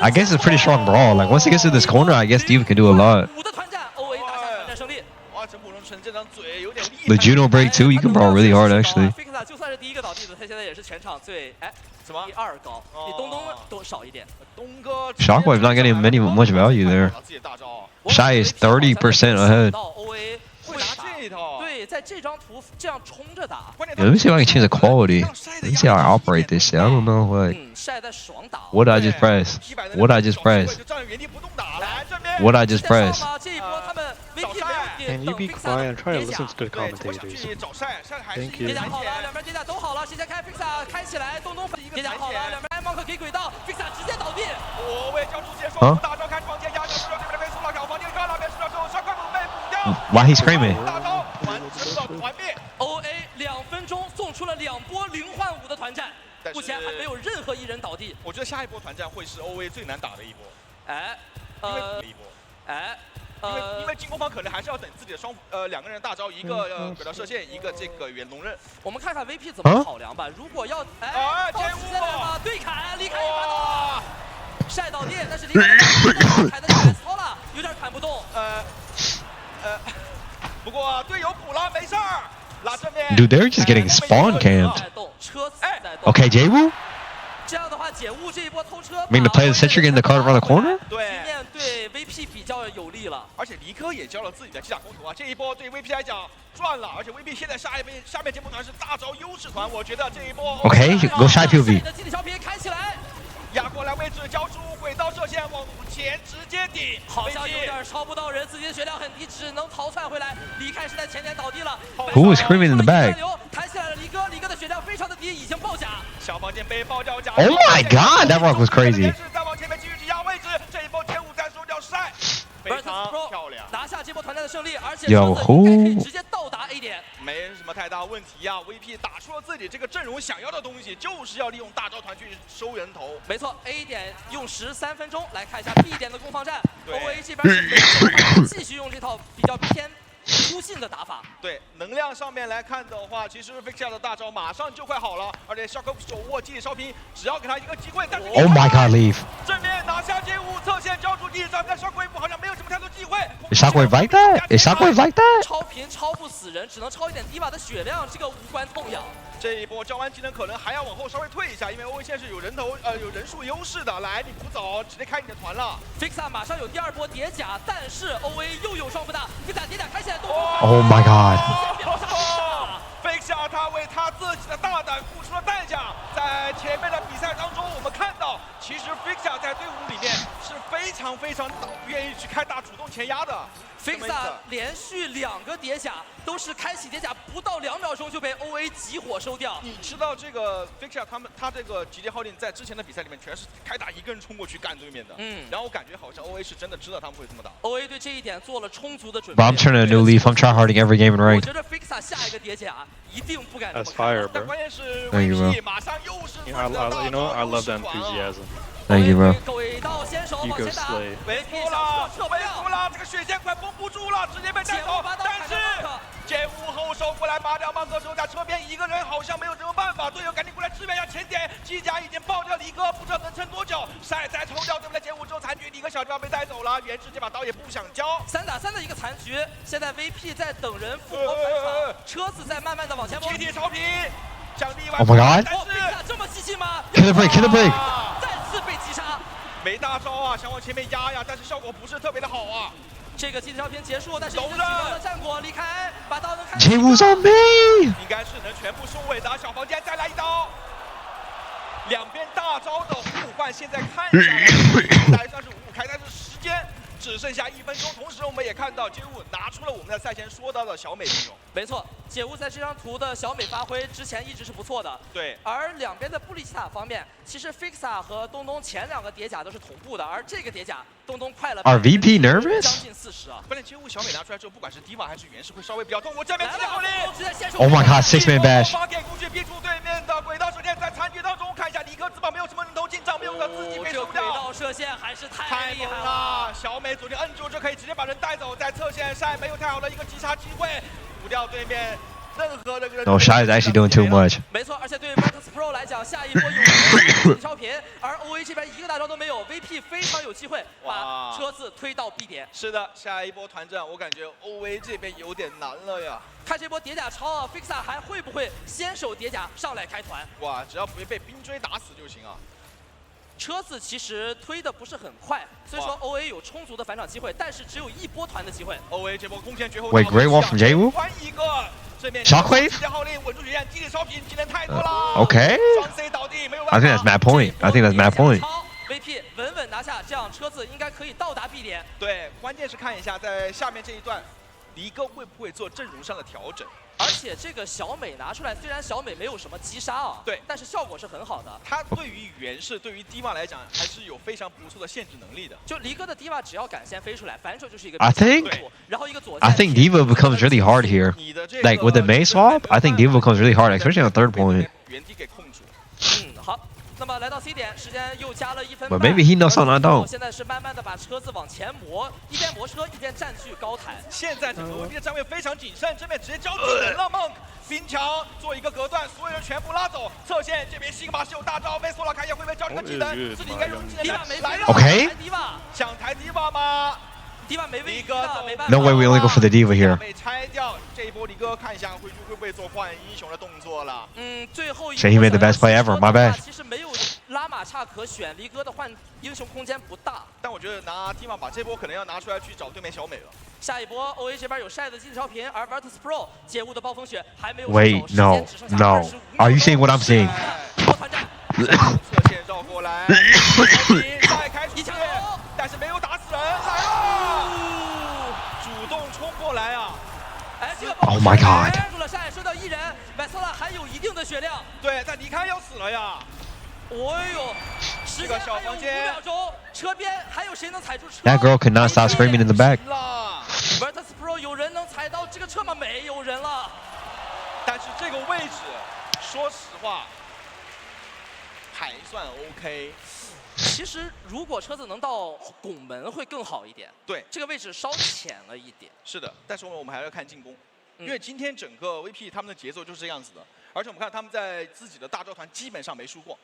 I guess it's a pretty strong brawl. Like once it gets to this corner, I guess Diva can do a lot. The Juno break too, you can brawl really hard actually. Fixa 就算是第一个倒地的，他现在也是全场最什么第2高，比东东多少一点。Shockwave's not getting much value there. Shy is 30% ahead. 对，在这张图这样冲着打。Let me see if I can change the quality. Let me see how I operate this shit. I don't know what. What did I just press? What did I just press? What did I just press? Can you be quiet and try to listen to the commentators? Thank you. 叠甲好了，两边叠甲都好了，谁先开 Fixa 开起来，东东叠甲好了，两边艾蒙克给轨道 ，Fixa 直接倒地。我为交出结束，大招开始往前压，这边这边被苏老小房间干了，被苏老之后，小快被补掉。Why he screaming? 大招完成了团灭。OA 2分钟送出了2波0目前还没有任何一人倒地。我觉得下一波团战会是 OA 最难打的一波。哎，因为进攻方可能还是要等自己的两个人大招，一个轨道射线，一个这个远龙刃。我们看看 VP 怎么考量吧。如果要到时间了吗？对砍，离开一把刀，晒倒地，但是离开砍的太糙了，有点砍不动。不过队友补了，没事儿。拉正面。 Dude, they're just getting spawn camped. Okay, J-Wu? 这样的话，解雾这一波偷车 I mean, to play the sentry getting the card around the corner? 对，面对 VP 比较有利了。而且离科也交了自己的机甲工头啊，这一波对 VP 来讲赚了，而且 VP 现在下面节目团是大招优势团，我觉得这一波 Okay, go shy POV. 的基地小品开起来，压过来位置交出轨道射线往前直接顶，好像有点超不到人，自己的血量很低，只能逃窜回来。离开是在前点倒地了。Who is screaming in the back? 弹起来了，离哥的血量非常的低，已经爆甲。小房间被爆掉甲。 Oh my god, that rock was crazy. 再往前面继续挤压位置，这一波前五再收掉晒，非常漂亮，拿下这波团战的胜利，而且有应该可以直接到达 A 点，没什么太大问题啊。VP 打出了自己这个阵容想要的东西，就是要利用大招团去收人头。没错 ，A 点用13分钟，来看一下 B 点的攻防战。OA 这边是继续用这套比较偏突进的打法。对，能量上面来看的话，其实 Fixia 的大招马上就快好了，而且 Shock 手握基地烧瓶，只要给他一个机会，但是 Oh my god, leave. 正面拿下街舞，侧线交出地上，但 Shockwave 好像没有什么太多机会。Is Shockwave like that? Is Shockwave like that? 超频超不死人，只能超一点迪瓦的血量，这个无关痛痒。这一波交完技能可能还要往后稍微退一下，因为 OA 现在是有人数优势的。来，你不走，直接开你的团了。Fixia 马上有第二波叠甲，但是 OA 又有双负大，Fixia 叠甲开起来动作。Oh my god. Fixia 他为他自己的大胆付出了代价。在前面的比赛当中，我们看到，其实 Fixia 在队伍里面是非常不愿意去开大主动前压的。Fixia 连续2个叠甲都是开启叠甲不到2秒钟就被 OA 集火收掉。你知道这个 Fixia 他这个集结号令在之前的比赛里面全是开打一个人冲过去干对面的。然后我感觉好像 OA 是真的知道他们会这么打。OA 对这一点做了充足的准备。 But I'm turning a new leaf. I'm tryharding every game in 我 ranked. 觉得 Fixia 下一个叠甲一定不敢。 That's fire, bro. 但关键是 Thank you, bro. You know, I love the enthusiasm. Thank you, bro. 轨道先手 You 往 go 前打， slay. 围住了，这个血线快绷不住了，直接被带走。但是街舞后手过来拔掉芒格之后，在车边一个人好像没有什么办法，队友赶紧过来支援一下前点。机甲已经爆掉李哥，不知道能撑多久。晒再抽掉对面的街舞之后残局，李哥小地方被带走了，原直这把刀也不想交。3打3的一个残局，现在 VP 在等人复活返场，车子在慢慢的往前冲。集体超频，奖励完。 Oh my god. 但是这么激进吗 Kill the break, kill the break. 再次被击杀。 没大招啊，想往前面压呀，但是效果不是特别的好啊。这个集体超频结束，但是已经取得了战果，离开，把刀能看。J-Wu's on me. 应该是能全部收尾的，小房间再来一刀。两边大招的互换，现在看下来还算是5开，但是时间只剩下1分钟。同时，我们也看到街舞拿出了我们在赛前说到的小美阵容。没错，街舞在这张图的小美发挥之前一直是不错的。对。而两边的布里奇塔方面，其实 Fixia 和东东前2个叠甲都是同步的，而这个叠甲东东快了。Are VP nervous? 将近40啊！关键街舞小美拿出来之后，不管是迪瓦还是原石会稍微比较痛。我这边直接后力。 Oh my god, 6-man bash. 发给过去逼出对面的轨道射线，在残局当中看一下李哥自保没有什么人头进账，没有他自己被收掉。轨道射线还是太厉害了！小美左键摁住就可以直接把人带走，在侧线晒没有太好的一个击杀机会，补掉对面任何的人。 No, Shy is actually doing too much. 没错，而且对于 Virtus Pro 来讲，下一波有超频，而 OA 这边一个大招都没有 ，VP 非常有机会把车子推到 B 点。是的，下一波团战我感觉 OA 这边有点难了呀。 看这波叠甲超啊 ，Fixia 还会不会先手叠甲上来开团？哇，只要不会被冰锥打死就行啊。车子其实推的不是很快，所以说 OA 有充足的返场机会，但是只有1波团的机会。OA 这波攻前绝后。 Wait, great wall from J-Wu. Shockwave. 稳住血线，基地烧瓶技能太多了。 Okay. 双 C 倒地没有办 I 法。 think that's mad point. I think that's mad point. VP 稳稳拿下，这样车子应该可以到达 B 点。对，关键是看一下在下面这一段，离哥会不会做阵容上的调整。 而且这个小美拿出来，虽然小美没有什么击杀啊，对，但是效果是很好的。他对于原氏、对于迪瓦来讲，还是有非常不错的限制能力的。就离哥的迪瓦只要敢先飞出来，反手就是一个。 I think. 然后一个左。 I think Diva becomes really hard here. Like with the May swap, I think Diva becomes really hard, especially on 3rd point. 原地给控住。好。那么来到 C 点，时间又加了1分半。 But maybe he knows something I don't. 现在是慢慢的把车子往前磨，一边磨车一边占据高台。现在整个威逼的站位非常谨慎，这边直接交技能了 ，Monk 冰墙做一个隔断，所有人全部拉走。侧线这边西格玛是有大招，被索拉看一下会不会交这个技能，自己应该用技能来了。OK 想抬迪瓦吗？ 迪瓦没位置，没办法。 No way, we only go for the diva here. 被拆掉，这一波李哥看一下会不会做换英雄的动作了。最后一 Shit, he made the best play ever. My bad. 其实没有拉马叉可选，离哥的换英雄空间不大。但我觉得拿迪瓦把这波可能要拿出来去找对面小美了。下一波 OA 这边有晒的竞技超频，而 Virtus Pro 解雾的暴风雪还没有。 Wait, no. Are you seeing what I'm seeing? 侧线绕过来，再开出去，但是没有打死人，来了。 主动冲过来啊！哎，这个 Oh my god！ 住了晒，收到1人，买索拉还有一定的血量。对，但离开要死了呀！哦呦，时间还有5秒钟，车边还有谁能踩住车 That girl could not stop screaming in the back. Virtus Pro 有人能踩到这个车吗？没有人了。但是这个位置，说实话，还算 OK。 其实，如果车子能到拱门会更好一点。对，这个位置稍浅了一点。是的，但是我们还要看进攻，因为今天整个 VP 他们的节奏就是这样子的，而且我们看他们在自己的大招团基本上没输过。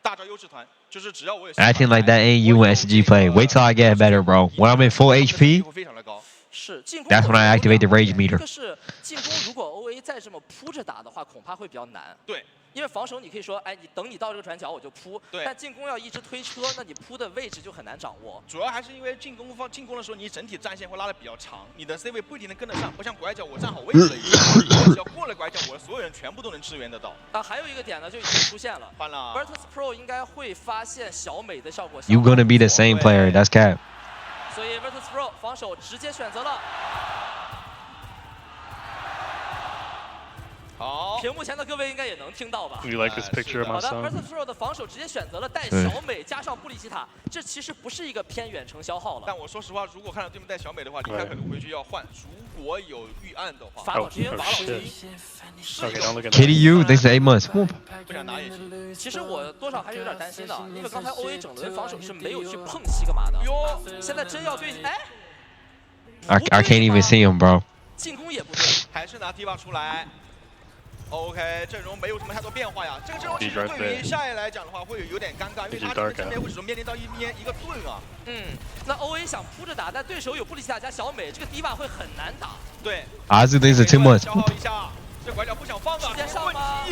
大招优质团就是只要我有。Acting like that ain't you in SG play. Wait till I get better, bro. When I'm in full HP, 会非常的高。是进攻。 That's when I activate the rage meter. 可是进攻如果 OA 再这么扑着打的话，恐怕会比较难。对。 因为防守你可以说，哎，你等你到这个转角我就扑，但进攻要一直推车，那你扑的位置就很难掌握。主要还是因为进攻的时候，你整体战线会拉得比较长，你的 C 位不一定能跟得上，不像拐角我站好位置了一样，我只要过了拐角，我的所有人全部都能支援得到。还有一个点呢，就已经出现了，换了 Virtus Pro 应该会发现小美的效果。you gonna be the same player. That's cap. 所以 Virtus Pro 防守直接选择了。 好，屏幕前的各位应该也能听到吧 You like this picture of my 好的 son?，Virtus Pro 的防守直接选择了带小美加上布里奇塔，这其实不是一个偏远程消耗了。但我说实话，如果看到对面带小美的话，离开可能回去要换。如果有预案的话，法老之鹰，法老之鹰。 Kitty, you. They say 8 months. 不想拿也行。其实我多少还是有点担心的，因为刚才 OA 整轮防守是没有去碰西格玛的。哟，现在真要对，哎 I can't even see him, bro. 进攻也不对，还是拿迪瓦出来。 OK， 阵容没有什么太多变化呀。这个阵容其实对于下一来讲的话，会有点尴尬，因为他这个正面会只能面临到一个盾啊。那 OA 想扑着打，但对手有布里奇塔加小美，这个迪瓦会很难打。对 I do things too much. 消耗一下，这拐角不想放啊。时间上吗？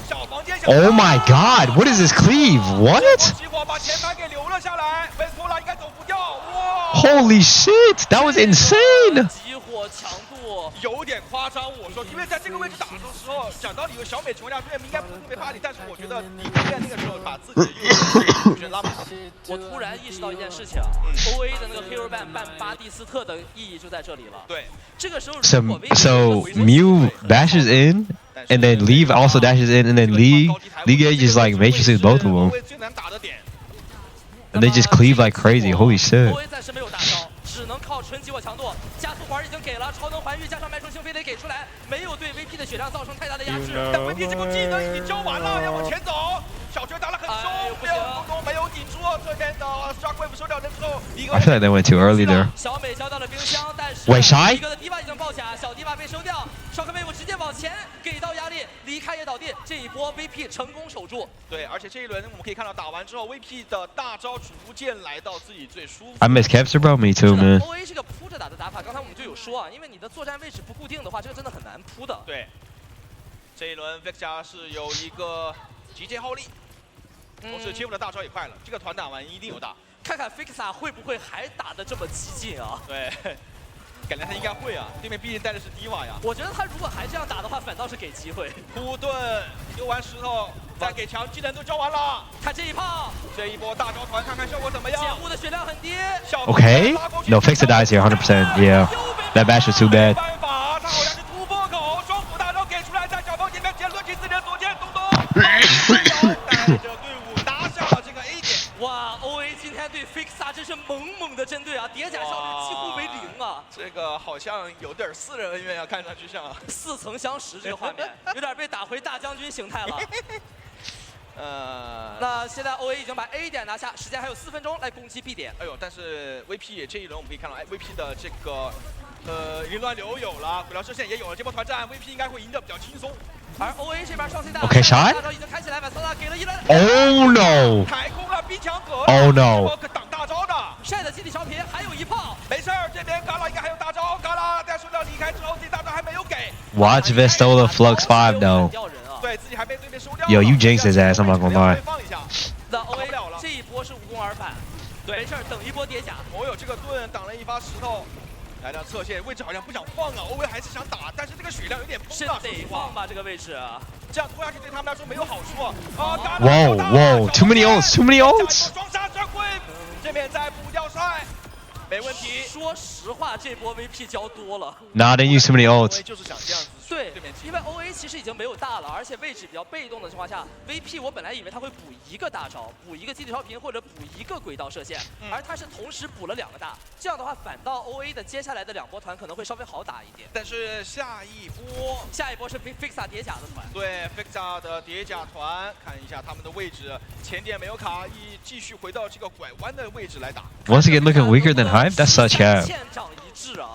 小房间。 Oh my god! What is this cleave? What? 激活把前排给留了下来，维斯托拉应该走不掉。哇 Holy shit! That was insane. 激活强度有点夸张，我说，因为在这个位置打的时候，讲道理有小美情况下，对面应该不是特别怕你，但是我觉得你在那个时候把自己的优拉满。我突然意识到一件事情，OA 的那个 Hero ban 办巴蒂斯特的意义就在这里了。对，这个时候 So Mew dashes in, and then Leave also dashes in, and then League just like matrices both of them. And they just cleave like crazy. Holy shit. OA 暂时没有大招，只能靠纯激活强度。加速环已经给了，超能环玉加上脉冲星飞得给出来，没有对 VP 的血量造成太大的压制。但 VP 这波技能已经交完了，要往前走。小拳打得很凶，没有顶住。这边的 Shockwave 收掉人之后， I feel like they went too early there. 小美交到了冰箱，但是 Wait, shy? 一个的迪瓦已经爆甲，小迪瓦被收掉。Shockwave 直接往前给到压力，离开也倒地。这一波 VP 成功守住。对，而且这一轮我们可以看到打完之后 ，VP 的大招逐渐来到自己最舒服。 I miss Capture, bro. Me too, man. OA 这个扑着打的打法，刚才我们就有说啊，因为你的作战位置不固定的话，这个真的很难扑的。对，这一轮 Vexia 是有一个集结耗力，同时切布的大招也快了，这个团打完一定有大。看看 Vexia 会不会还打得这么激进啊？对。感觉他应该会啊，对面毕竟带的是迪瓦呀。我觉得他如果还这样打的话，反倒是给机会。扑盾丢完石头，再给墙，技能都交完了。看这一炮，这一波大招团，看看效果怎么样。解雾的血量很低。Okay. No, Fixer dies here 100%. Yeah. That bash was too bad. 办法，他好像是突破口，双斧大招给出来，在小房间面前抡起自己的左肩，东东。带着队伍拿下了这个 A 点。哇 ，OA 今天对 Fixa 真是猛的针对啊，叠甲效率几乎为0啊。这个好像有点私人恩怨啊，看上去像似曾相识这个画面，有点被打回大将军形态了。那现在 OA 已经把 A 点拿下，时间还有4分钟来攻击 B 点。哎呦，但是 VP 这一轮我们可以看到，哎 ，VP 的这个凌乱流有了，轨道射线也有了，这波团战 VP 应该会赢得比较轻松。而 OA 这边双 C 大 OK shot 大招已经开起来，瓦斯拉给了一轮。 Oh no！ 抬空了逼墙格。 Oh no！ 挡大招的。晒的基地调频还有一炮。没事儿，这边嘎啦应该还有大招，嘎啦在输掉离开之后，自己大招还没有给。Watch Vistola Flux 5 though. 对自己还被对面收掉。 Yo, you jinxed his ass. I'm not gonna lie. 那 OA 这一波是无功而返。对，没事儿，等一波叠甲。哦哟，这个盾挡了一发石头。 来到侧线位置好像不想放啊，欧威还是想打，但是这个血量有点崩啊，得放吧这个位置，这样拖下去对他们来说没有好处啊。Whoa, whoa, too many ults, too many ults. 双杀转回，这边再补掉帅，没问题。说实话，这波 VP 交多了。Nah, they use too many ults. 就是想这样子。对，因为 OA 其实已经没有大了，而且位置比较被动的情况下 ，VP 我本来以为他会补一个大招，补一个基地调频或者补一个轨道射线，而他是同时补了2个大，这样的话反倒 OA 的接下来的2波团可能会稍微好打一点。但是下一波是 Fixa 叠甲的团，对 Fixa 的叠甲团，看一下他们的位置，前点没有卡，继续回到这个拐弯的位置来打。Once again, looking weaker than Hive. That's such cap. 线长一致啊。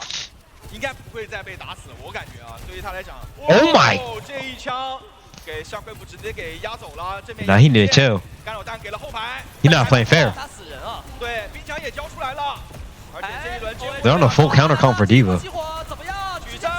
应该不会再被打死，我感觉啊，对于他来讲 ，Oh my！ 这一枪给夏奎夫直接给压走了，这边 Nah, he did too. 干扰弹给了后排 He's not playing fair. 打死人啊！对，冰墙也交出来了，而且这一轮 They're on a full counter comp for Diva. 怎么样？举着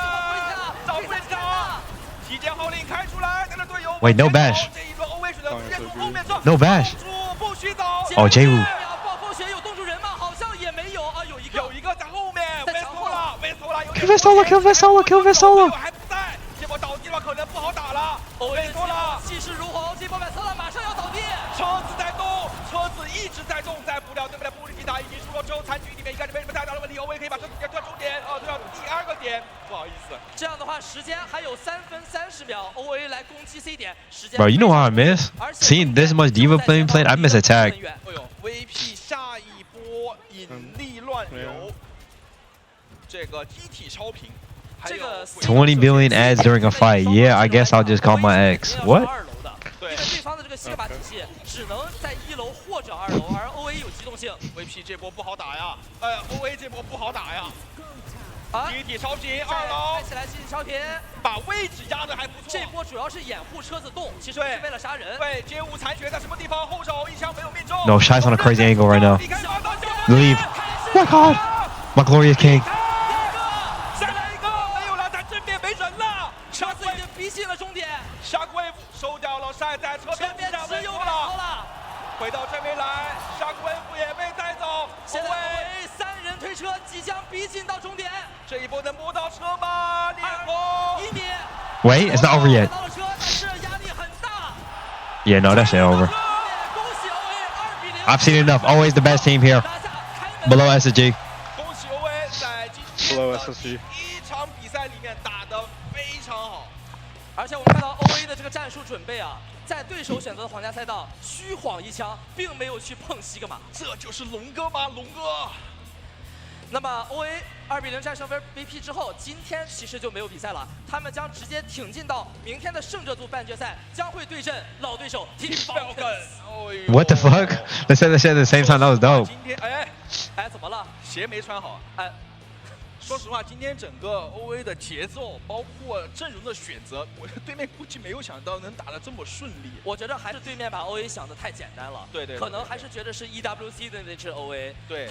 找位置啊！提前号令开出来，他的队友 Wait, no bash. 这一轮欧威选择直接从后面走 No bash. 不许走。哦，J五。暴风雪有冻住人吗？好像也没有啊，有一个在后面，维索拉，维索拉有点。 Kill Vistola, kill Vistola, kill Vistola. 还不在，这波倒地了，可能不好打了。维索拉气势如虹，这波维索拉马上要倒地。车子在动，车子一直在动，再补掉对面的布里吉塔已经输了之后，残局里面应该是没什么太大的问题。欧威可以把这对到终点，对到第2个点，不好意思。这样的话，时间还有3分30秒，OA 来攻击 C 点。时间 Bro, you know what I miss? Seeing this much Diva playing, I miss attack. 哎呦 ，VP 下一波引力乱流，这个机体超频。 20 billion ads during a fight. Yeah, I guess I'll just call my ex. What? 因为对方的这个西格玛体系只能在1楼或者2楼，而 OA 有机动性。VP 这波不好打呀，OA 这波不好打呀。集体超频2楼，开起来集体超频，把位置压的还不错。这波主要是掩护车子动，其实不是为了杀人。对，街舞残血在什么地方？后手一枪没有命中。No, Shy's on a crazy angle right now. Leave. My God. My glorious king. 车子已经逼近了终点，夏奎夫收掉了晒在车边只有了，回到这边来，夏奎夫也被带走。现在3人推车即将逼近到终点，这一波能摸到车吗？烈火1米。Wait, it's not over yet. 到了车，但是压力很大。Yeah, no, that shit over. I've seen enough. Always the best team here. Below SSG. 恭喜 OA 在今天的第1场比赛里面打得非常好，而且我们看到 OA 的这个战术准备啊，在对手选择的皇家赛道虚晃一枪，并没有去碰西格玛，这就是龙哥吗？龙哥。那么 OA 2比0战胜 VP 之后，今天其实就没有比赛了，他们将直接挺进到明天的胜者组半决赛，将会对阵老对手 Team Falcons。 What the fuck? They said at the same time. That was dope. 今天哎，怎么了？鞋没穿好。说实话，今天整个 OA 的节奏，包括阵容的选择，对面估计没有想到能打得这么顺利。我觉得还是对面把 OA 想得太简单了。对，可能还是觉得是 EWC 的那支 OA。对，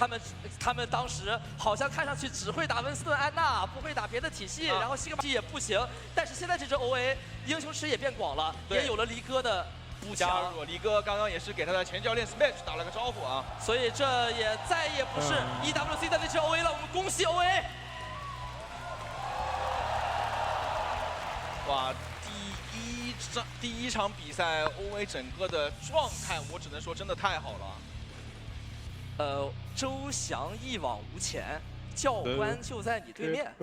他们当时好像看上去只会打温斯顿安娜，不会打别的体系，然后西格玛也不行。但是现在这支 OA 英雄池也变广了，也有了离哥的补强。离哥刚刚也是给他的前教练 Smash 打了个招呼啊。所以这也再也不是 EWC 的那支 OA 了。我们恭喜 OA。 哇，第一场比赛 OA 整个的状态，我只能说真的太好了。周翔一往无前，教官就在你对面。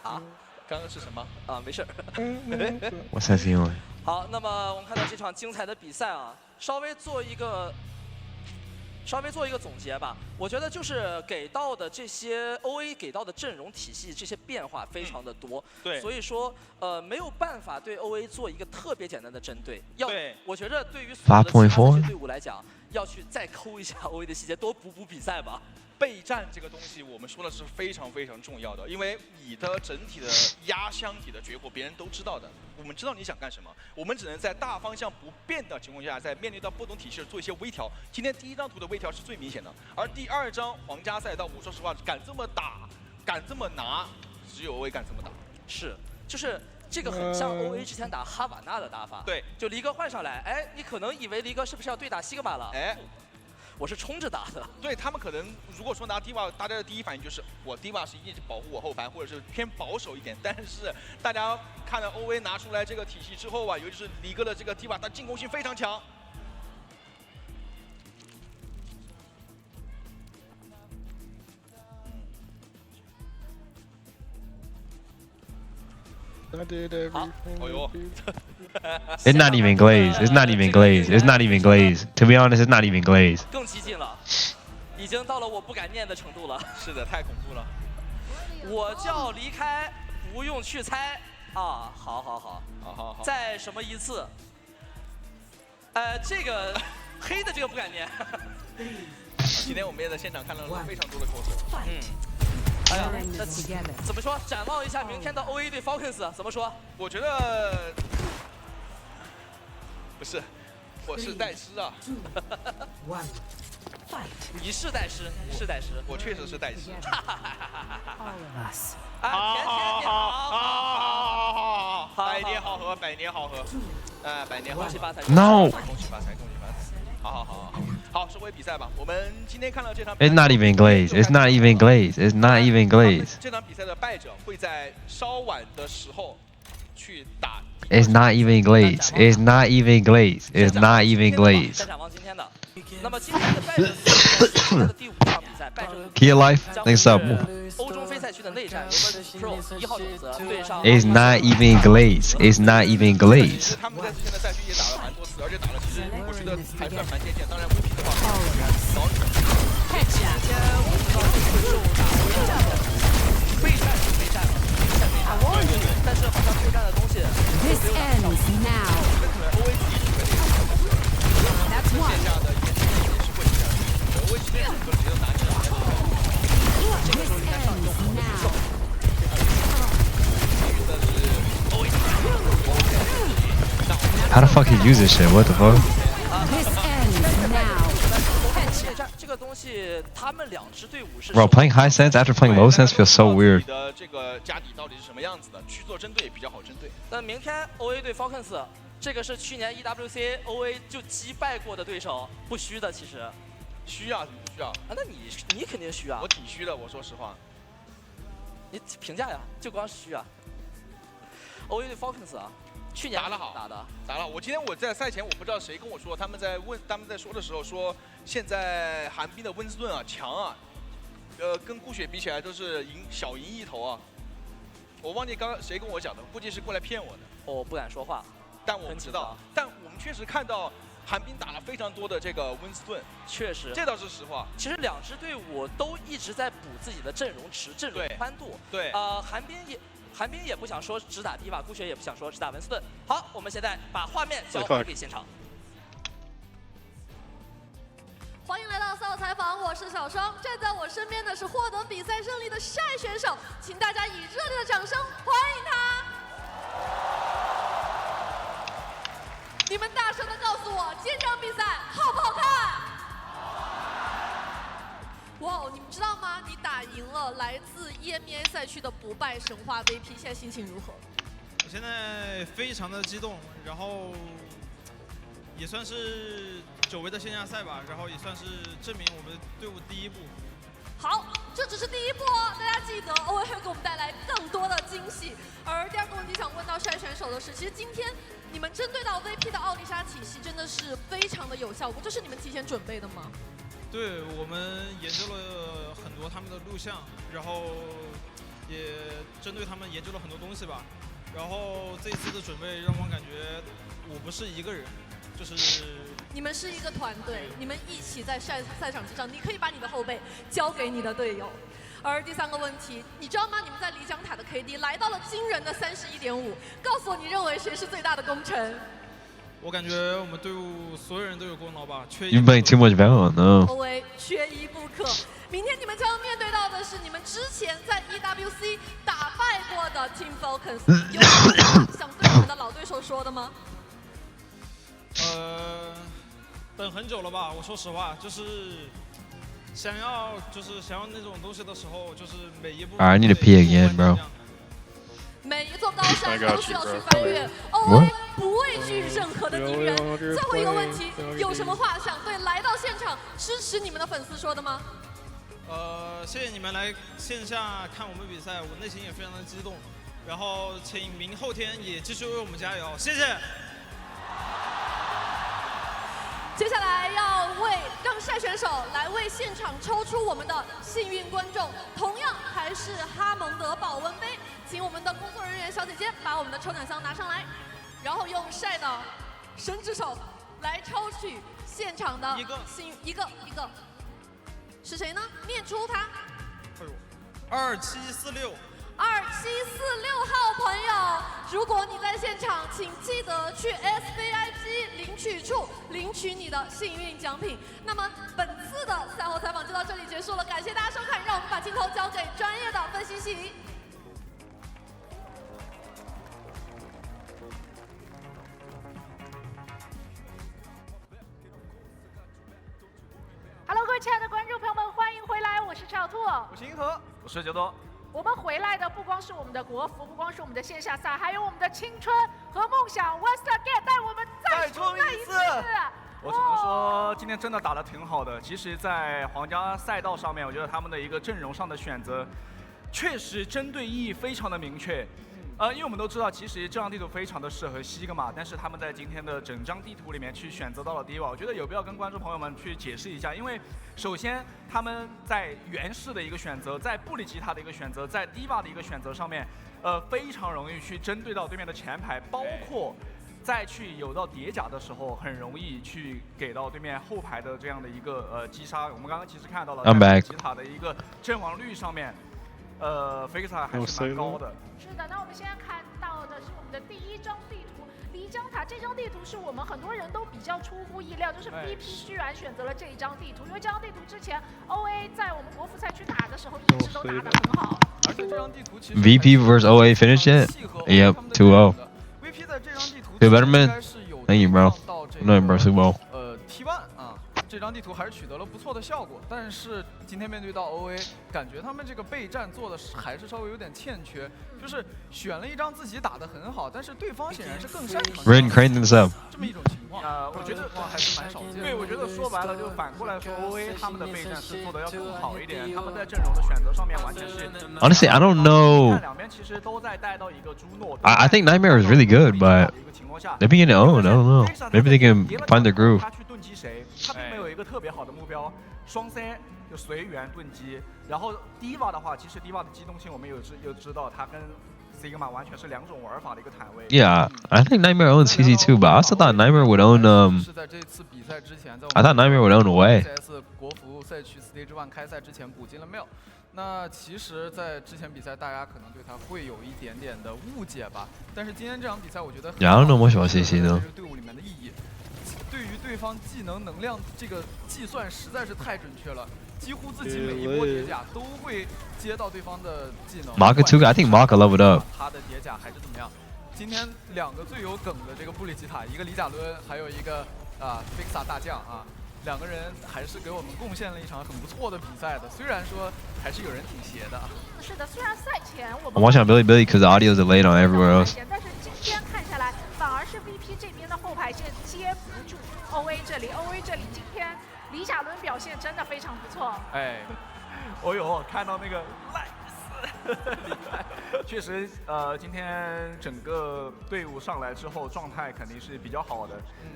刚刚是什么？没事。What's that feeling? 好，那么我们看到这场精彩的比赛啊，稍微做一个稍微做一个总结吧。我觉得就是给到的这些 OA 给到的阵容体系这些变化非常的多，对，所以说没有办法对 OA 做一个特别简单的针对。我觉得对于所有的其他这些队伍来讲，要去再抠一下 OA 的细节，多补比赛吧。备战这个东西，我们说的是非常非常重要的，因为你的整体的压箱底的绝活，别人都知道的。我们知道你想干什么，我们只能在大方向不变的情况下，在面对到不同体系做一些微调。今天第一张图的微调是最明显的，而第二张皇家赛道，我说实话，敢这么打，敢这么拿，只有 OA 敢这么打。是，就是这个很像 OA 之前打哈瓦那的打法。对，就离哥换上来，哎，你可能以为离哥是不是要对打西格玛了？哎。我是冲着打的，对他们可能如果说拿迪瓦，大家的第一反应就是我迪瓦是一直保护我后排，或者是偏保守一点。但是大家看到 OA 拿出来这个体系之后啊，尤其是李哥的这个迪瓦，他进攻性非常强。It's not even glazed. It's not even glazed. It's not even glazed. To be honest, it's not even glazed. 更激进了，已经到了我不敢念的程度了。是的，太恐怖了。我叫离开，不用去猜啊！好。再什么一次？这个黑的这个不敢念。今天我们也在现场看到了非常多的口水。哎呀，那怎么说？展望一下明天的 OA 对 Falcons 怎么说？我觉得不是，我是代师啊。你是代师，你是代师，我确实是代师。好，百年好合，百年好合，百年好合，恭喜发财 No 恭喜发财，恭喜发财。好，说回比赛吧。我们今天看到这场。It's not even glazed. It's not even glazed. It's not even glazed. 这场比赛的败者会在稍晚的时候去打。It's not even glazed. It's not even glazed. It's not even glazed. 再展望今天的，那么今天的败者是的第5场比赛，败者 Key Life, thanks up. 欧洲非赛区的内战 ，Frail 1号种子对上。It's not even glazed. It's not even glazed. 他们在之前的赛区也打了蛮多次，而且打了其实我觉得还算蛮接近。当然，VP 的话，早已经备战是备战了，但是好像备战的东西。This ends now. That's one. 线下的也是会这样，OA 这边整个直接拿起来。This ends now. How the fuck he use this shit? What the fuck? This ends now. 这个东西，他们2支队伍是。Bro, playing high sense after playing low sense feels so weird. 你的这个家底到底是什么样子的？去做针对也比较好针对。那明天 OA 对 Falcons， 这个是去年 EWC OA 就击败过的对手，不虚的其实。虚啊，怎么不虚啊？啊，那你肯定虚啊。我挺虚的，我说实话。你评价呀，就光虚啊。OA 对 Falcons 啊。去年打得好，打了。我今天在赛前，我不知道谁跟我说，他们在说的时候说，现在寒冰的温斯顿啊强啊，跟顾雪比起来都是小赢一头啊。我忘记刚刚谁跟我讲的，估计是过来骗我的。我不敢说话，但我们知道，但我们确实看到寒冰打了非常多的这个温斯顿，确实，这倒是实话。其实2支队伍都一直在补自己的阵容池、阵容宽度。对，寒冰也不想说只打迪瓦，顾雪也不想说只打文斯顿。好，我们现在把画面交还给现场。欢迎来到赛后采访，我是小双，站在我身边的是获得比赛胜利的晒选手，请大家以热烈的掌声欢迎他。你们大声的告诉我，今场比赛好不好看？哇，你们知道吗？你打赢了来自 EMEA 赛区的不败神话 VP， 现在心情如何？我现在非常的激动，然后也算是久违的线下赛吧，然后也算是证明我们队伍第一步。好，这只是第一步哦，大家记得 OA 会给我们带来更多的惊喜。而第2个问题想问到晒选手的是，其实今天你们针对到 VP 的奥丽莎体系真的是非常的有效果，这是你们提前准备的吗？对，我们研究了很多他们的录像，然后也针对他们研究了很多东西吧。然后这一次的准备让我感觉我不是一个人，就是你们是一个团队，你们一起在赛场之上，你可以把你的后背交给你的队友。而第3个问题，你知道吗？你们在离江塔的 KD 来到了惊人的31.5，告诉我你认为谁是最大的功臣？我感觉我们队伍所有人都有功劳吧，缺一 You 不可。 playing too much Valorant, no. OA 缺一不可。明天你们将面对到的是你们之前在 EWC 打败过的 Team Falcons， 有什么话想对你们的老对手说的吗？等很久了吧，我说实话，就是想要那种东西的时候，就是每一步。I need to pee again, bro. 每一座高山都需要去翻越 ，OA 不畏惧任何的敌人。最后一个问题，有什么话想对来到现场支持你们的粉丝说的吗？谢谢你们来线下看我们比赛，我内心也非常的激动。然后请明后天也继续为我们加油，谢谢。接下来要让赛选手来为现场抽出我们的幸运观众，同样还是哈蒙德保温杯，请我们的工作人员小姐姐把我们的抽奖箱拿上来，然后用晒的神之手来抽取现场的幸运一个，是谁呢？念出他。2746。2746号朋友，如果你在现场，请记得去 SVIP 领取处领取你的幸运奖品。那么本次的赛后采访就到这里结束了，感谢大家收看，让我们把镜头交给专业的分析席。Hello， 各位亲爱的观众朋友们，欢迎回来，我是赵兔，我是银河，我是九多。我们回来的不光是我们的国服，不光是我们的线下赛，还有我们的青春和梦想 Once Again 带我们再冲一次。我只能说今天真的打得挺好的。其实，在皇家赛道上面，我觉得他们的一个阵容上的选择，确实针对意义非常的明确。因为我们都知道，其实这张地图非常的适合西格玛，但是他们在今天的整张地图里面去选择到了迪瓦，我觉得有必要跟观众朋友们去解释一下。因为首先他们在原氏的一个选择，在布里吉塔的一个选择，在迪瓦的一个选择上面，非常容易去针对到对面的前排，包括再去有到叠甲的时候，很容易去给到对面后排的这样的一个击杀。我们刚刚其实看到了在布里吉塔的一个阵亡率上面。菲克萨还是蛮高的。是的，那我们现在看到的是我们的第1张地图离江塔。这张地图是我们很多人都比较出乎意料，就是 VP 居然选择了这一张地图，因为这张地图之前 OA 在我们国服赛区打的时候一直都打得很好。而且这张地图其实 VP vs OA finished it? Yep, 2-0. VP 在这张地图 Feel better, man? Thank you, bro. No, bro, too well. T1 啊，这张地图还是取得了不错的效果，但是今天面对到 OA， 感觉他们这个备战做的还是稍微有点欠缺，就是选了一张自己打得很好，但是对方显然是更擅长 Ren craned himself. 这么一种情况。我觉得还是蛮少见的。对，我觉得说白了就反过来说 ，OA 他们的备战是做的要更好一点，他们在阵容的选择上面完全是。Honestly, I don't know. 两边其实都在带到一个朱诺。I think Nightmare is really good, but they've been getting owned. I don't know. Maybe they can find their groove. 他去盾击谁？他并没有一个特别好的目标，双 C 就随缘盾击。然后 Diva 的话，其实 Diva 的机动性我们有知道，它跟 Sigma 完全是两种玩法的一个坦位。Yeah, I think Nightmare owns CC too, but I also thought Nightmare would own I thought Nightmare would own Away. CS 国服赛区 Stage 1开赛之前补进了 Mail。那其实，在之前比赛，大家可能对他会有一点点的误解吧。但是今天这场比赛，我觉得 Yeah, I don't know much about CC though. 队伍里面的意义，对于对方技能能量这个计算实在是太准确了，几乎自己每一波叠甲都会接到对方的技能。Maka 2, I think Maka leveled up. 他的叠甲还是怎么样？今天两个最有梗的这个布里吉塔，一个李贾伦，还有一个菲克萨大将啊。两个人还是给我们贡献了一场很不错的比赛的，虽然说还是有人挺邪的。是的，虽然赛前我们 I'm watching on Billy because the audio is delayed on everywhere else. 但是今天看下来，反而是 VP 这边的后排线接不住 OA 这里今天李贾伦表现真的非常不错。哎，哦呦，看到那个确实，今天整个队伍上来之后，状态肯定是比较好的。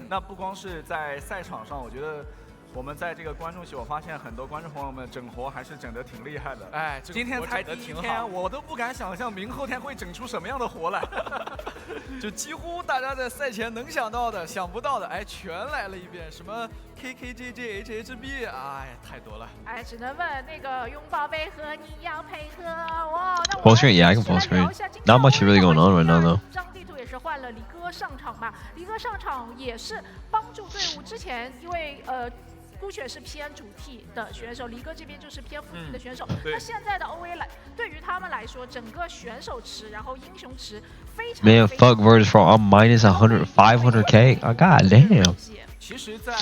那不光是在赛场上，我觉得我们在这个观众席，我发现很多观众朋友们整活还是整得挺厉害的。哎，今天才第一天，我都不敢想象明后天会整出什么样的活来。就几乎大家在赛前能想到的、想不到的，哎，全来了一遍。什么 KKJJ、HHB， 哎，太多了。哎，只能问那个拥抱杯和你一样配合哇。那我 Full screen, yeah, I can full screen. Not much really going on right now though. 张地图也是换了离哥上场嘛，离哥上场也是帮助队伍之前，因为孤雪是偏主 T 的选手，离哥这边就是偏副 T 的选手。那现在的 OA 来，对于他们来说，整个选手池，然后英雄池非常。Man, fuck Virtus Pro. I'm minus 500K. Oh, god damn. 其实，在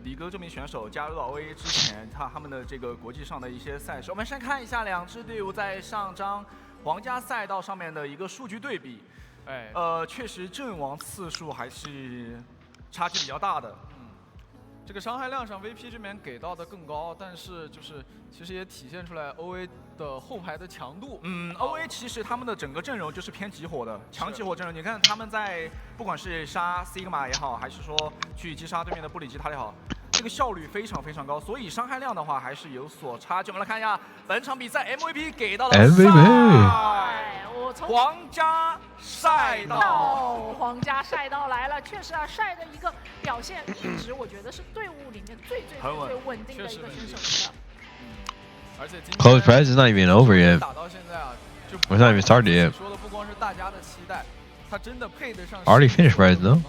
离哥这名选手加入到 OA 之前，他们的这个国际上的一些赛事，我们先看一下两支队伍在上张皇家赛道上面的一个数据对比。哎，确实阵亡次数还是差距比较大的。这个伤害量上 VP 这边给到的更高，但是就是其实也体现出来 OA 的后排的强度。OA 其实他们的整个阵容就是偏集火的，强集火阵容。你看他们在不管是杀 Sigma 也好，还是说去击杀对面的布里吉他也好，这个效率非常非常高，所以伤害量的话还是有所差距。我们来看一下本场比赛 MVP 给到了皇家赛道，皇家赛道来了，确实啊，帅的一个表现一直我觉得是队伍里面最稳定的一个选手了。而且 Close press is not even over yet. 打到现在啊，就 It's not even started yet. 说的不光是大家的期待，他真的配得上。Already finished press, no?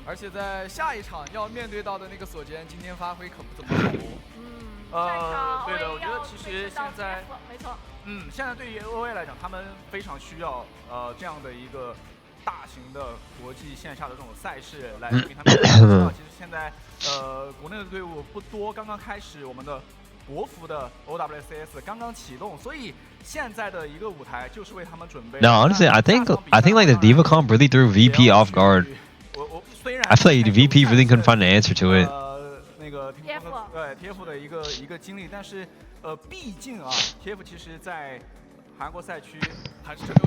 而且在下一场要面对到的那个索坚，今天发挥可不怎么好。对的，我觉得其实现在，没错。现在对于 OA 来讲，他们非常需要这样的一个大型的国际线下的这种赛事来证明他们。其实现在国内的队伍不多，刚刚开始我们的国服的 OWCS 刚刚启动，所以现在的一个舞台就是为他们准备。No, honestly, I think like the Diva comp really threw VP off guard. I feel like VP really couldn't find an answer to it. 那个TF 的一个经历，但是毕竟啊 ，TF 其实在韩国赛区还是整个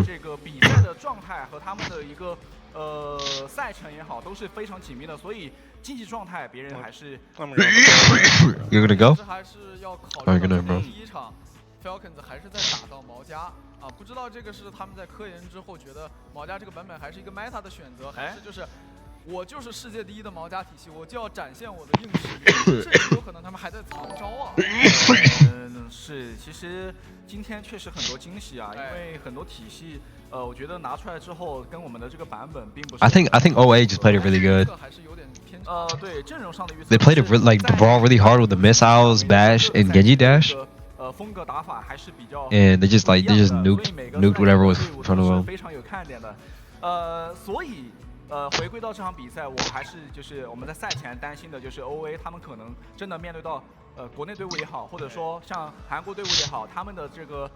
这个比赛的状态和他们的一个赛程也好，都是非常紧密的，所以竞技状态别人还是。You're gonna go? 还是要考虑第一场 Falcons 还是在打到毛家啊，不知道这个是他们在科研之后觉得毛家这个版本还是一个 meta 的选择，还是就是我就是世界第一的毛家体系，我就要展现我的硬实力，甚至有可能他们还在藏招啊。是，其实今天确实很多惊喜啊，因为很多体系，我觉得拿出来之后跟我们的这个版本并不是。I think OA just played it really good. 对阵容上的预测。They played it like the brawl really hard with the missiles, bash, and Genji dash. 风格打法还是比较。And they just nuked whatever was in front of them. 非常有看点的，所以。回归到这场比赛，我还是就是我们在赛前担心的就是 OA 他们可能真的面对到国内队伍也好，或者说像韩国队伍也好，他们的这个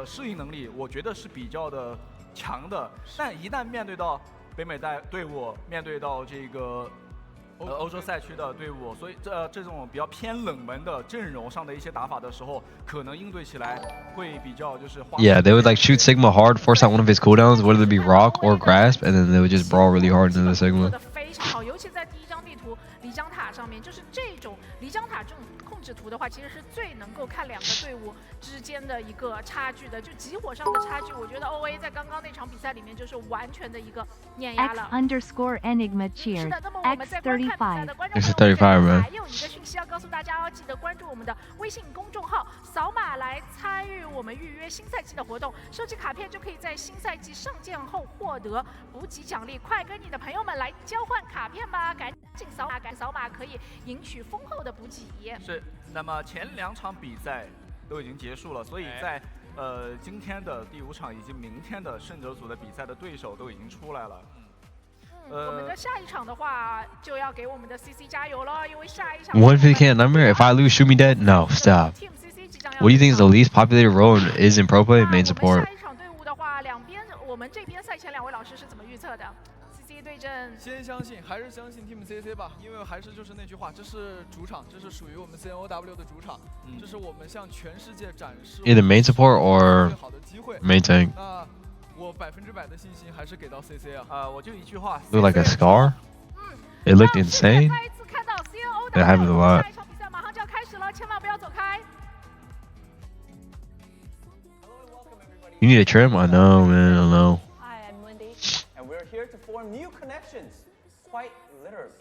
适应能力，我觉得是比较的强的。但一旦面对到北美队伍，面对到这个欧洲赛区的队伍，所以这种比较偏冷门的阵容上的一些打法的时候，可能应对起来会比较就是。Yeah, they would like shoot Sigma hard, force out one of his cooldowns, whether it be Rock or Grasp, and then they would just brawl really hard into the Sigma. 非常好，尤其在第一张地图离江塔上面，就是这种离江塔这种控制图的话，其实是最能够看两个队伍之间的一个差距的，就集火上的差距。我觉得 OA 在刚刚那场比赛里面就是完全的一个碾压了。X_Enigma cheers. X35. X35, man. 还有一个讯息要告诉大家哦，记得关注我们的微信公众号，扫码来参与我们预约新赛季的活动，收集卡片就可以在新赛季上线后获得补给奖励，快跟你的朋友们来交换卡片吧！赶紧扫码可以赢取丰厚的补给。是，那么前2场比赛都已经结束了，所以在今天的第5场以及明天的胜者组的比赛的对手都已经出来了。我们的下一场的话就要给我们的 CC 加油了，因为下一场。150K number. If I lose, shoot me dead. No, stop. What do you think is the least populated role is in pro play? Main support. 下一场队伍的话，我们这边赛前2位老师是怎么预测的？CC 对阵。先相信，还是相信 Team CC 吧，因为还是就是那句话，这是主场，这是属于我们 CNOW 的主场，这是我们向全世界展示 either main support or main tank. 我100%的信心还是给到 CC 啊！我就一句话 ，Look like a scar. It looked insane. It happens a lot. 下一场比赛马上就要开始了，千万不要走开。 You need a trim? I know, man. I know. Hi, I'm Wendy, and we're here to form new connections, quite literally.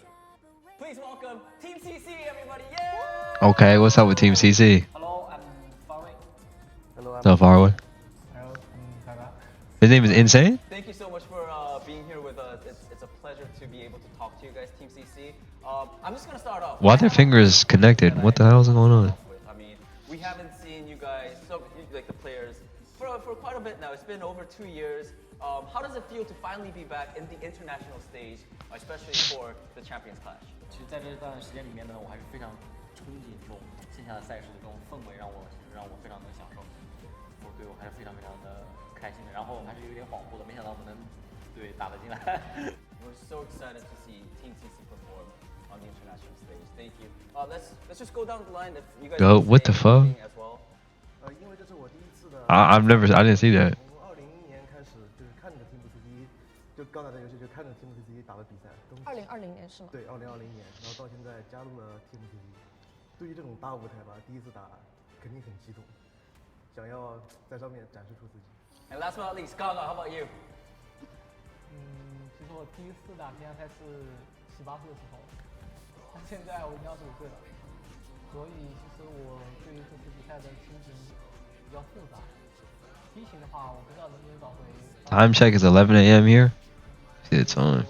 Please welcome Team CC, everybody! Yay! Okay, what's up with Team CC? Hello, I'm Frail. Hello, So far away. His name is Insane? Thank you so much for being here with us. It's a pleasure to be able to talk to you guys, Team CC. I'm just gonna start off. Why are their fingers connected? What the hell is going on? I mean, we haven't seen you guys, like the players, for quite a bit now. It's been over 2 years. How does it feel to finally be back in the international stage, especially for the Champions Clash? 其实在这段时间里面呢，我还是非常憧憬这种线下的赛事的这种氛围，让我非常能享受。对我还是非常的开心的，然后还是有点恍惚的，没想到我们能打得进来。We're so excited to see Team CC perform on the international stage. Thank you. Let's just go down the line. If you guys Go, what the fuck? as well. I didn't see that. 2020年是吗？对，2020年，然后到现在加入了 TMTV。对于这种大舞台吧，第一次打肯定很激动，想要在上面展示出自己。And last but not least, Gaga, how about you? 其实我第一次打天下赛是18岁的时候，但现在我已经25岁了，所以其实我对于这次比赛的心情比较复杂。踢型的话，我不知道能不能找回。Time check is 11 a.m. here. See the time.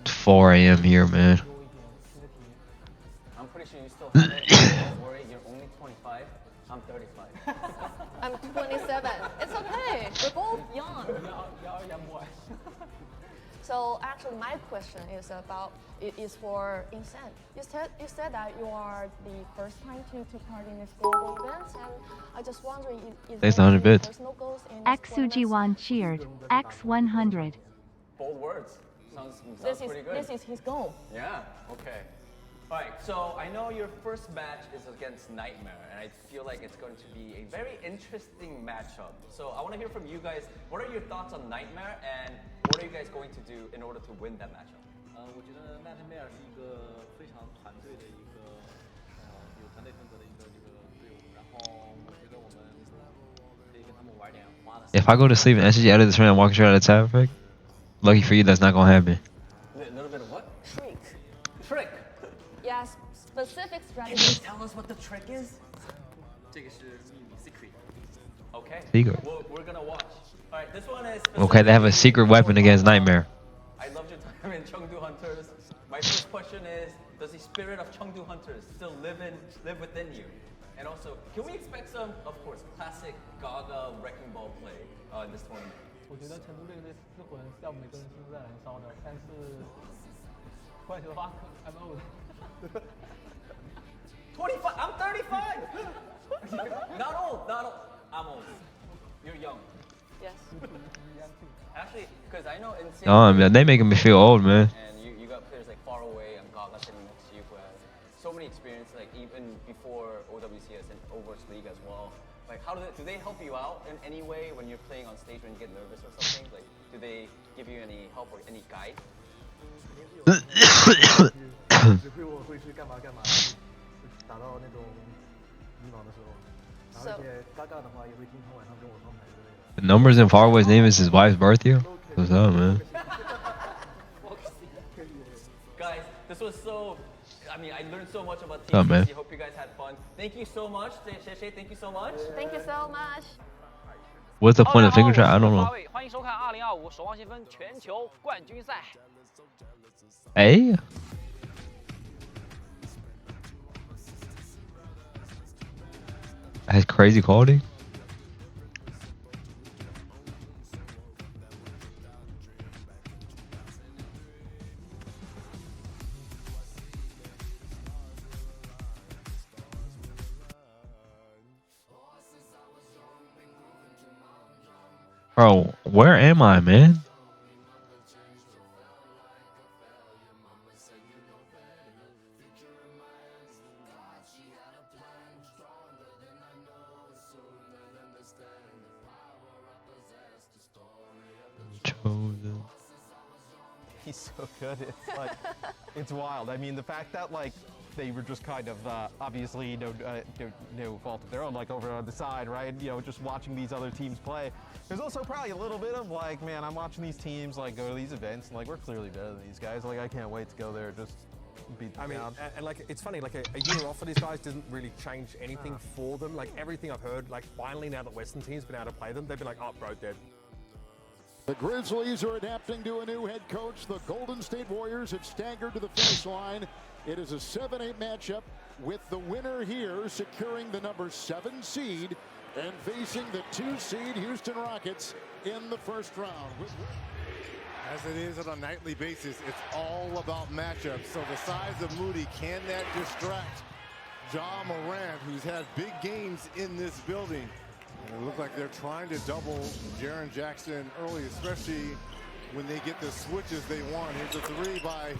4 a.m. here, man. I'm pretty sure you still have it. Don't worry, you're only 25. I'm 35. I'm 27. It's okay. We're both young. So actually, my question is for Insane. You said that you are the first time to take part in this global event, and I just wondering if Thanks 100 bits. personal goals in Xsujiwan cheered. X100. Bold words. Sounds pretty good. This is his goal. Yeah, okay. Alright, so I know your first match is against Nightmare, and I feel like it's going to be a very interesting matchup. So I want to hear from you guys, what are your thoughts on Nightmare, and what are you guys going to do in order to win that matchup? 我觉得奈特梅尔是一个非常团队的一个有团队风格的一个队伍，然后我觉得我们可以跟他们玩点花的。If I go to sleep and SG out of this round and walk straight out of the tab effect, lucky for you, that's not gonna happen. A little bit of what? Trick. Trick. Yes, specific Can you strategy. tell us what the trick is? 这个是秘密 secret。 Okay. Secret. We're gonna watch. Alright, this one is. Okay, they have a secret weapon against Nightmare. I loved your time in Chengdu Hunters. My first question is, does the spirit of Chengdu Hunters still live within you? And also, can we expect some, of course, classic Gaga Wrecking Ball play in this tournament? 我觉得成都队的失魂是要每个人心都在燃烧的，但是怪球的话，I'm old。25. I'm 35. Not old. I'm old. You're young. Yes. Actually, because I know in Oh, man, they making me feel old, man. and you got players like Far Away and Gaga sitting next to you who have so many experience, like even before OWCS and Overwatch League as well. Like, how do they help you out in any way when you're playing on stage when you get nervous or something? Like, do they give you any help or any guide? 指挥我会去干嘛干嘛，打到那种迷茫的时候，而且嘎嘎的话也会经常晚上跟我放牌之类的。The numbers in Faraway's name is his wife's birthday? What's up, man? Guys, this was so. I mean, I learned so much about Oh, man. TCC. Hope you guys had fun. Thank you so much, Shay. Thank you so much. Thank you so much. What's the point of finger trap? I don't know. 欢迎收看2025守望先锋全球冠军赛。 Hey? Has crazy quality? Bro, where am I, man? He's so good. It's like, it's wild. I mean, the fact that like they were just kind of obviously no fault of their own, like over on the side, right? You know, just watching these other teams play. There's also probably a little bit of like, man, I'm watching these teams like go to these events and like we're clearly better than these guys. Like I can't wait to go there. Just beat them down. And like it's funny, like a year off for these guys didn't really change anything for them. Like everything I've heard, like finally now that Western teams been able to play them, they've been like, oh, bro, dead. The Grizzlies are adapting to a new head coach. The Golden State Warriors have staggered to the finish line. It is a 7-8 matchup with the winner here securing the number 7 seed and facing the 2 seed Houston Rockets in the first round. As it is on a nightly basis, it's all about matchups. So the size of Moody, can that distract Ja Morant, who's had big games in this building? And it looks like they're trying to double Jaren Jackson early, especially when they get the switches they want. Here's a 3 by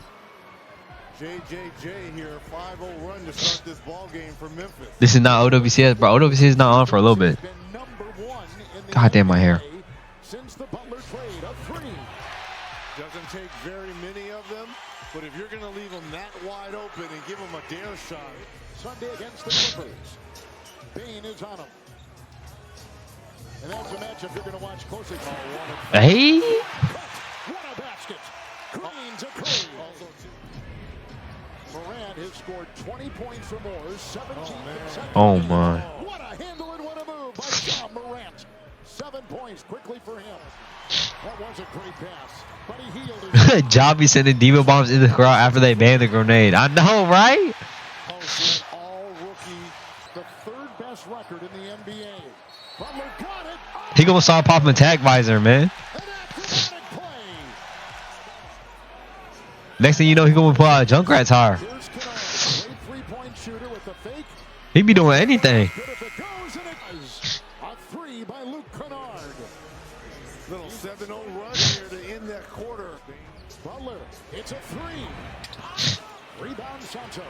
JJJ here. 5-0 run to start this ball game for Memphis. This is not OWCS, bro. OWCS is not on for a little bit. God damn my hair. Since the Butler trade, a 3. Doesn't take very many of them, but if you're going to leave them that wide open and give them a dare shot. Sunday against the Clippers. Bane is on him. And that's a matchup you're going to watch closely. Hey. What a basket. Green to Curry. Morant has scored 20 points or more. 17 consecutive. Oh my. What a handle and what a move by Ja Morant. 7 points quickly for him. That was a great pass. But he healed it. Ja be sending diva bombs in the crowd after they banned the grenade. I know, right? All rookie. The 3rd best record in the NBA. Butler got it. He gonna start popping tag visor, man. Next thing you know, he gonna pull out a Junkrat tire. He be doing anything. A 3 by Luke Kennard. Little 7-0 run here to end that quarter. Butler, it's a 3. Rebound Santos.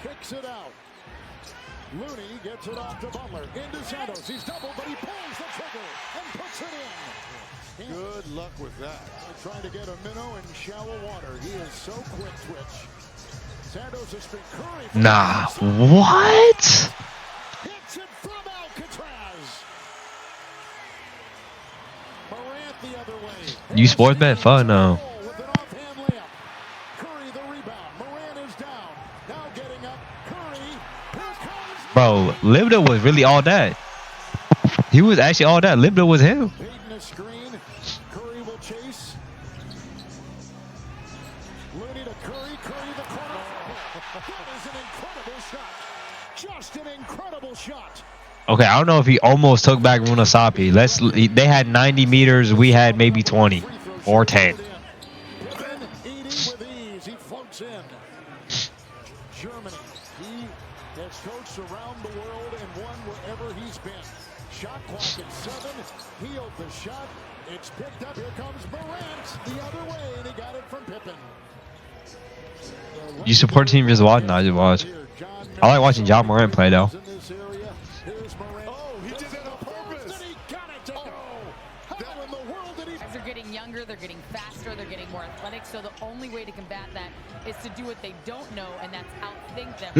Kicks it out. Looney gets it off to Butler. Into Santos. He's doubled, but he pulls the trigger and puts it in. Good luck with that. Trying to get a minnow in shallow water. He is so quick twitch. Santos has been Curry. Nah, what? Hits it from Alcatraz. Morant the other way. You sports bet fun now. With an offhand layup. Curry the rebound. Morant is down. Now getting up. Curry. Here comes. Bro, Libda was really all that. He was actually all that. Libda was him. Payton a screen. Curry will chase. Looney to Curry. Curry the corner. That is an incredible shot. Just an incredible shot. Okay, I don't know if he almost took back Runasapi. They had 90 meters. We had maybe 20 or 10. With ease, he floats in. Germany. He has coached around the world and won wherever he's been. Shot clock at 7. Healed the shot. It's picked up. Here comes Morant the other way, and he got it from Pippen. You support team just watching? I just watch. I like watching Ja Morant play though. Oh, he did it on purpose. And he got it to go. How in the world did he? As they're getting younger, they're getting faster, they're getting more athletic. So the only way to combat that is to do what they don't know, and that's outthink them.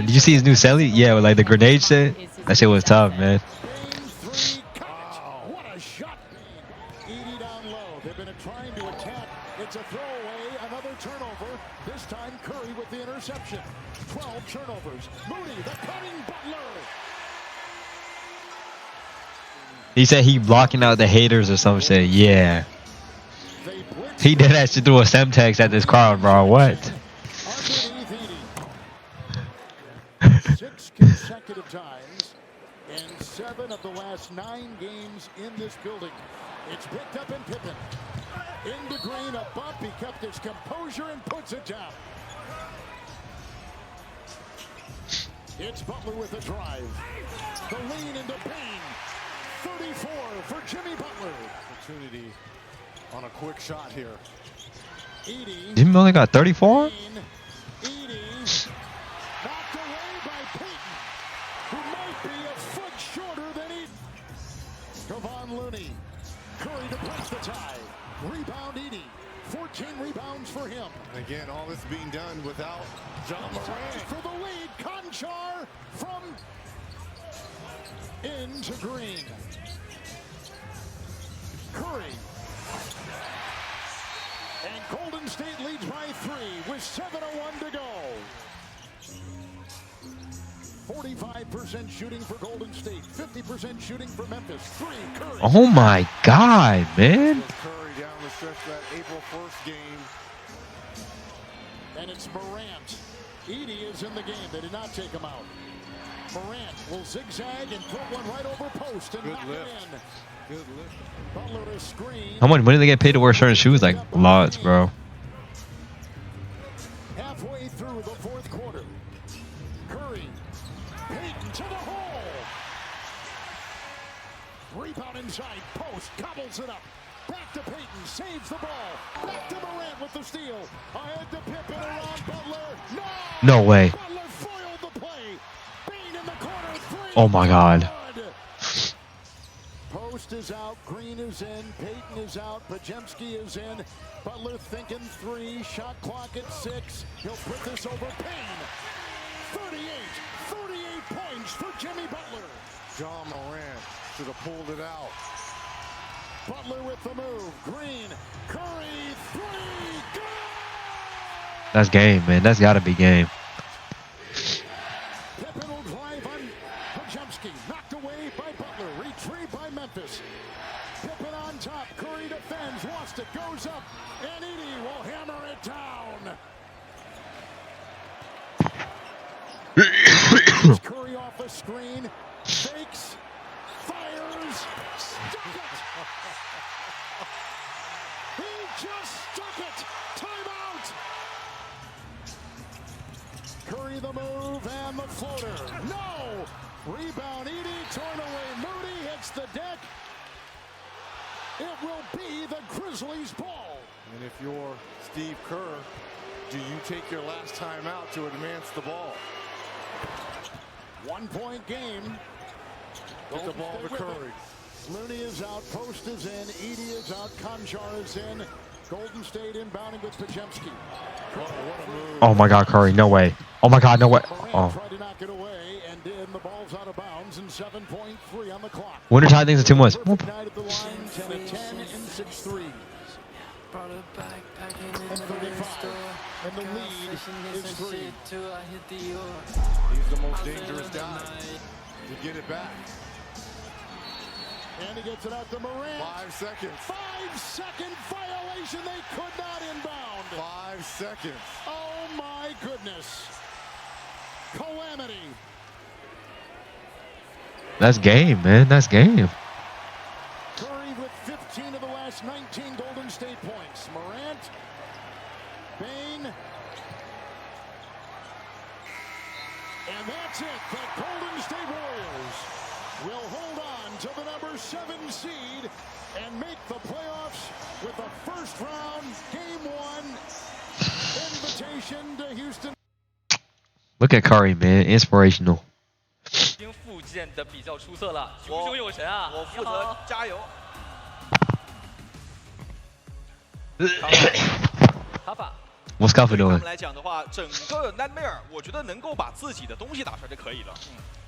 Did you see his new celly? Yeah, with like the grenade shit. That shit was tough, man. What a shot. Edie down low. They've been trying to attack. It's a throwaway. Another turnover. This time Curry with the interception. 12 turnovers. Moody, the cutting Butler. He said he blocking out the haters or some shit. Yeah. He did that shit through a Semtex at this crowd, bro. What? 6 consecutive times and 7 of the last 9 games in this building. It's picked up in Pippen. Into Green, a bump. He kept his composure and puts it down. It's Butler with a drive. The lean into Payne. 34 for Jimmy Butler. Opportunity on a quick shot here. Edie. Jimmy only got 34? Edie. Knocked away by Payton, who might be a foot shorter than Edie. Kevon Looney. Curry to break the tie. Rebound Edie. him. And again, all this being done without John Morant. For the lead, Conchar from into green. Curry. And Golden State leads by 3 with 7:01 to go. 45% shooting for Golden State, 50% shooting for Memphis. 3, Curry. Oh my God, man. Curry down the stretch of that April 1st game. And it's Morant. Edie is in the game. They did not take him out. Morant will zigzag and put one right over post and knock it in. Good lift. Butler a screen. How much money do they get paid to wear certain shoes? Like lots, bro. Halfway through the 4th quarter. Curry. Payton to the hole. Rebound inside. Post. Gobbles it up. Back to Payton. Saves the ball. Back to Morant with the steal. Ahead to Pippen around Butler. No way. Butler foiled the play. Bain in the corner. 3. Oh my God. Post is out. Green is in. Payton is out. Pajemski is in. Butler thinking 3. Shot clock at 6. He'll put this over Payne. 38 points for Jimmy Butler. John Morant should have pulled it out. Butler with the move. Green. Curry. 3. Good. That's game, man. That's gotta be game. Pippen will drive on Pajemski. Knocked away by Butler. Retrieved by Memphis. Pippen on top. Curry defends. Lost it. Goes up. And Edie will hammer it down. Curry off a screen. Fakes. Fires. Stuck it. He just stuck it. Timeout. Curry the move and the floater. No. Rebound. Edie torn away. Moody hits the deck. It will be the Grizzlies' ball. And if you're Steve Kerr, do you take your last time out to advance the ball? 1-point game. Get the ball to Curry. Looney is out. Post is in. Edie is out. Conchar is in. Golden State inbounding with Pajemski. Oh my God, Curry. No way. Oh my God, no way. Oh. Tried to knock it away and did. The ball's out of bounds and 7.3 on the clock. Winter tie things in 2 months. Night at the line, 10 of 10 and 6 threes. And 35. And the lead is 3. He's the most dangerous guy to get it back. And he gets it out to Morant. 5 seconds. 5-second violation. They could not inbound. 5 seconds. Oh my goodness. Calamity. That's game, man. That's game. Curry with 15 of the last 19 Golden State points. Morant. Bain. And that's it. The Golden State Warriors will hold on to the number 7 seed and make the playoffs with a first round Game 1 invitation to Houston. Look at Curry, man. Inspirational. 已经复健的比较出色了，熊熊有神啊！我负责加油。卡法。What's Kafu 对他 doing? 们来讲的话，整个 Nightmare 我觉得能够把自己的东西打出来就可以了。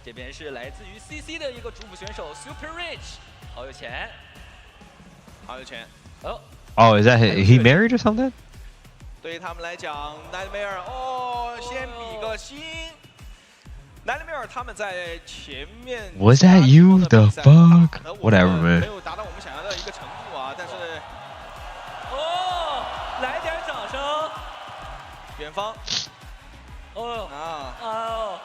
这边是来自于 CC 的一个主辅选手 Super Rich， 好有钱，好有钱。哦。Oh, is that he married or something? 对于他们来讲 ，Nightmare 哦，先比个心。Nightmare 他们在前面 Was that you? The fuck? Whatever, 没 man. 有达到我们想要的一个程度啊，但是哦，来点掌声。远方，哦啊，哦，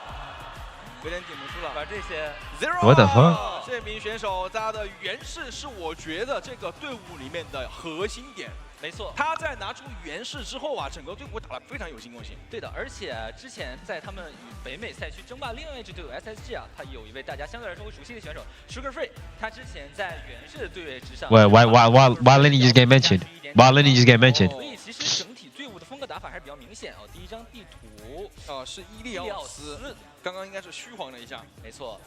有点顶不住了。把这些 Zero What the fuck? 这名选手他的原式是我觉得这个队伍里面的核心点。没错，他在拿出原式之后啊，整个队伍打得非常有进攻性。对的，而且之前在他们与北美赛区争霸另外一支队伍 SSG 啊，他有一位大家相对来说会熟悉的选手 Sugar Free， 他之前在原式的队列之上。Wait, why Lenny just get mentioned? Why Lenny just get mentioned? 所以其实整体队伍的风格打法还是比较明显哦。第一张地图是伊利奥斯，刚刚应该是虚晃了一下。没错，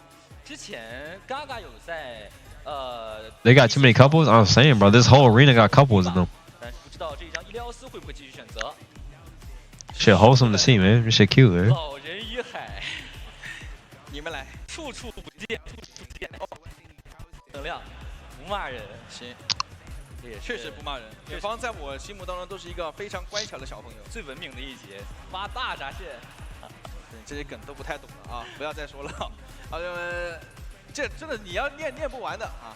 之前 Gaga 有在They got too many couples? I'm saying, bro, this whole arena got couples in them. 道这一张伊利奥斯会不会继续选择。Shit wholesome to see, man. This shit cute, man. 老人与海，你们来，处处不见，处处不见。能量，不骂人，行。也确实不骂人，远方在我心目当中都是一个非常乖巧的小朋友，最文明的一节，挖大闸蟹。对，这些梗都不太懂了啊，不要再说了。好，这真的你要念不完的啊，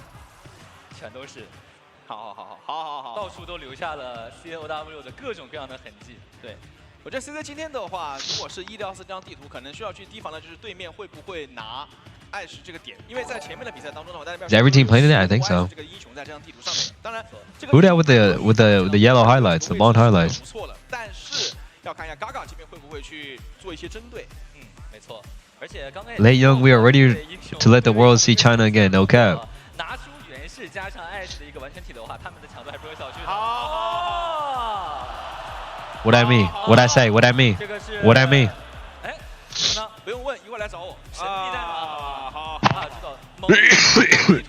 全都是。好，到处都留下了 CNOW 的各种各样的痕迹。对，我觉得 CC 今天的话，如果是164这张地图，可能需要去提防的就是对面会不会拿。爱是这个点，因为在前面的比赛当中的话，大家 Is every team playing today? I think so. 这个英雄在这张地图上面，当然 Who that with the yellow highlights, the blonde highlights? 不错了，但是要看一下 Gaga 这边会不会去做一些针对。没错，而且刚才 Late Young, we are ready to let the world see China again. No cap. 拿出源氏加上爱是的一个完全体的话，他们的强度还不会小觑的。What I mean? What I say? What I mean? What I mean? 哎，那不用问，一会儿来找我。神秘代码。好，知道。屯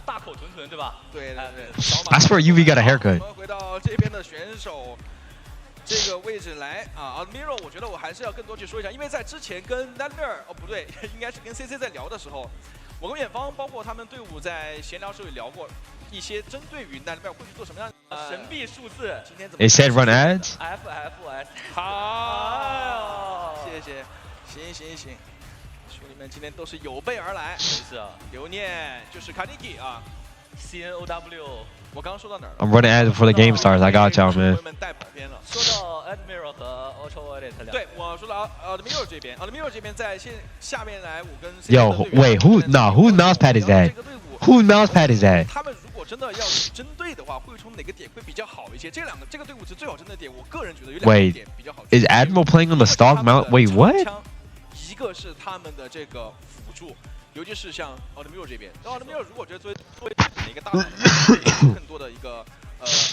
大口屯对吧？对。I swear UV got a haircut. 我们回到这边的选手这个位置来啊 ，Admiral， 我觉得我还是要更多去说一下，因为在之前跟 Nightmare 不对，应该是跟 CC 在聊的时候，我跟远方包括他们队伍在闲聊时候也聊过一些针对于 Nightmare 会去做什么样的神秘数字。今天怎么 It said run ads. FFS。好，谢谢，行。兄弟们今天都是有备而来，是啊，留念就是卡尼基啊 ，CNOW。我刚刚说到哪儿了 I'm running ads before the game starts. I got y'all, man. 带跑偏了。说到 Admiral 和 Ultraviolet 两个。对，我说到 Admiral 这边 ，Admiral 这边在下面来，我跟 Yo, wait, who mouse pad is that? Who mouse pad is that? 他们如果真的要针对的话，会从哪个点会比较好一些？这个队伍是最好针对的点，我个人觉得有两个点比较好。Is Admiral playing on the stock mount? Wait, what? 一个是他们的这个辅助，尤其是像 Admiral 这边 ，Admiral 如果觉得作为哪个大佬，更多的一个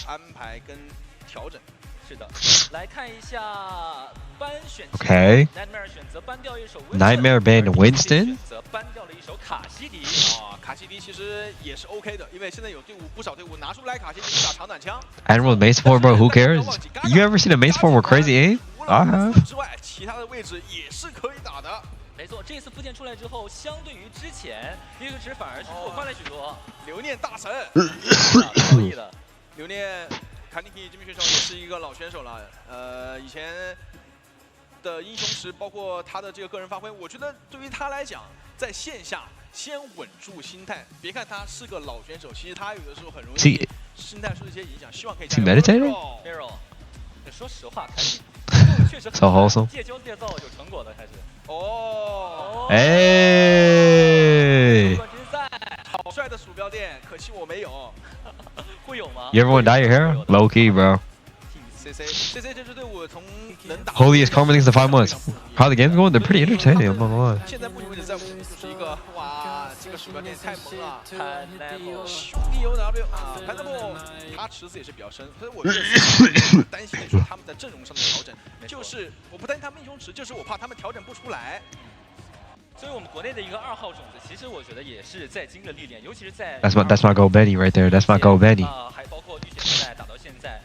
安排跟调整。是的，来看一下班选。Okay. Nightmare 选择搬掉一首 Nightmare banned Winston. 选择搬掉了一首卡西迪。卡西迪其实也是 OK 的，因为现在有不少队伍拿出来卡西迪打长短枪。Admiral main support, bro. Who cares? You ever seen a main support more crazy aim? I have. 之外，其他的位置也是可以打的。没错，这次附件出来之后，相对于之前，一个值反而是拓宽了许多。留念大神，可以的。留念卡尼基这名选手也是一个老选手了，以前的英雄池，包括他的这个个人发挥，我觉得对于他来讲，在线下先稳住心态。别看他是个老选手，其实他有的时候很容易心态受一些影响。希望可以加油。Mirror， 说实话，卡西确实很戒骄戒躁有成果的，还是。哦。哎。冠军赛，好帅的鼠标垫，可惜我没有。会有吗 You ever want to dye your hair? Low key, bro. CC 这支队伍从能打 Holiest Karma things in 5 months. How the game's going? They're pretty entertaining. I'm not gonna lie. 现在目前为止在我们就是一个哇，这个鼠标垫太萌了。兄弟 OW 啊 ，Pineapple 他池子也是比较深，所以我觉得担心的就是他们在阵容上的调整，就是我不担心他们英雄池，就是我怕他们调整不出来。所以我们国内的一个2号种子，其实我觉得也是在经历历练，尤其是在 That's my go Benny right there. That's my go Benny. 还包括预选赛打到现在，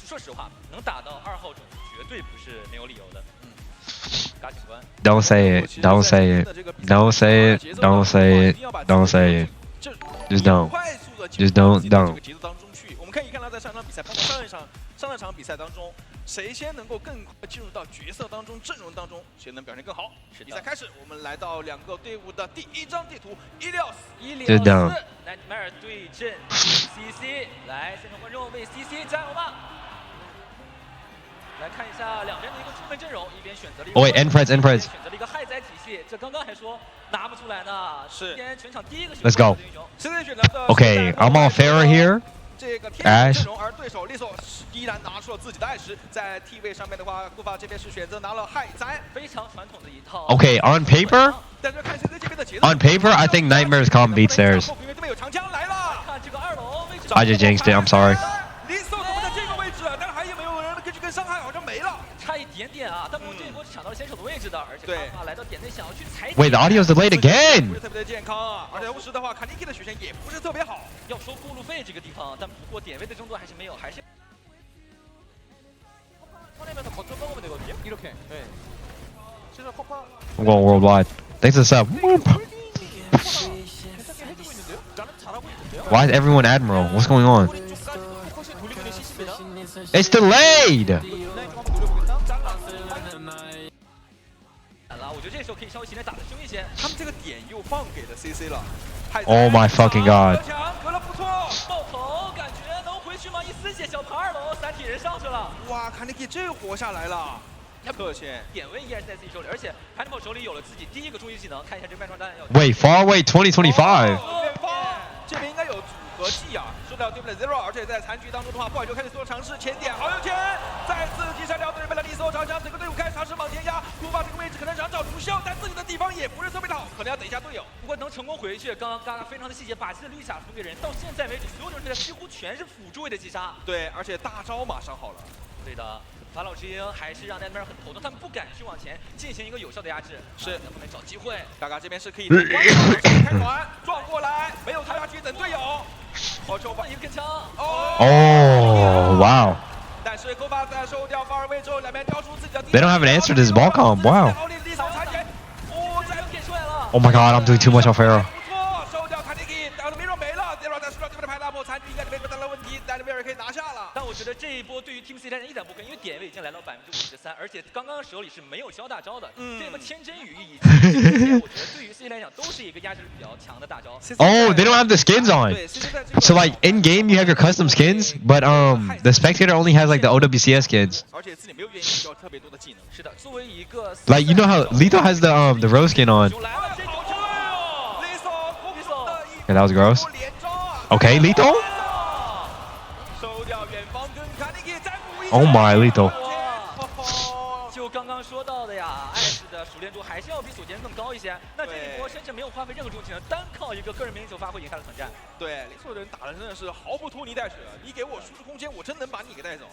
说实话，能打到2号种子绝对不是没有理由的。嘎警官 Don't say it. Don't say it. Don't say it. Don't say it. Don't say it. Just don't. Just don't. Don't. 节奏当中去，我们可以看到在上场比赛，包括上两场比赛当中，谁先能够更快进入到角色当中、阵容当中，谁能表现更好？比赛开始，我们来到两个队伍的第一张地图，164 Nightmare 对阵 CC， 来，现场观众为 CC 加油吧！来看一下两边的一个出门阵容，一边选择了一个End Preds. 选择了一个害灾体系，这刚刚还说拿不出来呢，是今天全场第一个 Let's go. 现在选择的 Okay, I'm on Farah here. 这个天阵容，而对手利索依然拿出了自己的爱石，在 T 位上面的话，顾法这边是选择拿了害灾，非常传统的一套。Okay, on paper. 但是看现在这边的节奏 On paper, I think Nightmare's calm beats theirs. 这边有长枪来了，看这个2楼位置。I just jinxed it. I'm sorry. 利索怎么在这个位置？但是还有没有人去跟伤害？好像没了，差一点点啊！但不过这一波是抢到了先手的位置的，而且刚来到点内想要去踩。Wait, the audio's delayed again. 不是特别的健康啊，而且同时的话，卡尼基的血线也不是特别好。要说过路费这个地方，但不过点位的争夺还是没有，还是。 꺼내면서 버튼 먹으면 되거든요. 이렇게. 네. 그래서 커파 I'm going worldwide. Thanks to the sub. 괜찮게 해주고 있는데요? 나는 잘하고 있는데요? Why is everyone Admiral? What's going on? 포커싱 돌리고 있는 CC입니다. It's delayed! 我觉得这时候可以稍微形态打得凶一些。他们这个点又放给了 CC 了。 Oh my fucking god. 隔了不错，爆头感觉能回去吗？一丝血小盘2楼，3体人上去了。哇，卡尼基这活下来了。 克线点位依然是在自己手里，而且 Hannibal 手里有了自己第一个终极技能，看一下这个麦创弹要。 Wait, far away 2025. 这边应该有组合技啊，说到对不对 Zero， 而且在残局当中的话，不好就开始做尝试前点，好有钱，再次击杀掉对面的利索长枪，整个队伍开始尝试往前压，库巴这个位置可能想找卢肖，但自己的地方也不是特别的好，可能要等一下队友。不过能成功回去，刚刚嘎嘎非常的细节，把自己的绿甲输给人，到现在为止所有的人几乎全是辅助位的击杀。对，而且大招马上好了。对的。 法老之鹰还是让那边很头疼，他们不敢去往前进行一个有效的压制，是在后面找机会。嘎嘎这边是可以开团撞过来，没有跳下去等队友。好球吧，一个跟枪。Oh, wow. 但是科巴在收掉发尔位之后，两边交出自己的。 They don't have an answer to this ball comp. Wow. Oh my god, I'm doing too much off arrow. 收掉卡尼基，但是没没了。Zero 在输掉对面的派大炮，残局应该这边得了问题，但是威尔可以拿下了。但我觉得这一波对于 Team C 来讲一点不亏，因为点位已经来到53%，而且刚刚手里是没有交大招的。这波千真羽以及我觉得对于 C 来讲都是一个压制力比较强的大招。Oh, they don't have the skins on. So like in game you have your custom skins, but the spectator only has like the OWCS skins. 而且自己没有愿意交特别多的技能。是的，作为一个 Like you know how Lethal has the rose skin on. Okay, that was gross. Okay, Lethal. Oh my, Lethal. 就刚刚说到的呀，艾斯的熟练度还是要比索杰人更高一些。那这一波甚至没有花费任何重技能，单靠一个个人名球发挥赢下了团战。对，利索的人打的真的是毫不拖泥带水，你给我输出空间，我真能把你给带走。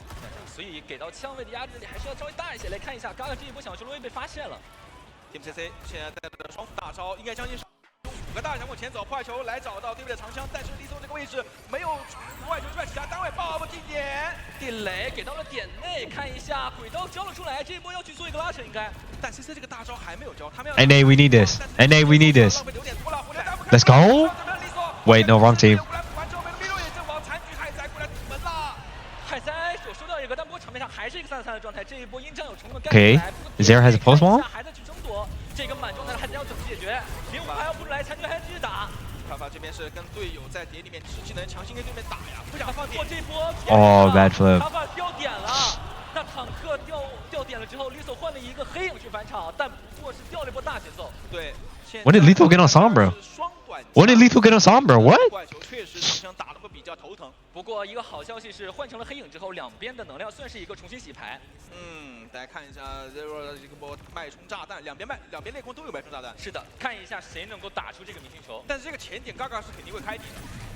所以给到枪位的压制力还是要稍微大一些。来看一下，嘎嘎这一波小熊罗威被发现了。Team CC 现在带着双副大招，应该将近。 5个大想往前走，破坏球来找到对面的长枪，但是利索这个位置没有破坏球之外，其他单位爆不进点，地雷给到了点内，看一下轨道交了出来，这一波要去做一个拉扯应该，但 CC 这个大招还没有交，他们要 NA, we need this. NA, we need this. Let's go. Wait, no, wrong team. 海塞手收到一个，但不过场面上还是一个3-3的状态，这一波鹰将有成功的 Okay, Zero has a post wall. 还在去争夺。 这个满状态还得要怎么解决？零5还要不出来，残局还继续打。卡法这边是跟队友在点里面吃技能，强行跟对面打呀，不想放点。这波 bad flip. 卡法掉点了，那坦克掉点了之后，利索换了一个黑影去返场，但不过是掉了一波大节奏。对。When did Lethal get on Sombra? When did Lethal get on Sombra? What? 怪球确实长枪打的会比较头疼。不过一个好消息是，换成了黑影之后，两边的能量算是一个重新洗牌。大家看一下 Zero 的这个波脉冲炸弹，两边裂空都有脉冲炸弹。是的，看一下谁能够打出这个明星球。但是这个前点嘎嘎是肯定会开点，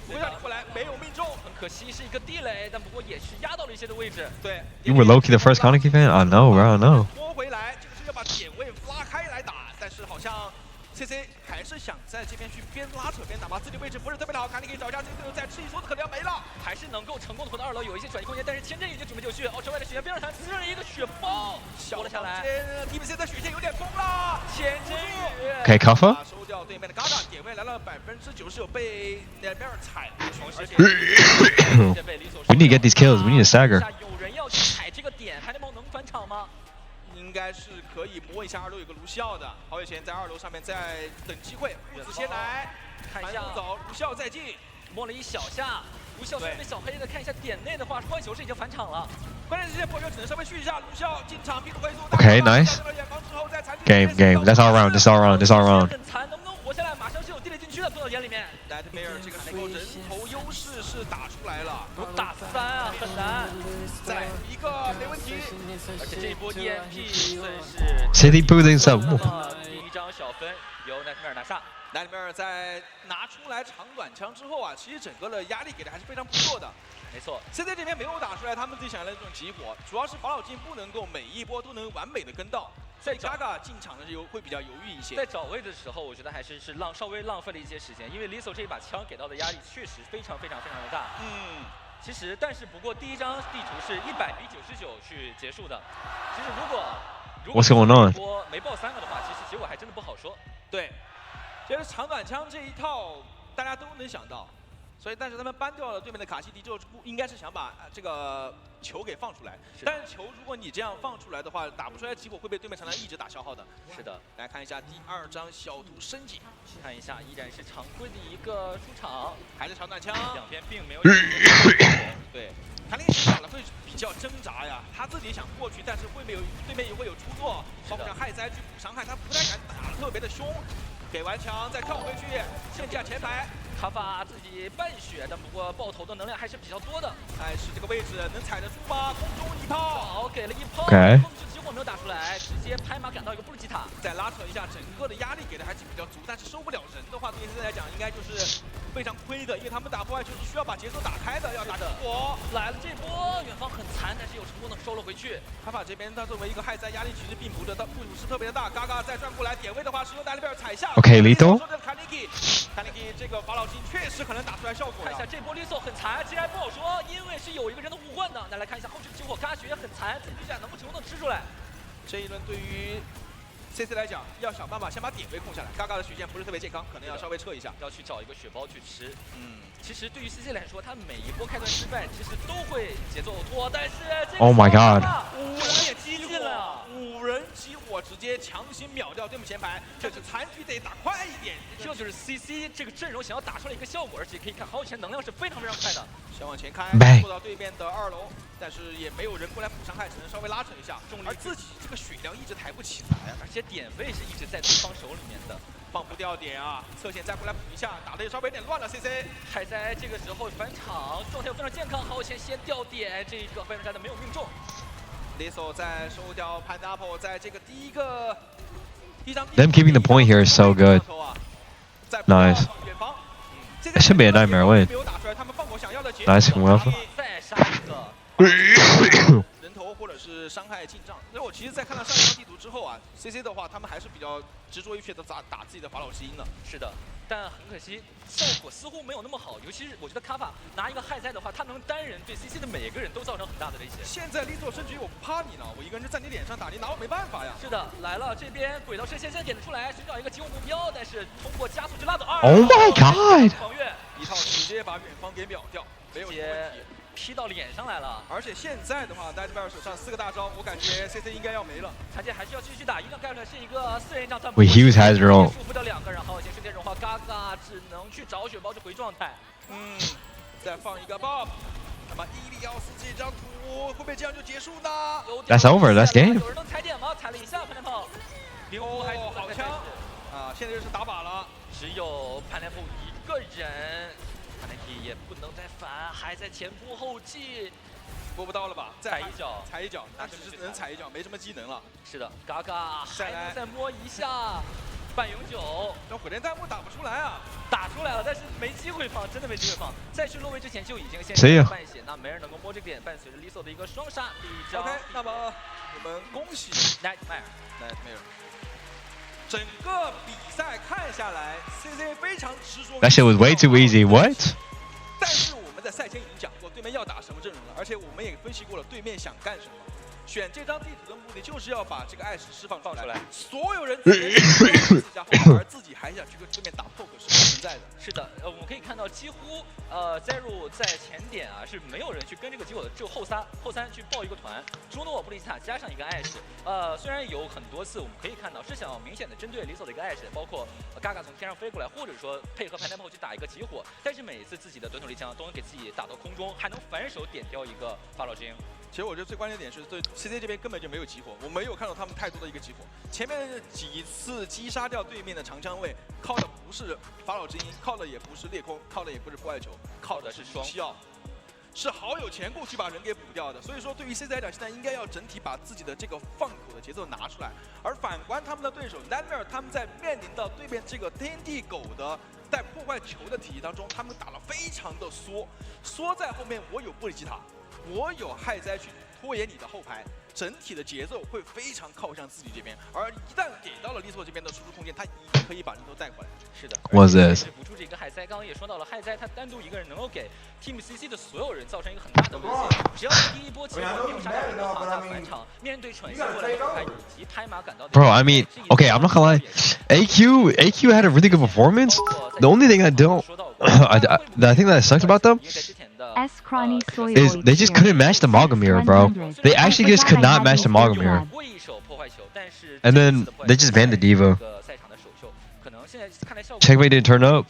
不过过来没有命中，很可惜是一个地雷，但不过也是压到了一些的位置。对。You were low-key the first Kaneki fan? I know, bro. I know. 摸回来，这个是要把点位拉开来打，但是好像。 CC 还是想在这边去边拉扯边打吧，自己位置不是特别的好，卡尼可以找一下这个队友再吃一梭子，可能要没了，还是能够成功的回到2楼，有一些转移空间，但是千真已经准备就绪，之外的血边上弹滋了一个血包，活了下来。Team C 的血线有点疯了，千真雨。Okay, cover. 收掉对面的嘎嘎，点位来了90%，被两边踩了，而且 We need to get these kills. We need to stagger. 有人要去踩这个点，还能返场吗？ 应该是可以摸一下2楼有个卢肖的，好有钱在2楼上面在等机会，护子先来，看一下走，卢肖再进，摸了一小下，卢肖虽然被小黑的，看一下点内的话，换球是已经返场了，关键是这些破球只能稍微续一下，卢肖进场逼回速。Okay, nice. Game. That's all round. That's all round. That's all round. 很残，能不能活下来？马上就有地雷禁区了，做到眼里面。莱特梅尔这个时候人头优势是打出来了，打3啊，很难。再一个没问题，而且这一波 EMP 算是 City pudding sub. 第一张小分由莱特梅尔拿下。莱特梅尔在拿出来长短枪之后啊，其实整个的压力给的还是非常不错的。没错 ，CC 这边没有打出来他们自己想要的这种急火，主要是法老金不能够每一波都能完美的跟到。 在嘎嘎进场的时候会比较犹豫一些，在找位的时候，我觉得还是稍微浪费了一些时间，因为 Lethal 这一把枪给到的压力确实非常的大。其实，但是不过第一张地图是100比99去结束的。其实如果 What's going on？ 没爆3个的话，其实结果还真的不好说。对，其实长短枪这一套大家都能想到，所以但是他们搬掉了对面的卡西迪之后，应该是想把这个球给放出来。但是球如果你这样放出来的话，打不出来结果会被对面长枪一直打消耗的。是的，来看一下第2张小图升级，看一下依然是常规的一个出场，还是长短枪，两边并没有。对。 他那个打的会比较挣扎呀，他自己想过去，但是对面也会有出错，包括像害灾去补伤害，他不太敢打得特别的凶。给完墙再跳回去，线下前排，卡法自己半血，但不过爆头的能量还是比较多的。但是这个位置能踩得住吗？空中一炮，好，给了一炮，控制结果没有打出来，直接拍马赶到一个布鲁吉塔，再拉扯一下，整个的压力给的还是比较足，但是收不了人的话，对现在来讲应该就是非常亏的，因为他们打破坏球是需要把节奏打开的，要打结果。来了这波，远方很残，但是又成功的收了回去。卡法这边他作为一个害灾，压力其实并不是特别的大，嘎嘎再转过来点位的话，是由达里贝尔踩下。OK， 李东。 卡尼基这个法老金确实可能打出来效果。看一下这波利索很残，其实还不好说，因为是有一个人的互换的。再来看一下后续的结果，嘎血也很残，自己对战能不成功的吃出来。这一轮对于 CC 来讲，要想办法先把点位控下来。嘎嘎的血线不是特别健康，可能要稍微撤一下，要去找一个血包去吃。其实对于 CC 来说，他每一波开端失败，其实都会节奏拖，但是这个 Oh my God！ 5人也激进了，5人激火直接强行秒掉对面前排，这是残局得打快一点。这就是 CC 这个阵容想要打出来一个效果，而且可以看好前能量是非常非常快的。先往前开，过到对面的2楼，但是也没有人过来补伤害，只能稍微拉扯一下。而自己这个血量一直抬不起来，而且点位是一直在对方手里面的。 放不掉点啊，侧线再过来补一下，打的也稍微有点乱了。CC 还在这个时候返场，状态又非常健康，好前先掉点，这个非常战的没有命中。Liso 再收掉 Pineapple， 在这个第一张。Them keeping the point here is so good. Nice. It should be a nightmare win. Nice, well. 再杀一个。人头或者是伤害进账。那我其实，在看到上一张地图之后啊 ，CC 的话，他们还是比较执着于选择打自己的法老之音的。是的，但很可惜，效果似乎没有那么好。尤其是我觉得卡法拿一个害灾的话，他能单人对 CC 的每个人都造成很大的威胁。现在力做升级，我不怕你了，我一个人在你脸上打，你拿我没办法呀。是的，来了，这边轨道射线先点了出来，寻找一个击落目标，但是通过加速去拉走2。Oh my God！ 狂越一套直接把远方给秒掉，没有问题。 劈到脸上来了，而且现在的话，戴维尔手上4个大招，我感觉 CC 应该要没了。残剑还是要继续打，一个概率是一个4人战团。We Hughes has her own。束缚掉2个，然后先瞬间融化，嘎嘎只能去找血包去回状态。再放一个 Bob， 那么伊利奥斯这张图会不会这样就结束呢 ？That's over. That's game. 有人能踩点吗？踩了一下，潘天炮。哦，好枪啊！现在就是打靶了，只有潘天炮一个人。 也不能再反，还在前仆后继，拨不到了吧？踩一脚，踩一脚，那只是能踩一脚，没什么技能了。是的，嘎嘎，再来再摸一下，半永久，这火箭弹幕打不出来啊！打出来了，但是没机会放，真的没机会放。在去落位之前就已经先半血，那没人能够摸这个点，伴随着 Liso 的一个双杀，第一张。 OK， 那么我们恭喜 Nightmare。 整个比赛看下来 ，CC 非常执着。 That shit was way too easy. What? 但是我们在赛前已经讲过，对面要打什么阵容了，而且我们也分析过了，对面想干什么。选这张地图的目的就是要把这个艾什释放出来。所有人自家后，而自己还想去跟对面打 poke 是不存在的。是的，我们可以看到几乎Zero 在前点啊是没有人去跟这个结果的，只有后三去爆一个团，朱诺、布里奇塔加上一个艾什。虽然有很多次我们可以看到是想要明显的针对Liso的一个艾什，包括嘎嘎从天上飞过来，或者说配合Pineapple去打一个集火，但是每一次自己的短手离枪都能给自己打到空中，还能反手点掉一个法老之鹰。 其实我觉得最关键点是对 CC 这边根本就没有集火，我没有看到他们太多的一个集火。前面几次击杀掉对面的长枪位，靠的不是法老之鹰，靠的也不是裂空，靠的也不是破坏球，靠的是双七奥，是好有钱过去把人给补掉的。所以说对于 CC 来讲，现在应该要整体把自己的这个放口的节奏拿出来。而反观他们的对手 Nightmare， 他们在面临到对面这个天地狗的带破坏球的体系当中，他们打了非常的缩在后面，我有布里吉塔。 我有害灾去拖延你的后排，整体的节奏会非常靠向自己这边。而一旦给到了利索这边的输出空间，他一定可以把人都带回来。是的 What's this？ 补出这个海灾，刚刚也说到了，海灾他单独一个人能够给 Team CC 的所有人造成一个很大的威胁。只要第一波结果没有杀掉人的话，那返场面对喘息过来的后排以及拍马赶到。Bro, I mean, okay, I'm not gonna lie. AQ had a really good performance. The only thing I don't, I think that sucks about them is they just couldn't match the Malgamir, bro. They actually just could not match the Malgamir. And then they just banned the Diva. Checkmate didn't turn up.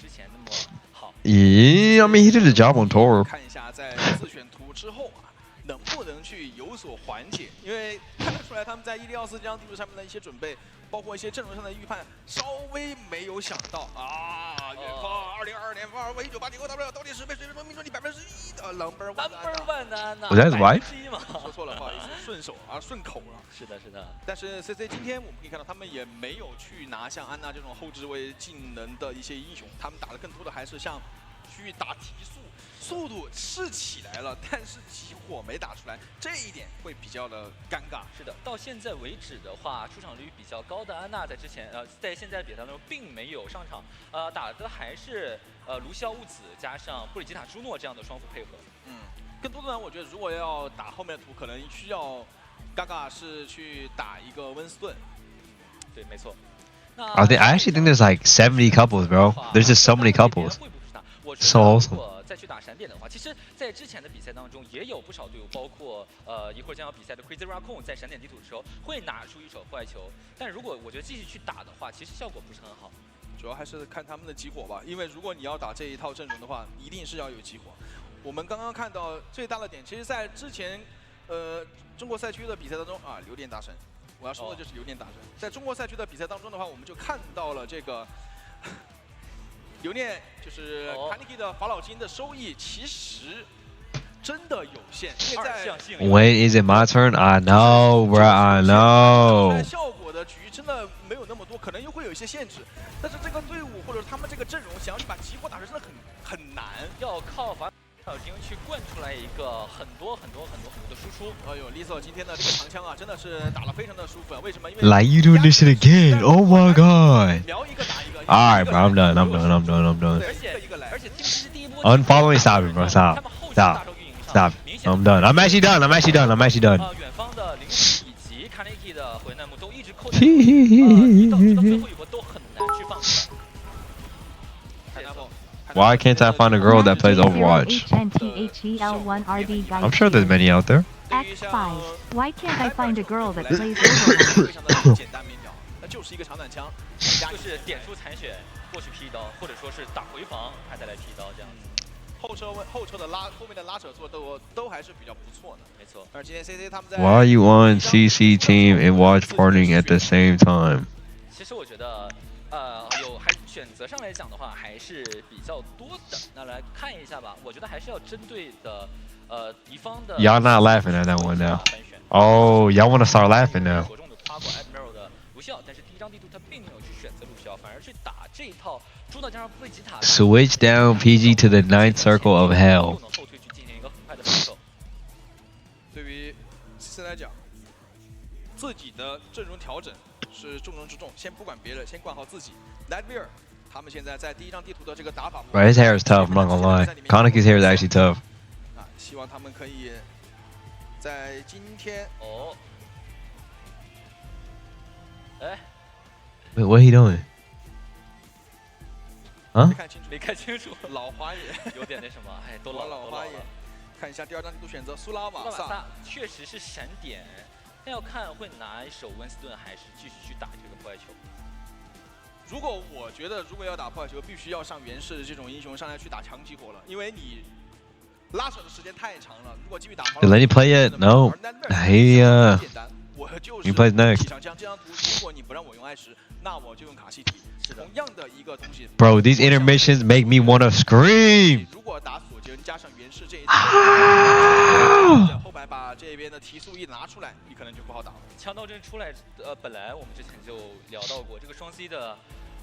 Yeah, I mean he did a job on Toro. 看一下在自选图之后啊，能不能去有所缓解？因为看得出来他们在伊利奥斯这张地图上面的一些准备，包括一些阵容上的预判，稍微没有想到啊。远方2022年发为1989个 W 倒计时被水分命中率1%的 number one 的安娜。Was that his wife？ 说错了，不好意思，顺手啊，顺口了。是的，是的。但是 CC 今天我们可以看到，他们也没有去拿像安娜这种后置位技能的一些英雄，他们打的更多的还是像去打提速。 速度是起来了，但是集火没打出来，这一点会比较的尴尬。是的，到现在为止的话，出场率比较高的安娜在之前在现在比赛当中并没有上场，打的还是卢锡奥雾子加上布里吉塔朱诺这样的双辅配合。更多的呢，我觉得如果要打后面的图，可能需要嘎嘎是去打一个温斯顿。对，没错。I actually think there's like 70 couples, bro. There's just so many couples. So awesome. 再去打闪点的话，其实，在之前的比赛当中也有不少队伍，包括一会儿将要比赛的 Crazy Raccoon 在闪点地图的时候会拿出一手破坏球，但如果我觉得继续去打的话，其实效果不是很好。主要还是看他们的集火吧，因为如果你要打这一套阵容的话，一定是要有集火。我们刚刚看到最大的点，其实在之前中国赛区的比赛当中啊，榴莲大神，我要说的就是榴莲大神。在中国赛区的比赛当中的话，我们就看到了这个。 留念就是卡尼基的法老金的收益其实真的有限，因为在 When is it my turn? I know, bro. I know. 效果的局真的没有那么多，可能又会有一些限制。但是这个队伍或者他们这个阵容想要去把集火打出，真的很难，要靠法老金去灌出来一个很多的输出。哎呦，利索今天的这个长枪啊，真的是打得非常的舒服。为什么？因为 Like you doing this shit again? Oh my god. Alright, bro. I'm done. Unfollow me. Stop it, bro. Stop. I'm done. I'm actually done. 远方的林以及卡内基的回弹幕都一直扣在到最后一波都很难去放弃。 Why can't I find a girl that plays Overwatch? I'm sure there's many out there. X5. Why can't I find a girl that plays Overwatch? 那就是一个长短枪，就是点出残血过去劈一刀，或者说是打回防还再来劈一刀这样子。后面的拉扯做都还是比较不错的，没错。而今天 CC 他们在 Why are you on CC team and Watchparty at the same time? 其实我觉得，选择上来讲的话还是比较多的。那来看一下吧，我觉得还是要针对的，敌方的。Y'all not laughing at that one now. Oh, y'all want to start laughing now. 着重的夸过 Admiral 的卢锡奥，但是第一张地图他并没有去选择卢锡奥，反而去打这一套朱诺加上布里吉塔。Switch down PG to the 9th circle of hell. 后退去进行一个很快的防守。对于 CC 来讲，自己的阵容调整是重中之重，先不管别人，先管好自己。Nightmare 他们现在在第一张地图的这个打法。Right, his hair is tough. I'm not gonna lie. Kanaki's hair is actually tough. 啊，希望他们可以在今天。Wait, what are he doing? Huh? 没看清楚。老花眼，有点那什么，哎，都老花眼。看一下第二张地图选择苏拉瓦萨，确实是闪点，但要看会拿一手温斯顿，还是继续去打这个破坏球。如果我觉得，如果要打破坏球，必须要上源氏这种英雄上来去打强激活了，因为你拉扯的时间太长了。如果继续打， Did let you play it? No. He He plays next. 这张图，如果你不让我用艾什，那我就用卡西提。同样的一个东西。Bro, these intermissions make me want to scream. 如果打索杰加上源氏这一后排把这边的提速一拿出来，你可能就不好打了。强盗阵出来，本来我们之前就聊到过，这个双 C 的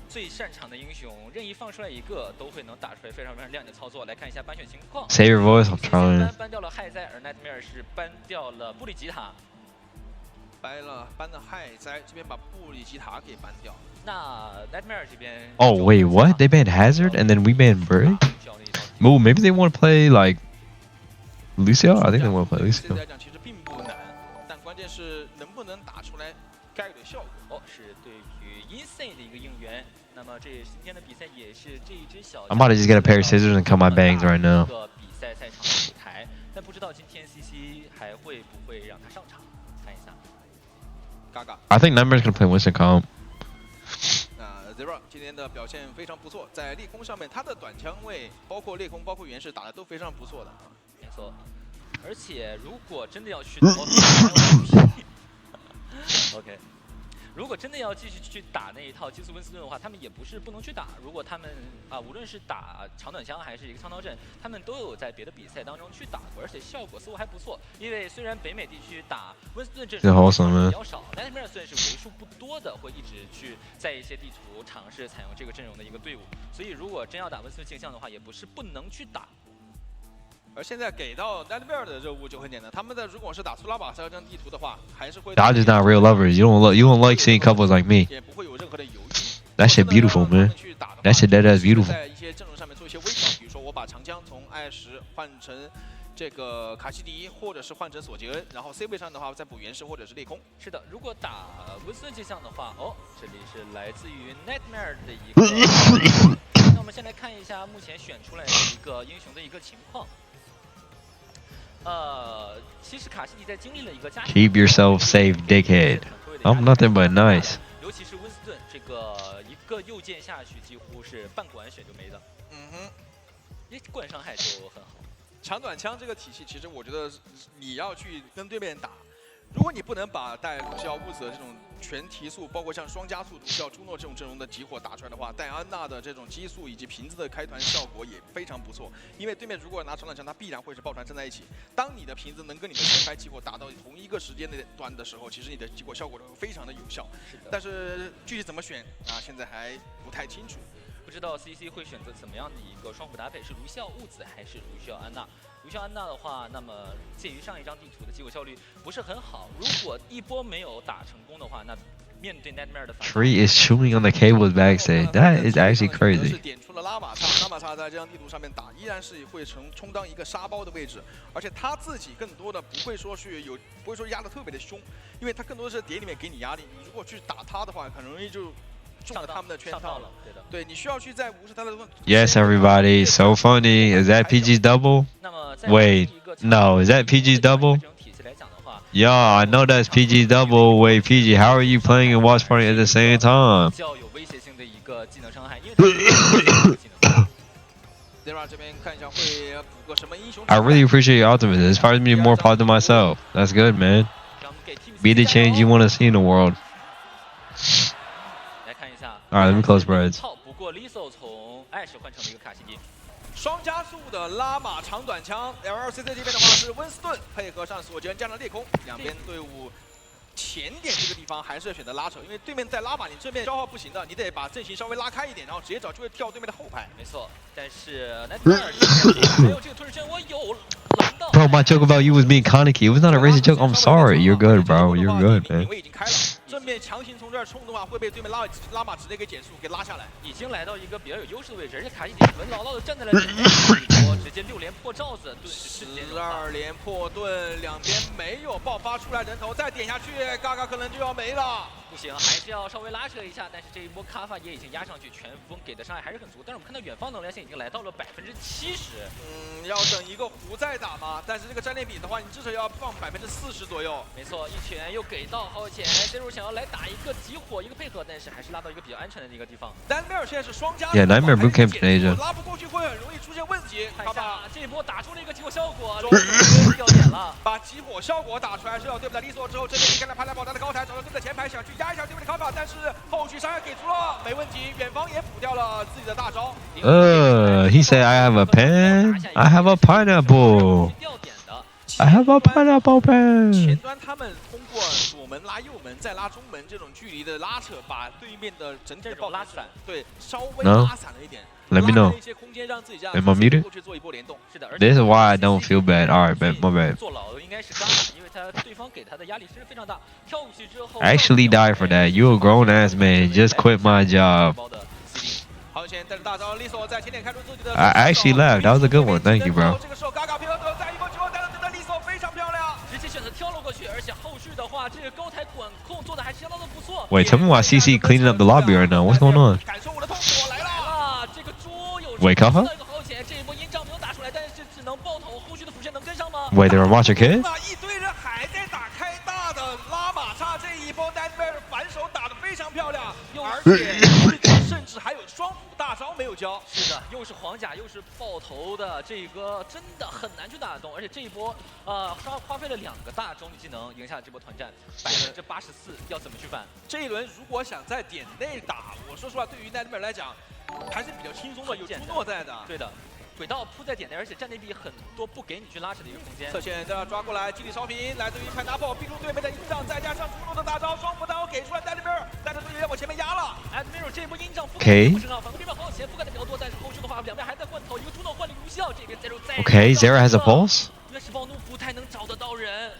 最擅长的英雄，任意放出来一个都会能打出来非常亮眼的操作。来看一下班选情况。Say your voice, I'm trying. 搬掉了害灾，而 Nightmare 是搬掉了布里吉塔。搬了害灾，这边把布里吉塔给搬掉。那 Nightmare 这边。Oh wait, what? They banned Hazard and then we banned Bird? Well, maybe they want to play like Lucio. I think they want to play Lucio. 来讲其实并不难，但关键是能不能打出来该有的效果。是对于 Insane 的一个应援。那么这也是今天的比赛，也是这一支小。I'm about to just get a pair of scissors and cut my bangs right now. 比赛赛场的舞台，但不知道今天 CC 还会不会让他上场，看一下。嘎嘎。I think Nightmare's gonna play Winston Comp. Zero 今天的表现非常不错，在裂空上面，他的短枪位包括裂空，包括原石打的都非常不错的。没错，而且如果真的要去，OK。如果真的要继续去打那一套激素温斯顿的话，他们也不是不能去打。如果他们无论是打长短枪还是一个枪刀阵，他们都有在别的比赛当中去打过，而且效果似乎还不错。因为虽然北美地区打温斯顿阵容比较少 ，Nightmare 算是为数不多的会一直去在一些地图尝试采用这个阵容的一个队伍。所以如果真要打温斯顿镜像的话，也不是不能去打。而现在给到 Nightmare 的任务就很简单，他们的如果是打苏拉巴塞这张地图的话，还是会。Dodge is not real lovers. You don't like seeing couples like me. 也不会有任何的犹豫。That shit beautiful, man. That shit dead ass beautiful. 在一些阵容上面做一些微调，比如说我把长枪从艾什换成这个卡西迪，或者是换成索杰恩，然后 C 位上的话再补原石或者是裂空。是的，如果打温斯顿镜像的话，这里是来自于 Nightmare 的一个。那我们先来看一下目前选出来的一个英雄的一个情况。其实卡西迪在经历了一个家庭。Keep yourself safe, dickhead. I'm nothing but nice. 尤其是温斯顿这个一个右键下去，几乎是半管血就没的。一灌伤害就很好。长短枪这个体系，其实我觉得你要去跟对面打，如果你不能把带卢西奥、乌兹的这种全提速，包括像双加速卢西奥、朱诺这种阵容的集火打出来的话，戴安娜的这种激速以及瓶子的开团效果也非常不错。因为对面如果拿长短枪，他必然会是抱团站在一起。当你的瓶子能跟你的前排集火达到同一个时间段的时候，其实你的集火效果会非常的有效。但是具体怎么选现在还不太清楚。不知道 CC 会选择怎么样的一个双辅搭配，是卢西奥、雾子还是卢西奥安娜？卢西奥安娜的话，那么鉴于上一张地图的集火效率不是很好，如果一波没有打成功的话，那面对 Nightmare 的反 Tree is chewing on the cables backstage. That is actually crazy. 是点出了拉玛萨在这张地图上面打，依然是会充当一个沙包的位置，而且他自己更多的不会说压得特别的凶，因为他更多的是点里面给你压力，你如果去打他的话，很容易就中了他们的圈套了。对，你需要去在无视他的。Yes, everybody. So funny. Is that PG's double? Wait, no. Is that PG's double? Yeah, I know that's PG's double. Wait, PG, how are you playing and Watchparty at the same time? I really appreciate your optimism. It inspires me more positive myself. That's good, man. Be the change you want to see in the world. Alright, let me close spreads. 不过 Lethal 从艾什换成了一个卡西迪。双加速的拉玛长短枪 ，LCC 这边的话是温斯顿配合上索杰恩加上裂空，两边队伍前点这个地方还是要选择拉扯，因为对面在拉玛，你正面消耗不行的，你得把阵型稍微拉开一点，然后直接找机会跳对面的后排。没错，但是Nightmare 还有这个吞噬圈，我有拦到。Bro, my joke about you was being Kaneki. It was not a racist joke. I'm sorry. You're good, bro. You're good, man. 已经开了，正面强行从这儿冲的话，会被对面拉玛直接给减速给拉下来，已经来到一个比较有优势的位置，而且卡西迪稳牢牢的站在了这里，直接6连破罩子，顿时12连破盾，两边没有爆发出来人头，再点下去，嘎嘎可能就要没了。不行，还是要稍微拉扯一下，但是这一波卡法也已经压上去，全锋给的伤害还是很足。但是我们看到远方能量线已经来到了70%。要等一个弧再打嘛，但是这个战略比的话，你至少要放40%左右。没错，一拳又给到好前，Zero 想要来打一个集火，一个配合，但是还是拉到一个比较安全的一个地方。Nightmare 现在是双加 Yeah, Nightmare boot camp in Asia. 拉不过去会很容易出现问题。看一下这一波打出了一个集火效果，终于掉点了。把集火效果打出来之后，对不对？利索之后，这边你看到帕莱宝达的高台，找到对面前排，想去压一下对面的卡法，但是后续伤害给出了，没问题。远方也补掉了自己的大招。He said I have a pen. I have a pineapple. I have a pineapple pen. 前端他们通过门拉右门再拉中门这种距离的拉扯，把对面的整体的爆拉散，对，稍微拉散了一点。 Let me know. Am I muted? This is why I don't feel bad. Alright, but my bad. I actually died for that. You a grown ass man. Just quit my job. I actually laughed. That was a good one. Thank you, bro. Wait, tell me why CC cleaning up the lobby right now. What's going on? Wait, cover? Wait, they were watching kids? 一堆人还在打开大的拉马叉，这一波 Nightmare 反手打得非常漂亮，而且甚至还有双辅大招没有交。是的，又是黄甲又是爆头的，这个真的很难去打得动，而且这一波花费了2个大中技能赢下了这波团战，84%要怎么去反？这一轮如果想在点内打，我说实话，对于 Nightmare 来讲还是比较轻松的，有朱诺在的。对的。 轨道铺在点内，而且战内币很多不给你去拉扯的一个空间。侧线都要抓过来，基地烧屏，来自于看打破，逼出对面的营帐，再加上朱诺的大招，双辅大招给出来 Nightmare 带着队友要往前面压了。Nightmare 这一波营帐覆盖不是很好，反攻对面好前覆盖的比较多，但是后续的话两边还在换头，一个朱诺换了无效，这边再入再。Okay, Zera has a pulse. 原始暴怒不太能找得到人。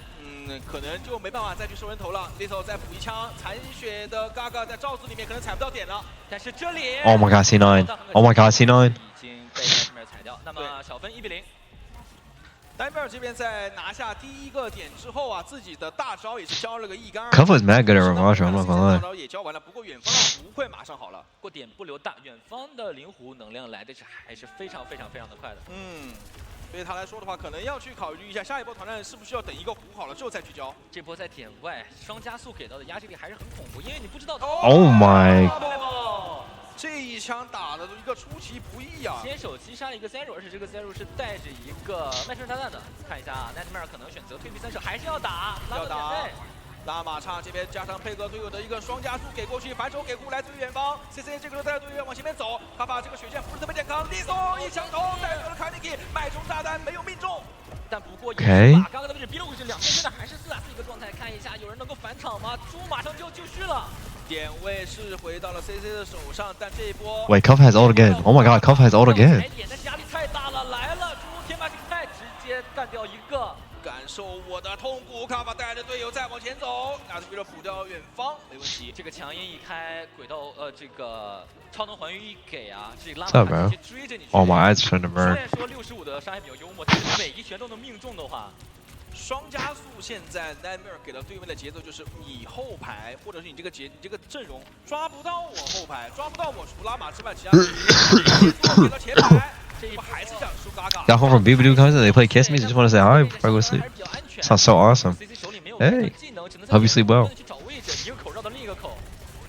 可能就没办法再去收人头了。Lethal 再补一枪，残血的 Gaga 在罩子里面可能踩不到点了。但是这里 Oh my god, C9. Oh my god, C9. 已经被 Nightmare 踩掉。那么小分1比0。Nightmare 这边在拿下第1个点之后啊，自己的大招也是交了个1杆。Cover is mad good at Revenge, I'm not gonna lie. 大招也交完了，不过远方的胡会马上好了。过点不留大，远方的灵狐能量来的还是非常的快的。对他来说的话，可能要去考虑一下下一波团战是不是要等一个胡好了之后再去交。这波在点外双加速给到的压制力还是很恐怖，因为你不知道。Oh my！ 这一枪打的一个出其不意啊！先手击杀了一个 Zero， 而且这个 Zero 是带着一个麦生炸弹的。看一下 Nightmare 可能选择退避3舍，还是要打，拉到点内。 拉马叉这边加上配合队友的一个双加速给过去，反手给护来自于远方。CC 这个时候带着队友往前面走，他把这个血线不是特别健康。Lethal 一枪头带走了 Kaneki， 脉冲炸弹没有命中。但不过也是把刚刚的位置逼了回去，两边现在还是4打4一个状态。看一下有人能够返场吗？猪马上就要就绪了。点位是回到了 CC 的手上，但这一波 Wait, Cuff has ult again. Oh my god, Cuff has ult again. 点的压力太大了，来了，猪天马行空直接干掉一个。 感受我的痛苦，卡法带着队友再往前走，那为了补掉远方没问题。这个强音一开，轨道这个超能还原一给啊，这拉马直接追着你。Oh my eyes trying to burn。虽然说65的伤害比较幽默，但是每一拳都能命中的话，双加速现在 Nightmare 给到对面的节奏就是你后排或者是你这个阵容抓不到我后排，抓不到我除拉马之外，其他节奏给到前排。 Got home from BBDO concert. They played Kiss Me. Just want to say hi before I go to sleep. Sounds so awesome. Hey, hope you sleep well.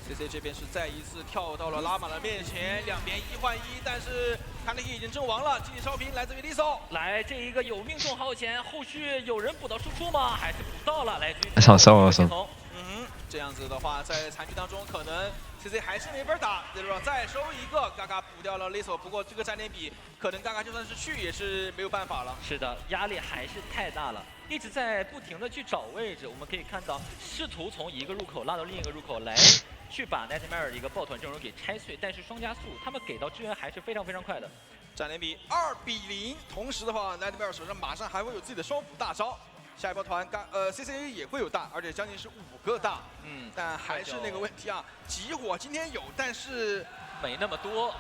CC 这边是再一次跳到了拉玛的面前，两边1换1，但是卡内基已经阵亡了。基地烧屏来自于 Lethal。来，这一个有命中好前，后续有人补到输出吗？还是补到了？来自于 That sounds so awesome. 这样子的话，在残局当中可能 CC 还是没法打，再收一个，嘎嘎补掉了 Lethal。不过这个战点比，可能嘎嘎就算是去也是没有办法了。是的，压力还是太大了，一直在不停的去找位置。我们可以看到，试图从一个入口拉到另一个入口来，去把 Nightmare 的一个抱团阵容给拆碎。但是双加速，他们给到支援还是非常快的。战点比2比0，同时的话 ，Nightmare 手上马上还会有自己的双辅大招。 下一波团CC 也会有大，而且将近是5个大。但还是那个问题啊，集火今天有，但是没那么多。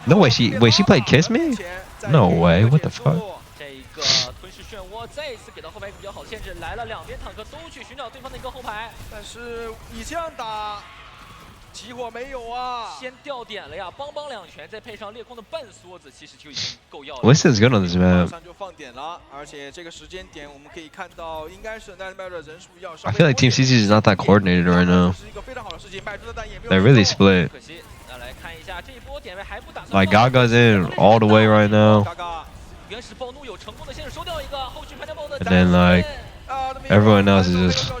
No way, she played Kiss Me? No way, what the fuck? 这一个吞噬漩涡再一次给到后排一个比较好限制，来了两边坦克都去寻找对方的一个后排，但是你这样打。 集火没有啊！先掉点了呀，邦2拳，再配上裂空的半梭子，其实就已经够要了。This is good on this map. 马上就放点了，而且这个时间点我们可以看到，应该是 Nightmare 的人数要稍微。 I feel like Team CC is not that coordinated right now. 是一个非常好的事情，迈出的弹也没有。 They really split. 可惜，那来看一下这一波点位还不打。 Like Gaga's in all the way right now. 原始暴怒有成功的先是收掉一个，后续排掉暴的。 And then like everyone else is just.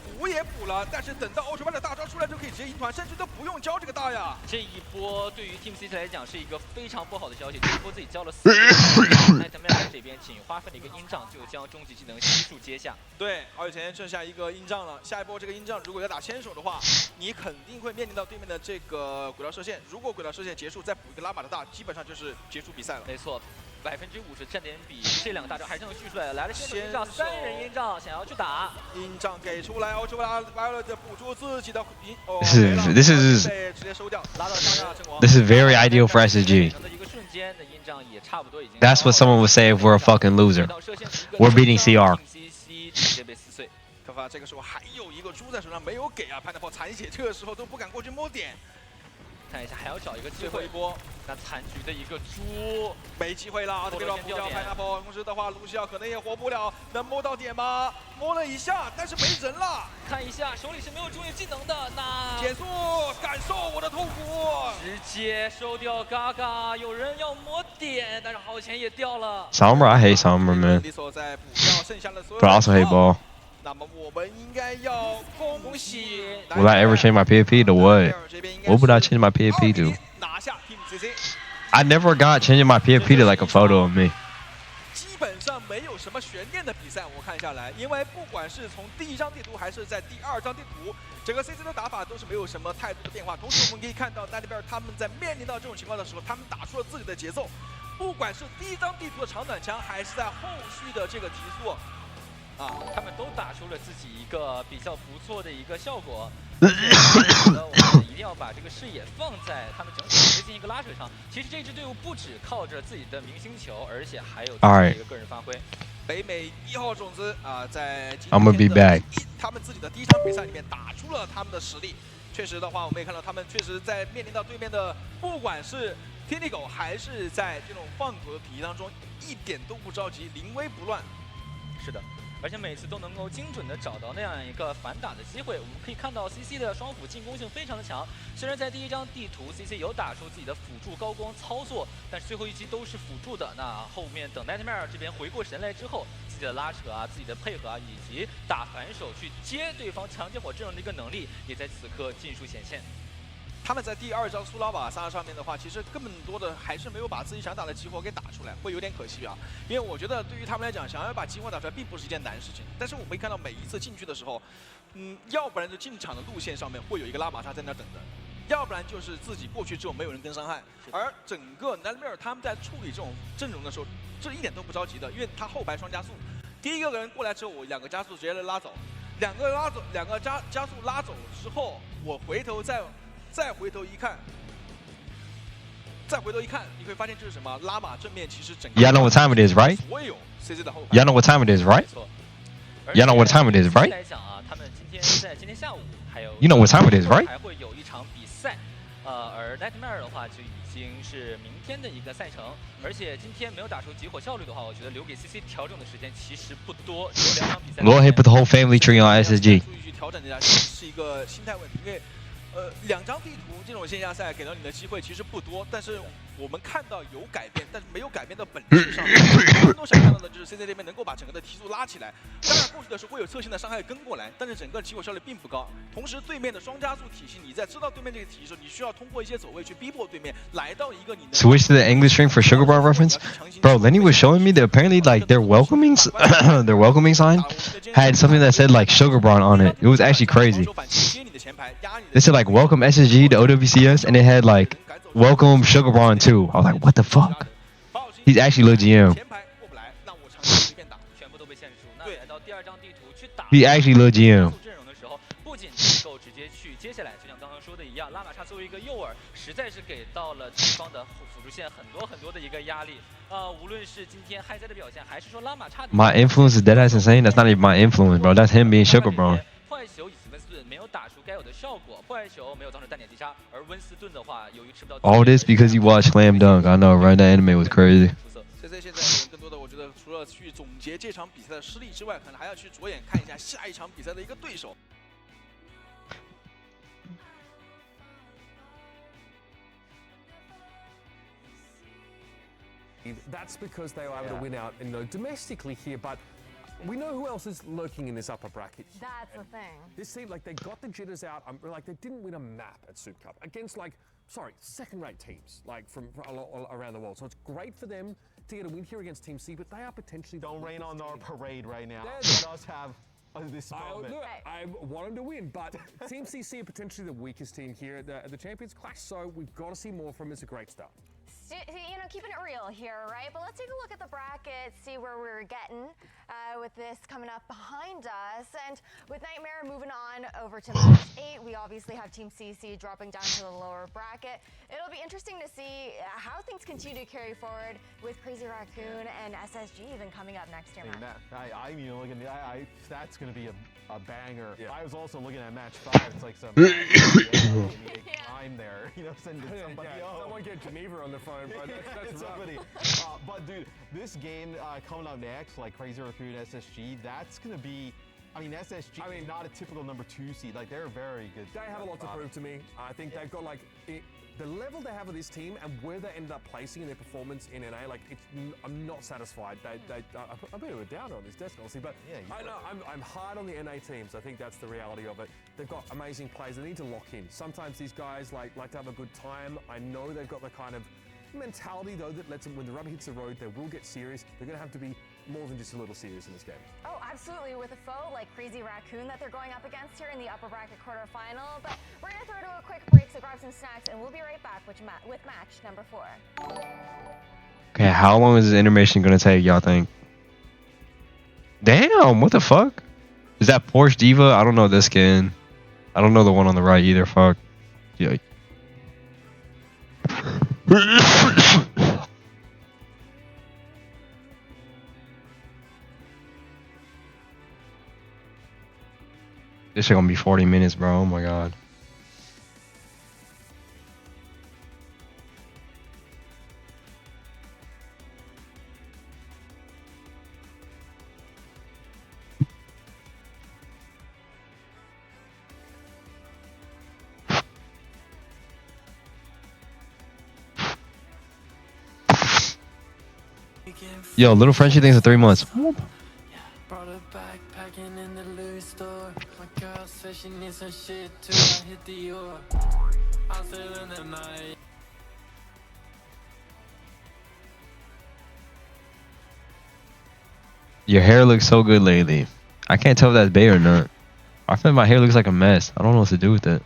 补也补了，但是等到欧洲班的大招出来就可以直接赢团，甚至都不用交这个大呀。这一波对于 Team CC 来讲是一个非常不好的消息，这一波自己交了4，Nightmare 这边仅花费了一个阴障就将终极技能悉数接下。对，而且剩下一个阴障了，下一波这个阴障如果要打牵手的话，你肯定会面临到对面的这个轨道射线，如果轨道射线结束再补一个拉玛的大，基本上就是结束比赛了。没错。50%站点比这两个大招还是能续出来的。来了，先手阴障，3人阴障，想要去打。阴障给出来，欧洲拉的补出自己的阴。This is 直接收掉，拉到上阵亡。 This is very ideal for SSG. That's what someone would say if we're a fucking loser. We're beating CR. 直接被撕碎。看法这个时候还有一个猪在手上没有给啊，潘德炮残血这个时候都不敢过去摸点。 看一下，还要找一个机会。最后一波，那残局的一个猪没机会了，这边要补掉派纳波。同时的话，卢西奥可能也活不了，能摸到点吗？摸了一下，但是没人了。看一下，手里是没有终结技能的，那减速，感受我的痛苦。直接收掉嘎嘎，有人要摸点，但是好钱也掉了。Summer, I hate Summer, man. But I also hate Ball. 那么我们应该要恭喜。Will I ever change my PvP to what? What would I change my PvP to? 拿下 Team CC。 I never got changing my PvP to like a photo of me. 基本上没有什么悬念的比赛，我看下来，因为不管是从第一张地图还是在第二张地图，整个 CC 的打法都是没有什么太多的变化。同时我们可以看到 Nightmare 他们在面临到这种情况的时候，他们打出了自己的节奏，不管是第一张地图的长短枪，还是在后续的这个提速。 他们都打出了自己一个比较不错的一个效果。我们一定要把这个视野放在他们整体进行一个拉扯上。其实这支队伍不只靠着自己的明星球，而且还有自己的一个个人发挥。北美1号种子啊，在今 I'm gonna be back. 他们自己的第一场比赛里面打出了他们的实力。确实的话，我们也看到他们确实在面临到对面的，不管是天地狗还是在这种放狗的体系当中，一点都不着急，临危不乱。是的。 而且每次都能够精准的找到那样一个反打的机会。我们可以看到 CC 的双辅进攻性非常的强。虽然在第一张地图 CC 有打出自己的辅助高光操作，但是最后一击都是辅助的。那后面等 Nightmare 这边回过神来之后，自己的拉扯啊、自己的配合啊，以及打反手去接对方强结火阵容的一个能力，也在此刻尽数显现。 他们在第二张苏拉瓦萨上面的话，其实更多的还是没有把自己想打的激活给打出来，会有点可惜啊。因为我觉得对于他们来讲，想要把激活打出来并不是一件难事情。但是我们可以看到每一次进去的时候，要不然就进场的路线上面会有一个拉玛莎在那等着，要不然就是自己过去之后没有人跟伤害。而整个Nightmare他们在处理这种阵容的时候，这一点都不着急的，因为他后排双加速，第一个人过来之后，我2个加速直接拉走，2个加速拉走之后，我回头再回头一看，你会发现这是什么？拉玛正面其实整个 Y'all know what time it is, right? 所有 CC 的后排 Y'all know what time it is, right? Y'all know what time it is, right? 来讲啊，他们在今天下午还有 You know what time it is, right? 还会有一场比赛，而 Nightmare 的话就已经是明天的一个赛程，而且今天没有打出集火效率的话，我觉得留给 CC 调整的时间其实不多，只有2场比赛。Lord hit put the whole family tree on SSG. 注意去调整一下，是一个心态问题，因为。 2张地图这种线下赛给到你的机会其实不多，但是我们看到有改变，但是没有改变到本质上。我们都想看到的就是 CC 这边能够把整个的提速拉起来。当然过去的时候会有侧线的伤害跟过来，但是整个起火效率并不高。同时对面的双加速体系，你在知道对面这个体系的时候，你需要通过一些走位去逼迫对面来到一个你能。Switch to the English string for Sugar Brown reference. Bro, Lenny was showing me that apparently like their welcoming sign had something that said like Sugar Brown on it. It was actually crazy. They said like welcome SSG to OWCS, and it had like welcome Sugar Brown too. I was like, what the fuck? He's actually legit GM. He actually legit GM. 不仅能够直接去接下来，就像刚刚说的一样，拉玛莎作为一个诱饵，实在是给到了敌方的辅助线很多的一个压力。无论是今天嗨哉的表现，还是说拉玛莎。My influence is deadass insane. That's not even my influence, bro. That's him being Sugar Brown. 破坏球以及温斯顿没有打出该有的效果，破坏球没有造成单点击杀，而温斯顿的话，由于吃不到。All this because you watched Slam Dunk. I know, right? That anime was crazy. 现在更多的，我觉得除了去总结这场比赛的失利之外，可能还要去着眼看一下下一场比赛的一个对手。 That's because they were able to win out, domestically here. But we know who else is lurking in this upper bracket. That's the thing. This team, like, they got the jitters out. Like, they didn't win a map at Soup Cup against, like, second-rate teams, like, from all around the world. So it's great for them to get a win here against Team C, but they are potentially... Don't rain on our parade right now. Let us have this moment. I want them to win, but Team CC are potentially the weakest team here at the Champions Clash, so we've got to see more from them. It's a great start. You know, keeping it real here, right? But let's take a look at the bracket, see where we're getting with this coming up behind us. And with Nightmare moving on over to match 8, we obviously have Team CC dropping down to the lower bracket. It'll be interesting to see how things continue to carry forward with Crazy Raccoon and SSG even coming up next year. I'm looking. That's going to be a banger. Yeah. I was also looking at match 5. It's like some time there. You know, sending somebody. Someone get Geneva on the phone. But that's somebody. But dude, this game coming up next, like Crazy Raccoon SSG, that's gonna be. I mean, SSG is not a typical number 2 seed. Like, they're very good. They have a lot to prove to me. I think they've got, like, the level they have of this team and where they ended up placing in their performance in NA, like, I'm not satisfied. I'm a bit of a downer on this desk, honestly, but I know I'm hard on the NA teams. I think that's the reality of it. They've got amazing players. They need to lock in. Sometimes these guys like to have a good time. I know they've got the kind of mentality, though, that lets them, when the rubber hits the road, they will get serious. They're going to have to be more than just a little serious in this game. Oh, absolutely, with a foe like Crazy Raccoon that they're going up against here in the upper bracket quarterfinal. But we're going to throw to a quick break, so grab some snacks, and we'll be right back with match number 4. Okay, how long is this intermission gonna take, y'all think? Damn, what the fuck? Is that Porsche Diva? I don't know this skin. I don't know the one on the right either, fuck. Yeah. This shit gonna be 40 minutes, bro. Oh my god. Yo, little Frenchie thinks of 3 months. Your hair looks so good lately. I can't tell if that's Bay or not. I feel like my hair looks like a mess. I don't know what to do with it.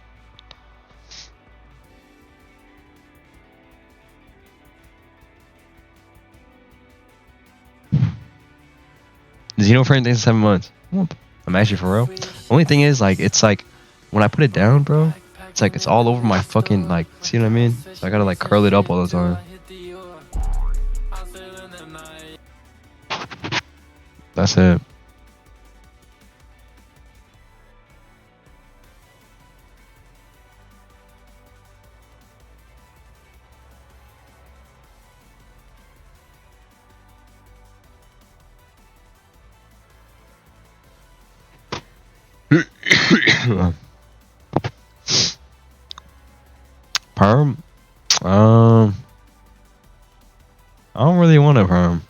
Xeno frame thinks 7 months. I'm actually for real. Only thing is, like, it's like when I put it down, bro, it's like it's all over my fucking, like, see what I mean? So I gotta like curl it up all the time. That's it. Perm? I don't really want a perm.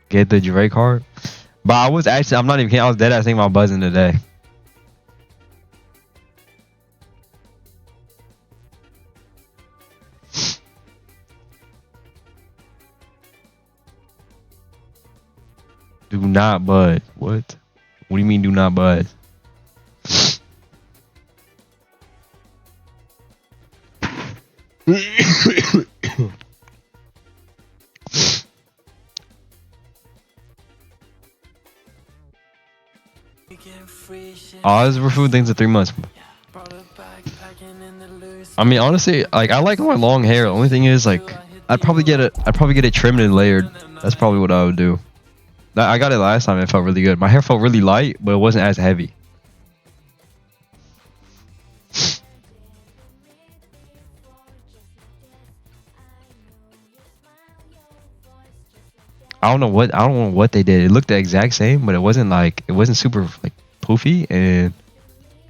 Get the Drake card? But I was actually, I'm not even kidding, I was dead ass thinking about buzzing today. Do not buzz. What? What do you mean do not buzz? Oz food things in 3 months. I mean, honestly, like I like my long hair. The only thing is, like, I'd probably get it trimmed and layered. That's probably what I would do. I got it last time. It felt really good. My hair felt really light, but it wasn't as heavy. I don't know what they did. It looked the exact same, but it wasn't super like poofy, and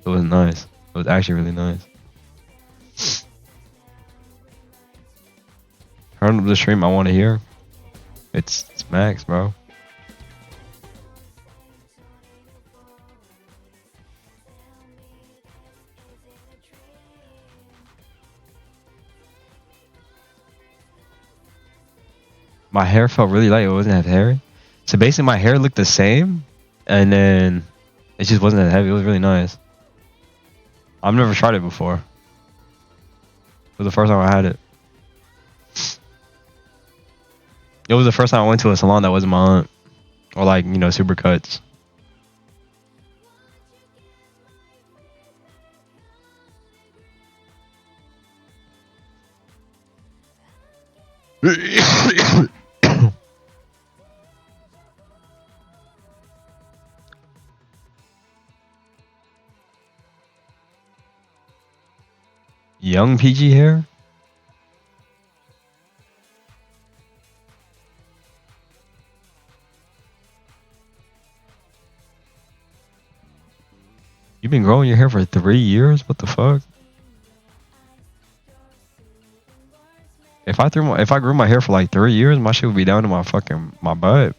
it was nice. It was actually really nice. Turn up the stream I want to hear. It's max, bro. My hair felt really light. It wasn't that hairy. So basically, my hair looked the same, and then it just wasn't that heavy. It was really nice. I've never tried it before. It was the first time I had it. It was the first time I went to a salon that wasn't my aunt, or like, you know, super cuts. Young PG hair? You've been growing your hair for 3 years? What the fuck? If I grew my hair for like 3 years, my shit would be down to my butt.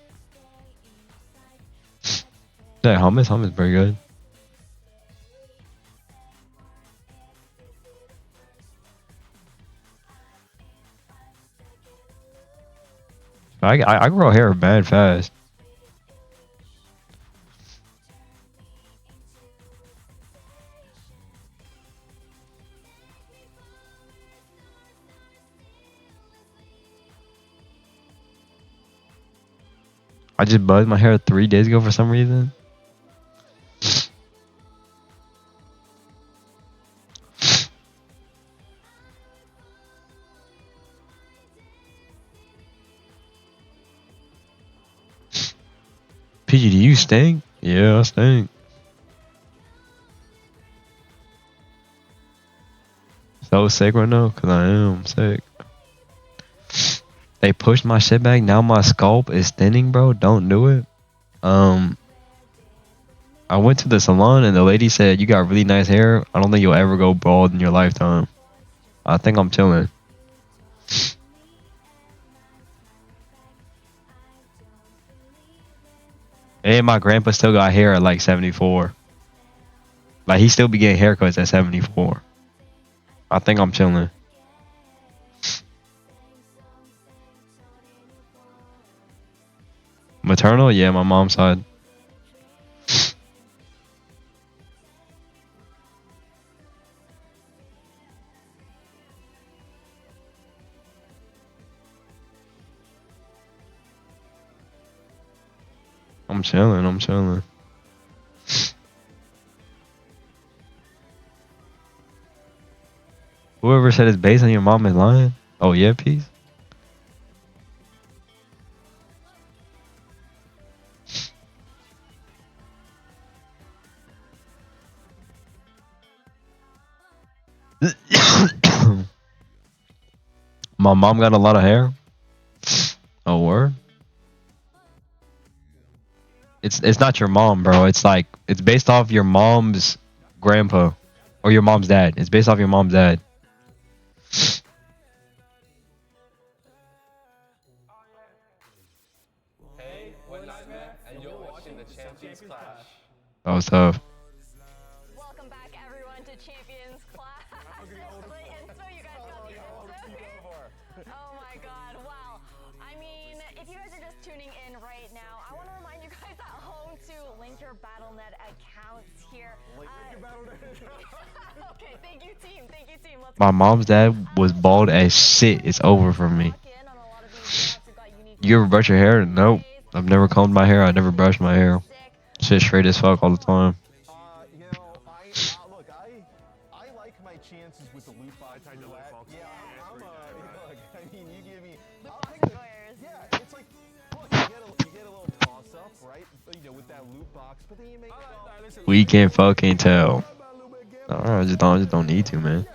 That hummus pretty good. I grow hair bad fast. I just buzzed my hair 3 days ago for some reason. PG, do you stink? Yeah, I stink. So sick right now? Cause I am sick. They pushed my shit back. Now my scalp is thinning, bro. Don't do it. I went to the salon and the lady said, you got really nice hair. I don't think you'll ever go bald in your lifetime. I think I'm chilling. And my grandpa still got hair at like 74. Like, he still be getting haircuts at 74. I think I'm chilling. Maternal? Yeah, my mom's side. I'm chilling. Whoever said it's based on your mom is lying. Oh yeah, peace. My mom got a lot of hair. Oh word. It's not your mom, bro. It's like it's based off your mom's grandpa or your mom's dad. It's based off your mom's dad. Hey, one night, man, and you're watching the Champions Clash. That was tough. Welcome back, everyone, to Champions Clash. And so you guys got the answer. Oh my God! Wow. I mean, if you guys are just tuning in right now, I want to remind you guys at home to link your BattleNet accounts here. Okay, thank you, team. Thank you, team. My mom's dad was bald as shit. It's over for me. You ever brush your hair? Nope. I've never combed my hair. I never brushed my hair. Shit straight as fuck all the time. You know, look, I like my chances with the loot box. Yeah, look, I mean, you give me. Yeah, it's like, look, you get a little toss up, right? You know, with that loot box, but then you make. We can fucking tell. I just don't need to, man.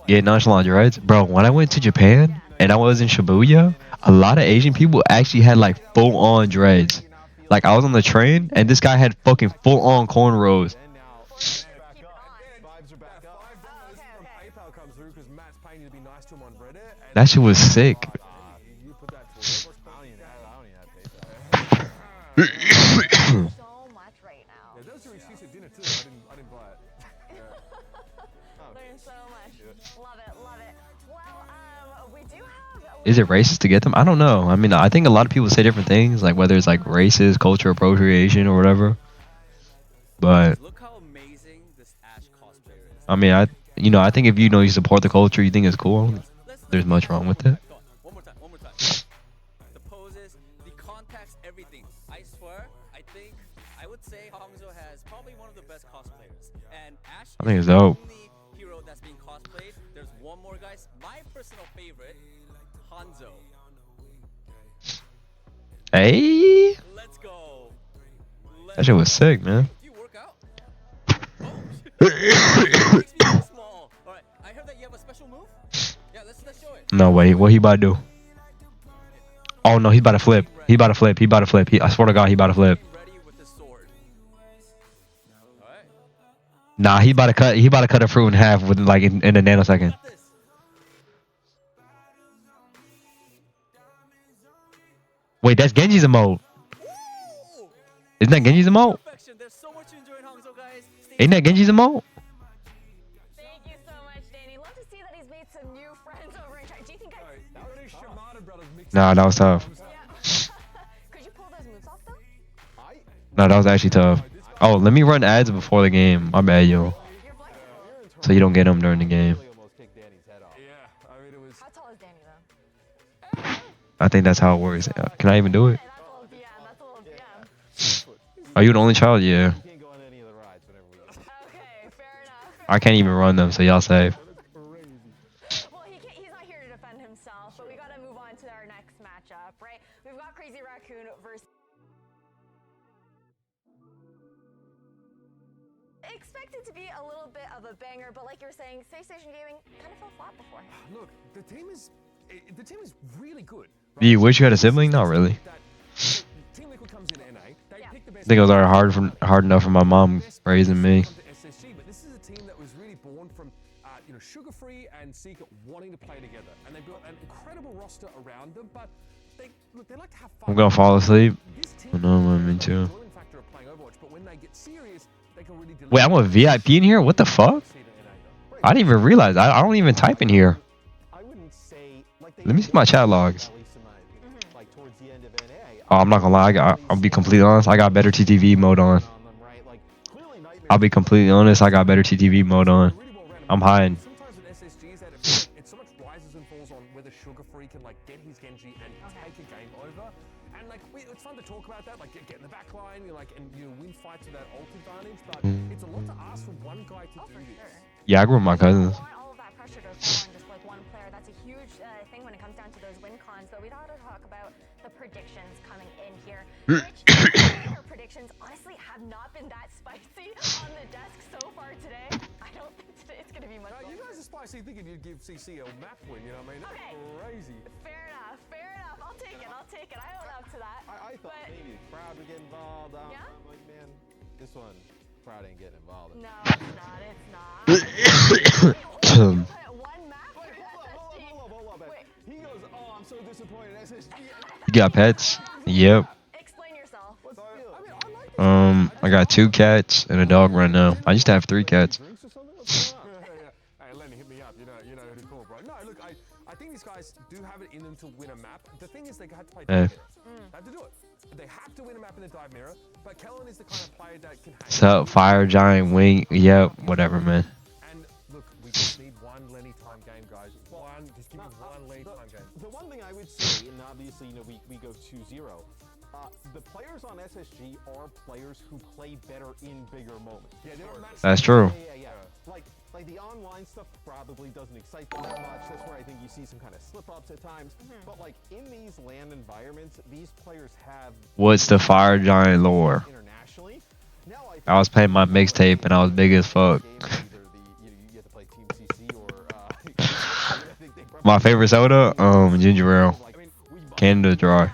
Yeah, nonchalant, you're right, bro. When I went to Japan and I was in Shibuya, a lot of Asian people actually had like full on dreads. Like I was on the train and this guy had fucking full on cornrows. That shit was sick. Is it racist to get them? I don't know. I mean, I think a lot of people say different things, like whether it's like racist, culture appropriation, or whatever. But I mean, I think if you support the culture, you think it's cool. There's much wrong with it. The poses, the context, everything. I swear, I would say Hangzhou has probably one of the best cosplayers. And Ash I think it's dope. is the only hero that's being cosplayed. There's one more, guys. My personal favorite, Hanzo. Hey, Let's go. that shit was sick, man. You work out? Oh, small. All right. I heard that you have a special move. Yeah, let's show it. No, wait, what he about to do? Oh no, he's about to flip. He about to flip. He about to flip. I swear to God, he about to flip. Nah, he about to cut. He about to cut a fruit in half with like in a nanosecond. Wait, that's Genji's emote. Isn't that Genji's emote? Ain't that Genji's emote? Thank you so much, Danny. Love to see that he's made some new friends over in China. Do you think Nah, that was tough. Could you pull those moves off though? No, that was actually tough. Oh, let me run ads before the game. My bad, yo. So you don't get them during the game. How tall is Danny though? I think that's how it works. Can I even do it? Are you the only child? Yeah. I can't even run them, so y'all safe. Well, he's not here to defend himself, but we gotta move on to our next matchup, right? We've got Crazy Raccoon versus. Expected to be a little bit of a banger, but like you were saying, Space Station Gaming kind of fell flat beforehand. Look, the team is really good. Do you wish you had a sibling? Not really. I think it was already hard enough for my mom raising me. But this is a team that was really born from Sugar Free and Secret wanting to play together, and they've got an incredible roster around them. But they like to have fun. I'm gonna fall asleep. I know I'm in too. Wait, I'm a VIP in here? What the fuck? I didn't even realize. I don't even type in here. Let me see my chat logs. Oh, I'm not gonna lie. I'll be completely honest. I got better TTV mode on. I'll be completely honest. I got better TTV mode on. I'm hiding. It's so much rises and falls on whether Sugar Free can like get his Genji and take a game over. And like it's fun to talk about that, like get in the back line, and win fights with that ult advantage. But it's a lot to ask from one guy to do this. Yeah, I grew up with my cousins. All of that pressure to fall on just like one player. That's a huge thing when it comes down to those win cons. But we thought to talk about the predictions coming in here. Which predictions honestly have not been that spicy on the desk so far today. I don't think it's going to be much. You guys are spicy thinking you'd give CC a map win, you know what I mean? That's crazy. Fair enough. I'll take it. I own up to that. I thought maybe the crowd would get involved. Yeah? I'm like, man, this one, crowd ain't getting involved. No, it's not. Hold up. He goes, oh, I'm so disappointed. SSG. You got pets? Yep. Explain yourself. I got 2 cats and a dog right now. I used to have 3 cats. Hey, Lenny, hit me up. You know who to call, bro. No, look, I think these guys do have it in them to win a map. The thing is, they have to play dive mirror. They have to do it. They have to win a map in the dive mirror. But Kellen is the kind of player that can hang. So fire giant wing. Yep. Whatever, man. And look, we just need one Lenny time game, guys. Just give me one Lenny time game. The one thing I would say, and obviously, we go 2-0. The players on SSG are players who play better in bigger moments. Yeah, That's true. Yeah. Like the online stuff probably doesn't excite them that much. That's where I think you see some kind of slip-ups at times. But like in these LAN environments, these players have. What's the fire giant lore? Internationally. I was playing my mixtape and I was big as fuck. You have to play Team CC or I think they My favorite soda, ginger ale. Canada Dry.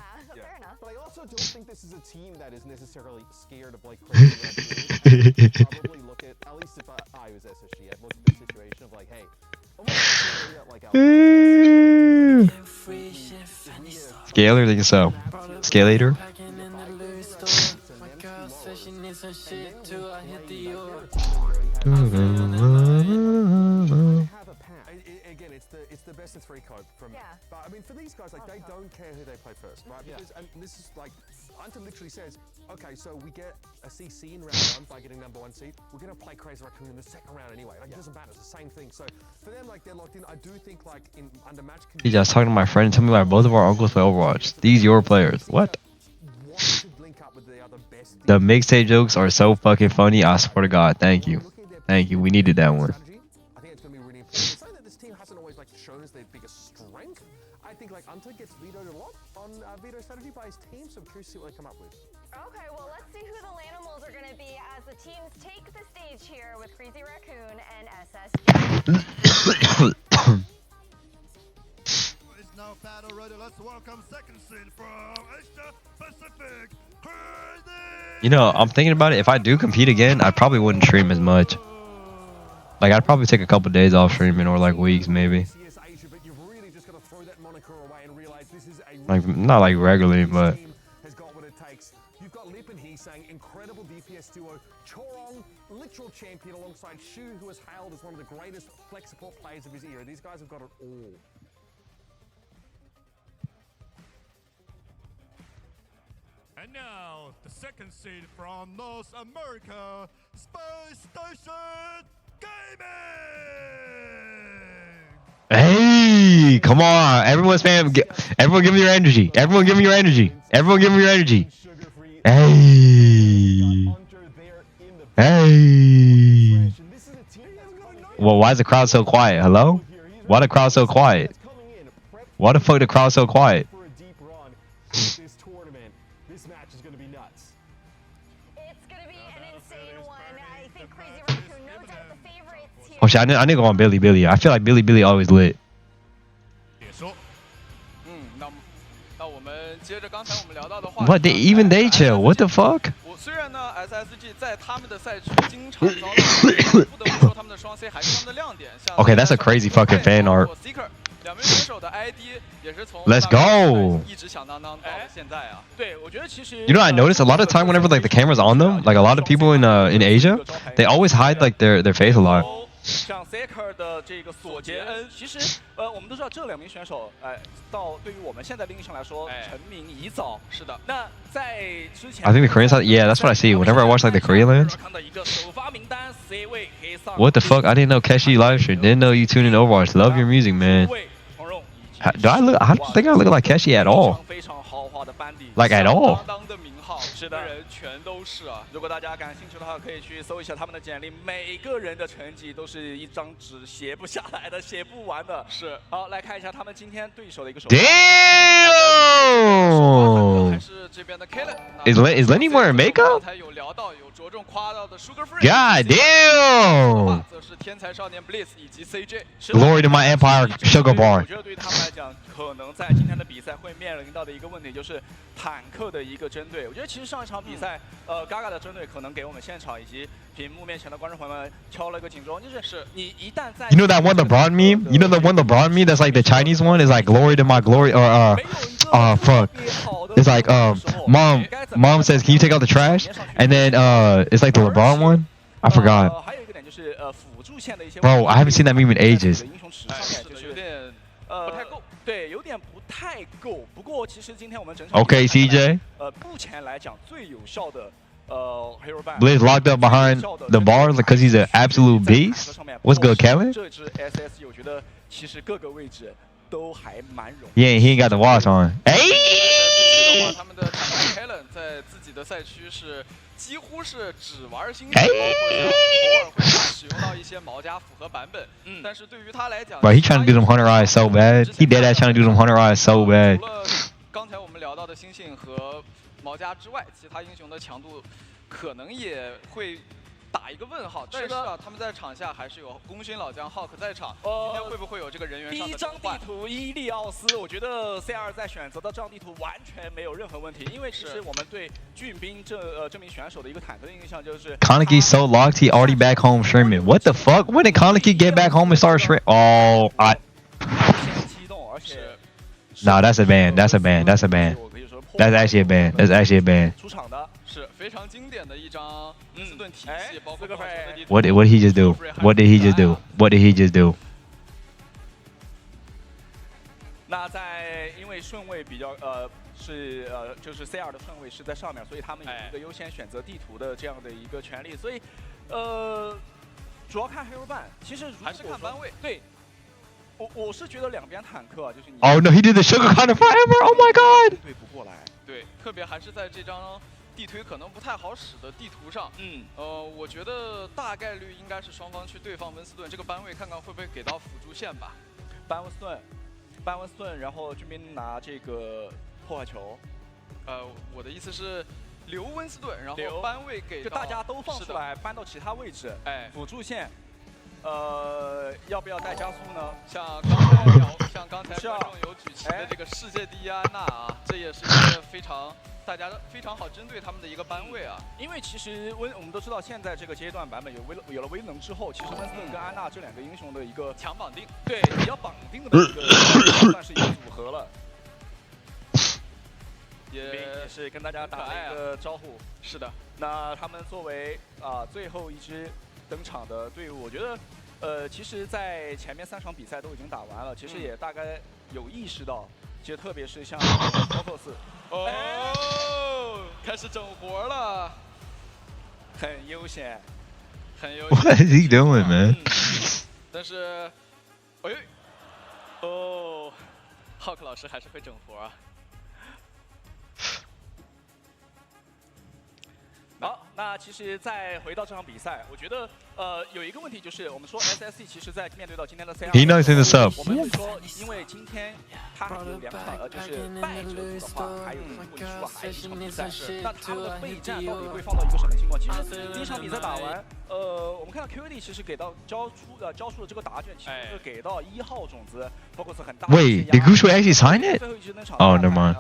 But I also don't think this is a team that is necessarily scared of like crazy. Probably look at least if I was SSG, I'd look at the situation of like, hey, Scaler, think so. Scalator. Again, it's the best of 3 cope from. But I mean, for these guys, like they don't care who they play first, right? Because and this is like Hunter literally says, okay, so we get a CC in round 1 by getting number 1 seed. We're gonna play Crazy Raccoon in the second round anyway. Like it doesn't matter, it's the same thing. So for them, like they're locked in. I do think like in under match. He just talking to my friend and told me about both of our uncles play Overwatch. These your players. What? The mixtape jokes are so fucking funny. I swear to God. Thank you. Thank you. We needed that one. I think it's gonna be really important. It's something that this team hasn't always like shown as their biggest strength. I think like Hunter gets vetoed a lot on veto strategy by his team, so I'm curious to see what they come up with. Okay, well, let's see who the Lanimals are going to be as the teams take the stage here with Crazy Raccoon and SSG. It's now battle ready. Let's welcome second seed from Asia Pacific, Crazy. You know, I'm thinking about it. If I do compete again, I probably wouldn't stream as much. Like, I'd probably take a couple days off streaming or like weeks maybe. Like, not like regularly, but. You've got Lip and he's saying incredible DPS duo. Chorong, literal champion alongside Shu, who is hailed as one of the greatest flex support players of his era. These guys have got it all. And now, the second seed from North America, Space Station Gaming! Hey, come on. Everyone spam. Everyone give me your energy. Everyone give me your energy. Everyone give me your energy. Hey. Hey. Well, why is the crowd so quiet? Hello? Why the crowd so quiet? Why the fuck the crowd so quiet? Oh shit, I need to go on Billy Billy. I feel like Billy Billy always lit. 那我们接着刚才我们聊到的话 What? Even they chill. What the fuck? 虽然呢 ，SSG 在他们的赛区经常遭到，不得不说他们的双 C 还是他们的亮点。像 Okay, that's a crazy fucking fan art. 两名选手的 ID 也是从 Let's go. 一直响当当到了现在啊。对，我觉得其实 You know, I noticed a lot of time whenever like the camera's on them, like a lot of people in Asia, they always hide like their face a lot. 像 Saker 的这个索杰恩，其实我们都知道这两名选手，到对于我们现在的印象来说，成名已早。是的。那在之前 I think the Korean side, yeah, that's what I see. Whenever I watch like the Korean lands. What the fuck? I didn't know Keshi live stream. Didn't know you tune in Overwatch. Love your music, man. Do I look? I don't think I look like Keshi at all. Like at all. 是的，人全都是啊！如果大家感兴趣的话，可以去搜一下他们的简历，每个人的成绩都是一张纸写不下来的，写不完的。是。好，来看一下他们今天对手的一个手。Damn! 还是这边的 Kellen。Is Lenny wearing makeup? 刚才有聊到，有着重夸到的 Sugar Free。God damn! 则是天才少年 Blitz 以及 CJ。 Glory to my empire, Sugar Bar. 我觉得对于他们来讲，可能在今天的比赛会面临到的一个问题就是坦克的一个针对。我觉得其实上一场比赛，Gaga 的针对可能给我们现场以及屏幕面前的观众朋友们敲了一个警钟，就是你一旦在 You know that one LeBron meme? You know the one LeBron meme that's like the Chinese one is like glory to my glory or fuck. It's like mom says, "Can you take out the trash?" And then it's like the LeBron one. I forgot. 还有一个点就是辅助线的一些 Bro, I haven't seen that meme in ages. 英雄池上面就是有点不太够，对，有点不太够。不过其实今天我们整场 Okay, CJ. 目前来讲最有效的Hero Band Blitz locked up behind the bar because he's an absolute beast. What's good, Kellen? 这支 SSG 我觉得其实各个位置都还蛮容易。 Yeah, he ain't got the watch on. Hey! 他们的坦克 Kellen 在自己的赛区是几乎是只玩新手，或者偶尔会使用到一些毛家复合版本。但是对于他来讲 Bro, he trying to do them hunter eyes so bad. He dead ass trying to do them hunter eyes so bad. 除了刚才我们聊到的星星和毛家之外，其他英雄的强度可能也会打一个问号。但是啊，他们在场下还是有功勋老将 Hawk 在场，今天会不会有这个人员上的第一张地图伊利奥斯，我觉得 C2在选择的这张地图完全没有任何问题，因为其实我们对俊斌这名选手的一个坦克的印象就是。Kaneki so locked, he already back home streaming. What the fuck? When did Kaneki get back home and start streaming? Oh, Nah, that's a ban. That's a ban. That's a ban. That's actually a ban. That's actually a ban. 出场的是非常经典的一张斯顿体系，包括 What did he just do? What did he just do? What did he just do? 那在因为顺位比较就是 C2的顺位是在上面，所以他们有一个优先选择地图的这样的一个权利，所以主要看黑肉半，其实还是看班位。对。我是觉得两边坦克就是你。Oh no, he did the sugar kind of forever. Oh my god. 对不过来。对，特别还是在这张地推可能不太好使的地图上。我觉得大概率应该是双方去对方温斯顿这个班位，看看会不会给到辅助线吧。班温斯顿，然后俊斌拿这个破坏球。我的意思是留温斯顿，然后班位给就大家都放出来，搬到其他位置。辅助线。要不要带加速呢？像刚才观众有举旗的这个世界第一安娜啊，这也是一个大家非常好针对他们的一个班位啊。因为其实我们都知道，现在这个阶段版本有了威能之后，其实温斯顿跟安娜这两个英雄的一个强绑定，对比较绑定的一个算是一个组合了。也是跟大家打了一个招呼。是的，那他们作为最后一支登场的队伍，我觉得。其实，在前面3场比赛都已经打完了，其实也大概有意识到，其实特别是像 Owcs， 开始整活了，很悠闲，很悠闲。What is he doing, man？ 但是，浩克老师还是会整活啊。好，那其实再回到这场比赛，我觉得有一个问题就是，我们说 SSC 其实在面对到今天的 C2， He knows in the sub。我们会说，因为今天他有2场，就是败者组的话，还有如果你输了还有1场比赛，那他们的备战到底会放到一个什么情况？其实第一场比赛打完，我们看到 QD 其实给到交出的这个答卷，其实是给到1号种子 Focus 很大的。Wait, did Gucci actually sign it? 最后一局那场 Oh, never mind.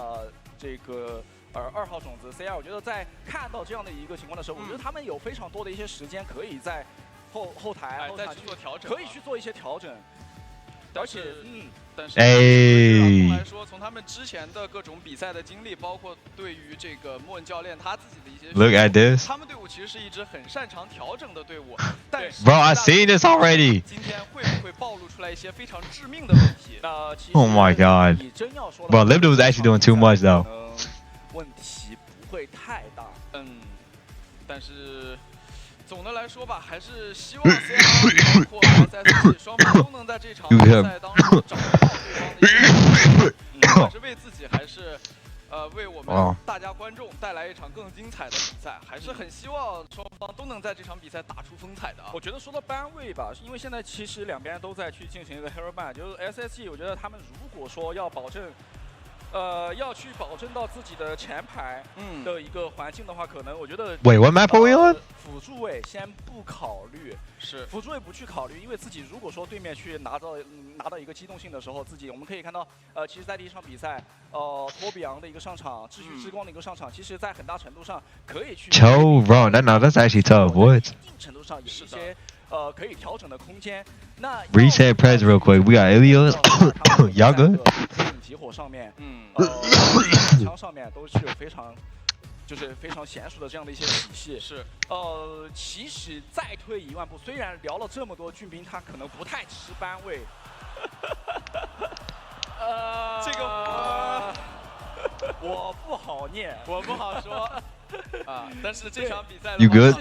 这个。2号种子 C2， 我觉得在看到这样的一个情况的时候，我觉得他们有非常多的一些时间可以在后台再去做调整，可以去做一些调整。而且，但是来说，从他们之前的各种比赛的经历，包括对于这个莫恩教练他自己的一些 ，Look at this， 他们队伍其实是一支很擅长调整的队伍。但是 ，Bro, I seen this already。今天会不会暴露出来一些非常致命的问题？Oh my god， Bro, Libda was actually doing too much though。问题不会太大，但是总的来说吧，还是希望 C2 包括 SSC 双方都能在这场比赛当中找到对方的一个还是为自己，还是为我们大家观众带来一场更精彩的比赛，还是很希望双方都能在这场比赛打出风采的啊。我觉得说到班位吧，因为现在其实两边都在去进行一个 hero ban， 就是 SSC， 我觉得他们如果说要保证。要去保证到自己的前排的一个环境的话，可能我觉得 Wait, what map are we on？ 辅助位先不考虑，辅助位不去考虑，因为自己如果说对面去拿到一个机动性的时候，我们可以看到，其实，在第一场比赛，托比昂的一个上场，秩序之光的一个上场，其实在很大程度上可以去。Oh, bro, that's actually tough. What？ 一定程度上有一些可以调整的空间。那 Reset press real quick. We got Ilios. Y'all good？ 集火上面，枪上面都是有非常娴熟的这样的一些体系。是，其实再退1万步，虽然聊了这么多，俊斌他可能不太吃班位。这个我不好念，我不好说啊。但是这场比赛 ，You good？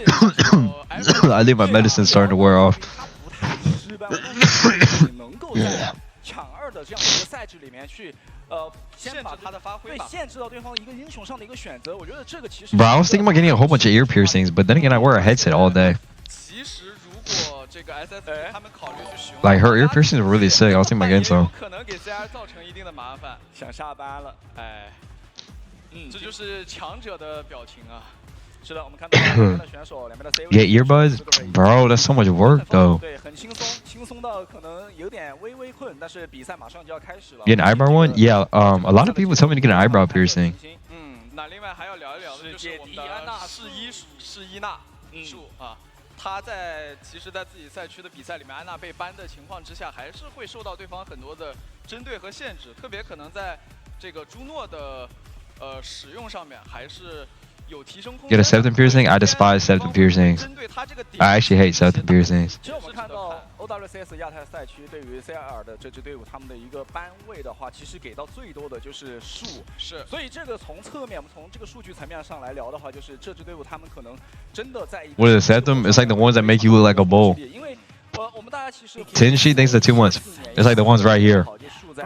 I think my medicine's starting to wear off。他不太吃班位，你能够在抢2的这样的一个赛制里面去，先把他的发挥吧，限制到对方一个英雄上的一个选择。我觉得这个其实。Bro, I was thinking about getting a whole bunch of ear piercings, but then again, I wear a headset all day. 其实如果这个 SSC 他们考虑去使用 ，Like her ear piercings are really sick. I was thinking about getting some. 可能给 CR 造成一定的麻烦，想下班了，这就是强者的表情啊。是的，我们看到两边的选手，两边的 C 位。Get earbuds, bro. That's so much work though. 对，很轻松，轻松到可能有点微困，但是比赛马上就要开始了。Get an eyebrow one? Yeah. A lot of people tell me to get an eyebrow piercing. 那另外还要聊一聊的就是我们的世伊娜树啊。 他其实，在自己赛区的比赛里面，安娜被ban的情况之下，还是会受到对方很多的针对和限制，特别可能在这个朱诺的使用上面，还是有提升空间。Get a septum piercing? I despise septum piercings. I actually hate septum piercings. 其实我们看到 OWCS 亚太赛区对于 CR 的这支队伍，他们的一个班位的话，其实给到最多的就是数。是。所以这个从侧面，我们从这个数据层面上来聊的话，就是这支队伍他们可能真的在一个。What is a septum? It's like the ones that make you look like a bull. 因为我们大家其实。Tenshi thinks the 2 months. It's like the ones right here.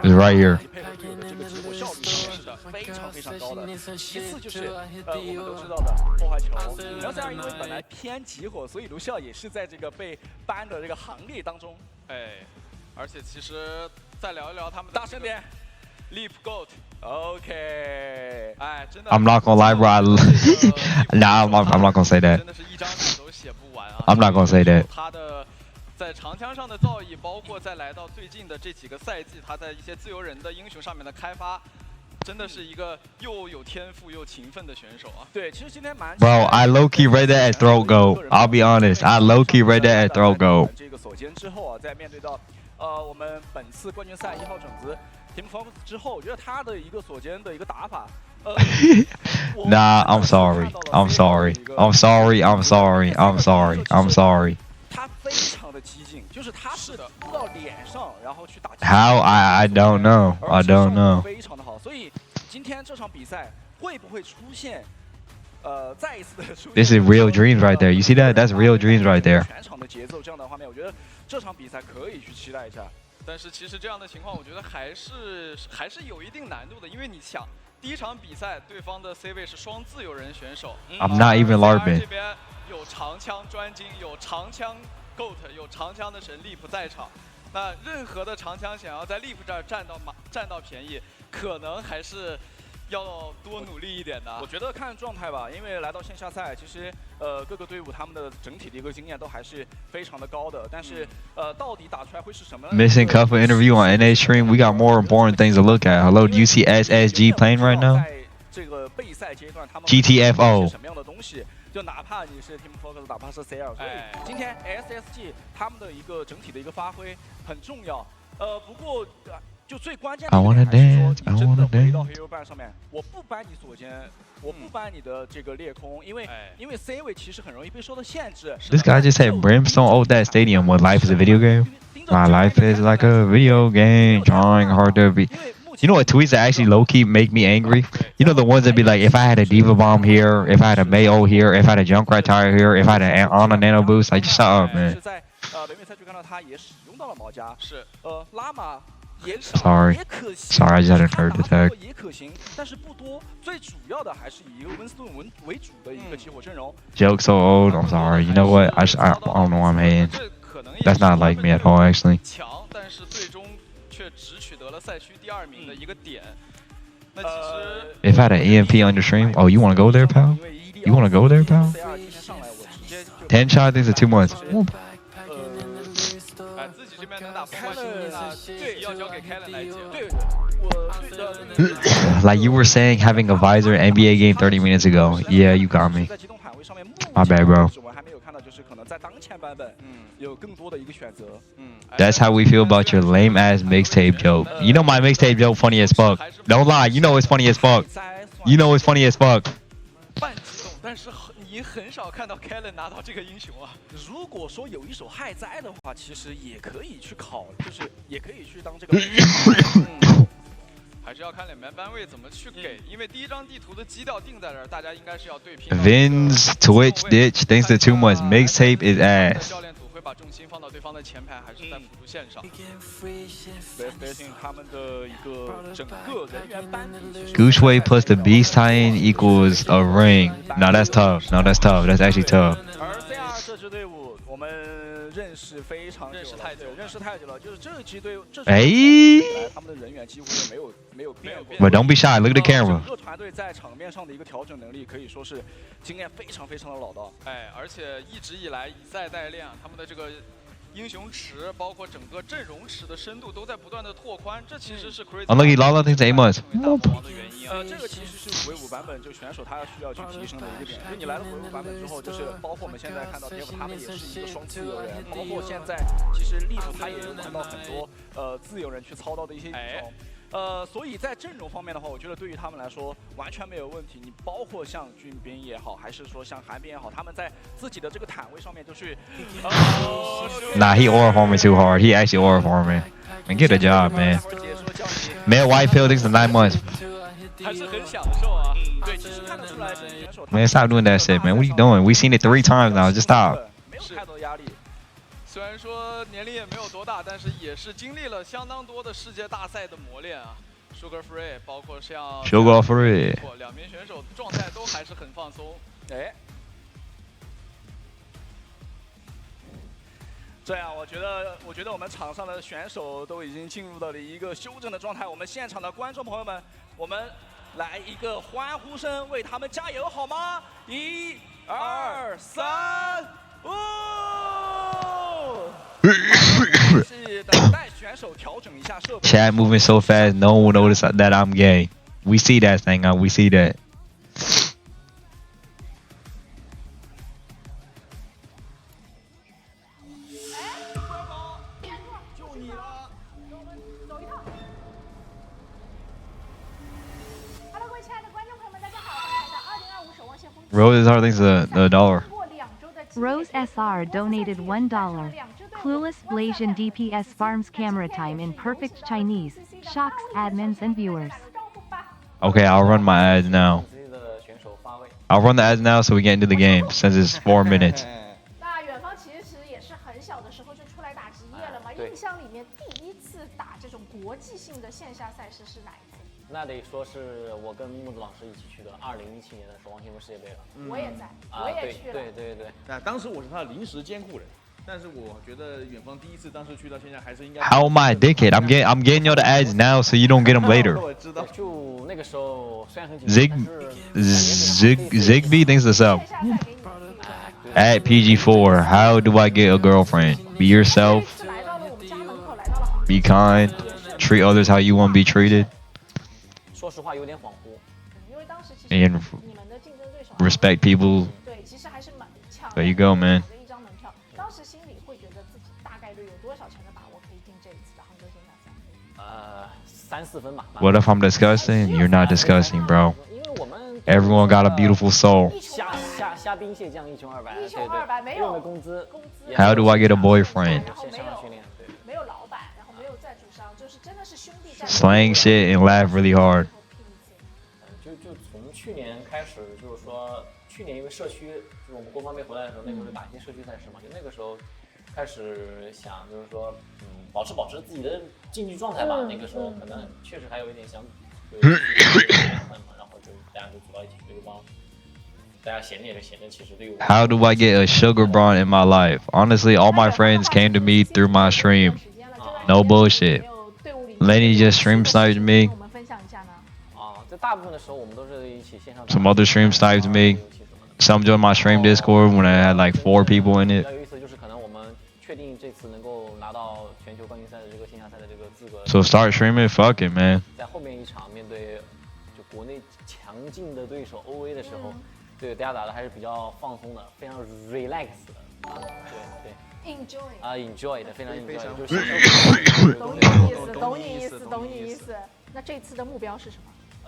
It's right here. 非常高的。其次就是我们都知道的破坏球。然后CR因为本来偏集火，所以卢笑也是在这个被ban的这个行列当中。而且其实再聊一聊他们大声点 ，Leap Goat。OK， 真的。I'm not gonna lie, bro. Nah, I'm not gonna say that. 真的是一张纸都写不完啊。I'm not gonna say that. 他的在长枪上的造诣，包括再来到最近的这几个赛季，他在一些自由人的英雄上面的开发。 真的是一个又有天赋又勤奋的选手啊！对，其实今天蛮。Bro, I low key read that at throat go. I'll be honest, I low key read that at throat go. 这个锁肩之后啊，在面对到我们本次冠军赛1号种子 Team Focus 之后，我觉得他的一个锁肩的一个打法，Nah, I'm sorry. I'm sorry. I'm sorry. I'm sorry. I'm sorry. I'm sorry. 他非常的激进，就是他是扑到脸上，然后去打。How? I don't know. I don't know. 非常的好，所以今天这场比赛会不会出现再一次的出现 This is real dreams right there. You see that? That's real dreams right there. 全场的节奏这样的画面，我觉得这场比赛可以去期待一下。但是其实这样的情况，我觉得还是有一定难度的，因为你想，第一场比赛对方的 C 位是双自由人选手 I'm not even LARPing. 这边有长枪专精，有长枪 GOAT， 有长枪的神 Leap 在场。 那任何的长枪想要在 Leap 这儿占到便宜，可能还是要多努力一点的。我觉得看状态吧，因为来到线下赛，其实各个队伍他们的整体的一个经验都还是非常的高的。但是到底打出来会是什么 Missing couple interview on NA stream. We got more important things to look at. Hello, do you see SSG playing right now? 在这个备赛阶段，他们 GTFO 什么样的东西？ 就哪怕你是 Team Focus， 哪怕是 CL， 所以今天 SSG 他们的一个整体的一个发挥很重要。不过就最关键的一点还是说，你真的回到 Hero Ban 上面，我不搬你锁肩，我不搬你的这个裂空，因为 C 位其实很容易被受到限制。This guy just said Brimstone owed that stadium when life is a video game. My life is like a video game, trying hard to be. You know what tweets that actually low-key make me angry? You know the ones that be like, if I had a Diva Bomb here, if I had a Mayo here, if I had a Junkrat Tire here, if I had an Ana Nano Boost, like, shut up, man. 在北美赛区看到他也使用到了毛夹，是拉玛也 Sorry, I just had a nerd attack. 也可行，但是不多。最主要的还是以一个温斯顿为主的一个起火阵容。Joke so old. I'm sorry. You know what? I don't know why I'm hating. That's not like me at all, actually. 强，但是最终却只取得了赛区第2名的一个点。那其实 If I had an EMP on your stream, oh, you want to go there, pal? You want to go there, pal? 10 shot, these are 2 months. 自己这边能打破关系，对，要交给 Kellen 来接。对，我 Like you were saying, having a visor NBA game 30 minutes ago. Yeah, you got me. My bad, bro. 我们还没有看到，就是可能在当前版本，有更多的一个选择。That's how we feel about your lame ass mixtape joke. You know my mixtape joke funny as fuck. Don't lie, you know it's funny as fuck. You know it's funny as fuck. 半激动，但是你很少看到 Kellen 拿到这个英雄啊。如果说有一手害灾的话，其实也可以去考，就是也可以去当这个。还是要看两边班位怎么去给，因为第一张地图的基调定在这儿，大家应该是要对拼。Vin's Twitch ditch thanks to 2 months. Mixtape is ass. 教练组会把重心放到对方的前排，还是在辅助线上。他们的一个整个人员班底。Goochway plus the beast tie-in equals a ring. No, that's tough. No, that's tough. That's actually tough. 而 CR 这支队伍，我们认认识非常久了，认识太久了，就是这支队这他们的人员几乎是没有变过。 But don't be shy. Look at the camera. 整个团队在场面上的一个调整能力可以说是经验非常的老道。哎，而且一直以来以赛代练，他们的这个英雄池，包括整个阵容池的深度都在不断的拓宽，这其实是 Crazy Unlucky Lala thinks 8 months. 这个其实是5v5版本就选手他需要去提升的一个点。就你来了5v5版本之后，就是包括我们现在看到 TF 他们也是一个双自由人，包括现在其实利普他也有玩到很多自由人去操刀的一些英雄。 所以在阵容方面的话，我觉得对于他们来说完全没有问题。你包括像俊斌也好，还是说像韩冰也好，他们在自己的这个坦位上面就去。Nah, he aura farming too hard. He actually aura farming. Man, get a job, man. Man, white pill thinks 9 months. 还是很享受啊。对，其实看得出来这些选手。 Man, stop doing that shit, man. What are you doing? We seen it 3 times now. Just stop. 没有太多压力。 虽然说年龄也没有多大，但是也是经历了相当多的世界大赛的磨练啊。Sugar Frail， 包括像 Sugar Frail， 两名选手状态都还是很放松。哎，这样我觉得我们场上的选手都已经进入到了一个休整的状态。我们现场的观众朋友们，我们来一个欢呼声，为他们加油好吗？1、2、3。 Chat moving so fast, no one will notice that I'm gay. We see that thing, we see that. Rose are things the dollar. Rose SR donated $1. Clueless Blasian DPS farms camera time in perfect Chinese, shocks admins and viewers. Okay, I'll run my ads now. I'll run the ads now so we get into the game since it's 4 minutes. 那远方其实也是很小的时候就出来打职业了嘛，印象里面第一次打这种国际性的线下赛事是哪一次？ 那得说是我跟木子老师一起去的2017年的守望先锋世界杯了。我也在，我也去了。对。那当时我是他的临时监护人，但是我觉得远方第一次当时去到现在还是应该。How am I a dickhead? I'm getting you the ads now so you don't get them later. 我知道。就那个时候虽然很紧张， Zigbee thinks this up. At PG4, how do I get a girlfriend? Be yourself. Be kind. Treat others how you want to be treated. 说实话有点恍惚。 And respect people. There you go, man. What if I'm disgusting? You're not disgusting, bro. Everyone got a beautiful soul. How do I get a boyfriend? Slang shit and laugh really hard. 就从去年开始，就是说去年因为社区，就是我们国防没回来的时候，那个时候打一些社区赛事嘛，就那个时候开始想，就是说，保持自己的竞技状态吧。那个时候可能确实还有一点想，然后就大家就组到一起，对帮大家闲着也是闲着，其实对于我。How do I get a sugar bond in my life? Honestly, all my friends came to me through my stream. No bullshit. Lenny just stream sniped me. Some other stream sniped me. Some joined my stream Discord when I had like 4 people in it. So start streaming, fuck it, man. 在后面一场面对就国内强劲的对手 OA 的时候，对大家打的还是比较放松的，非常 relax 的。对。 enjoy 的非常 enjoy， 就是懂你意思。那这次的目标是什么？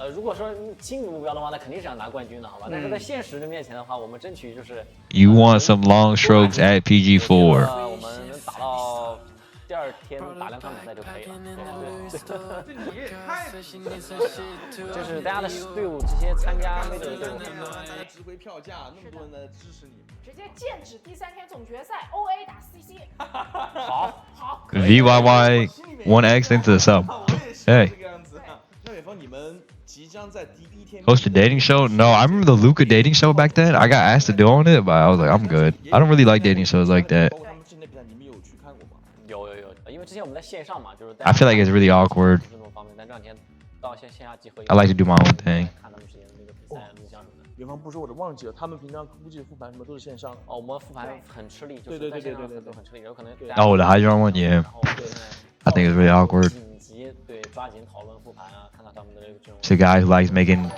如果说心理目标的话，那肯定是想拿冠军的，好吧？但是在现实的面前的话，我们争取就是。You want some long strokes at PG4? 我们能打到第2天打2场比赛就可以了。对。你也太就是大家的队伍这些参加那个队伍，值回票价，那么多人来支持你。 直接剑指第3天总决赛 OA 打 CC。好。VYY 1X into the sub. Hey. Host a dating show? No, I remember the Luca dating show back then. I got asked to do on it, but I was like, I'm good. I don't really like dating shows like that. 之前我们在线上嘛，就是 I feel like it's really awkward. 这种方面，但这两天到线下集合。 I like to do my own thing. 看他们之前的那个比赛录像什么的。远方不说我都忘记了，他们平常估计复盘什么都是线上。哦，我们复盘很吃力，就是在线上都很吃力，有可能。Oh, the hydron one, yeah. I think it's really awkward. 紧急对抓紧讨论复盘啊，看到他们的这种。 It's a guy who likes making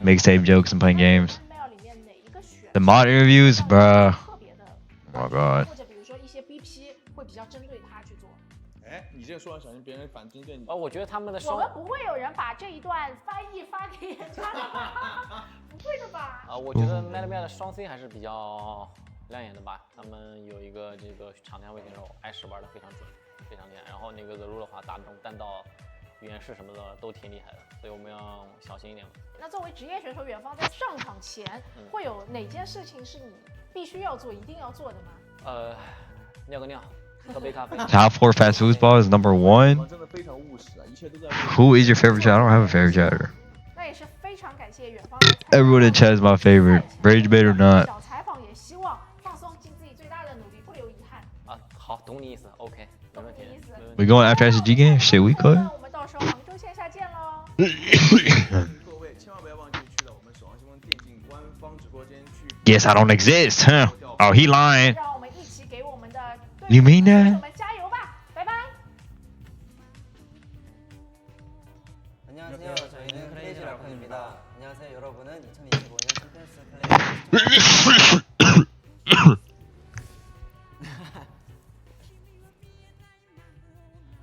mixtape jokes and playing games. The mod interviews, bruh. Oh my god. 或者比如说一些 BP 会比较针对他去做。哎，你这个说完小心别人反针对你。我觉得他们的我们不会有人把这一段翻译发给人家的吧？不会的吧？我觉得 Mad 的双 C 还是比较亮眼的吧。他们有一个这个场天位选手，10玩的非常准，非常厉害。然后那个 The Ru 的话，打这种单道语言式什么的都挺厉害的，所以我们要小心一点嘛。那作为职业选手，远方在上场前会有哪件事情是你必须要做、一定要做的吗？尿个尿，喝杯咖啡。Top 4 fast food balls #1. 真的非常务实啊，一切都在。 Who is your favorite chatter? I don't have a favorite chatter. 那也是非常感谢远方。 Everyone in chat is my favorite, rage bait or not. 小采访也希望放松，尽自己最大的努力，不留遗憾。啊，好，懂你意思 ，OK， 没问题。We going after SG game? Shit, we could. 那我们到时候杭州线下见喽。各位千万不要忘记去到我们守望先锋电竞官方直播间去。 Yes, I don't exist, huh? Oh, he lying. 让我们一起给我们的 You mean that? 加油吧，拜拜。 안녕하세요. 저희는 크레이지 라콘입니다. 안녕하세요. 여러분은 2025년 챔피언스 클래스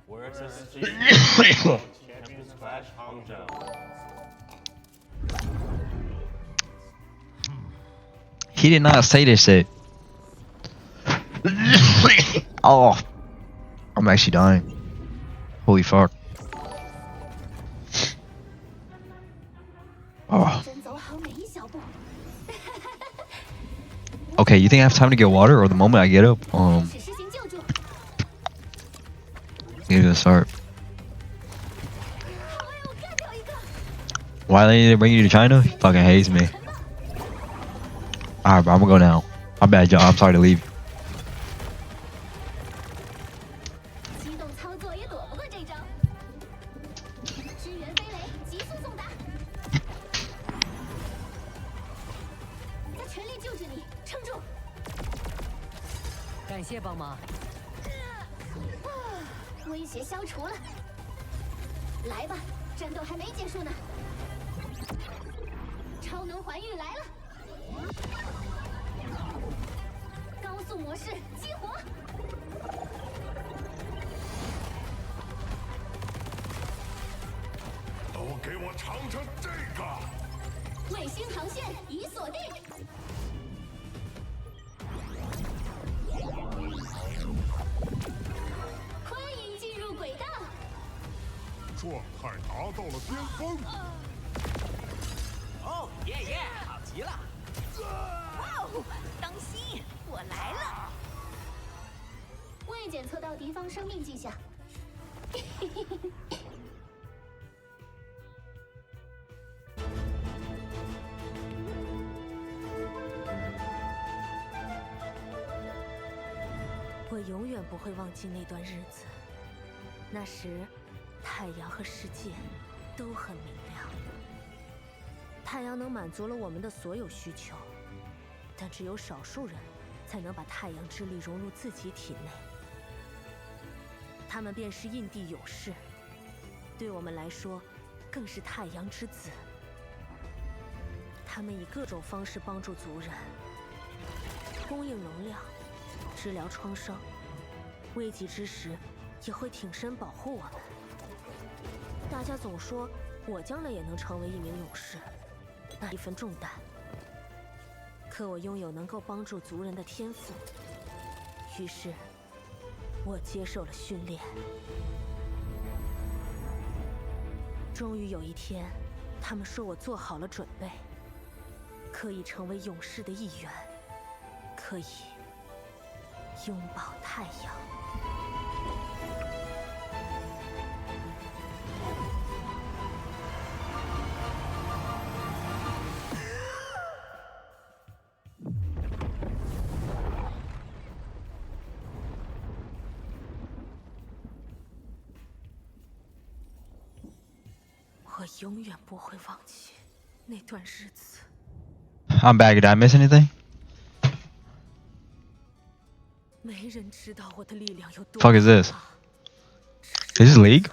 Works Champions Clash Hangzhou. He did not say this shit. Oh, I'm actually dying. Holy fuck. Oh. Okay, you think I have time to get water or the moment I get up? Need to start. Why they need to bring you to China? He fucking hates me. Alright, bro, I'm gonna go now. My bad, y'all. I'm sorry to leave you.我永远不会忘记那段日子，那时太阳和世界都很明亮。太阳能满足了我们的所有需求，但只有少数人才能把太阳之力融入自己体内。他们便是印地勇士，对我们来说，更是太阳之子。他们以各种方式帮助族人，供应能量。 治疗创伤，危急之时也会挺身保护我们。大家总说我将来也能成为一名勇士，那一份重担。可我拥有能够帮助族人的天赋，于是，我接受了训练。终于有一天，他们说我做好了准备，可以成为勇士的一员，可以。 拥抱太阳。I'm back. Did I miss anything? Fuck is this? Is this League?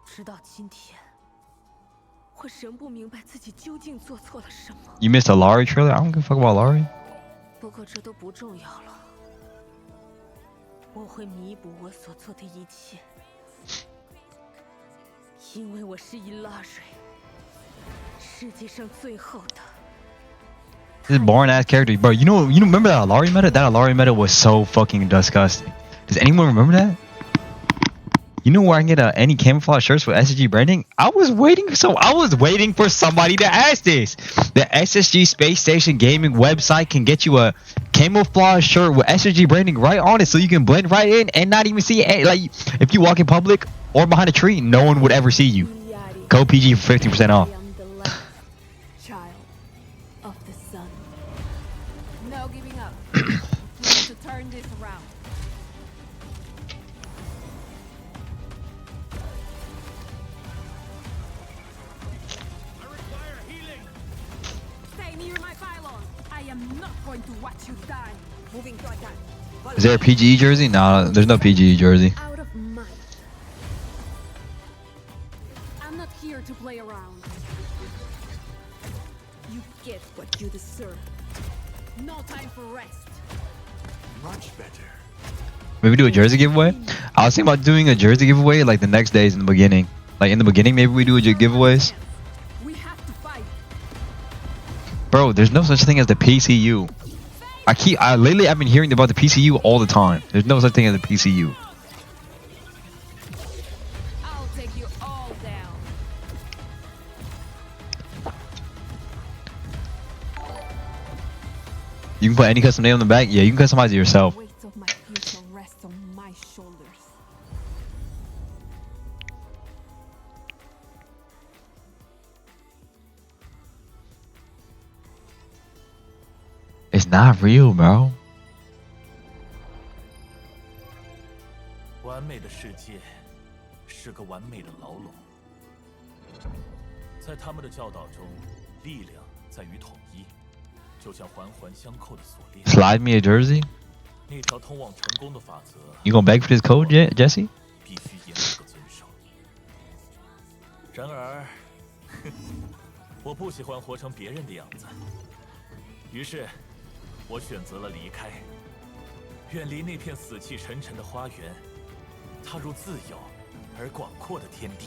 直到今天，我仍不明白自己究竟做错了什么。You missed a Laurie trailer? I don't give a fuck about Laurie. 不过这都不重要了，我会弥补我所做的一切，因为我是伊拉瑞，世界上最后的。 This boring ass character, bro. You remember that Laurie meta? That Laurie meta was so fucking disgusting. Does anyone remember that? You know where I can get any camouflage shirts with SSG branding? I was waiting for somebody to ask this. The SSG Space Station Gaming website can get you a camouflage shirt with SSG branding right on it, so you can blend right in and not even see it. Like if you walk in public or behind a tree, no one would ever see you. Code PG for 15% off. Child of the sun. No giving up. We need to turn this around. Stay near my pylon. I am not going to watch you die. Moving to attack. Is there a PGE jersey? No, there's no PGE jersey. Out of mind. I'm not here to play around. You get what you deserve. No time for rest. Much better. Maybe do a jersey giveaway? I was thinking about doing a jersey giveaway like the next days in the beginning. Like in the beginning, maybe we do a giveaways. Bro, there's no such thing as the PCU. Lately I've been hearing about the PCU all the time. There's no such thing as a PCU. I'll take you all down. You can put any custom name on the back? Yeah, you can customize it yourself. Weight of my future rests on my shoulders. It's not real, bro. 完美的世界是个完美的牢笼，在他们的教导中，力量在于统一，就像环环相扣的锁链。Slide me a jersey. 那条通往成功的法则。You gonna beg for this code, Jesse? 必须严格遵守。然而，我不喜欢活成别人的样子，于是。 我选择了离开，远离那片死气沉沉的花园，踏入自由而广阔的天地，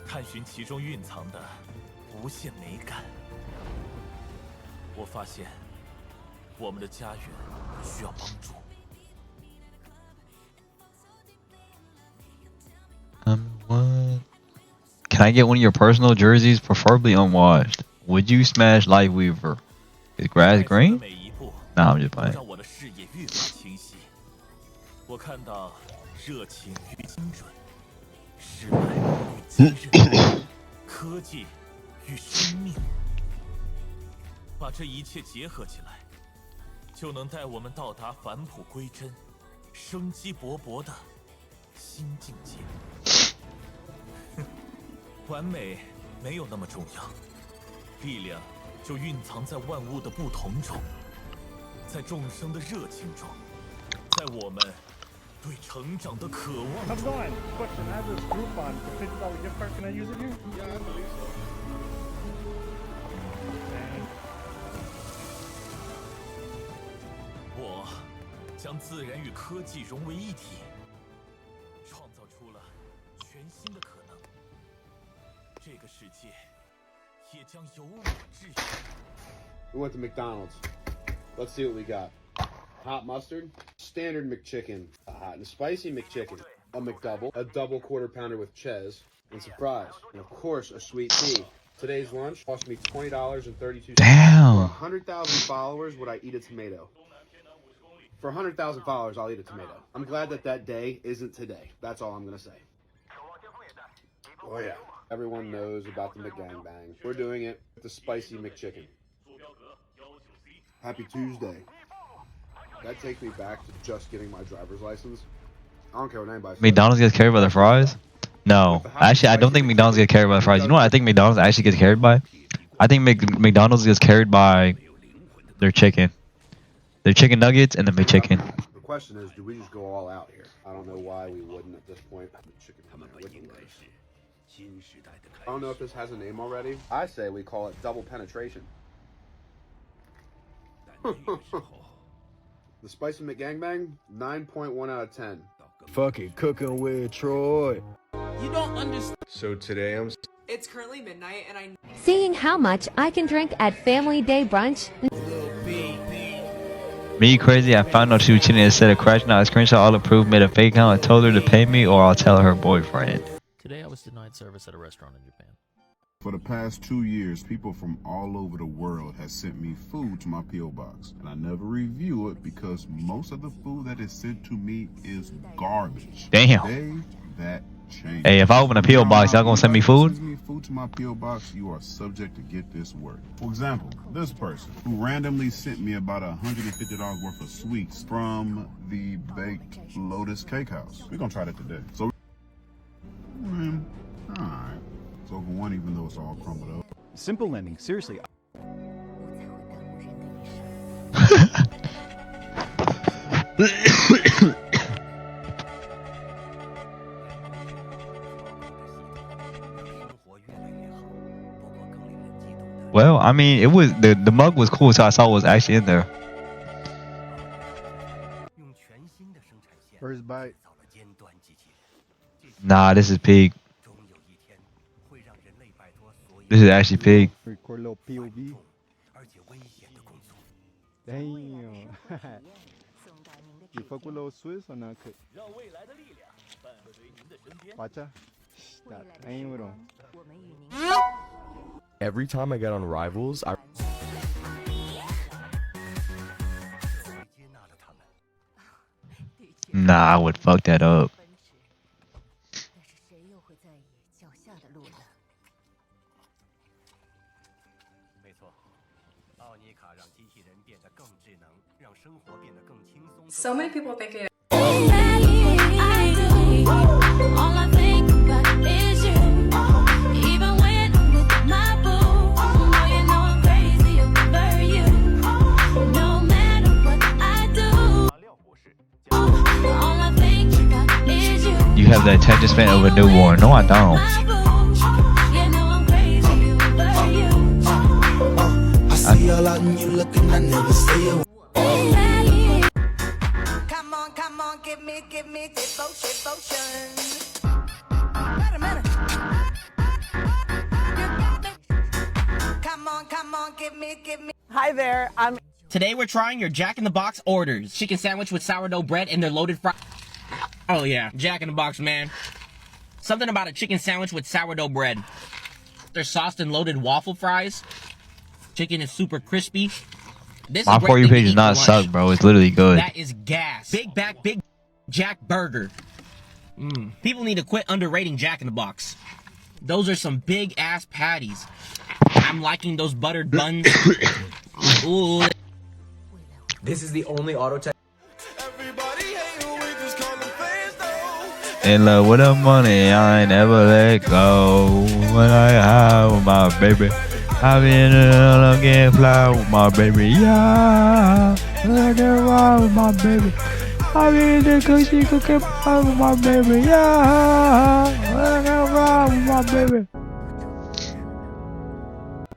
探寻其中蕴藏的无限美感。我发现，我们的家园需要帮助。Can I get one of your personal jerseys, preferably unwashed? Would you smash Lightweaver? Is grass green? Nah, I'm just playing. 让我的视野愈发清晰。我看到热情与精准，失败与坚韧，科技与生命。把这一切结合起来，就能带我们到达返璞归真、生机勃勃的新境界。完美没有那么重要，力量。 就蕴藏在万物的不同中，在众生的热情中，在我们对成长的渴望中。我将自然与科技融为一体，创造出了全新的可能。这个世界。 We went to McDonald's. Let's see what we got. Hot mustard, standard McChicken, a hot and spicy McChicken, a McDouble, a double quarter pounder with ches, and surprise, and of course a sweet tea. Today's lunch cost me $20.32. Damn. For 100,000 followers, would I eat a tomato? For 100,000 followers, I'll eat a tomato. I'm glad that day isn't today. That's all I'm gonna say. Oh yeah. Everyone knows about the McGangbang. We're doing it with the spicy McChicken. Happy Tuesday. That takes me back to just getting my driver's license. I don't care what anybody says. McDonald's gets carried by the fries? No. Actually, I don't think McDonald's gets carried by the fries. You know what I think McDonald's actually gets carried by? I think McDonald's gets carried by their chicken. Their chicken nuggets and the McChicken. The question is, do we just go all out here? I don't know why we wouldn't at this point. Chicken in there with the lettuce. I don't know if this has a name already. I say we call it double penetration. The Spicy McGangbang, 9.1 out of 10. Fuck it, cooking with Troy. You don't understand. So today I'm... It's currently midnight and I... Seeing how much I can drink at family day brunch. Me crazy, I found out she was cheating instead of crashing out. I screenshot all approved, made a fake account, I told her to pay me or I'll tell her boyfriend. Today I was denied service at a restaurant in Japan. For the past 2 years, people from all over the world has sent me food to my P.O. box. And I never review it because most of the food that is sent to me is garbage. Damn. That change. Hey, if I open a P.O. box, y'all gonna send me food? Sends me food to my P.O. box, you are subject to get this work. For example, this person who randomly sent me about $150 worth of sweets from the Baked Lotus Cake House. We're gonna try that today. So, alright. So for one, even though it's all crumbled up. Simple lending, seriously. Well, I mean, it was the mug was cool, so I saw what was actually in there. First bite. Nah, this is pig. This is actually pig. Record a little POV. Damn. You fuck with little Swiss or not? Watch out. Stop. I ain't with him. Every time I get on Rivals, I... Nah, I would fuck that up. So many people think it. You have the attention span of a newborn. No, I don't. I see all out and you looking, I never say a Come on, give me devotion. Wait a minute. Come on, give me. Hi there, Today we're trying your Jack in the Box orders. Chicken sandwich with sourdough bread and their loaded fries. Oh yeah, Jack in the Box, man. Something about a chicken sandwich with sourdough bread. Their sauced and loaded waffle fries. Chicken is super crispy. This My is For You page does not suck, bro. It's literally good. That is gas. Big back, big Jack burger. People need to quit underrating Jack in the Box. Those are some big ass patties. I'm liking those buttered buns. Ooh. This is the only auto check. In love with the money, I ain't never let go. When I have my baby, I been again fly with my baby, yeah. I get ride with my baby. I been the cookie cookie pie with my baby, yeah. I get ride with my baby.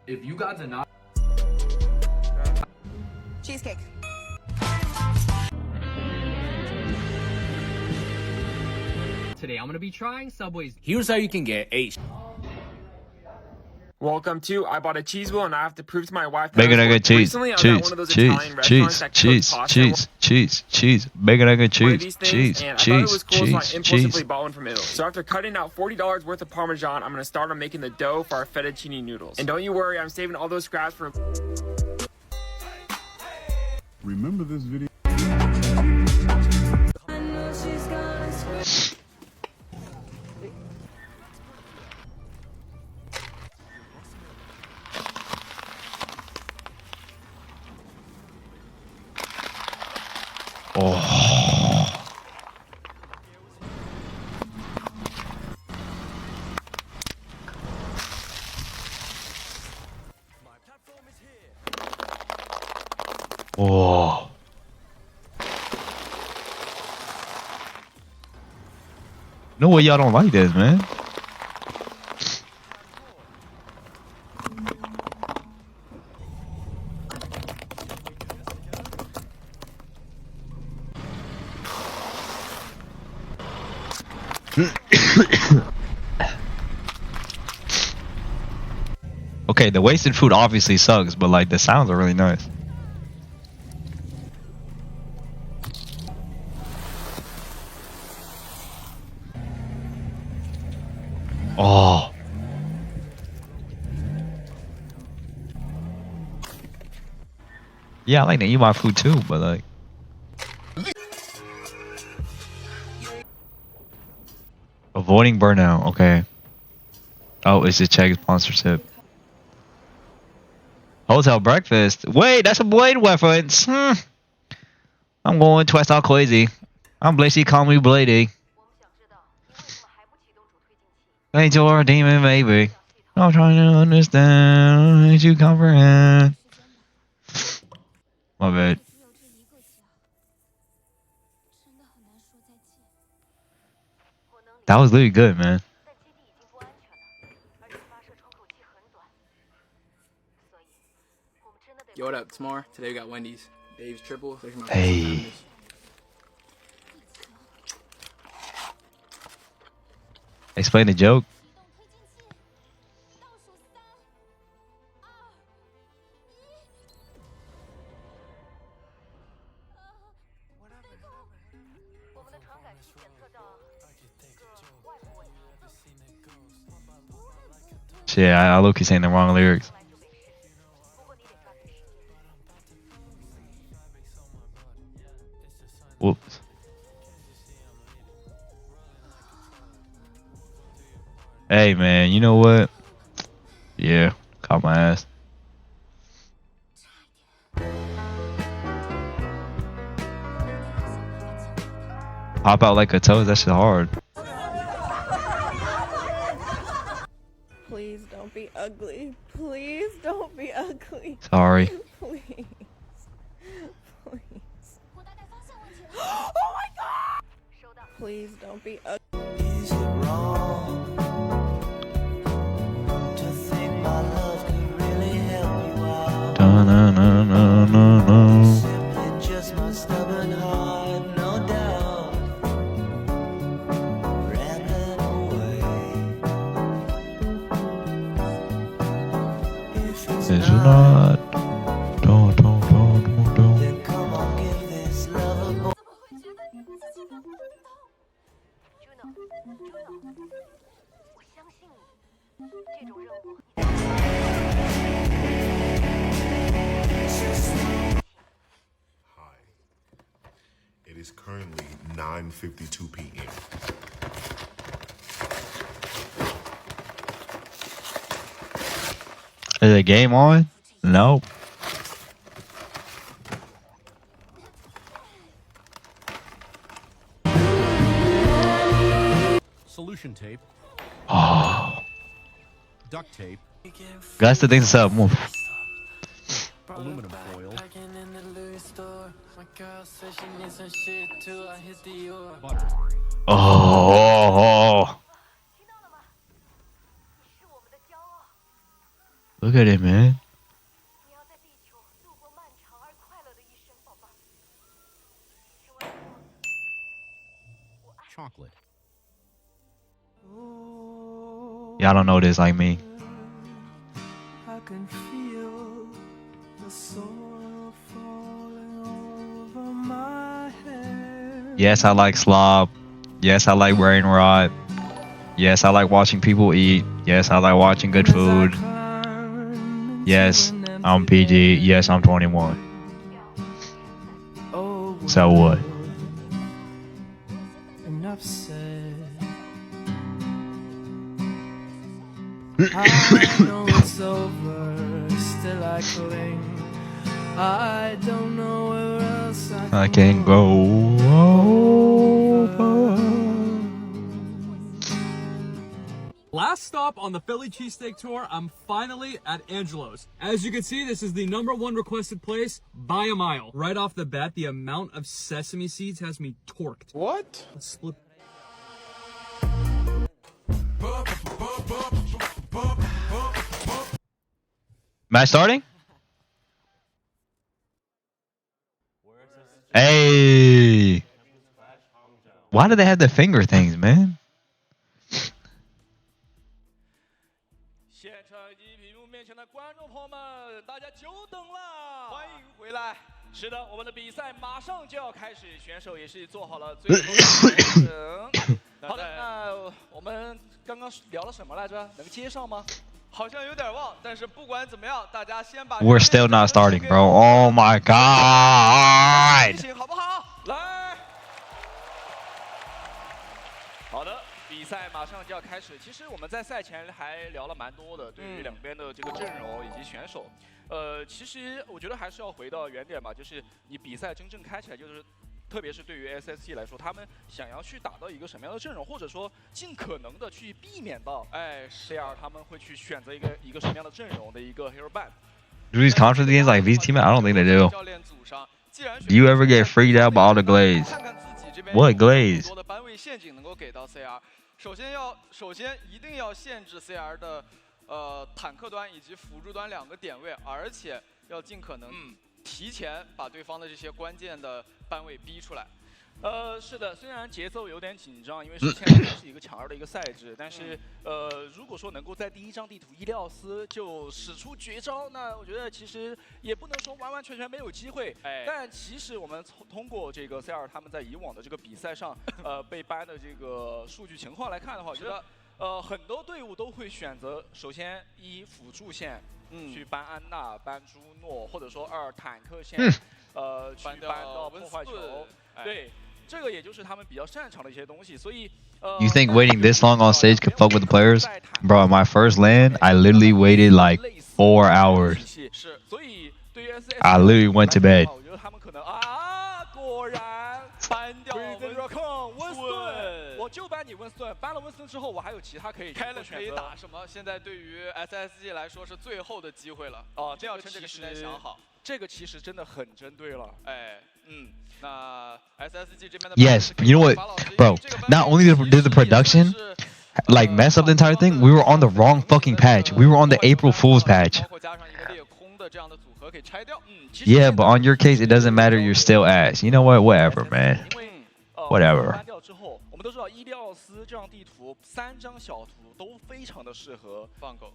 If you guys are not Cheesecake. today, I'm gonna be trying Subway's. Here's how you can get 8. Welcome to I bought a cheese wheel and I have to prove to my wife. Bacon, egg, cheese, Recently, I was cheese, at one of those cheese, Italian restaurants that cheese, cooks cheese, pasta. cheese, cheese, bacon, egg, cheese, cheese, And I thought it was cheese, cool, so I cheese, impulsively cheese. bought one from Italy. So after cutting out $40 worth of Parmesan, I'm gonna start on making the dough for our fettuccine noodles. And don't you worry, I'm saving all those scraps for. Remember this video? Oh. Oh. No way y'all don't like this, man. Okay, the wasted food obviously sucks, but like the sounds are really nice. Oh. Yeah, I like to eat my food too, but like. Avoiding burnout, okay. Oh, it's a check sponsorship. Hotel breakfast. Wait, that's a blade reference. I'm going twist out crazy. I'm Blazy, call me Blady. Angel or a demon, maybe. I'm trying to understand. Need you comprehend. My bad. That was really good, man. Yo, what up? Tomorrow. Today we got Wendy's. Dave's triple. Hey. Explain the joke. Shit, I look, saying the wrong lyrics. Whoops. Hey man, you know what? Yeah, caught my ass. Pop out like a toad, that shit hard. Please don't be ugly. Please don't be ugly. Sorry. Please. Please. Oh my god! Please don't be ugly. Is it wrong to think my love could really help you out? Simply just my stubborn heart, no doubt. Rambling away. If it's not. Don't. Then come on, give this love a go. It is currently 9:52 p.m. Is the game on? Nope. Solution tape. Oh. Duct tape. Guys, the thing's up. Move. Aluminum foil. Butter. Oh. Look at it, man. Chocolate. Y'all don't know this like me. I can feel the soil falling over my head. Yes, I like slob. Yes, I like brain rot. Yes, I like watching people eat. Yes, I like watching good food. Yes, I'm PG. Yes, I'm 21. So what? Enough said. I know it's over, still I cling. I don't know where else I can go over. Last stop on the Philly cheesesteak tour, I'm finally at Angelo's. As you can see, this is the #1 requested place by a mile. Right off the bat, the amount of sesame seeds has me torqued. What? Let's split. Match starting? Hey! Why do they have the finger things, man? 现场以及屏幕面前的观众朋友们，大家久等了，欢迎回来。是的，我们的比赛马上就要开始，选手也是做好了最后的调整。好的，那我们刚刚聊了什么来着？能接上吗？好像有点忘，但是不管怎么样，大家先把 We're still not starting, bro. Oh my god! 好不好？来。好的。 比赛马上就要开始。其实我们在赛前还聊了蛮多的，对于两边的这个阵容以及选手。其实我觉得还是要回到原点吧，就是你比赛真正开起来，就是特别是对于 SSG 来说，他们想要去打到一个什么样的阵容，或者说尽可能的去避免到，这样他们会去选择一个什么样的阵容的一个 hero band。Do these conference games like VC team? I don't think they do. Do you ever get freaked out by all the glaze? What glaze? 多的班位陷阱能够给到 CR。 首先一定要限制 CR 的坦克端以及辅助端2个点位，而且要尽可能提前把对方的这些关键的班位逼出来。是的，虽然节奏有点紧张，因为现在是一个强2的一个赛制，但是如果说能够在第1张地图伊利奥斯就使出绝招，那我觉得其实也不能说完完全全没有机会。但其实我们通过这个 CR 他们在以往的这个比赛上被ban的这个数据情况来看的话，我觉得很多队伍都会选择首先1辅助线去ban安娜、ban朱诺，或者说2坦克线去ban到破坏球，对。 这个也就是他们比较擅长的一些东西，所以 You think waiting this long on stage could fuck with the players? Bro, my first land, I literally waited like 4 hours. 是，所以对于 SS， I literally went to bed. 我觉得他们可能果然搬掉温斯顿，我就搬你温斯顿，搬了温斯顿之后，我还有其他可以开了可以打什么？现在对于 SSG 来说是最后的机会了。哦，这要趁这个时间想好。这个其实真的很针对了，那 SSG 这边的 Yes, you know what, bro? Not only did the production like mess up the entire thing, we were on the wrong fucking patch. We were on the April Fool's patch. Yeah, but on your case, it doesn't matter. You're still ass. You know what? Whatever, man. Whatever. 我们都知道伊利奥斯这张地图3张小图都非常的适合放狗。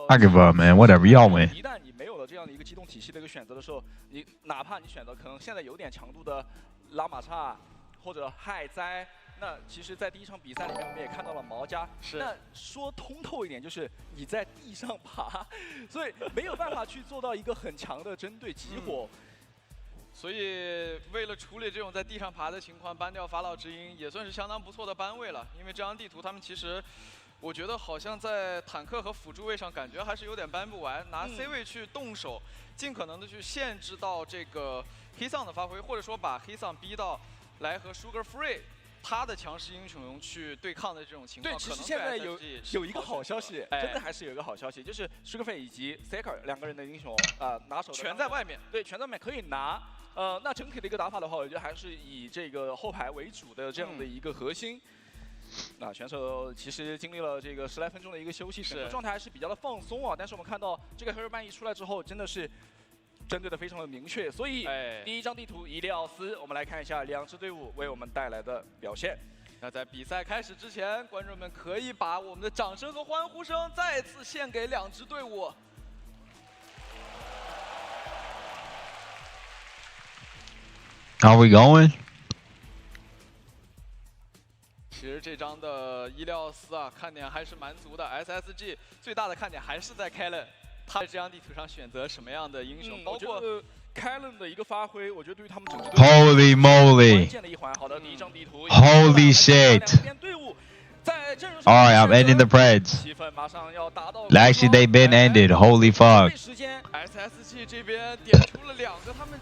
I give up, man. Whatever, y'all win. 一旦你没有了这样的一个机动体系的一个选择的时候，你哪怕你选择可能现在有点强度的拉玛刹或者害灾，那其实，在第1场比赛里面我们也看到了毛家。那说通透一点，就是你在地上爬，所以没有办法去做到一个很强的针对集火。所以，为了处理这种在地上爬的情况，搬掉法老之鹰也算是相当不错的班位了。因为这张地图他们其实，我觉得好像在坦克和辅助位上感觉还是有点搬不完，拿 C 位去动手，尽可能的去限制到这个黑桑的发挥，或者说把黑桑逼到来和 Sugar Free 他的强势英雄去对抗的这种情况。对，其实现在有一个好消息，真的还是有一个好消息，就是 Sugar Free 以及 Saker 2个人的英雄拿手全在外面，对，全在外面可以拿。那整体的一个打法的话，我觉得还是以这个后排为主的这样的一个核心。那选手其实经历了这个10来分钟的一个休息，整个状态还是比较的放松啊。但是我们看到这个黑人班一出来之后，真的是针对的非常的明确。所以第1张地图伊利奥斯，我们来看一下2支队伍为我们带来的表现。那在比赛开始之前，观众们可以把我们的掌声和欢呼声再次献给2支队伍。Are we going? 其实这张的伊利奥斯啊，看点还是蛮足的。SSG 最大的看点还是在 Kellen， 他在这张地图上选择什么样的英雄，包括 Kellen 的一个发挥，我觉得对于他们整支队伍 Holy moly! 关键的一环。好的，第1张地图 Holy shit! Alright, I'm ending the Preds. Actually, they've been ended. Holy fuck. SSG 这边点出了2个他们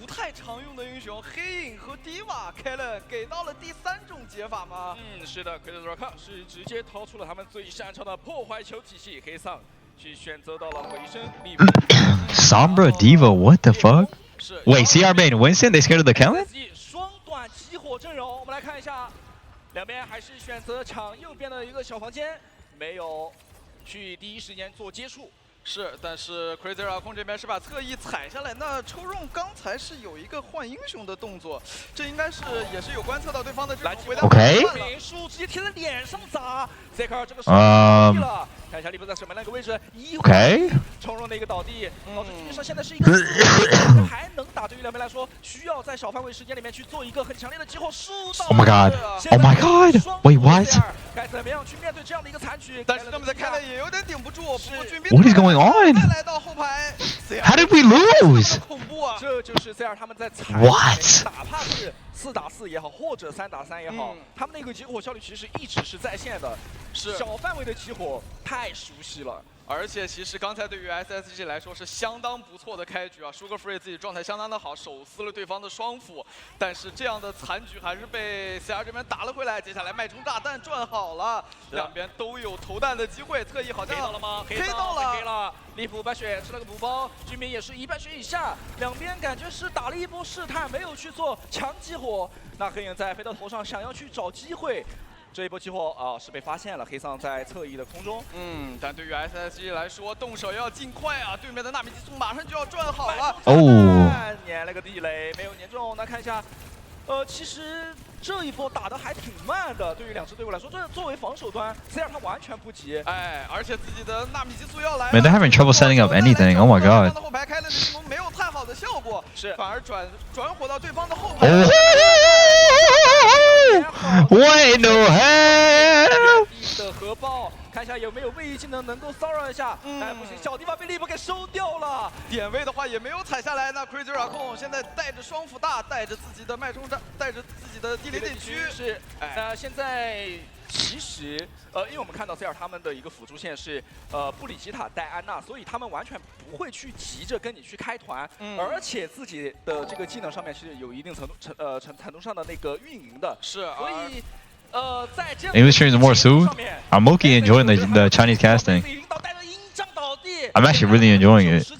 不太常用的英雄黑影和迪瓦 Kellen 给到了第3种解法吗？是的 ，Crazy 是直接掏出了他们最擅长的破坏球体系，黑丧去选择到了回声。Sombra Diva, what the fuck? Wait, CR Bane Winston? They scared of the Kellen? 双短起火阵容，我们来看一下，两边还是选择抢右边的一个小房间，没有去第一时间做接触。 是，但是 Crazy 控这边是把侧翼踩下来。那抽中刚才是有一个换英雄的动作，这应该是也是有观测到对方的这种回答。OK。树直接贴在脸上砸 ，Zek 这个手了。看一下利布在什么那个位置？OK。抽中的一个倒地，导致局面上现在是一个还能打。对于两边来说，需要在小范围时间里面去做一个很强烈的激活。Oh my god! Oh my god! Wait, what? 该怎么样去面对这样的一个残局？但是他们在看了也有点顶不住。 What is going on? How did we lose? 这就是塞尔他们在踩 What? 哪怕是4打4也好，或者3打3也好，他们那个集火效率其实一直是在线的，是小范围的集火太熟悉了。 而且其实刚才对于 SSG 来说是相当不错的开局啊 ，Sugar Free 自己状态相当的好，手撕了对方的双斧，但是这样的残局还是被 CR 这边打了回来。接下来脉冲炸弹转好了，两边都有投弹的机会，侧翼好像黑到了吗？黑到了，黑了。利普白血吃了个补包，居民也是1半血以下，两边感觉是打了一波试探，没有去做强激火。那黑影在飞到头上，想要去找机会。 这一波起火啊，是被发现了。黑丧在侧翼的空中，但对于 SSG 来说，动手要尽快啊！对面的纳米激素马上就要转好了。哦，粘了个地雷，没有粘中。那看一下，其实这一波打得还挺慢的。对于2支队伍来说，这作为防守端 ，CR 他完全不急。哎，而且自己的纳米激素要来。Man, they're having trouble setting up anything. Oh my god. 后排开了的进攻没有太好的效果，是反而转火到对方的后排。 Wait, no hell! 的核爆，看一下有没有位移技能能够骚扰一下。哎，不行，小地方被利波给收掉了。点位的话也没有踩下来。那 Crazy 控现在带着双斧大，带着自己的脉冲炸，带着自己的地雷电区。是，那现在其实因为我们看到 CR 他们的一个辅助线是布里吉塔带安娜，所以他们完全不会去急着跟你去开团，而且自己的这个技能上面是有一定程度上的那个运营的。是，所以。 English streams more soon. I'm okay enjoying the Chinese casting. I'm actually really enjoying it.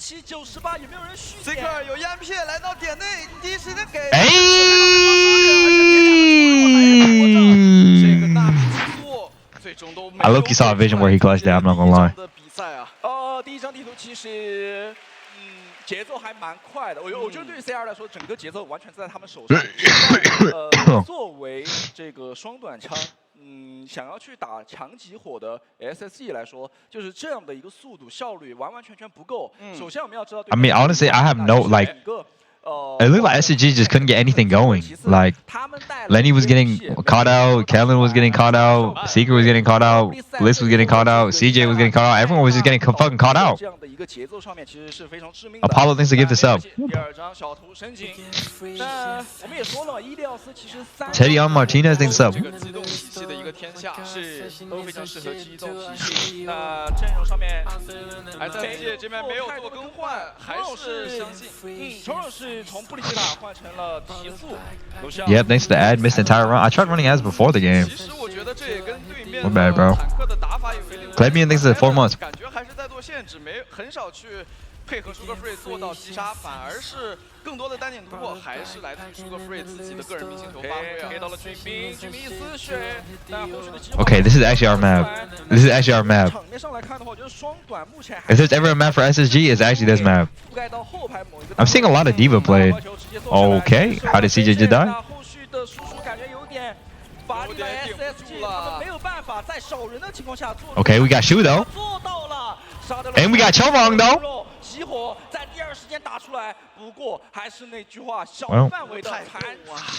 I low-key saw a vision where he clutched that, I'm not gonna lie. 第一张地图其实。 节奏还蛮快的，我觉得对于 CR 来说，整个节奏完全在他们手上。作为这个双短枪，想要去打强集火的 SSG 来说，就是这样的一个速度效率完完全全不够。首先我们要知道 I mean, honestly, I have no like. It looked like SCG just couldn't get anything going. Like, Lenny was getting caught out, Kellen was getting caught out, Seeker was getting caught out, Bliss was getting caught out, CJ was getting caught out. Everyone was just getting fucking caught out. Apollo thinks to give this up. Teddy on Martinez thinks up. 这个机动体系的一个天下是都非常适合机动体系。那阵容上面 ，SSG 这边没有做更换，还是相信，虫虫是从布里吉塔换成了提速。Yep, thanks to the ad, missed the entire run. I tried running ads before the game. 其实我觉得这也跟对面 My bad, bro. 坦克的打法有一定。Clavian thinks it's 4 months. 感觉还是在做限制，很少去。 配合 Sugar Free 做到击杀，反而是更多的单点突破，还是来自于 Sugar Free 自己的个人明星球发挥啊。黑到了军兵一丝血，但后续的机会。Okay, this is actually our map. This is actually our map. 场面上来看的话，我觉得双短目前 If there's ever a map for SSG, it's actually this map. I'm seeing a lot of Diva played. Okay, how did CJ just die? 后续的输出感觉有点乏力了 ，SSG 他们没有办法在少人的情况下做。Okay, we got Shu though. 做到了， And we got Chovong though. 起火在第2时间打出来，不过还是那句话，小范围的残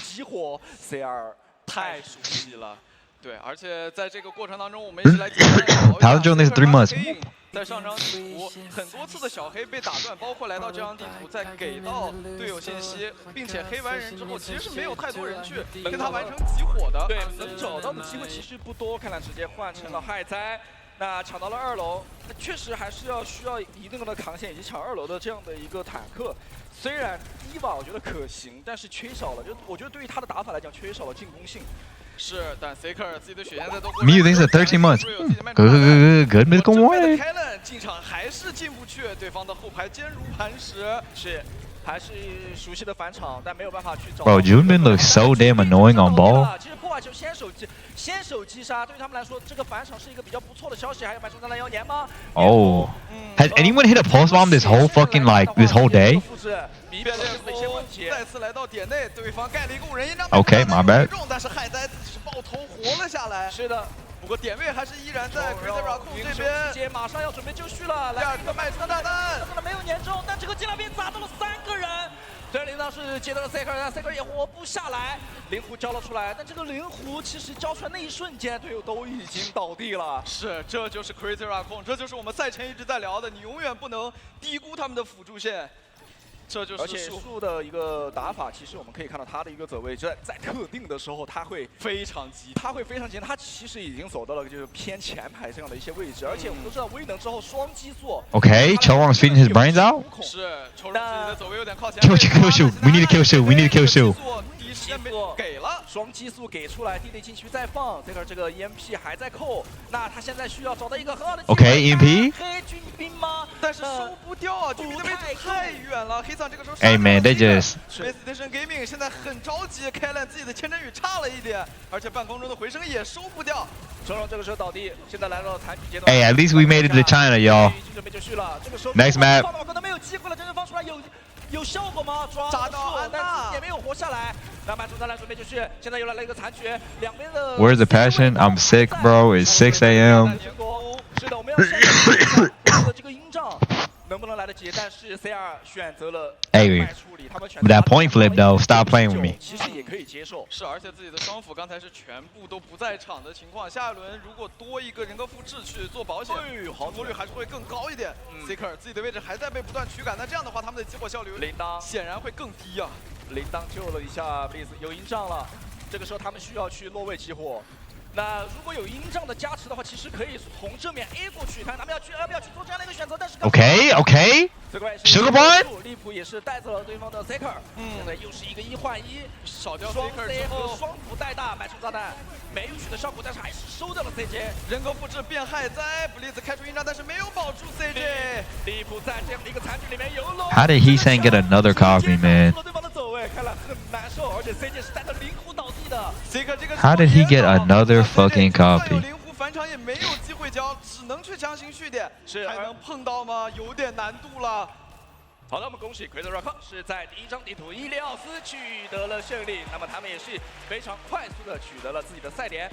起火 ，CR 太熟悉了。对，而且在这个过程当中，我们一起来简单聊一下。 3 months. 在上张地图很多次的小黑被打断，包括来到这张地图再给到队友信息，并且黑完人之后，其实是没有太多人去跟他完成集火的。对，能找到的机会其实不多。看来直接换成了害灾。那抢到了2楼，那确实还是需要一定的扛线以及抢2楼的这样的一个坦克。虽然第一把我觉得可行，但是缺少了，就我觉得对于他的打法来讲，缺少了进攻性。是，但 Saker 自己的血线在都。Mew thinks that 13 months. Good mythical warning. Kellen 进场还是进不去，对方的后排坚如磐石。是。 还是熟悉的返场，但没有办法去找。Bro, Junmin looks so damn annoying on ball. 其实破坏球先手击杀，对于他们来说，这个返场是一个比较不错的消息。还有买中单蓝妖年吗 Oh, has anyone hit a pulse bomb this whole fucking this whole day? 再次来到点内，对方盖了一个5人烟障。 Okay, my bad. 但是海灾只是爆头活了下来。是的。 不过点位还是依然在 Crazy Raccoon 这边，马上要准备就绪了。第2个卖出炸弹，可能没有粘中，但这个进来边砸到了3个人。这铃铛是接到了 Saker， 但 Saker 也活不下来。灵狐交了出来，但这个灵狐其实交出来那一瞬间，队友都已经倒地了。是，这就是 Crazy Raccoon， 这就是我们赛前一直在聊的，你永远不能低估他们的辅助线。 这就是而且树的一个打法，其实我们可以看到他的一个走位，在特定的时候他会非常急，他其实已经走到了就是偏前排这样的一些位置，而且我们都知道威能之后双击速。Okay, Cholrong's feeding his brains out. 是，秋荣自己的走位有点靠前。Kill Shu, we need to kill Shu, we need to kill Shu. 第一时间给了双击速给出来，地内禁区再放，这个 EMP 还在扣，那他现在需要找到一个很好的。Okay, EMP. 黑军兵吗？但是收不掉啊，军兵的位置太远了。黑桑这个时候。 Hey man, they just. PlayStation Gaming 现在很着急，开了自己的千针雨差了一点，而且半空中的回声也收不掉。成龙这个时候倒地，现在来到了残局阶段。Hey, at least we made it to China, y'all. Next map. 可能没有机会了，真正放出来有效果吗？抓到安娜，也没有活下来。那满足他来准备就绪，现在又来了一个残局，两边的。 Where's the passion? I'm sick, bro. It's 6 a.m. 是的，我们要筛选这个音障。 能不能来得及？但是 CR 选择了 that point flip though, stop playing with me. 其实也可以接受，是，而且自己的双辅刚才是全部都不在场的情况，下一轮如果多一个人格复制去做保险，好多率还是会更高一点。Saker 自己的位置还在被不断驱赶，那这样的话他们的激活效率显然会更低啊。铃铛救了一下 Blitz， 有营障了，这个时候他们需要去落位激活。 那如果有音障的加持的话，其实可以从正面 A 过去，看他们要不要去做这样的一个选择。但是 Okay. Sugar Boy。利普也是带走了对方的 Saker， 现在又是一个1换1，少掉 Saker 之后双辅带大买出炸弹，没有取得效果，但是还是收掉了 CJ。人格复制变害灾，布利兹开出音障，但是没有保住 CJ。利普在这样的一个残局里面有了。 How did he say get another copy, man? 对方的走位看了很难受，而且 CJ 是带着灵狐倒地的。 How did he get another fucking copy? 灵狐返场也没有机会交，只能去强行续点，还能碰到吗？有点难度了。 好的，我们恭喜 Crazy Raccoon 是在第1张地图伊利奥斯取得了胜利，那么他们也是非常快速的取得了自己的赛点。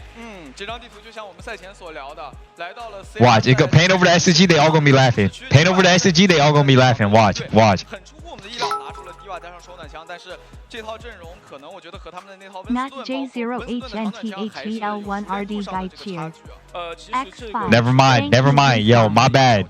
这张地图就像我们赛前所聊的，来到了 Watch it go paint over the SG, they all gonna be laughing. Paint over the SG, they all gonna be laughing. Watch. 很出乎我们的意料，拿出了低瓦加上手暖枪，但是这套阵容可能我觉得和他们的那套温斯顿 NatJ0HNTHEL1RD guide cheers. X5. Never mind. Yo, my bad.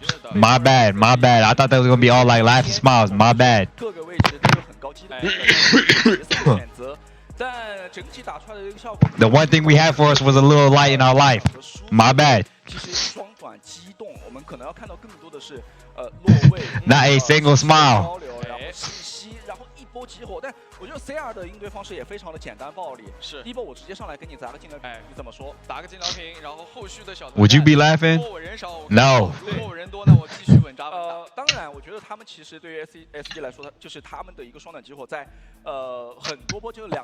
I thought that was gonna be all like laughing smiles. My bad. 各个位置都有很高机动的选择，但整体打出来的一个效果。 The one thing we had for us was a little light in our life. My bad. 其实双转机动，我们可能要看到更多的是落位。Not a single smile. 然后信息，然后一波激活。但我觉得 CR 的应对方式也非常的简单暴力。是，第一波我直接上来给你砸个进疗瓶，你怎么说？打个进疗瓶，然后后续的小。 Would you be laughing? No. 如果我人多，那我继续稳扎稳打。当然，我觉得他们其实对于 SG 来说，就是他们的一个双转激活，在很多波就有2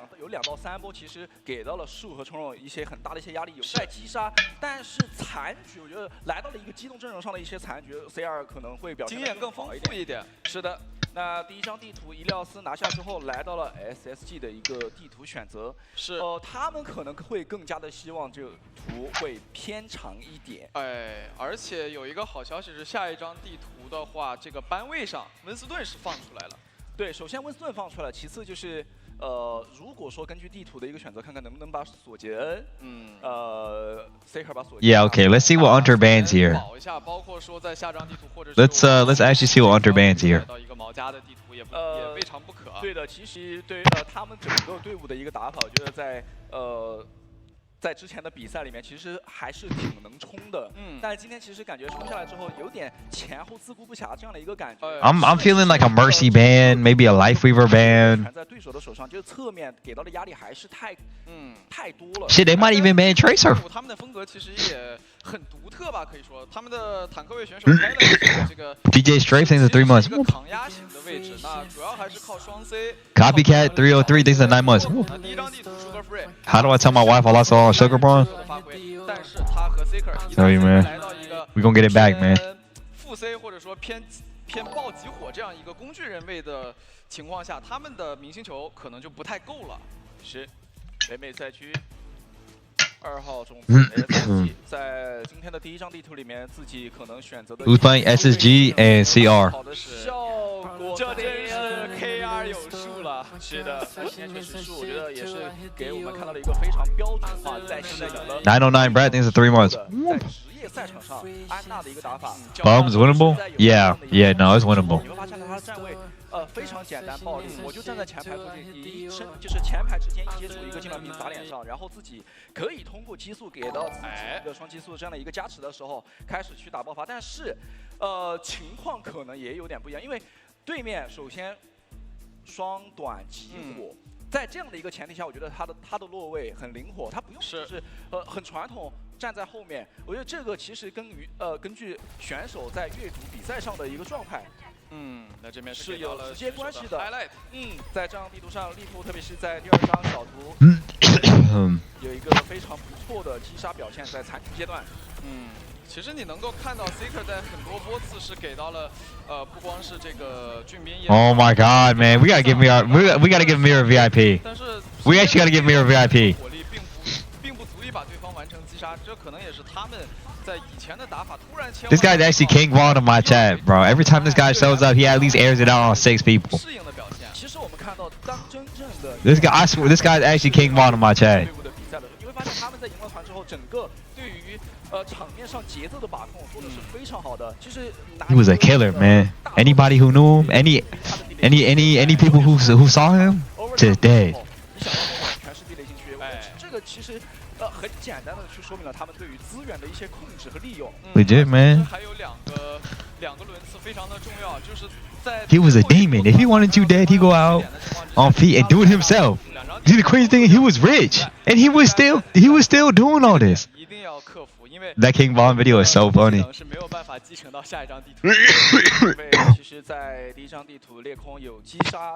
到3波，其实给到了树和冲荣一些很大的一些压力，有在击杀。但是残局，我觉得来到了一个机动阵容上的一些残局 ，CR 可能会表现经验更丰富一点。是的。 那第1张地图伊利奥斯拿下之后，来到了 SSG 的一个地图选择，是他们可能会更加的希望这个图会偏长一点。而且有一个好消息是，下一张地图的话，这个班位上温斯顿是放出来了。对，首先温斯顿放出来了，其次就是如果说根据地图的一个选择，看看能不能把索杰恩，Saker 把索杰。Yeah, okay. Let's see what Hunter bans here. 保一下，包括说在下张地图或者 let's actually see what Hunter bans here. 到一个毛家的地图也未尝不可。对的，其实对他们整个队伍的一个打法，我觉得在在之前的比赛里面，其实还是挺能冲的。但是今天其实感觉冲下来之后，有点前后自顾不暇这样的一个感觉。I'm feeling like a mercy ban, maybe a life weaver ban. 在对手的手上，就是侧面给到的压力还是太多了。Shit, they might even ban Tracer. 他们的风格其实也很独特吧，可以说他们的坦克位选手开了这个 PJ Strafe thinks it's 3 months. 一个抗压型的位置，那主要还是靠双 C。Copycat 303 thinks it's 9 months. 第一张地图 Sugar Free。 How do I tell my wife I lost all on Sugar Braun? 但是他和 Seeker Tell you, man. We gonna get it back, man. 副 C 或者说偏爆集火这样一个工具人位的情况下，他们的明星球可能就不太够了。是，北美赛区2号种子 SSG 在今天的第一张地图里面，自己可能选择的 Who's playing SSG and CR? 好的效果，这真是 KR 有数了。是的，今天确实是我觉得也是给我们看到了一个非常标准化，在现在有了909 Brad thinks it's 3 months. 在职业赛场上，安娜的一个打法 Bums winnable? Yeah, no, it's winnable. 你会发现他的站位非常简单暴力，我就站在前排附近，就是前排之间一接触一个近半兵砸脸上，然后自己可以通过激素给到自己一个双激素这样的一个加持的时候，开始去打爆发。但是情况可能也有点不一样，因为对面首先双短集火。在这样的一个前提下，我觉得他的落位很灵活，他不用就是很传统站在后面。我觉得这个其实根据选手在阅读比赛上的一个状态，那这边是有直接关系的。highlight， 在这张地图上，利图特别是在第2张小图，有一个非常不错的击杀表现，在残局阶段。其实你能够看到 Seeker 在很多波次是给到了不光是这个俊斌。Oh my God, man, we gotta give Mirror VIP. We actually gotta give Mirror VIP. 火力并不足以把对方完成击杀，这可能也是他们在以前的打法突然切换。 This guy's actually King Vaughn in my chat, bro. Every time this guy shows up, he at least airs it out on 6 people. 适应的表现。其实我们看到，当真正的 This guy, I swear, this guy's actually King Vaughn in my chat. 你会发现他们在赢了团之后，整个对于场面上节奏的把控做的是非常好的。其实 He was a killer, man. Anybody who knew him, any people who saw him, just dead. 全是地雷禁区，这个其实很简单的去说明了他们对于资源的一些控制和利用。Legit, man. 还有两个轮次非常的重要，就是在 He was a demon. If he wanted you dead, he go out on feet and do it himself. See, the crazy thing, he was rich, and he was still doing all this. 一定要克服，因为 That King Vaughn video is so funny. 是没有办法继承到下一张地图。其实，在第一张地图，裂空有击杀。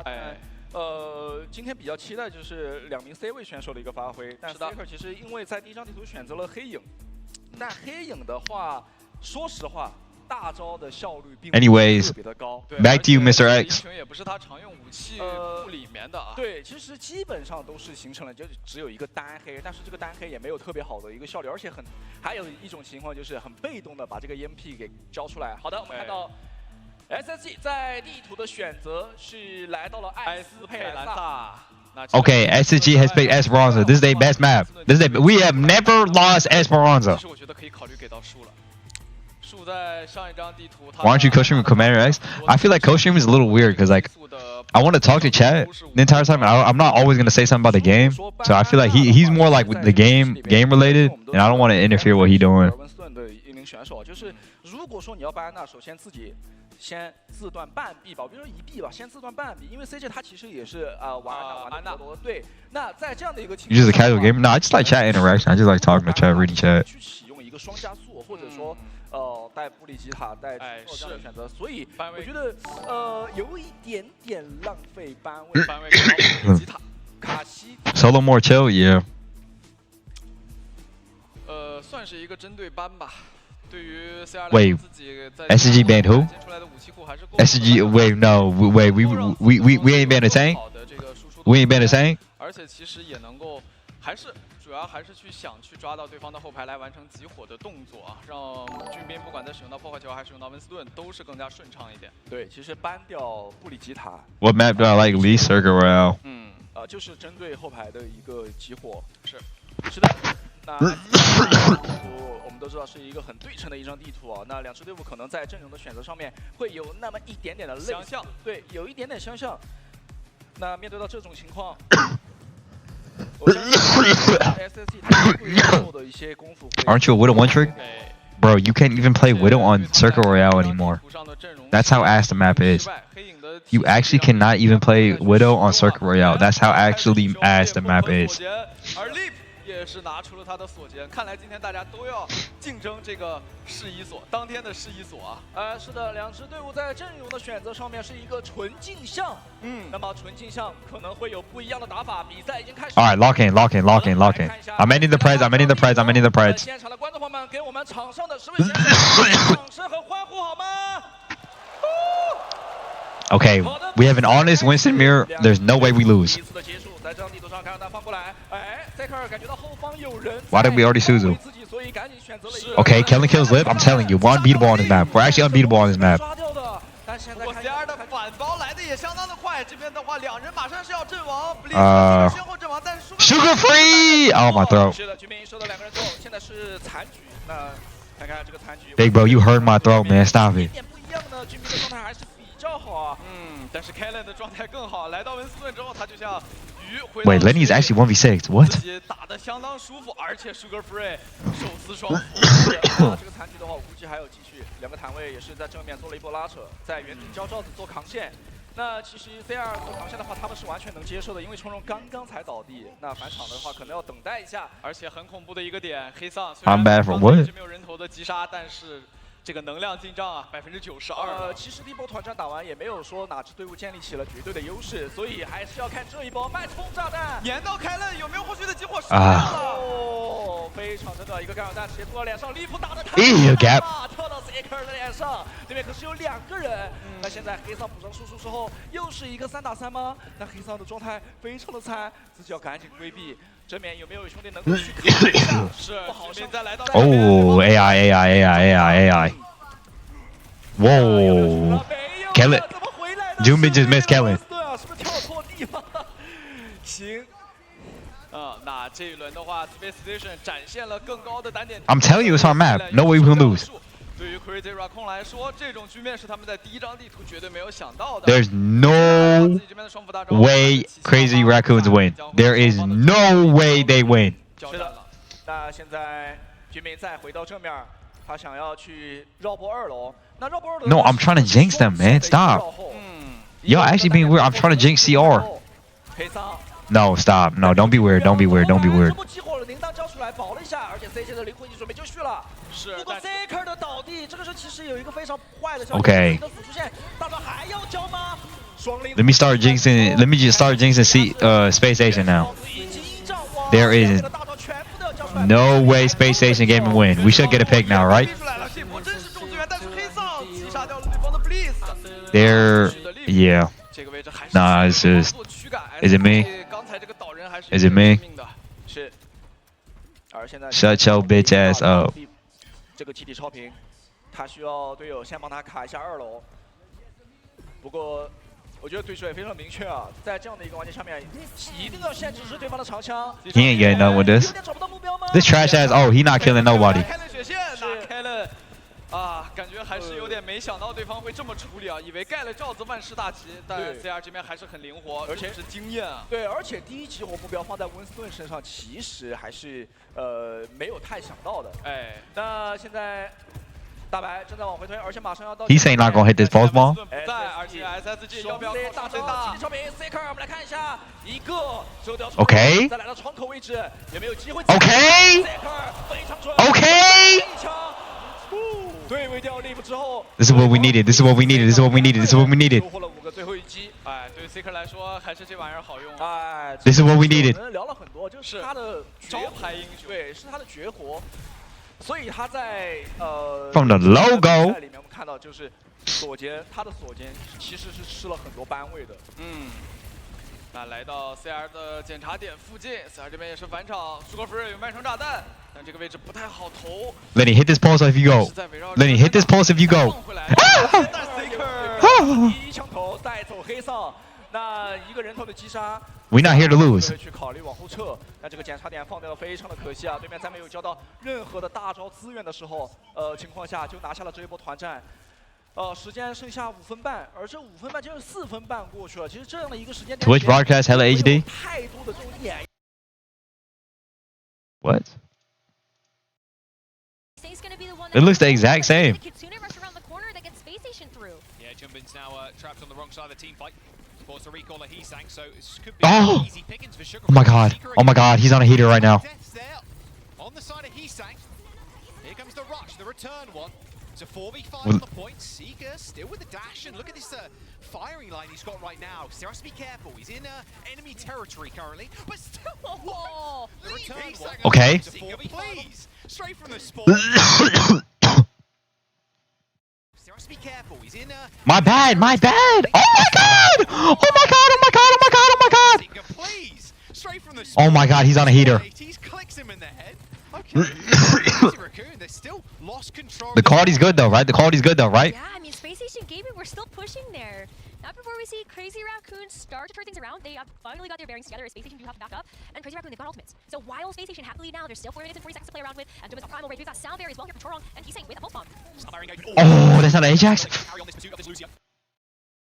今天比较期待就是2名 C 位选手的一个发挥。但是 Seeker 其实因为在第一张地图选择了黑影，但黑影的话，说实话，大招的效率并不是特别的高。 Back to you, Mr. X. 也不是他常用武器库里面的啊。对，其实基本上都是形成了，就只有一个单黑，但是这个单黑也没有特别好的一个效率，而且还有一种情况就是很被动的把这个 EMP 给交出来。好的，我们看到 SSG 在地图的选择是来到了艾斯佩兰萨。 Okay, SSG has picked Esperanza. This is their best map. We have never lost Esperanza. 其实我觉得可以考虑给到树了。树在上一张地图。Why aren't you co-streaming with Commander X? I feel like co-stream is a little weird because like I want to talk to chat the entire time. I'm not always gonna say something about the game, so I feel like he's more like with the game related, and I don't want to interfere what he's doing. 温斯顿的一名选手，就是如果说你要办安娜，首先自己先自断半壁吧，比如说1壁吧，先自断半壁，因为 CJ 他其实也是玩安娜多。对，那在这样的一个情况 You're just a casual gamer? No, I just like chat interaction. I just like talking to chat, reading chat. 去启用一个双加速，或者说带布里吉塔带这样的选择，所以我觉得有一点点浪费班位。班位布里吉塔，卡西 Solo more chill, yeah. 算是一个针对班吧。对于 CR Wait, SG banned who? SG, wait, no, wait, we ain't banned a tank? We ain't banned a tank? 而且其实也能够，主要还是想去抓到对方的后排来完成集火的动作啊，让俊斌不管在使用到破坏球还是使用到温斯顿都是更加顺畅一点。对，其实搬掉布里吉塔。What map do I like least? Circuit Royale. 就是针对后排的一个集火。是的。那我们都知道是一个很对称的一张地图啊。那2支队伍可能在阵容的选择上面会有那么一点点的相像，对，有一点点相像。那面对到这种情况， Aren't you a Widow one trick? Bro, you can't even play Widow on Circle Royale anymore. That's how ass the map is. You actually cannot even play Widow on Circle Royale. That's how actually ass the map is. 也是拿出了他的锁剑，看来今天大家都要竞争这个试一所，当天的试一所啊。是的，两支队伍在阵容的选择上面是一个纯镜像，那么纯镜像可能会有不一样的打法。比赛已经开始。All right, lock in. I'm ending the Preds. 现场的观众朋友们，给我们场上的10位选手掌声和欢呼好吗？ Okay, we have an honest Winston mirror. There's no way we lose. Why did we already Suzu? Okay, Kellen kills Lip. I'm telling you, we're unbeatable on this map. We're actually unbeatable on this map. 不过 CR 的反包来的也相当的快，这边的话两人马上是要阵亡，先后阵亡，但是 Sugar free! Oh my throat. 是的，居民收到2个人之后，现在是残局。那看看这个残局。Big bro, you hurt my throat, man. Stop it. 不一样的，居民的状态还是比较好啊。但是 Kellen 的状态更好，来到文斯顿之后，他就像鱼回。Wait, Lenny's actually 1v6. What? 自己打得相当舒服，而且 Sugar Free 手撕双斧。这个残局的话，我估计还有继续。2个坦位也是在正面做了一波拉扯，在原地交罩子做扛线。那其实 CR 做扛线的话，他们是完全能接受的，因为冲荣刚刚才倒地。那返场的话，可能要等待一下。而且很恐怖的一个点，黑丧 I'm bad for what? 一直没有人头的击杀，但是。 这个能量进账啊，92%。其实第一波团战打完也没有说哪支队伍建立起了绝对的优势，所以还是要看这一波麦克风炸弹粘到开了有没有后续的激活？哦，非常真的一个干扰弹直接吐到脸上，利普打的太好，跳到 Zaker 的脸上，对面可是有2个人。那现在黑丧补上输出之后，又是一个3打3吗？那黑丧的状态非常的惨，自己要赶紧规避。 正面有没有兄弟能够去看一下？是，不好，再来到。Oh, AI. Whoa. Kellen. Jumbi just missed Kellen. 是不是跳错地方？行。那这一轮的话 ，Space Station 展现了更高的单点。I'm telling you, it's our map. No way we can lose. 对于 Crazy Raccoon 来说，这种局面是他们在第一张地图绝对没有想到的。 There's no way Crazy Raccoons win. There is no way they win. 是的，那现在居民再回到正面，他想要去绕过2楼。那绕过2楼 No, I'm trying to jinx them, man. Stop. Yo, actually being weird. I'm trying to jinx CR. No, stop. No, don't be weird. Don't be weird. Don't be weird. 激活了铃铛交出来，保了一下，而且 C 现在灵魂已经准备就绪了。是。不过 Zaker 的倒地，这个时候其实有一个非常坏的消息。 Okay. 辅助线，大招还要交吗？ Let me start jinxing. Let me just start jinxing Space Station now. There is no way Space Station game will win. We should get a pick now, right? There, yeah. Nah, it's just. Is it me? Is it me? Shut your bitch ass up. 这个集体超频，他需要队友先帮他卡一下2楼。不过。 我觉得对手也非常明确啊，在这样的一个环境下面，一定要限制住对方的长枪。He ain't getting done with this. This trash ass. Oh, he not killing nobody. 开了血线，那开了啊，感觉还是有点没想到对方会这么处理啊，以为盖了罩子万事大吉，但 CR 这边还是很灵活，而且是经验啊。对，而且第一激活目标放在温斯顿身上，其实还是没有太想到的。哎，那现在。 大白正在往回推，而且马上要到。 He's saying not gonna hit this pulse ball. 在，而且 SSG 要不要大招集体超频 ？Zaker， 我们来看一下，一个收掉。 OK。再来到窗口位置，有没有机会 ？OK。非常准。OK。一枪，对位掉利布之后。 This is what we needed. This is what we needed. This is what we needed. This is what we needed. 收获了5个最后一击。哎，对于 Zaker 来说，还是这玩意儿好用。哎 ，This is what we needed. 我们聊了很多，就是他的招牌英雄，对，是他的绝活。 所以他在From the logo 里面我们看到就是锁肩，他的锁肩其实是吃了很多班位的。那来到 CR 的检查点附近 ，CR 这边也是返场，舒克福瑞有卖成炸弹，但这个位置不太好投。Lenny hit this pulse if you go. Lenny hit this pulse if you go. 一枪头带走黑丧。 那一个人头的击杀 ，We're not here to lose。去考虑往后撤，那这个检查点放掉了，非常的可惜啊！对面在没有交到任何的大招资源的时候，情况下就拿下了这一波团战。时间剩下5分半，而这5分半就是4分半过去了。其实这样的一个时间点， Twitch broadcast hella HD。太多的这种演。What? It looks the exact same. Yeah, Jumbin's now trapped on the wrong side of the team fight. Force a recall of Heesang, so it could be easy pickings for Sugar. Oh my god. Oh my god. He's on a heater right now. On the side of Heesang. Here comes the rush, the return one. It's a 4v5 on the point. Seeker still with the dash, and look at this firing line he's got right now. So he has to be careful. He's in enemy territory currently, but still. Whoa! The return one. Okay. Seeker, please, straight from the spawn. Be careful. He's in My bad. My bad. Oh my god. Oh my god. Oh my god. Oh my god. Oh my god. Please, straight from the Oh my god. He's on a heater. He clicks him in the head. Okay. They still lost control. The quality's good though, right? The quality's good though, right? Yeah, I mean, Space Station Gaming, we're still pushing there. Not before we see Crazy Raccoon start to turn things around. They have finally got their bearings together as Space Station do have to back up. And Crazy Raccoon, they've got ultimates. So while Space Station have the lead now, there's still 4 minutes and 40 seconds to play around with. And Dumas Primal Rage, we've got Soundberry as well here for Torong. And he's saying with a pulse bomb. Oh, that's not an Ajax?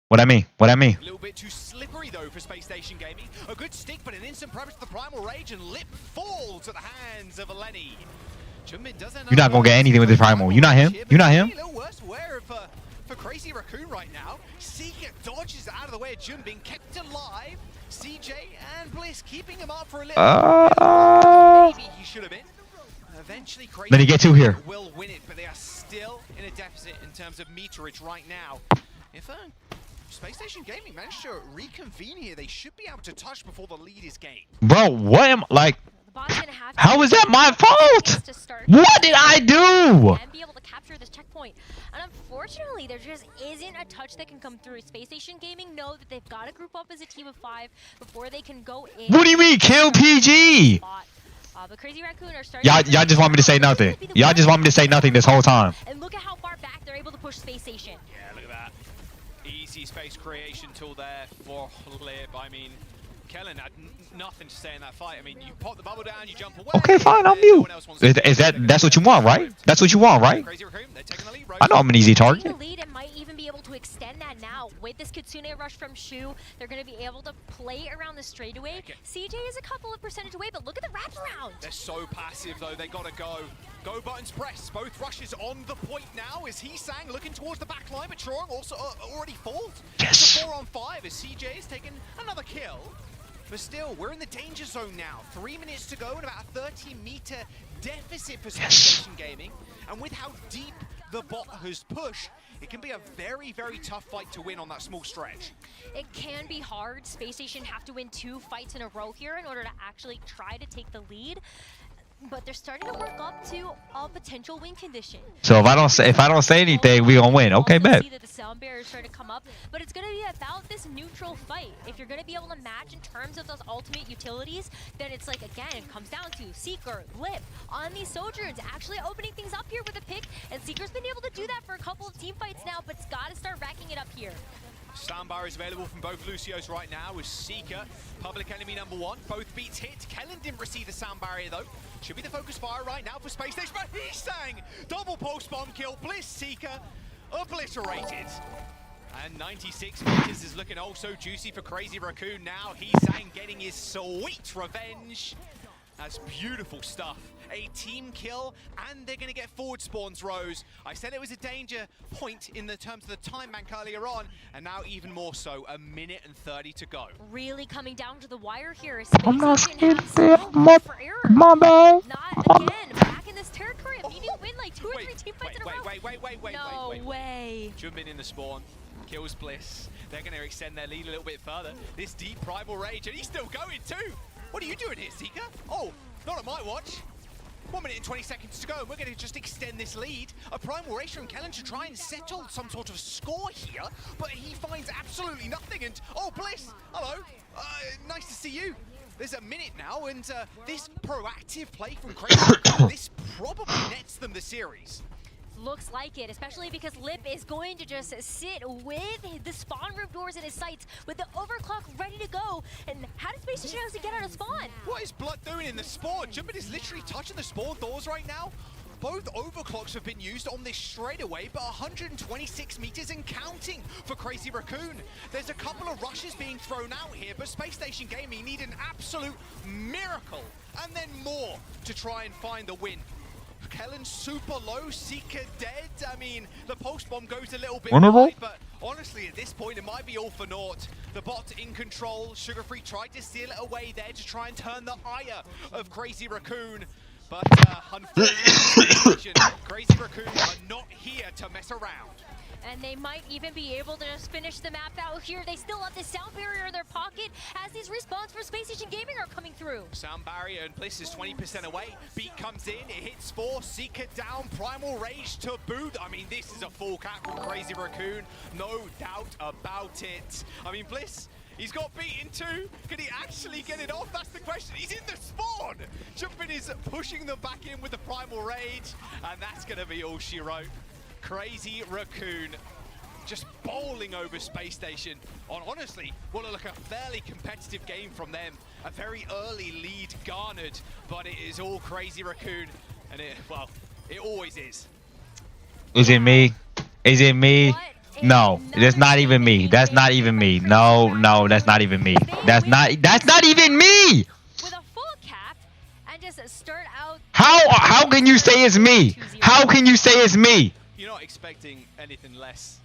What I mean? What I mean? A little bit too slippery though for Space Station Gaming. A good stick, but an instant premise to the Primal Rage, and Lip falls at the hands of Eleni. You're not gonna get anything with this Primal. You're not him. You're not him. A little worse for Crazy Raccoon right now. Seeker dodges out of the way of Junbin, kept alive. CJ and Bliss keeping him up for a little. Maybe he should have been. Eventually, Crazy Let me get to here. Will win it, but they are still in a deficit in terms of meterage right now. If Space Station Gaming managed to reconvene here, they should be able to touch before the lead is gained. Bro, what am like? How is that my fault? What did I do? And be able to capture this checkpoint. And unfortunately, there just isn't a touch that can come through. Space Station Gaming know that they've got to group up as a team of 5 before they can go in. What do you mean, kill PG? But Crazy Raccoon are starting. Y'all just want me to say nothing. Y'all just want me to say nothing this whole time. And look at how far back they're able to push Space Station. Yeah, look at that. Easy space creation tool there for Lip. I mean, Kellen had nothing to say in that fight. I mean, you pop the bubble down, you jump away. Okay, fine, I'm mute. That's what you want, right? That's what you want, right? I know I'm an easy target. Lead and might even be able to extend that now with this Kitsune rush from Shu. They're going to be able to play around the straightaway. CJ is a couple of percentage away, but look at the wraparound. They're so passive though. They gotta go. Go buttons pressed. Both rushes on the point now. Is Heesang looking towards the back line, but Chorong also already falls. Yes. It's a 4-on-5 as CJ is taking another kill. But still, we're in the danger zone now. 3 minutes to go and about a 30-meter deficit for Space Station Gaming. And with how deep the bot has pushed, it can be a very, very tough fight to win on that small stretch. It can be hard. Space Station have to win 2 fights in a row here in order to actually try to take the lead. But they're starting to work up to a potential win condition. So if I don't say anything, we gonna win. Okay, bet. See that the sound barrier is starting to come up, but it's gonna be about this neutral fight. If you're gonna be able to match in terms of those ultimate utilities, then it's like again, it comes down to Seeker, Lip, on these Sojourns, actually opening things up here with a pick, and Seeker's been able to do that for a couple of team fights now, but it's gotta start racking it up here. Standbar is available from both Lucios right now with Seeker, public enemy number 1. Both beats hit. Kellen didn't receive the sound barrier though. Should be the focus fire right now for Space Station, but Heesang! Double pulse bomb kill. Bliss Seeker obliterated. And 96 meters is looking also juicy for Crazy Raccoon now. Heesang getting his sweet revenge. That's beautiful stuff. A team kill, and they're going to get forward spawns, Rose. I said it was a danger point in the terms of the time bank earlier on, and now even more so. 1 minute and 30 to go. Really coming down to the wire here. I'm not scared there. My bad. Not again. Back in this territory of needing to win like 2 or 3 team fights in a row. No way. Jumping in the spawn. Kills Bliss. They're going to extend their lead a little bit further. This deep Primal Rage, and he's still going too. What are you doing here, Seeker? Oh, not on my watch. 1 minute and 20 seconds to go, and we're going to just extend this lead. A Primal Rage from Kellen to try and settle some sort of score here, but he finds absolutely nothing, and oh, Bliss, hello, nice to see you. There's a minute now, and this proactive play from Crazy, this probably nets them the series. Looks like it, especially because Lip is going to just sit with the spawn room doors in his sights with the overclock ready to go. And how does Space Station to get out of spawn? What is Blood doing in the spawn? Jumpin is literally touching the spawn doors right now. both overclocks have been used on this straightaway, but 126 meters and counting for Crazy Raccoon. There's a couple of rushes being thrown out here, but Space Station Gaming need an absolute miracle and then more to try and find the win. Kellen super low, Seeker dead. I mean, the post bomb goes a little bit wide, but honestly, at this point, it might be all for naught. The bot in control. Sugar Free tried to steal it away there to try and turn the ire of Crazy Raccoon. But unfortunately, Crazy Raccoon are not here to mess around. And they might even be able to just finish the map out here. They still have this sound barrier in their pocket as these respawns for Space Station Gaming are coming through. Sound barrier and Bliss is 20% away. Beat comes in, it hits 4, Seeker down, Primal Rage to boot. I mean, this is a full cap from Crazy Raccoon, no doubt about it. I mean, Bliss, he's got beaten too. Can he actually get it off? That's the question. He's in the spawn. Jumpin is pushing them back in with the Primal Rage, and that's going to be all she wrote. Crazy Raccoon just bowling over Space Station on, honestly, what looked like a fairly competitive game from them. A very early lead garnered, but it is all Crazy Raccoon, and it always is. Is it me? Is it me? No, that's not even me. That's not even me. No, that's not even me. That's not even me. With a full cap and just start out. How can you say it's me? How can you say it's me? You're not expecting anything less.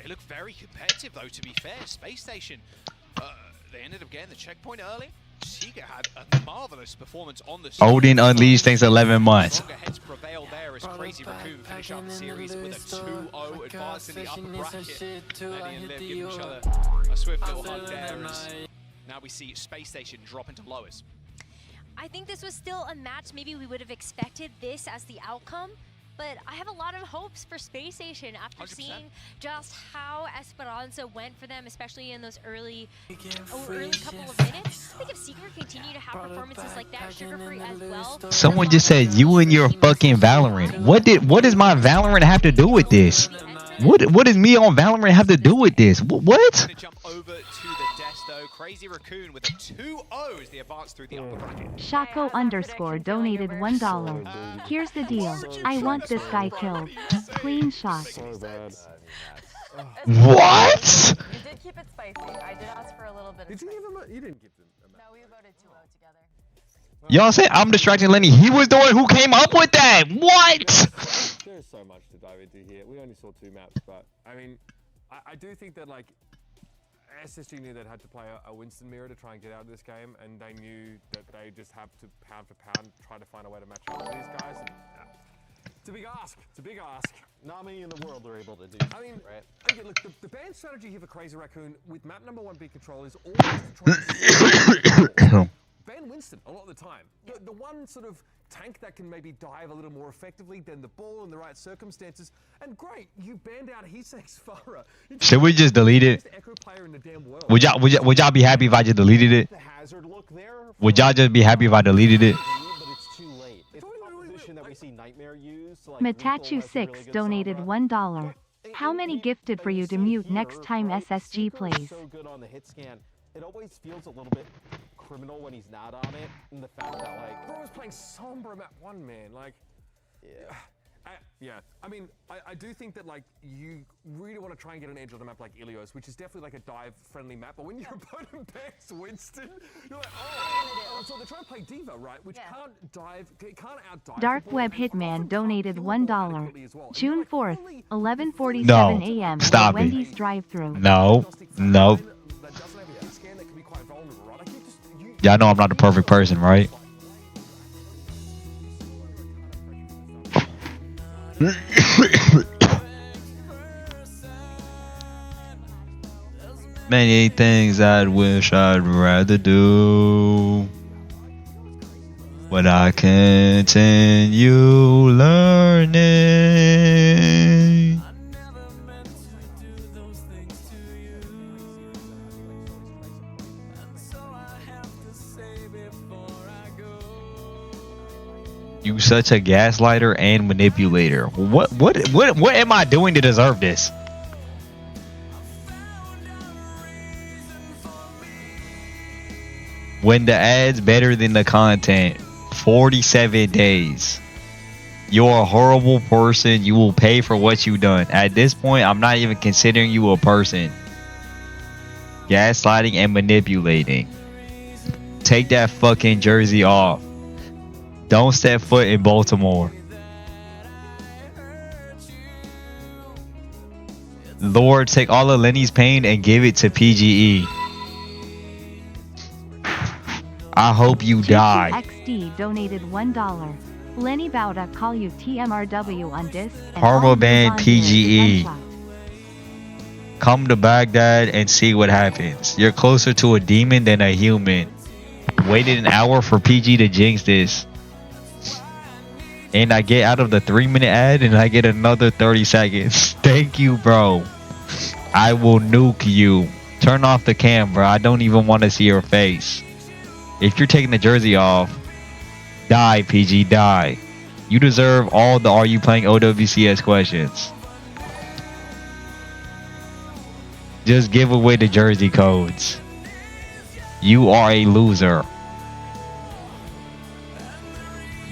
It looked very competitive, though, to be fair. Space Station, they ended up getting the checkpoint early. Seeker had a marvelous performance on the Odin Unleashed thanks 11 months. Heads prevail there as Crazy Raccoon finish out the series with a 2-0 advance in the upper bracket. Maddie and Liv giving each other a swift little hug there as now we see Space Station drop into lowers. I think this was still a match. Maybe we would have expected this as the outcome. But I have a lot of hopes for Space Station after 100%. seeing just how Esperanza went for them, especially in those early couple of minutes. I think if Seeker continue to have performances like that, Sugar Free as well. Someone just said you and your fucking Valorant. What does my Valorant have to do with this? What does me on Valorant have to do with this? What? Jump over to the Desto. Crazy Raccoon with a 2-0 as they advance through the upper bracket. Shako_ donated $1. Here's the deal. I want this guy killed. Clean shot. What? You did keep it spicy. I did ask for a little bit of Did you give him a... You didn't give them a... No, we voted 2-0 together. Y'all say I'm distracting Lenny. He was the one who came up with that. What? There's so much to dive into here. We only saw 2 maps, but I mean, I do think that like SSG knew they had to play a Winston mirror to try and get out of this game, and they knew that they just have to pound for pound try to find a way to match up with these guys. And, it's a big ask. It's a big ask. Not many in the world are able to do. I mean, right? Okay, look, the ban strategy here for Crazy Raccoon with map number 1 being control is always to try and ban Winston a lot of the time. The one sort of tank that can maybe dive a little more effectively than the ball in the right circumstances. And great, you banned out Hisek's Farah. Should we just delete it? Would y'all be happy if I just deleted it? Would y'all just be happy if I deleted it? Matachu6 donated $1. How many gifted for you to mute next time SSG plays? So good on the hit scan. It always feels a little bit criminal when he's not on it, and the fact that like bro was playing Sombra map 1, man. Like, yeah. I mean, I do think that like you really want to try and get an edge on a map like Ilios, which is definitely like a dive-friendly map. But when your opponent bans Winston, you're like, oh. So they try and play Diva, right? Which can't dive, can't outdive. Dark Web Hitman donated $1. June 4th, 11:47 No, a.m. stop it. Wendy's drive-thru. No. Y'all know I'm not the perfect person, right? Many things I wish I'd rather do, but I continue learning. You such a gaslighter and manipulator. What am I doing to deserve this? When the ads better than the content. 47 days. You're a horrible person. You will pay for what you done. At this point, I'm not even considering you a person. Gaslighting and manipulating. Take that fucking jersey off. Don't step foot in Baltimore. Lord, take all of Lenny's pain and give it to PGE. I hope you die. XD donated $1. Lenny bow to call you TMRW on disc. Karma band PGE. Come to Baghdad and see what happens. You're closer to a demon than a human. Waited an hour for PG to jinx this. And I get out of the 3-minute ad and I get another 30 seconds. Thank you, bro. I will nuke you. Turn off the camera. I don't even want to see your face. If you're taking the jersey off, die, PG, die. You deserve all the Are You Playing OWCS questions. Just give away the jersey codes. You are a loser.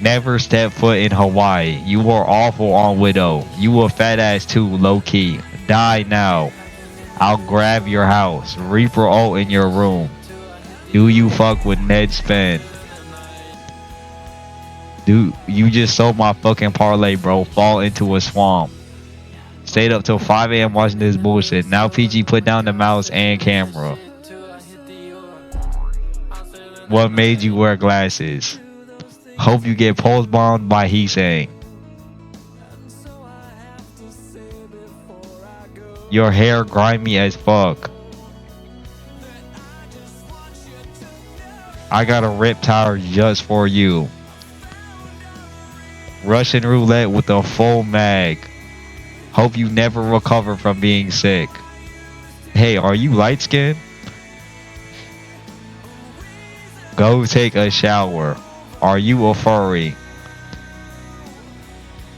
Never step foot in Hawaii. You were awful on Widow. You a fat ass too, low key. Die now. I'll grab your house. Reaper ult in your room. Do you fuck with Ned Spend? Dude, you just sold my fucking parlay, bro. Fall into a swamp. Stayed up till 5 a.m. watching this bullshit. Now PG put down the mouse and camera. What made you wear glasses? Hope you get post bombed by he saying. Your hair grimy as fuck. I got a rip tire just for you. Russian roulette with a full mag. Hope you never recover from being sick. Hey, are you light skinned? Go take a shower. Are you a furry?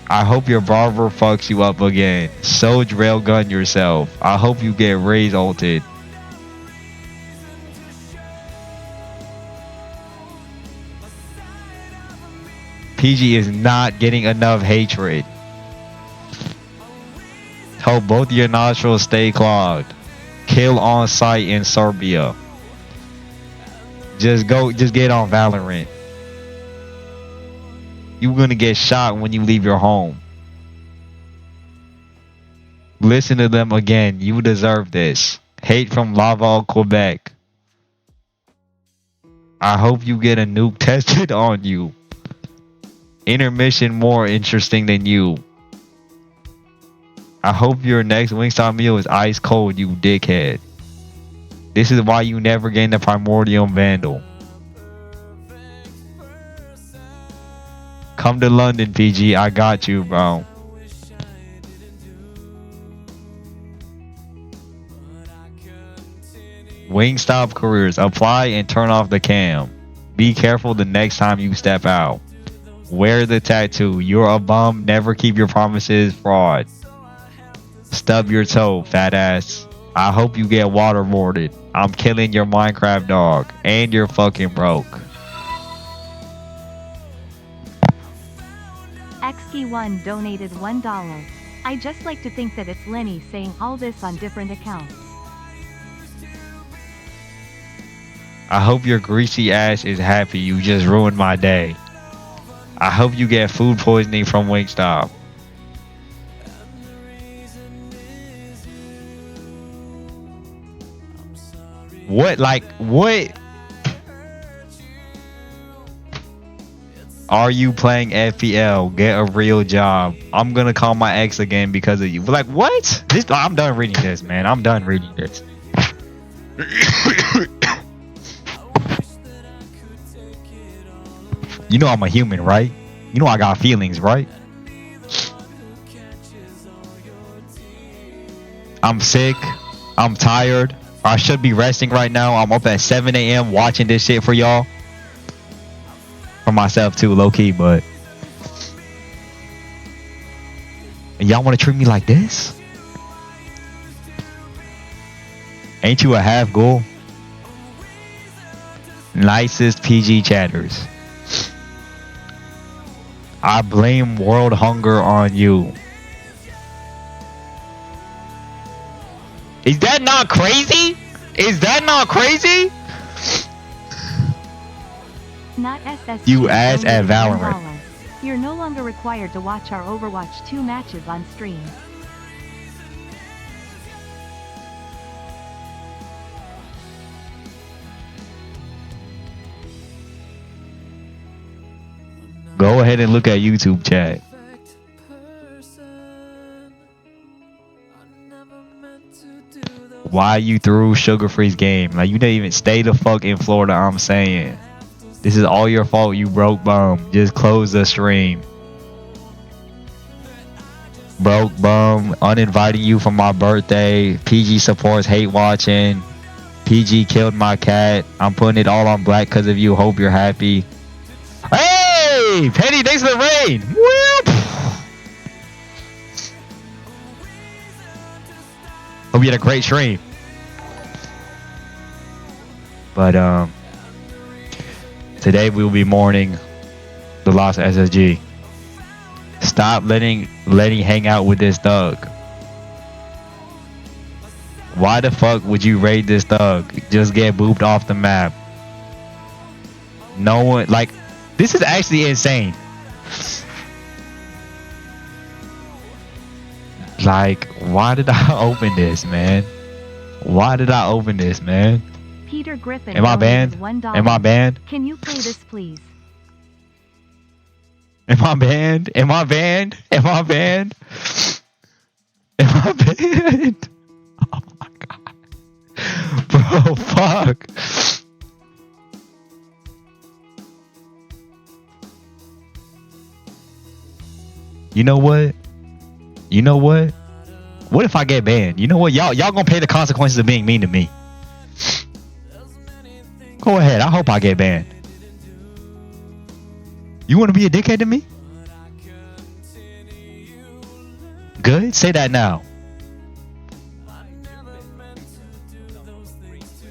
I hope your barber fucks you up again. So railgun yourself. I hope you get raise ulted. PG is not getting enough hatred. Hope both your nostrils stay clogged. Kill on site in Serbia. Just get on Valorant. You're gonna get shot when you leave your home. Listen to them again. You deserve this. Hate from Laval, Quebec. I hope you get a nuke tested on you. Intermission more interesting than you. I hope your next Wingstop meal is ice cold, you dickhead. This is why you never gain the Primordial Vandal. Come to London, PG. I got you, bro. Wingstop careers. Apply and turn off the cam. Be careful the next time you step out. Wear the tattoo. You're a bum. Never keep your promises. Fraud. Stub your toe, fat ass. I hope you get waterboarded. I'm killing your Minecraft dog. And you're fucking broke. XG1 donated $1. I just like to think that it's Lenny saying all this on different accounts. I hope your greasy ass is happy. You just ruined my day. I hope you get food poisoning from Wingstop. What? Like, what? Are you playing FPL? Get a real job. I'm gonna call my ex again because of you. Like, what? I'm done reading this, man. I'm done reading this. You know I'm a human, right? You know I got feelings, right? I'm sick. I'm tired. I should be resting right now. I'm up at 7 a.m. watching this shit for y'all. For myself too, low key, but y'all want to treat me like this? Ain't you a half ghoul? Nicest PG chatters. I blame world hunger on you. Is that not crazy? Is that not crazy? Not SSG. You ass at donated Valorant. $1. You're no longer required to watch our Overwatch 2 matches on stream. Go ahead and look at YouTube chat. Why you threw Sugar Free's game? Like, you didn't even stay the fuck in Florida, I'm saying. This is all your fault, you broke bum. Just close the stream. Broke bum, uninviting you for my birthday. PG supports hate watching. PG killed my cat. I'm putting it all on black because of you. Hope you're happy. Hey! Penny, thanks for the rain! Whoop! Hope you had a great stream. But, today we will be mourning the lost SSG. Stop letting hang out with this thug. Why the fuck would you raid this thug? Just get booped off the map. No one, like, this is actually insane. Like, why did I open this, man? Why did I open this, man? Peter Griffin. Am I banned? $1. Am I banned? Can you play this, please? Am I banned? Am I banned? Am I banned? Am I banned? Oh my god. Bro, fuck. You know what? You know what? What if I get banned? You know what? Y'all gonna pay the consequences of being mean to me. Go ahead. I hope I get banned. You want to be a dickhead to me? Good. Say that now.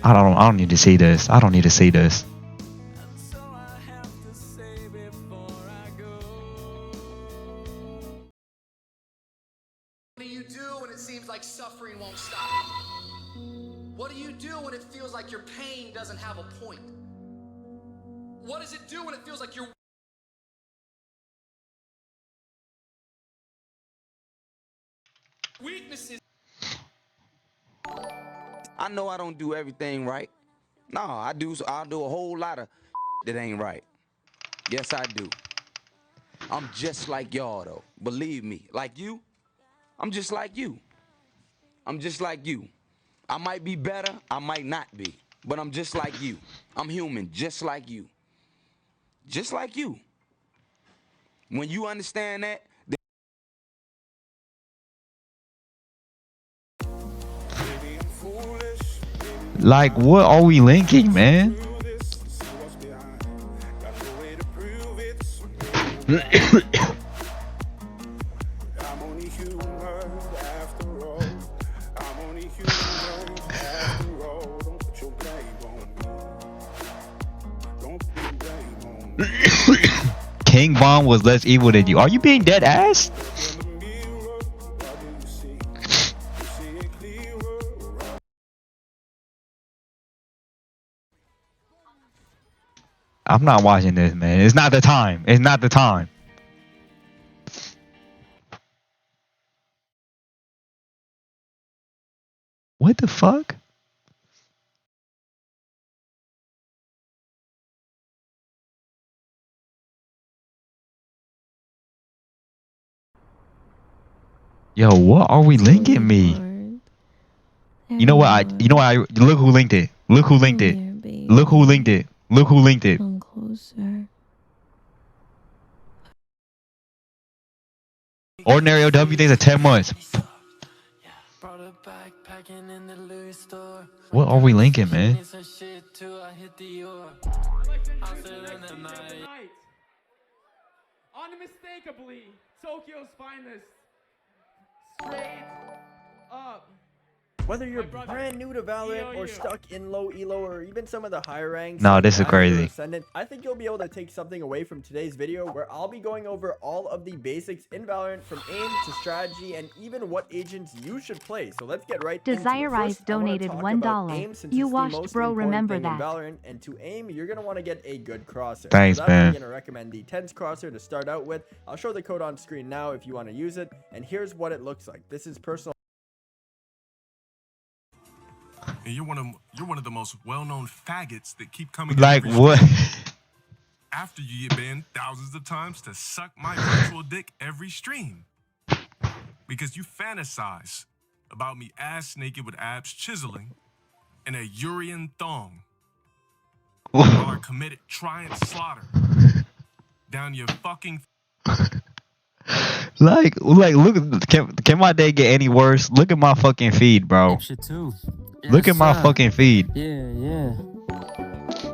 I don't need to see this. I don't need to see this. What do you do when it seems like suffering won't stop? What do you do when it feels like your pain doesn't have a point? What does it do when it feels like your weaknesses? I know I don't do everything right. No, I'll do a whole lot of that ain't right. Yes, I do. I'm just like y'all, though. Believe me. Like you, I'm just like you. I'm just like you. I might be better, I might not be. But I'm just like you. I'm human, just like you. Just like you. When you understand that, Like, what are we linking, man? King Von was less evil than you. Are you being dead ass? I'm not watching this, man. It's not the time. It's not the time. What the fuck? Yo, what are we linking me? You know what? Look who linked it. Look who linked it. Look who linked it. Look who linked it. Come closer. Ordinary OW days are 10 months. What are we linking, man? Unmistakably, Tokyo's finest. Straight up. Whether you're brand new to Valorant or stuck in low elo or even some of the higher ranks, No, like this is Master or crazy. Ascendant, I think you'll be able to take something away from today's video where I'll be going over all of the basics in Valorant from aim to strategy and even what agents you should play. So let's get right into it. Desire Rise First, I wanna donated talk $1. about aim since You it's the washed, most bro. important Remember thing in that. Valorant, and to aim, you're going to want to get a good crosshair. Thanks, so that's man. I'm going to recommend the TENS crosshair to start out with. I'll show the code on screen now if you want to use it, and here's what it looks like. This is personal. And you're one of the most well-known faggots that keep coming. Like every what? stream after you get banned thousands of times to suck my virtual dick every stream. Because you fantasize about me ass naked with abs chiseling and a Urian thong while I committed Triant slaughter down your fucking Like, look. Can my day get any worse? Look at my fucking feed, bro. Shit too. Look at my sir. fucking feed. Yeah.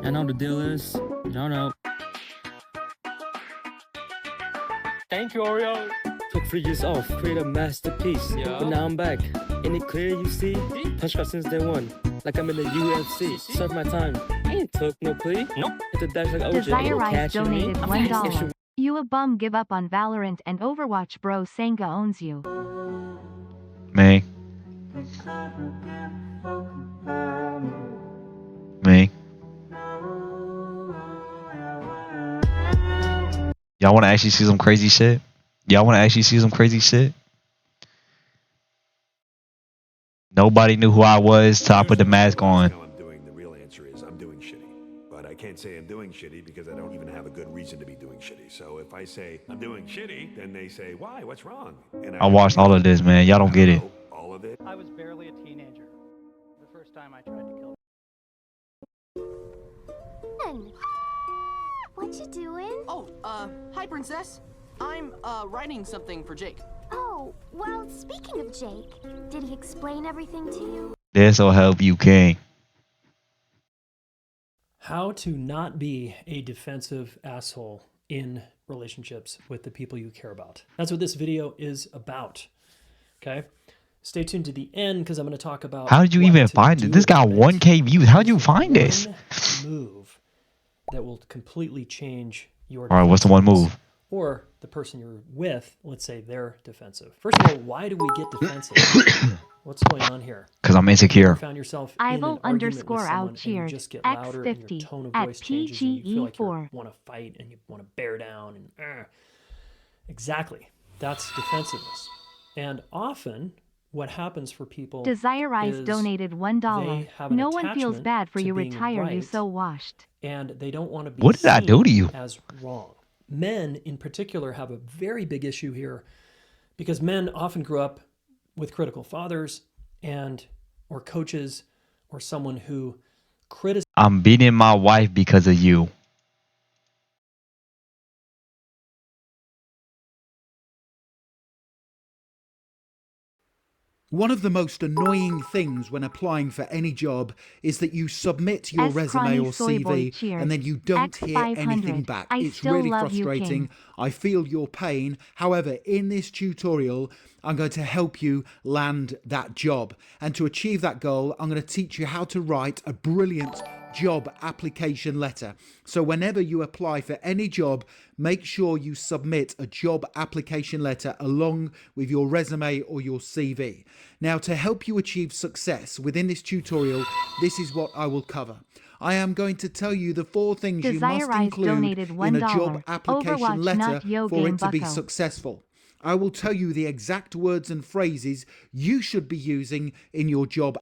I know the deal is. No, no. Thank you, Oreo. Took 3 years off, create a masterpiece. Yeah. But now I'm back. In it clear, you see? Punch card since day one. Like I'm in the UFC. Serve my time. I ain't took no plea. Nope. Hit the dash like OJ. Desire Rise Catching me. donated I'm $1. You a bum, give up on Valorant and Overwatch, bro. Senga owns you. Me. Y'all want to actually see some crazy shit? Nobody knew who I was till I put the mask on. The real answer is I'm doing shitty. But I can't say I'm doing shitty because I don't even have a good reason to be doing shitty. So if I say I'm doing shitty, then they say, why? What's wrong? And I watched all of this, man. Y'all don't get it. all of it. I was barely a teenager the first time I tried to kill. What you doing? Oh, hi, Princess. I'm, writing something for Jake. Oh, well, speaking of Jake, did he explain everything to you? This'll help you, King. How to not be a defensive asshole in relationships with the people you care about. That's what this video is about. Okay? Stay tuned to the end because I'm going to talk about How did you even find it? This got 1K views. How did you find this? Move that will completely change your All right, what's the one move? or the person you're with, let's say they're defensive. First of all, why do we get defensive? What's going on here? Because I'm insecure. You found yourself in an argument with someone and you just get louder and your tone of voice changes and you feel like you want to fight and you want to bear down and exactly. That's defensiveness. And often what happens for people Desire Rise is donated $1. No one feels bad for you retire, you so washed. and they don't want to be What did I do to seen you? as wrong. Men in particular have a very big issue here because men often grew up with critical fathers and or coaches or someone who criticizes. I'm beating my wife because of you. One of the most annoying things when applying for any job is that you submit your resume or CV and then you don't hear anything back. It's really frustrating. I feel your pain. However, in this tutorial, I'm going to help you land that job. And to achieve that goal, I'm going to teach you how to write a brilliant job application letter. So whenever you apply for any job, make sure you submit a job application letter along with your resume or your CV. Now, to help you achieve success within this tutorial, this is what I will cover. I am going to tell you the 4 things you must include in a job application letter for it to be successful. I will tell you the exact words and phrases you should be using in your job.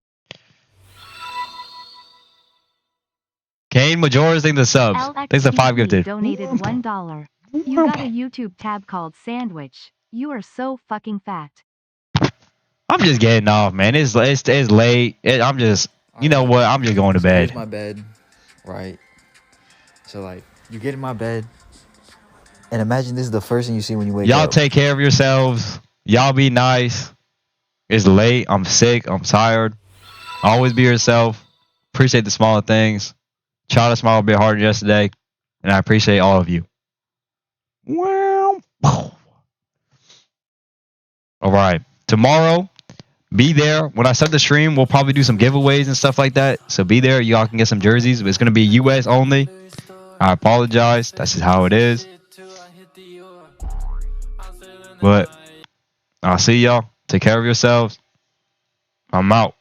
Kane Majora's thing the subs. Thanks for 5 gifted. Donated $1. You got a YouTube tab called Sandwich. You are so fucking fat. I'm just getting off, man. It's late. I'm just, you know what? I'm just going to bed. Here's my bed, right? So like, you get in my bed, and imagine this is the first thing you see when you wake up. Y'all take care of yourselves. Y'all be nice. It's late. I'm sick. I'm tired. Always be yourself. Appreciate the smaller things. Try to smile a bit harder yesterday, and I appreciate all of you. Well, all right. Tomorrow, be there when I start the stream. We'll probably do some giveaways and stuff like that. So be there. Y'all can get some jerseys. But it's gonna be US only. I apologize. That's just how it is. But I'll see y'all. Take care of yourselves. I'm out.